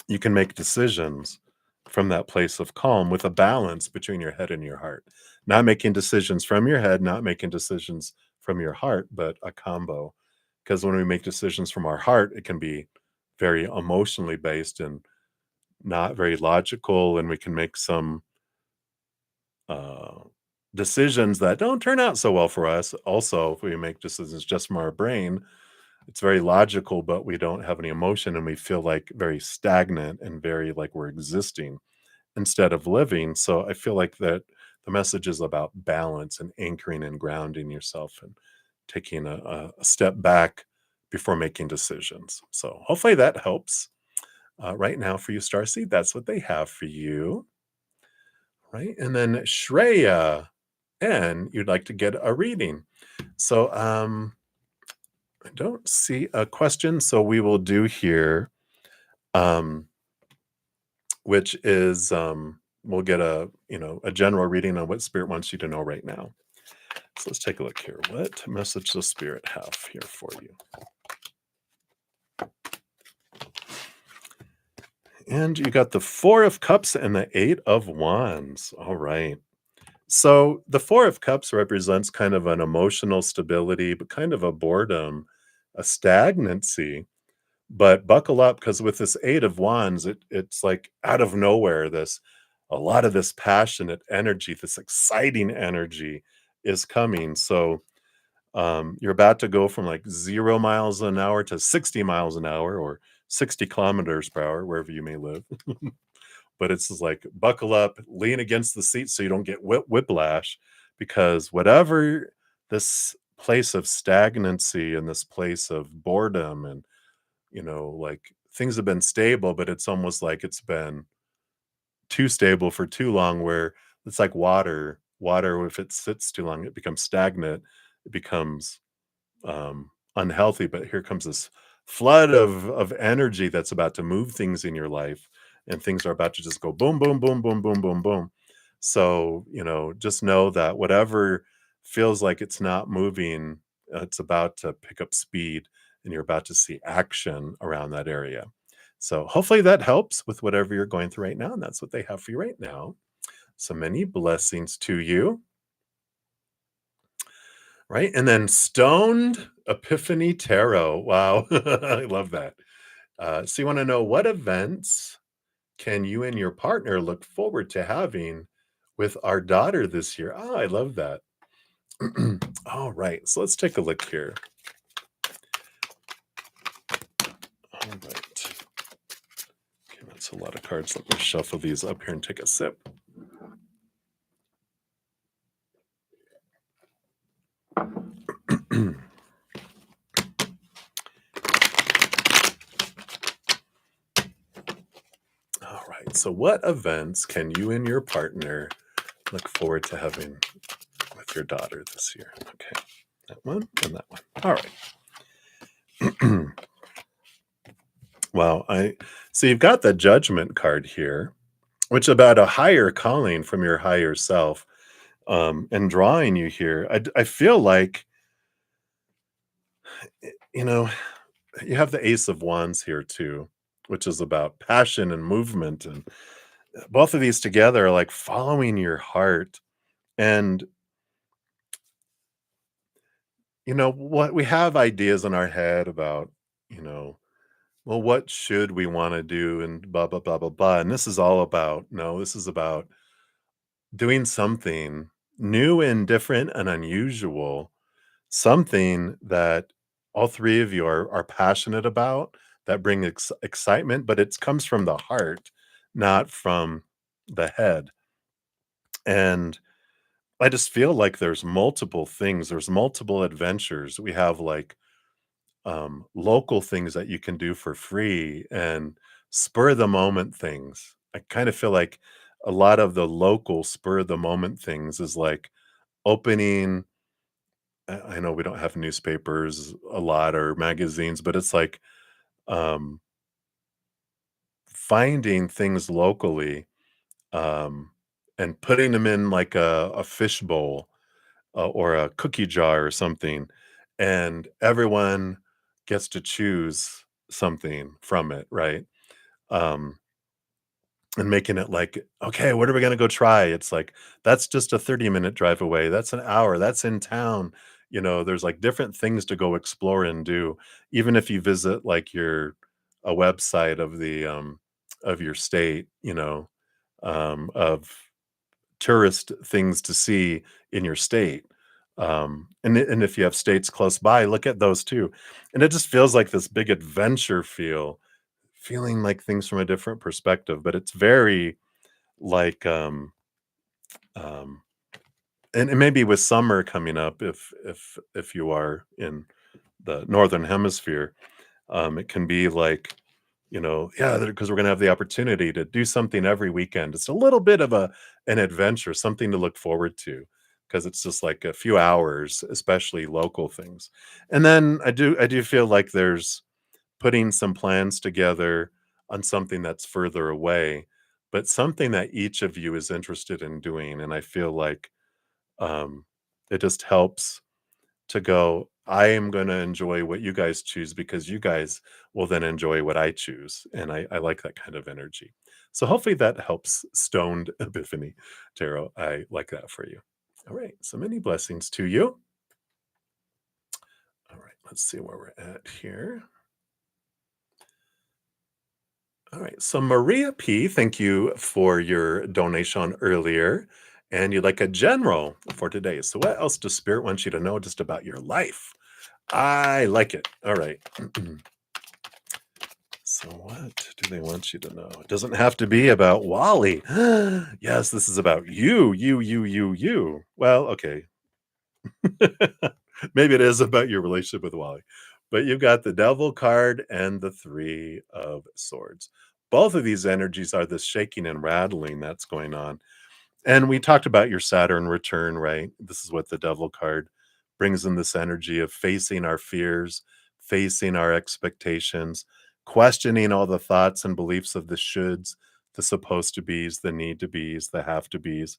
you can make decisions from that place of calm with a balance between your head and your heart. Not making decisions from your head, not making decisions from your heart, but a combo. Because when we make decisions from our heart, it can be very emotionally based and not very logical. And we can make some uh, decisions that don't turn out so well for us. Also, if we make decisions just from our brain, it's very logical, but we don't have any emotion and we feel like very stagnant and very like we're existing instead of living. So I feel like that the message is about balance and anchoring and grounding yourself and taking a step back before making decisions. So hopefully that helps. Right now for you, Starseed, that's what they have for you. Right. And then Shreya, and you'd like to get a reading. So I don't see a question. So we will do here, um, which is we'll get a general reading on what spirit wants you to know right now. So let's take a look here. What message does spirit have here for you? And you got the Four of Cups and the Eight of Wands. All right. So the Four of Cups represents kind of an emotional stability, but kind of a boredom, a stagnancy. But buckle up because with this Eight of Wands, it's like out of nowhere, a lot of this passionate energy, this exciting energy is coming. So you're about to go from like 0 miles an hour to 60 miles an hour or 60 kilometers per hour, wherever you may live. But it's just like buckle up, lean against the seat so you don't get whiplash, because whatever this place of stagnancy and this place of boredom and like things have been stable, but it's almost like it's been too stable for too long, where it's like water, if it sits too long it becomes stagnant, it becomes unhealthy. But here comes this flood of energy that's about to move things in your life, and things are about to just go boom, boom, boom, boom, boom, boom, boom. So just know that whatever feels like it's not moving, it's about to pick up speed, and you're about to see action around that area. So hopefully that helps with whatever you're going through right now, and that's what they have for you right now. So many blessings to you. Right, and then Stoned Epiphany Tarot. Wow, I love that. So you wanna know, what events can you and your partner look forward to having with our daughter this year? Oh, I love that. All right, so let's take a look here. All right. Okay, that's a lot of cards. Let me shuffle these up here and take a sip. All right, so what events can you and your partner look forward to having with your daughter this year? Okay, that one and that one. All right. Wow, so you've got the Judgment card here, which is about a higher calling from your higher self, and drawing you here. I feel like, you know, you have the Ace of Wands here too, which is about passion and movement, and both of these together are like following your heart. And what we have ideas in our head about, you know, well, what should we want to do and blah blah blah blah blah. And this is all about no, this is about doing something new and different and unusual, something that all three of you are passionate about, that bring excitement, but it comes from the heart, not from the head. And I just feel like there's multiple things, there's multiple adventures. We have like local things that you can do for free and spur of the moment things. I kind of feel like a lot of the local spur of the moment things is like opening. I know we don't have newspapers a lot or magazines, but it's like um, finding things locally, um, and putting them in like a fish bowl, or a cookie jar or something, and everyone gets to choose something from it, right? Um, and making it like, okay, what are we gonna go try? It's like, that's just a 30-minute drive away. That's an hour. That's in town. There's like different things to go explore and do. Even if you visit like a website of your state, of tourist things to see in your state. And if you have states close by, look at those too. And it just feels like this big adventure feeling like things from a different perspective, but it's very like um and maybe with summer coming up, if you are in the northern hemisphere, it can be like, yeah, because we're going to have the opportunity to do something every weekend. It's a little bit of an adventure, something to look forward to, because it's just like a few hours, especially local things. And then I do feel like there's putting some plans together on something that's further away, but something that each of you is interested in doing. And I feel like um, it just helps to go, I am going to enjoy what you guys choose because you guys will then enjoy what I choose. And I like that kind of energy. So hopefully that helps Stoned Epiphany Tarot. I like that for you. All right. So many blessings to you. All right. Let's see where we're at here. All right. So Maria P, thank you for your donation earlier. And you'd like a general for today. So what else does Spirit want you to know just about your life? I like it. All right. So what do they want you to know? It doesn't have to be about Wally. Yes, this is about you. Well, okay. Maybe it is about your relationship with Wally. But you've got the Devil card and the Three of Swords. Both of these energies are this shaking and rattling that's going on. And we talked about your Saturn return, right? This is what the Devil card brings in, this energy of facing our fears, facing our expectations, questioning all the thoughts and beliefs of the shoulds, the supposed to be's, the need to be's, the have to be's.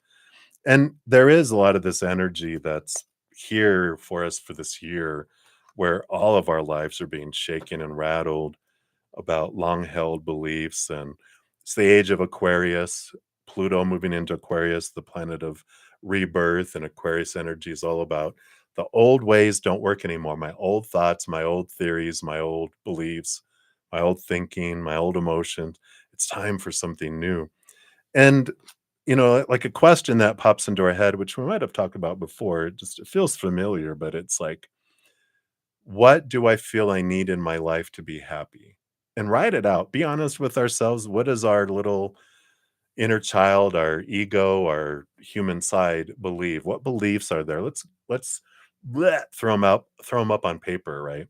And there is a lot of this energy that's here for us for this year, where all of our lives are being shaken and rattled about long held beliefs. And it's the age of Aquarius, Pluto moving into Aquarius, the planet of rebirth. And Aquarius energy is all about the old ways don't work anymore. My old thoughts, my old theories, my old beliefs, my old thinking, my old emotions. It's time for something new. And, like a question that pops into our head, which we might have talked about before, it feels familiar, but it's like, what do I feel I need in my life to be happy? And write it out. Be honest with ourselves. What does our little inner child, our ego, our human side believe? What beliefs are there? Let's throw them up on paper, right?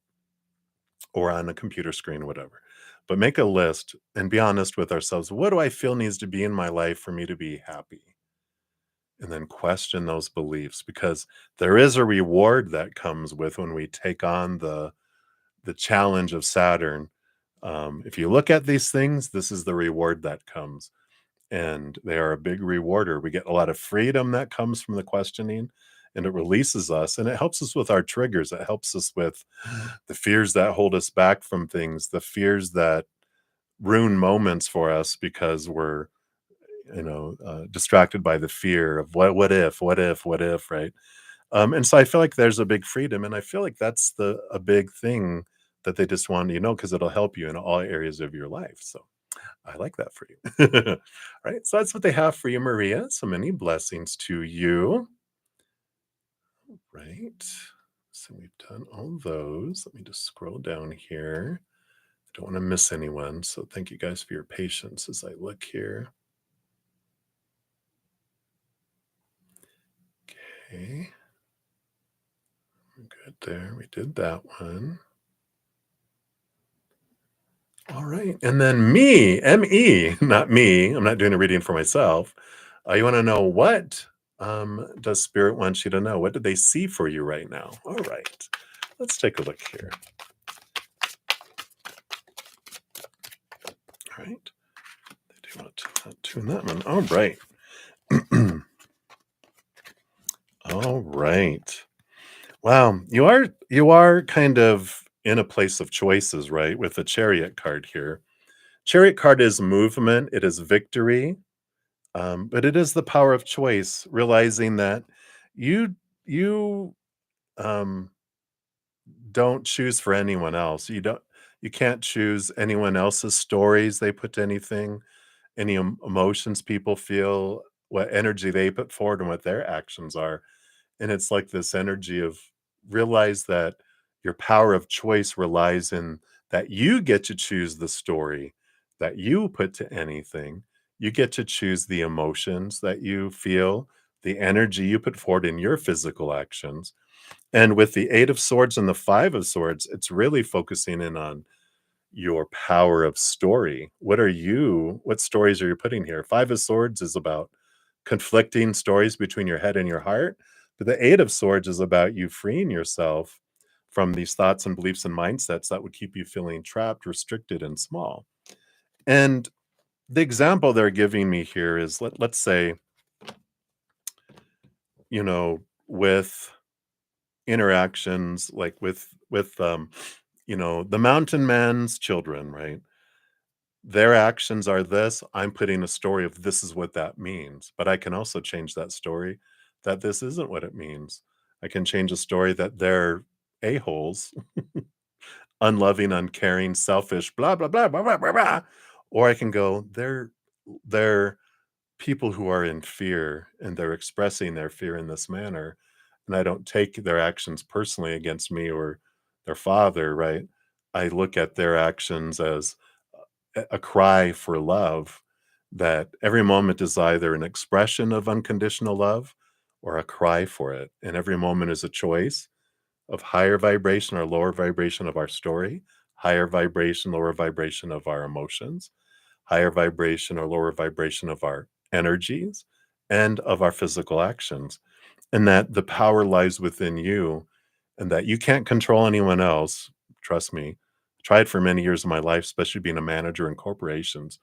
Or on a computer screen, whatever. But make a list and be honest with ourselves. What do I feel needs to be in my life for me to be happy? And then question those beliefs, because there is a reward that comes with when we take on the challenge of Saturn. If you look at these things, this is the reward that comes, and they are a big rewarder. We get a lot of freedom that comes from the questioning, and it releases us, and it helps us with our triggers. It helps us with the fears that hold us back from things, the fears that ruin moments for us because we're, distracted by the fear of what if, right? And so I feel like there's a big freedom, and I feel like that's the a big thing that they just want you to know because it'll help you in all areas of your life. So I like that for you. All right. So that's what they have for you, Maria. So many blessings to you. Right. So we've done all those. Let me just scroll down here. I don't want to miss anyone. So thank you guys for your patience as I look here. Okay. Good there. We did that one. All right. And then me, M-E, not me. I'm not doing a reading for myself. You want to know what does Spirit want you to know? What do they see for you right now? All right. Let's take a look here. All right. They do want to tune that one. All right. All right. Wow. You are kind of in a place of choices, right? With the Chariot card here. Chariot card is movement, it is victory. But it is the power of choice, realizing that you um, don't choose for anyone else. You can't choose anyone else's stories they put to anything, any emotions people feel, what energy they put forward, and what their actions are. And it's like this energy of realize that your power of choice relies in that you get to choose the story that you put to anything. You get to choose the emotions that you feel, the energy you put forward in your physical actions. And with the Eight of Swords and the Five of Swords, it's really focusing in on your power of story. What stories are you putting here? Five of Swords is about conflicting stories between your head and your heart. But the Eight of Swords is about you freeing yourself from these thoughts and beliefs and mindsets that would keep you feeling trapped, restricted, and small. And the example they're giving me here is let's say, with interactions like with the mountain man's children, right? Their actions are this. I'm putting a story of this is what that means. But I can also change that story that this isn't what it means. I can change a story that they're a-holes, unloving, uncaring, selfish, blah, blah, blah, blah, blah, blah, blah. Or I can go, they're people who are in fear and they're expressing their fear in this manner. And I don't take their actions personally against me or their father, right? I look at their actions as a cry for love, that every moment is either an expression of unconditional love or a cry for it. And every moment is a choice of higher vibration or lower vibration of our story, higher vibration, lower vibration of our emotions, higher vibration or lower vibration of our energies, and of our physical actions. And that the power lies within you, and that you can't control anyone else. Trust me. Tried for many years of my life, especially being a manager in corporations.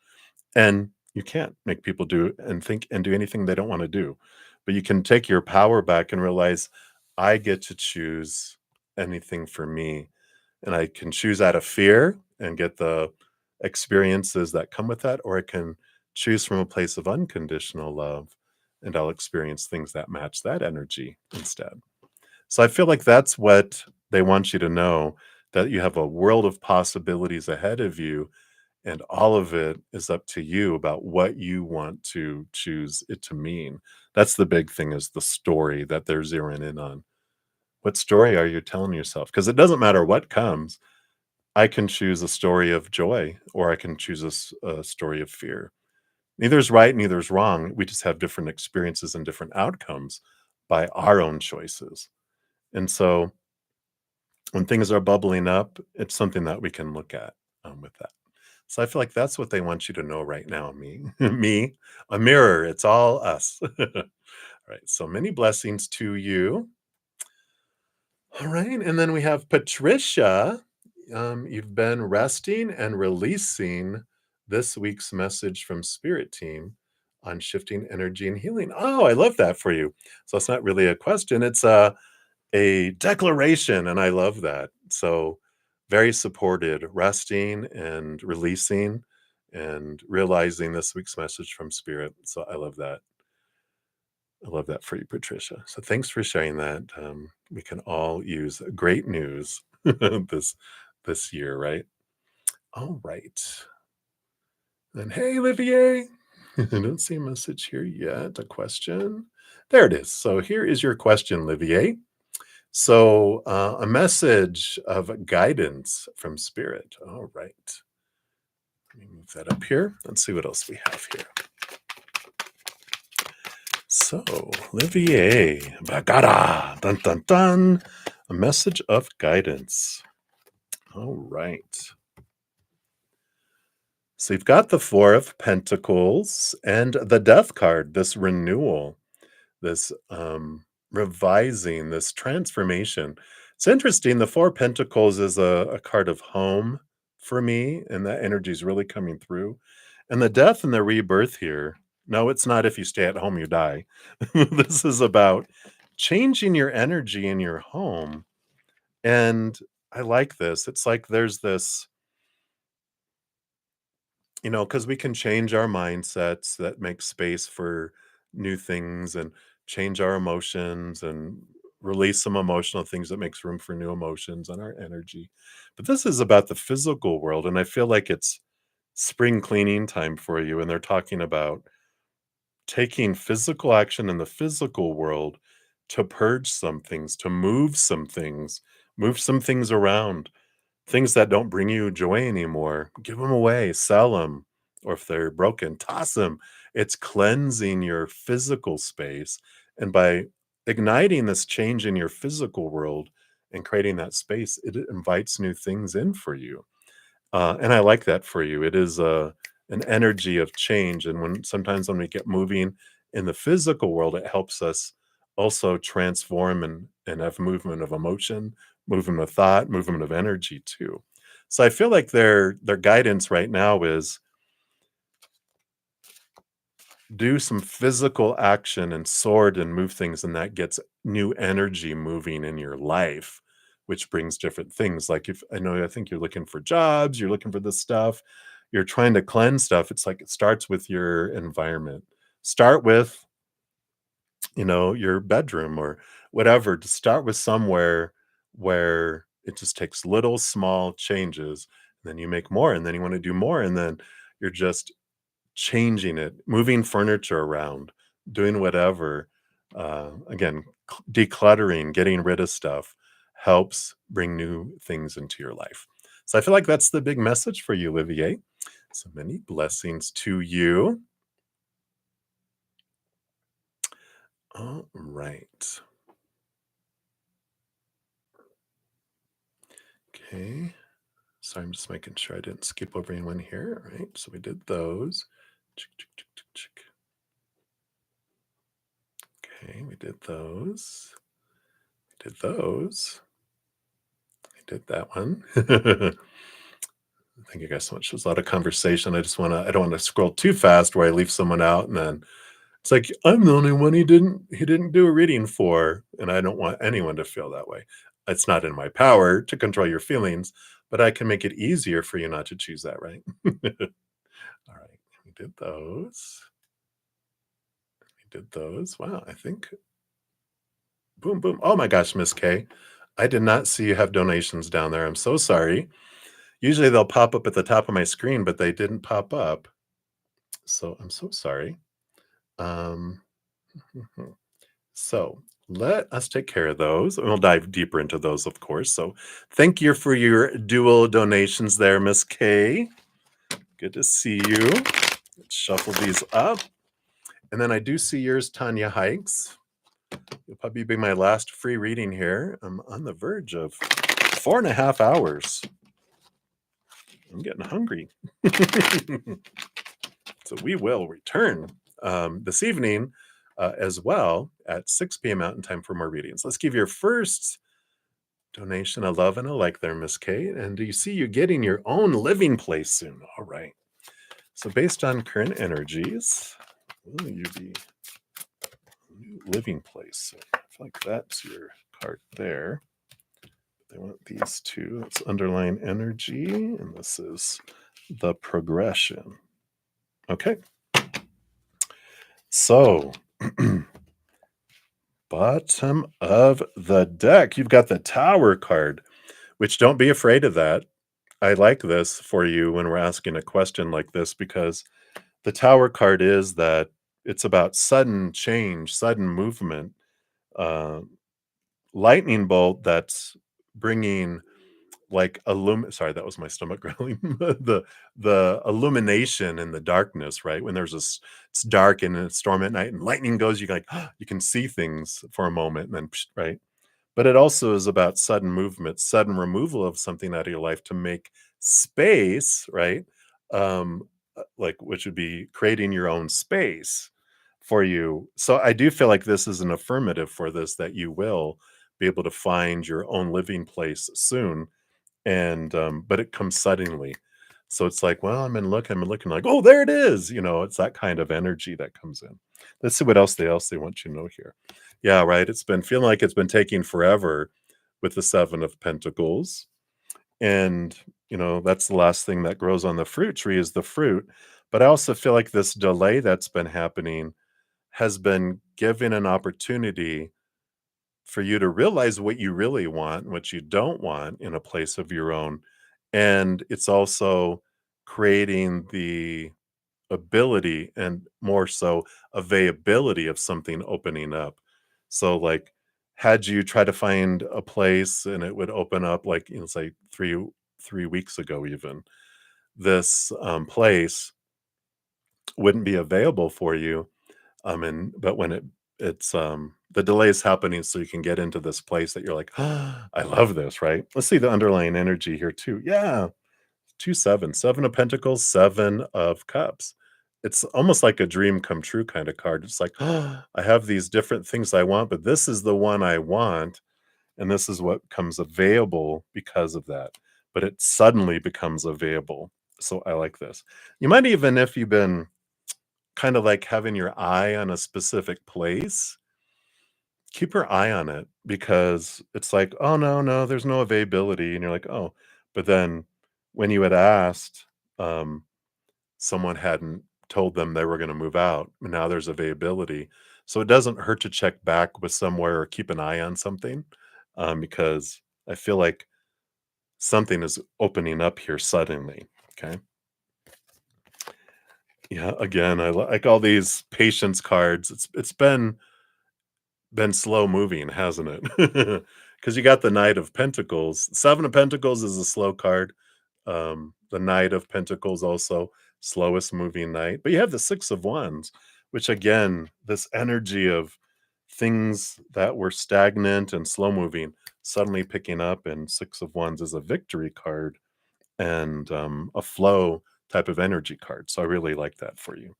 And you can't make people do and think and do anything they don't want to do. But you can take your power back and realize I get to choose anything for me. And I can choose out of fear and get the experiences that come with that, or I can choose from a place of unconditional love and I'll experience things that match that energy instead. So I feel like that's what they want you to know, that you have a world of possibilities ahead of you, and all of it is up to you about what you want to choose it to mean. That's the big thing, is the story that they're zeroing in on. What story are you telling yourself? Because it doesn't matter what comes. I can choose a story of joy or I can choose a story of fear. Neither is right, neither is wrong. We just have different experiences and different outcomes by our own choices. And so when things are bubbling up, it's something that we can look at with that. So I feel like that's what they want you to know right now. Me, me, a mirror. It's all us. All right. So many blessings to you. All right. And then we have Patricia. You've been resting and releasing this week's message from Spirit Team. on shifting energy and healing. Oh, I love that for you. So it's not really a question, it's a declaration, and I love that. So very supported, resting and releasing and realizing this week's message from spirit. So I love that. I love that for you, Patricia. So thanks for sharing that. We can all use great news this year, right? All right. And hey, Olivier. I don't see a message here yet. A question. There it is. So here is your question, Olivier. So a message of guidance from spirit. All right. Let me move that up here. Let's see what else we have here. So, Olivier, Bagada, dun dun dun, a message of guidance. All right. So you've got the Four of Pentacles and the Death card, this renewal, this revising, this transformation. It's interesting. The Four of Pentacles is a card of home for me, and that energy is really coming through. And the death and the rebirth here. No, it's not if you stay at home, you die. This is about changing your energy in your home. And I like this. It's like there's this, because we can change our mindsets that make space for new things and change our emotions and release some emotional things that makes room for new emotions and our energy. But this is about the physical world. And I feel like it's spring cleaning time for you. And they're talking about taking physical action in the physical world to purge some things, to move some things around. Things that don't bring you joy anymore, give them away, sell them, or if they're broken, toss them. It's cleansing your physical space, and by igniting this change in your physical world and creating that space, it invites new things in for you. And I like that for you. It is an energy of change, and sometimes when we get moving in the physical world, it helps us also transform and have movement of emotion, movement of thought, movement of energy too. So I feel like their guidance right now is do some physical action and sort and move things, and that gets new energy moving in your life, which brings different things. Like, if I think you're looking for jobs, you're looking for this stuff, you're trying to cleanse stuff. It's like it starts with your environment. Start with, your bedroom or whatever, to start with somewhere where it just takes little small changes. And then you make more, and then you want to do more, and then you're just changing it, moving furniture around, doing whatever. Again, decluttering, getting rid of stuff helps bring new things into your life. So I feel like that's the big message for you, Olivier. So many blessings to you. All right. Okay. So I'm just making sure I didn't skip over anyone here. All right. So we did those. Chick, chick, chick, chick, chick. Okay, we did those. We did those. I did that one. Thank you guys so much. There's a lot of conversation. I don't want to scroll too fast where I leave someone out, and then it's like I'm the only one he didn't do a reading for, and I don't want anyone to feel that way. It's not in my power to control your feelings, but I can make it easier for you not to choose that, right? All right, we did those. We did those. Wow, I think boom, boom. Oh my gosh, Miss K. I did not see you have donations down there. I'm so sorry. Usually they'll pop up at the top of my screen, but they didn't pop up. So I'm so sorry. Um, so let us take care of those. And we'll dive deeper into those, of course. So thank you for your dual donations there, Miss K. Good to see you. Let's shuffle these up. And then I do see yours, Tanya Hikes. You'll probably be my last free reading here. I'm on the verge of 4.5 hours. I'm getting hungry. So we will return this evening as well at 6 p.m. Mountain Time for more readings. Let's give your first donation a love and a like there, Miss Kate. And do you see you getting your own living place soon? All right. So based on current energies, Will you be new living place? I feel like that's your card there. They want these two. It's underlying energy, and this is the progression. Okay. So, bottom of the deck, you've got the Tower card, which don't be afraid of that. I like this for you when we're asking a question like this because the Tower card is that it's about sudden change, sudden movement, uh, lightning bolt that's bringing like sorry, that was my stomach growling. The illumination in the darkness, right? When it's dark and it's storm at night and lightning goes, you like you can see things for a moment and then right. But it also is about sudden movement, sudden removal of something out of your life to make space, right? Like which would be creating your own space for you. So I do feel like this is an affirmative for this that you will be able to find your own living place soon and but it comes suddenly. So it's like, well, I'm looking like, oh, there it is. It's that kind of energy that comes in. Let's see what else they want you to know here. Yeah, right. It's been feeling like it's been taking forever with the Seven of Pentacles. And that's the last thing that grows on the fruit tree is the fruit. But I also feel like this delay that's been happening has been given an opportunity for you to realize what you really want and what you don't want in a place of your own. And it's also creating the ability and more so availability of something opening up. So like had you try to find a place and it would open up like say 3 weeks ago even, this place wouldn't be available for you and but when the delay is happening so you can get into this place that you're like, "Ah, I love this," right? Let's see the underlying energy here too. Yeah, 2 7, 7 of Pentacles, 7 of Cups. It's almost like a dream come true kind of card. It's like, "Ah, I have these different things I want, but this is the one I want, and this is what comes available because of that." But it suddenly becomes available. So I like this. You might even, if you've been kind of like having your eye on a specific place, keep your eye on it because it's like, "Oh, no, no, there's no availability," and you're like, "Oh," but then when you had asked, um, someone hadn't told them they were gonna move out, and now there's availability. So it doesn't hurt to check back with somewhere or keep an eye on something, because I feel like something is opening up here suddenly, okay? Yeah, again, I like all these patience cards. It's been slow moving, hasn't it? Because you got the Knight of Pentacles. 7 of Pentacles is a slow card. The Knight of Pentacles also slowest moving knight. But you have the 6 of Wands, which again, this energy of things that were stagnant and slow moving suddenly picking up, and 6 of Wands is a victory card and a flow type of energy card. So I really like that for you.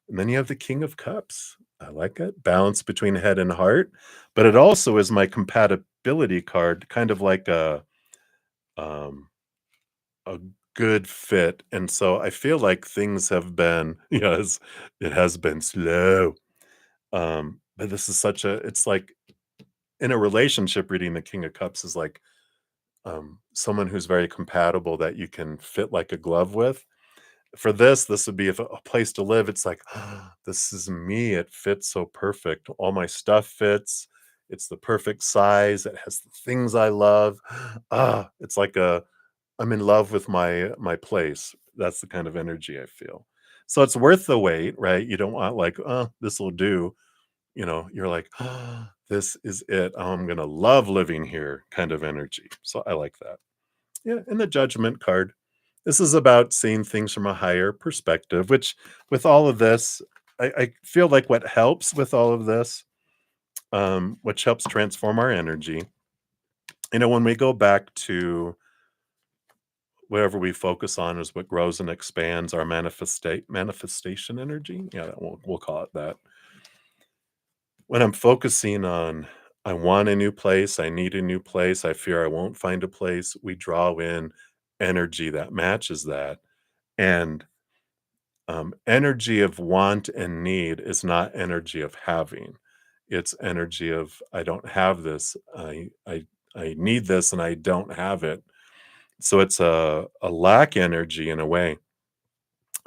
And then you have the King of Cups. I like it. Balance between head and heart. But it also is my compatibility card, kind of like um, a good fit. And so I feel like things have been, yes, it has been slow. But this is it's like in a relationship, reading the King of Cups is like someone who's very compatible that you can fit like a glove with. For this would be if a place to live, it's like, "Ah, this is me, it fits so perfect, all my stuff fits, it's the perfect size, it has the things I love." It's like I'm in love with my place. That's the kind of energy I feel. So it's worth the wait, right? You don't want like, "Oh, this'll do." You're like, this is it. Oh, I'm gonna love living here," kind of energy. So I like that. Yeah, and the Judgment card. This is about seeing things from a higher perspective, which with all of this, I feel like what helps with all of this, which helps transform our energy, when we go back to whatever we focus on is what grows and expands our manifestation energy. Yeah, we'll call it that. When I'm focusing on I want a new place, I need a new place, I fear I won't find a place, we draw in energy that matches that. And Energy of want and need is not energy of having. It's energy of I don't have this. I need this and I don't have it. So it's a lack energy in a way.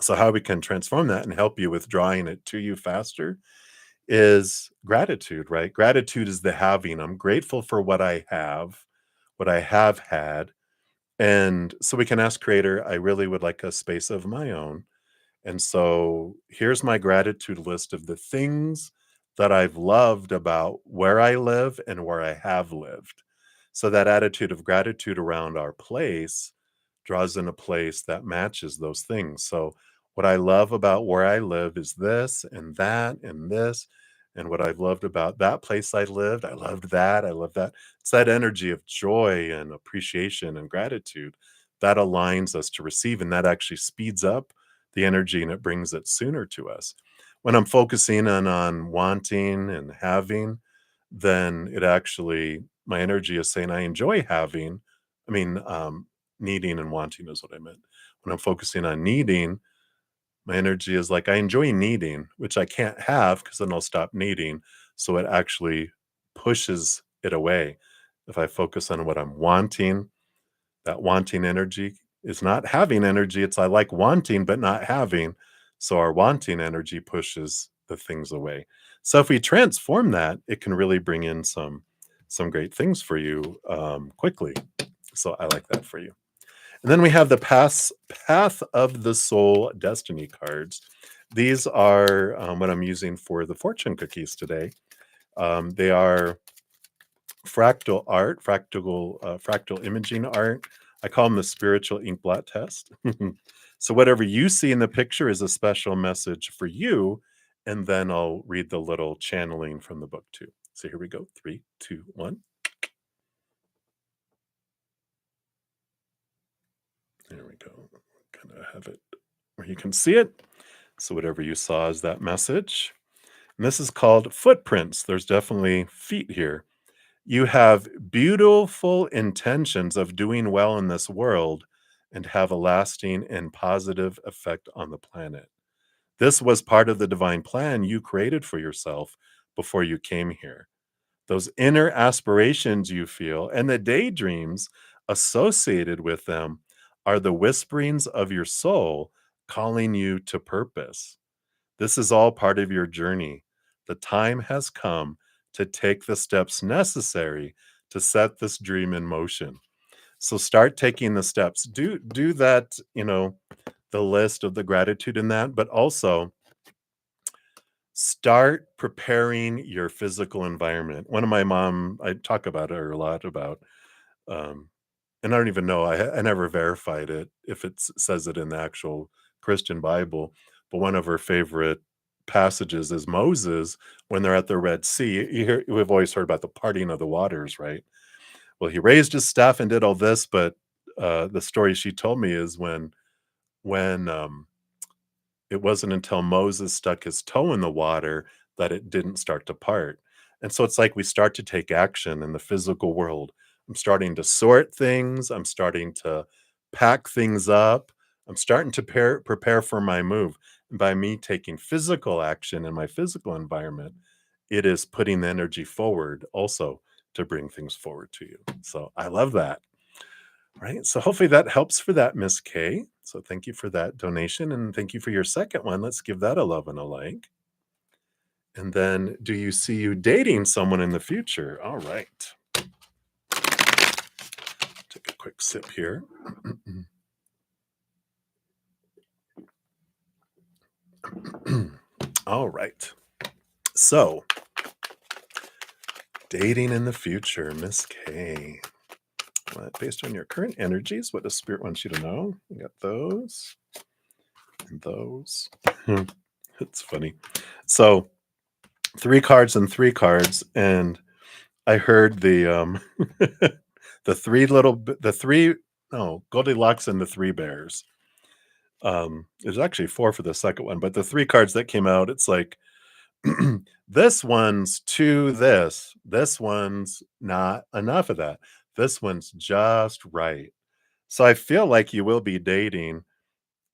So how we can transform that and help you with drawing it to you faster is gratitude, right? Gratitude is the having. I'm grateful for what I have had. And so we can ask creator, I really would like a space of my own. And so here's my gratitude list of the things that I've loved about where I live and where I have lived. So that attitude of gratitude around our place draws in a place that matches those things. So what I love about where I live is this and that and this. And what I've loved about that place I lived, I loved that. I love that. It's that energy of joy and appreciation and gratitude that aligns us to receive. And that actually speeds up the energy and it brings it sooner to us. When I'm focusing on wanting and having, then it actually my energy is saying I enjoy having. I mean, needing and wanting is what I meant. When I'm focusing on needing, my energy is like I enjoy needing, which I can't have because then I'll stop needing. So it actually pushes it away. If I focus on what I'm wanting, that wanting energy is not having energy. It's I like wanting, but not having. So our wanting energy pushes the things away. So if we transform that, it can really bring in some great things for you quickly. So I like that for you. And then we have the path of the soul destiny cards. These are what I'm using for the fortune cookies today. They are fractal art, fractal imaging art. I call them the spiritual ink blot test. So whatever you see in the picture is a special message for you, and then I'll read the little channeling from the book too. So here we go. 3, 2, 1. There we go. Kind of have it where you can see it. So whatever you saw is that message. And this is called footprints. There's definitely feet here. You have beautiful intentions of doing well in this world and have a lasting and positive effect on the planet. This was part of the divine plan you created for yourself before you came here. Those inner aspirations you feel and the daydreams associated with them are the whisperings of your soul calling you to purpose. This is all part of your journey. The time has come to take the steps necessary to set this dream in motion. So start taking the steps. Do that, the list of the gratitude in that, but also start preparing your physical environment. One of my mom, I talk about her a lot about um and I don't even know. I never verified it if it says it in the actual Christian Bible, but one of her favorite passages is Moses when they're at the Red Sea. We've always heard about the parting of the waters, right? Well, he raised his staff and did all this, but the story she told me is when it wasn't until Moses stuck his toe in the water that it didn't start to part. And so it's like we start to take action in the physical world. I'm starting to sort things. I'm starting to pack things up. I'm starting to prepare for my move. And by me taking physical action in my physical environment, it is putting the energy forward also to bring things forward to you. So I love that. Right. So hopefully that helps for that, Miss K. So thank you for that donation and thank you for your second one. Let's give that a love and a like. And then do you see you dating someone in the future? All right. Take a quick sip here. All right. So dating in the future, Miss K. Based on your current energies, what does Spirit want you to know? We got those and those. It's funny. So 3 cards and 3 cards, and I heard the the 3 no, Goldilocks and the 3 bears. There's actually 4 for the second one, but the 3 cards that came out, it's like, this one's to this one's not enough of that. This one's just right. So I feel like you will be dating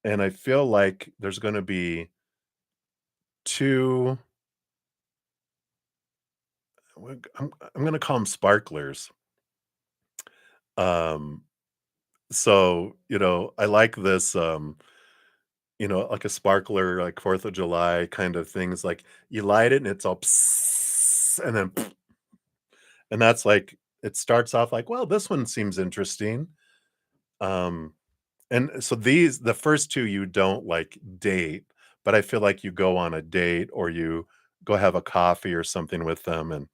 and I feel like there's gonna be 2 I'm gonna call them sparklers. Um, so, I like this, like a sparkler, like 4th of July kind of things, like, you light it and it's all "psst," and then and that's like it starts off like, "Well, this one seems interesting." Um, and so the first 2 you don't, like, date, but I feel like you go on a date or you go have a coffee or something with them, and,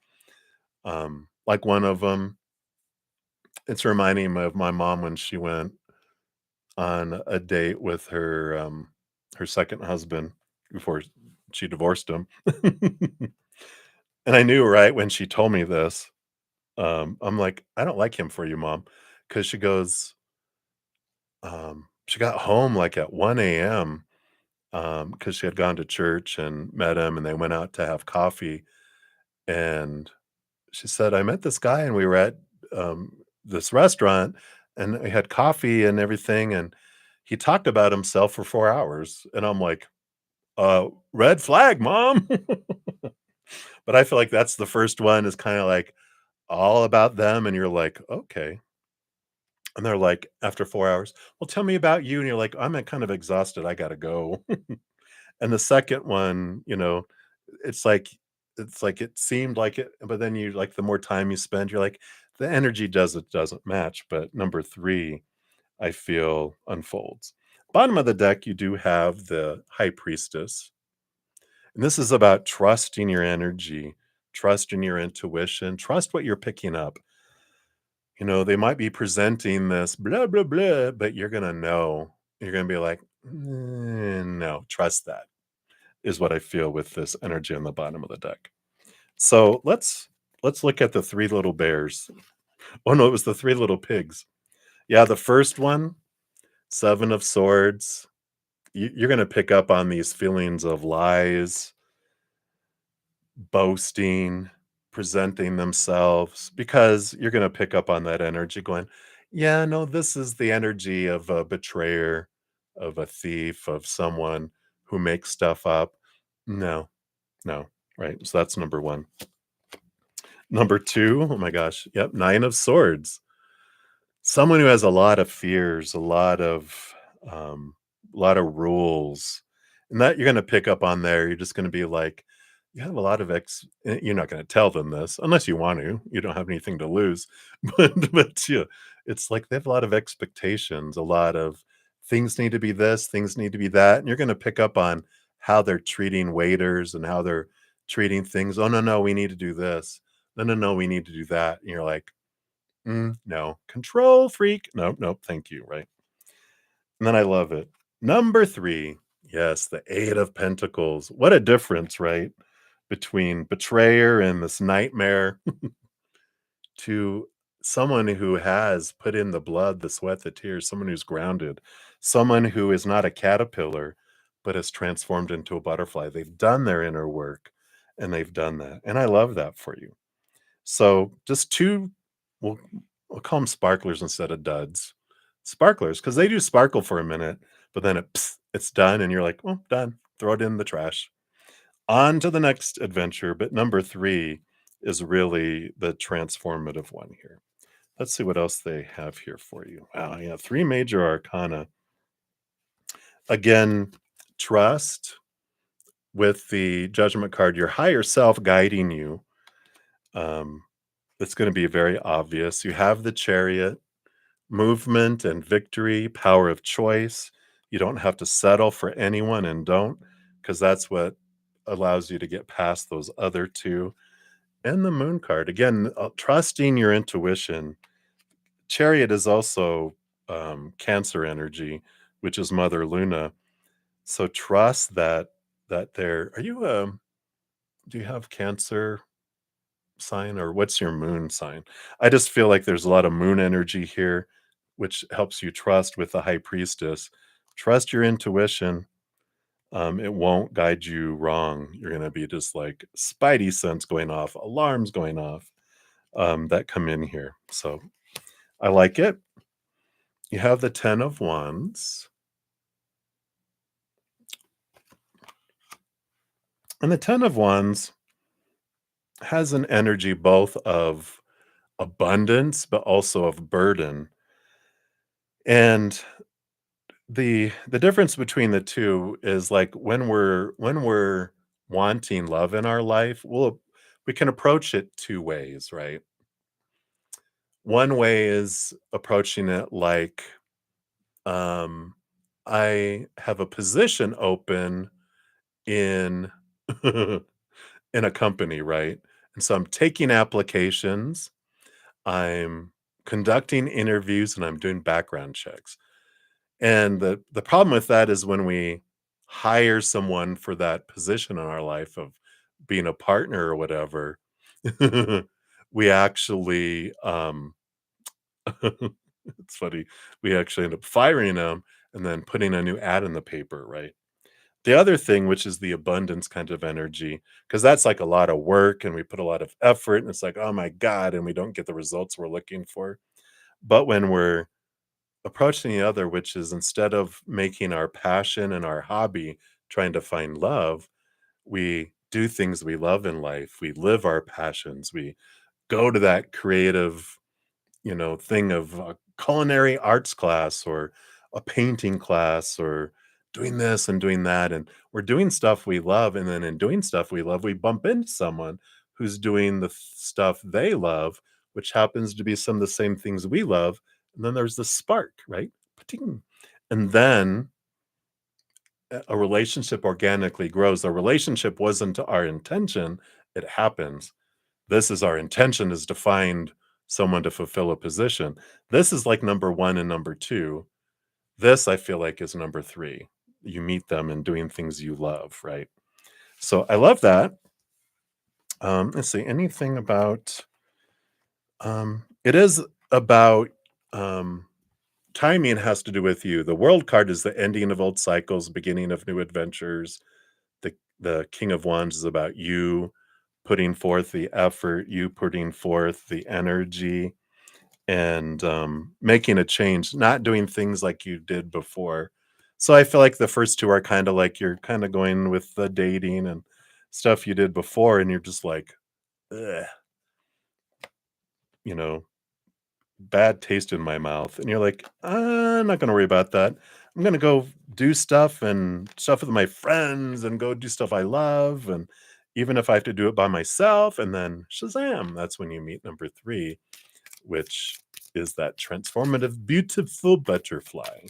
like, one of them, it's reminding me of my mom when she went on a date with her 2nd husband before she divorced him. And I knew right when she told me this, I'm like, "I don't like him for you, mom," because she goes, she got home, like, at 1 a.m., because she had gone to church and met him, and they went out to have coffee, and she said, "I met this guy, and we were at, this restaurant, and we had coffee and everything, and he talked about himself for 4 hours," and I'm like, red flag, mom." But I feel like that's the first one is kinda, like, all about them, and you're like, "Okay." And they're like, after 4 hours, "Well, tell me about you," and you're like, "I'm, kind of exhausted, I gotta go." And the second one, it's like it seemed like it, but then you like, the more time you spend, you're like, the energy doesn't match, but number 3, I feel unfolds. Bottom of the deck, you do have the High Priestess. And this is about trusting your energy, trusting your intuition, trust what you're picking up. They might be presenting this blah, blah, blah, but you're going to know. You're going to be like, no, trust that is what I feel with this energy on the bottom of the deck. So let's look at the 3 little bears. Oh no, it was the 3 little pigs. Yeah, the first one, 7 of swords. You're going to pick up on these feelings of lies, boasting, presenting themselves, because you're gonna pick up on that energy going, "Yeah, no, this is the energy of a betrayer, of a thief, of someone who makes stuff up." No, no, right? So that's number 1. Number 2, oh my gosh, yep, 9 of swords. Someone who has a lot of fears, um, a lot of rules, and that you're gonna pick up on there. You're just gonna be like, you have a lot of you're not gonna tell them this unless you want to. You don't have anything to lose. But yeah, it's like they have a lot of expectations, a lot of things need to be this, things need to be that, and you're gonna pick up on how they're treating waiters and how they're treating things. "Oh, no, no, we need to do this. No, no, no, we need to do that." And you're like, no. Control freak. Nope, nope, thank you, right? And then I love it. Number 3, yes, the 8 of Pentacles. What a difference, right? Between betrayer and this nightmare to someone who has put in the blood, the sweat, the tears, someone who's grounded, someone who is not a caterpillar, but has transformed into a butterfly. They've done their inner work and they've done that. And I love that for you. So just 2, we'll we'll call them sparklers instead of duds. Sparklers, because they do sparkle for a minute, but then it's done, and you're like, "Oh, done. Throw it in the trash." On to the next adventure, but number 3 is really the transformative one here. Let's see what else they have here for you. Wow, yeah, 3 major arcana. Again, trust with the judgment card, your higher self guiding you. Um, it's gonna be very obvious. You have the chariot, movement and victory, power of choice. You don't have to settle for anyone and don't, because that's what allows you to get past those other 2. And the moon card, again, trusting your intuition. Chariot is also Cancer energy, which is Mother Luna. So trust that there. Are you do you have Cancer sign, or what's your moon sign? I just feel like there's a lot of moon energy here, which helps you trust with the high priestess. Trust your intuition. It won't guide you wrong. You're going to be just like spidey sense going off, alarms going off, that come in here. So I like it. You have the 10 of wands. And the Ten of Wands has an energy both of abundance, but also of burden. And the difference between the two is like when we're wanting love in our life, we can approach it two ways, right? One way is approaching it like, um, I have a position open in in a company, right? And so I'm taking applications, I'm conducting interviews, and I'm doing background checks. And the problem with that is when we hire someone for that position in our life of being a partner or whatever, we actually, it's funny, we actually end up firing them and then putting a new ad in the paper, right? The other thing, which is the abundance kind of energy, because that's like a lot of work and we put a lot of effort and it's like, oh my God, and we don't get the results we're looking for. But when we're approaching the other, which is instead of making our passion and our hobby trying to find love, we do things we love in life. We live our passions. We go to that creative, thing of a culinary arts class or a painting class or doing this and doing that. And we're doing stuff we love. And then in doing stuff we love, we bump into someone who's doing the stuff they love, which happens to be some of the same things we love. And then there's the spark, right? Pating. And then a relationship organically grows. The relationship wasn't our intention, it happens. This is our intention, is to find someone to fulfill a position. This is like number 1 and number 2. This, I feel like, is number 3. You meet them and doing things you love, right? So I love that. Let's see, anything about it is about um timing has to do with you. The World card is the ending of old cycles, beginning of new adventures. The King of Wands is about you putting forth the effort, you putting forth the energy, and making a change, not doing things like you did before. So I feel like the first two are kind of like you're kind of going with the dating and stuff you did before, and you're just like, ugh, you know, bad taste in my mouth. And you're like, I'm not going to worry about that. I'm going to go do stuff and stuff with my friends and go do stuff I love. And even if I have to do it by myself, and then Shazam, that's when you meet number 3, which is that transformative, beautiful butterfly.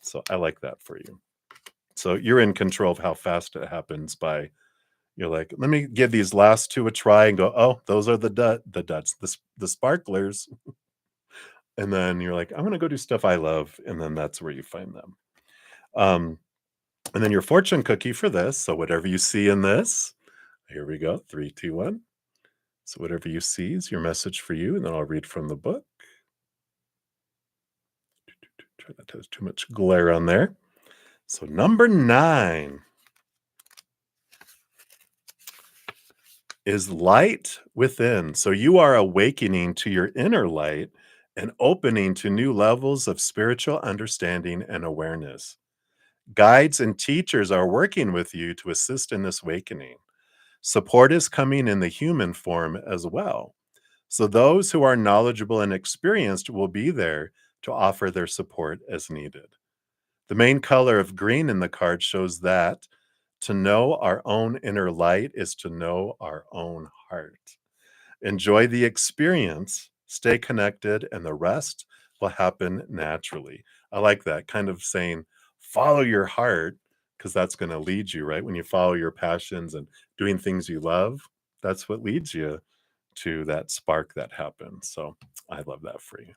So I like that for you. So you're in control of how fast it happens by you're like, let me give these last 2 a try and go, oh, those are the sparklers. And then you're like, I'm gonna go do stuff I love, and then that's where you find them. Um, and then your fortune cookie for this. So whatever you see in this, here we go. 3, 2, 1. So whatever you see is your message for you, and then I'll read from the book. Try not to have too much glare on there. So number 9 is light within. So you are awakening to your inner light and opening to new levels of spiritual understanding and awareness. Guides and teachers are working with you to assist in this awakening. Support is coming in the human form as well. So those who are knowledgeable and experienced will be there to offer their support as needed. The main color of green in the card shows that to know our own inner light is to know our own heart. Enjoy the experience, stay connected, and the rest will happen naturally. I like that kind of saying, follow your heart, because that's going to lead you, right? When you follow your passions and doing things you love, that's what leads you to that spark that happens. So I love that for you.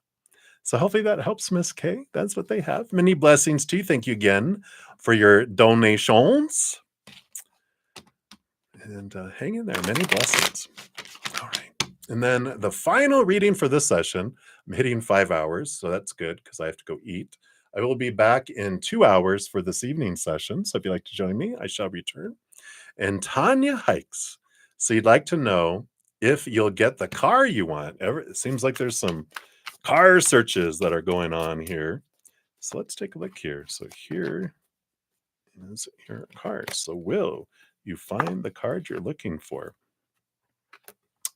So hopefully that helps, Miss K. That's what they have. Many blessings to you. Thank you again for your donations. And hang in there. Many blessings. All right. And then the final reading for this session, I'm hitting 5 hours, so that's good because I have to go eat. I will be back in 2 hours for this evening session. So if you'd like to join me, I shall return. And Tanya hikes. So you'd like to know if you'll get the car you want. It seems like there's some car searches that are going on here. So let's take a look here. So here is your car. So will you find the card you're looking for.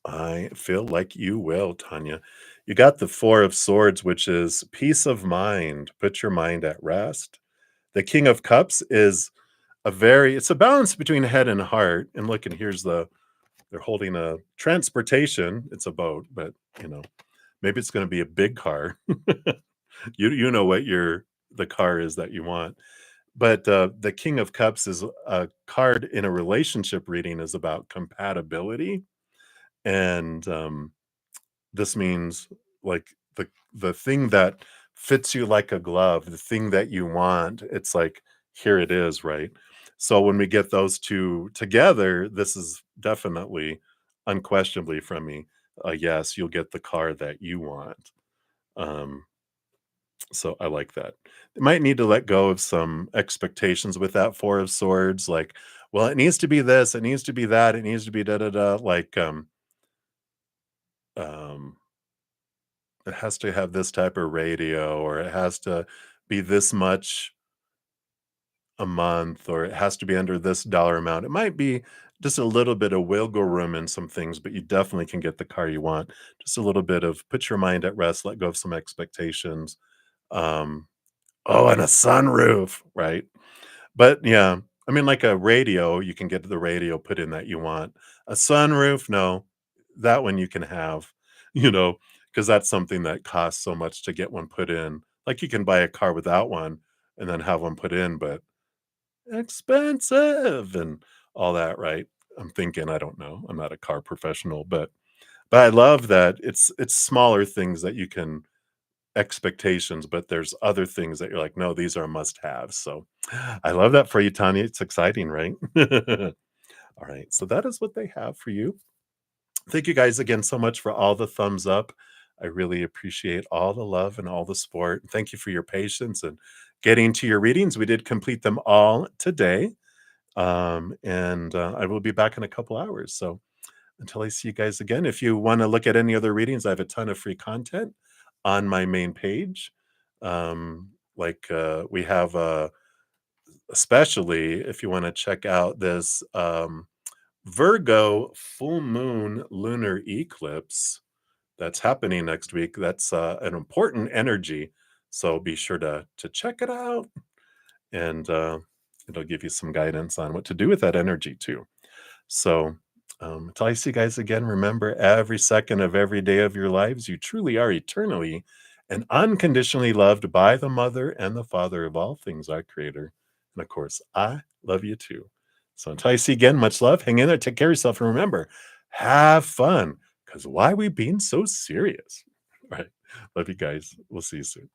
I feel like you will, Tanya. You got the Four of Swords, which is peace of mind. Put your mind at rest. The King of Cups is it's a balance between head and heart. And look, and here's they're holding a transportation. It's a boat, but you know, maybe it's going to be a big car. You know what the car is that you want. But the King of Cups is a card in a relationship reading is about compatibility. And this means like the thing that fits you like a glove, the thing that you want, it's like, here it is, right? So when we get those two together, this is definitely, unquestionably from me, yes, you'll get the car that you want. Um, so I like that. You might need to let go of some expectations with that Four of Swords, like, well, it needs to be this, it needs to be that, it needs to be da da da. Like, um, it has to have this type of radio, or it has to be this much a month, or it has to be under this dollar amount. It might be just a little bit of wiggle room in some things, but you definitely can get the car you want. Just a little bit of put your mind at rest, let go of some expectations. Um, oh, and a sunroof, right? But yeah, I mean, like a radio, you can get the radio put in that you want. A sunroof, no, that one you can have, you know, because that's something that costs so much to get one put in. Like you can buy a car without one and then have one put in, but expensive and all that, right? I'm thinking, I don't know. I'm not a car professional, but I love that it's smaller things that you can expectations, but there's other things that you're like, no, these are must haves. So I love that for you, Tanya. It's exciting, right? All right. So that is what they have for you. Thank you guys again so much for all the thumbs up. I really appreciate all the love and all the support. Thank you for your patience and getting to your readings. We did complete them all today. And I will be back in a couple hours. So until I see you guys again, if you want to look at any other readings, I have a ton of free content on my main page. We have especially if you want to check out this Virgo full moon lunar eclipse that's happening next week. That's an important energy, so be sure to check it out, and it'll give you some guidance on what to do with that energy too. So, until I see you guys again, remember every second of every day of your lives, you truly are eternally and unconditionally loved by the mother and the father of all things, our creator. And of course, I love you too. So, until I see you again, much love. Hang in there, take care of yourself, and remember, have fun. Because why are we being so serious? All right. Love you guys. We'll see you soon.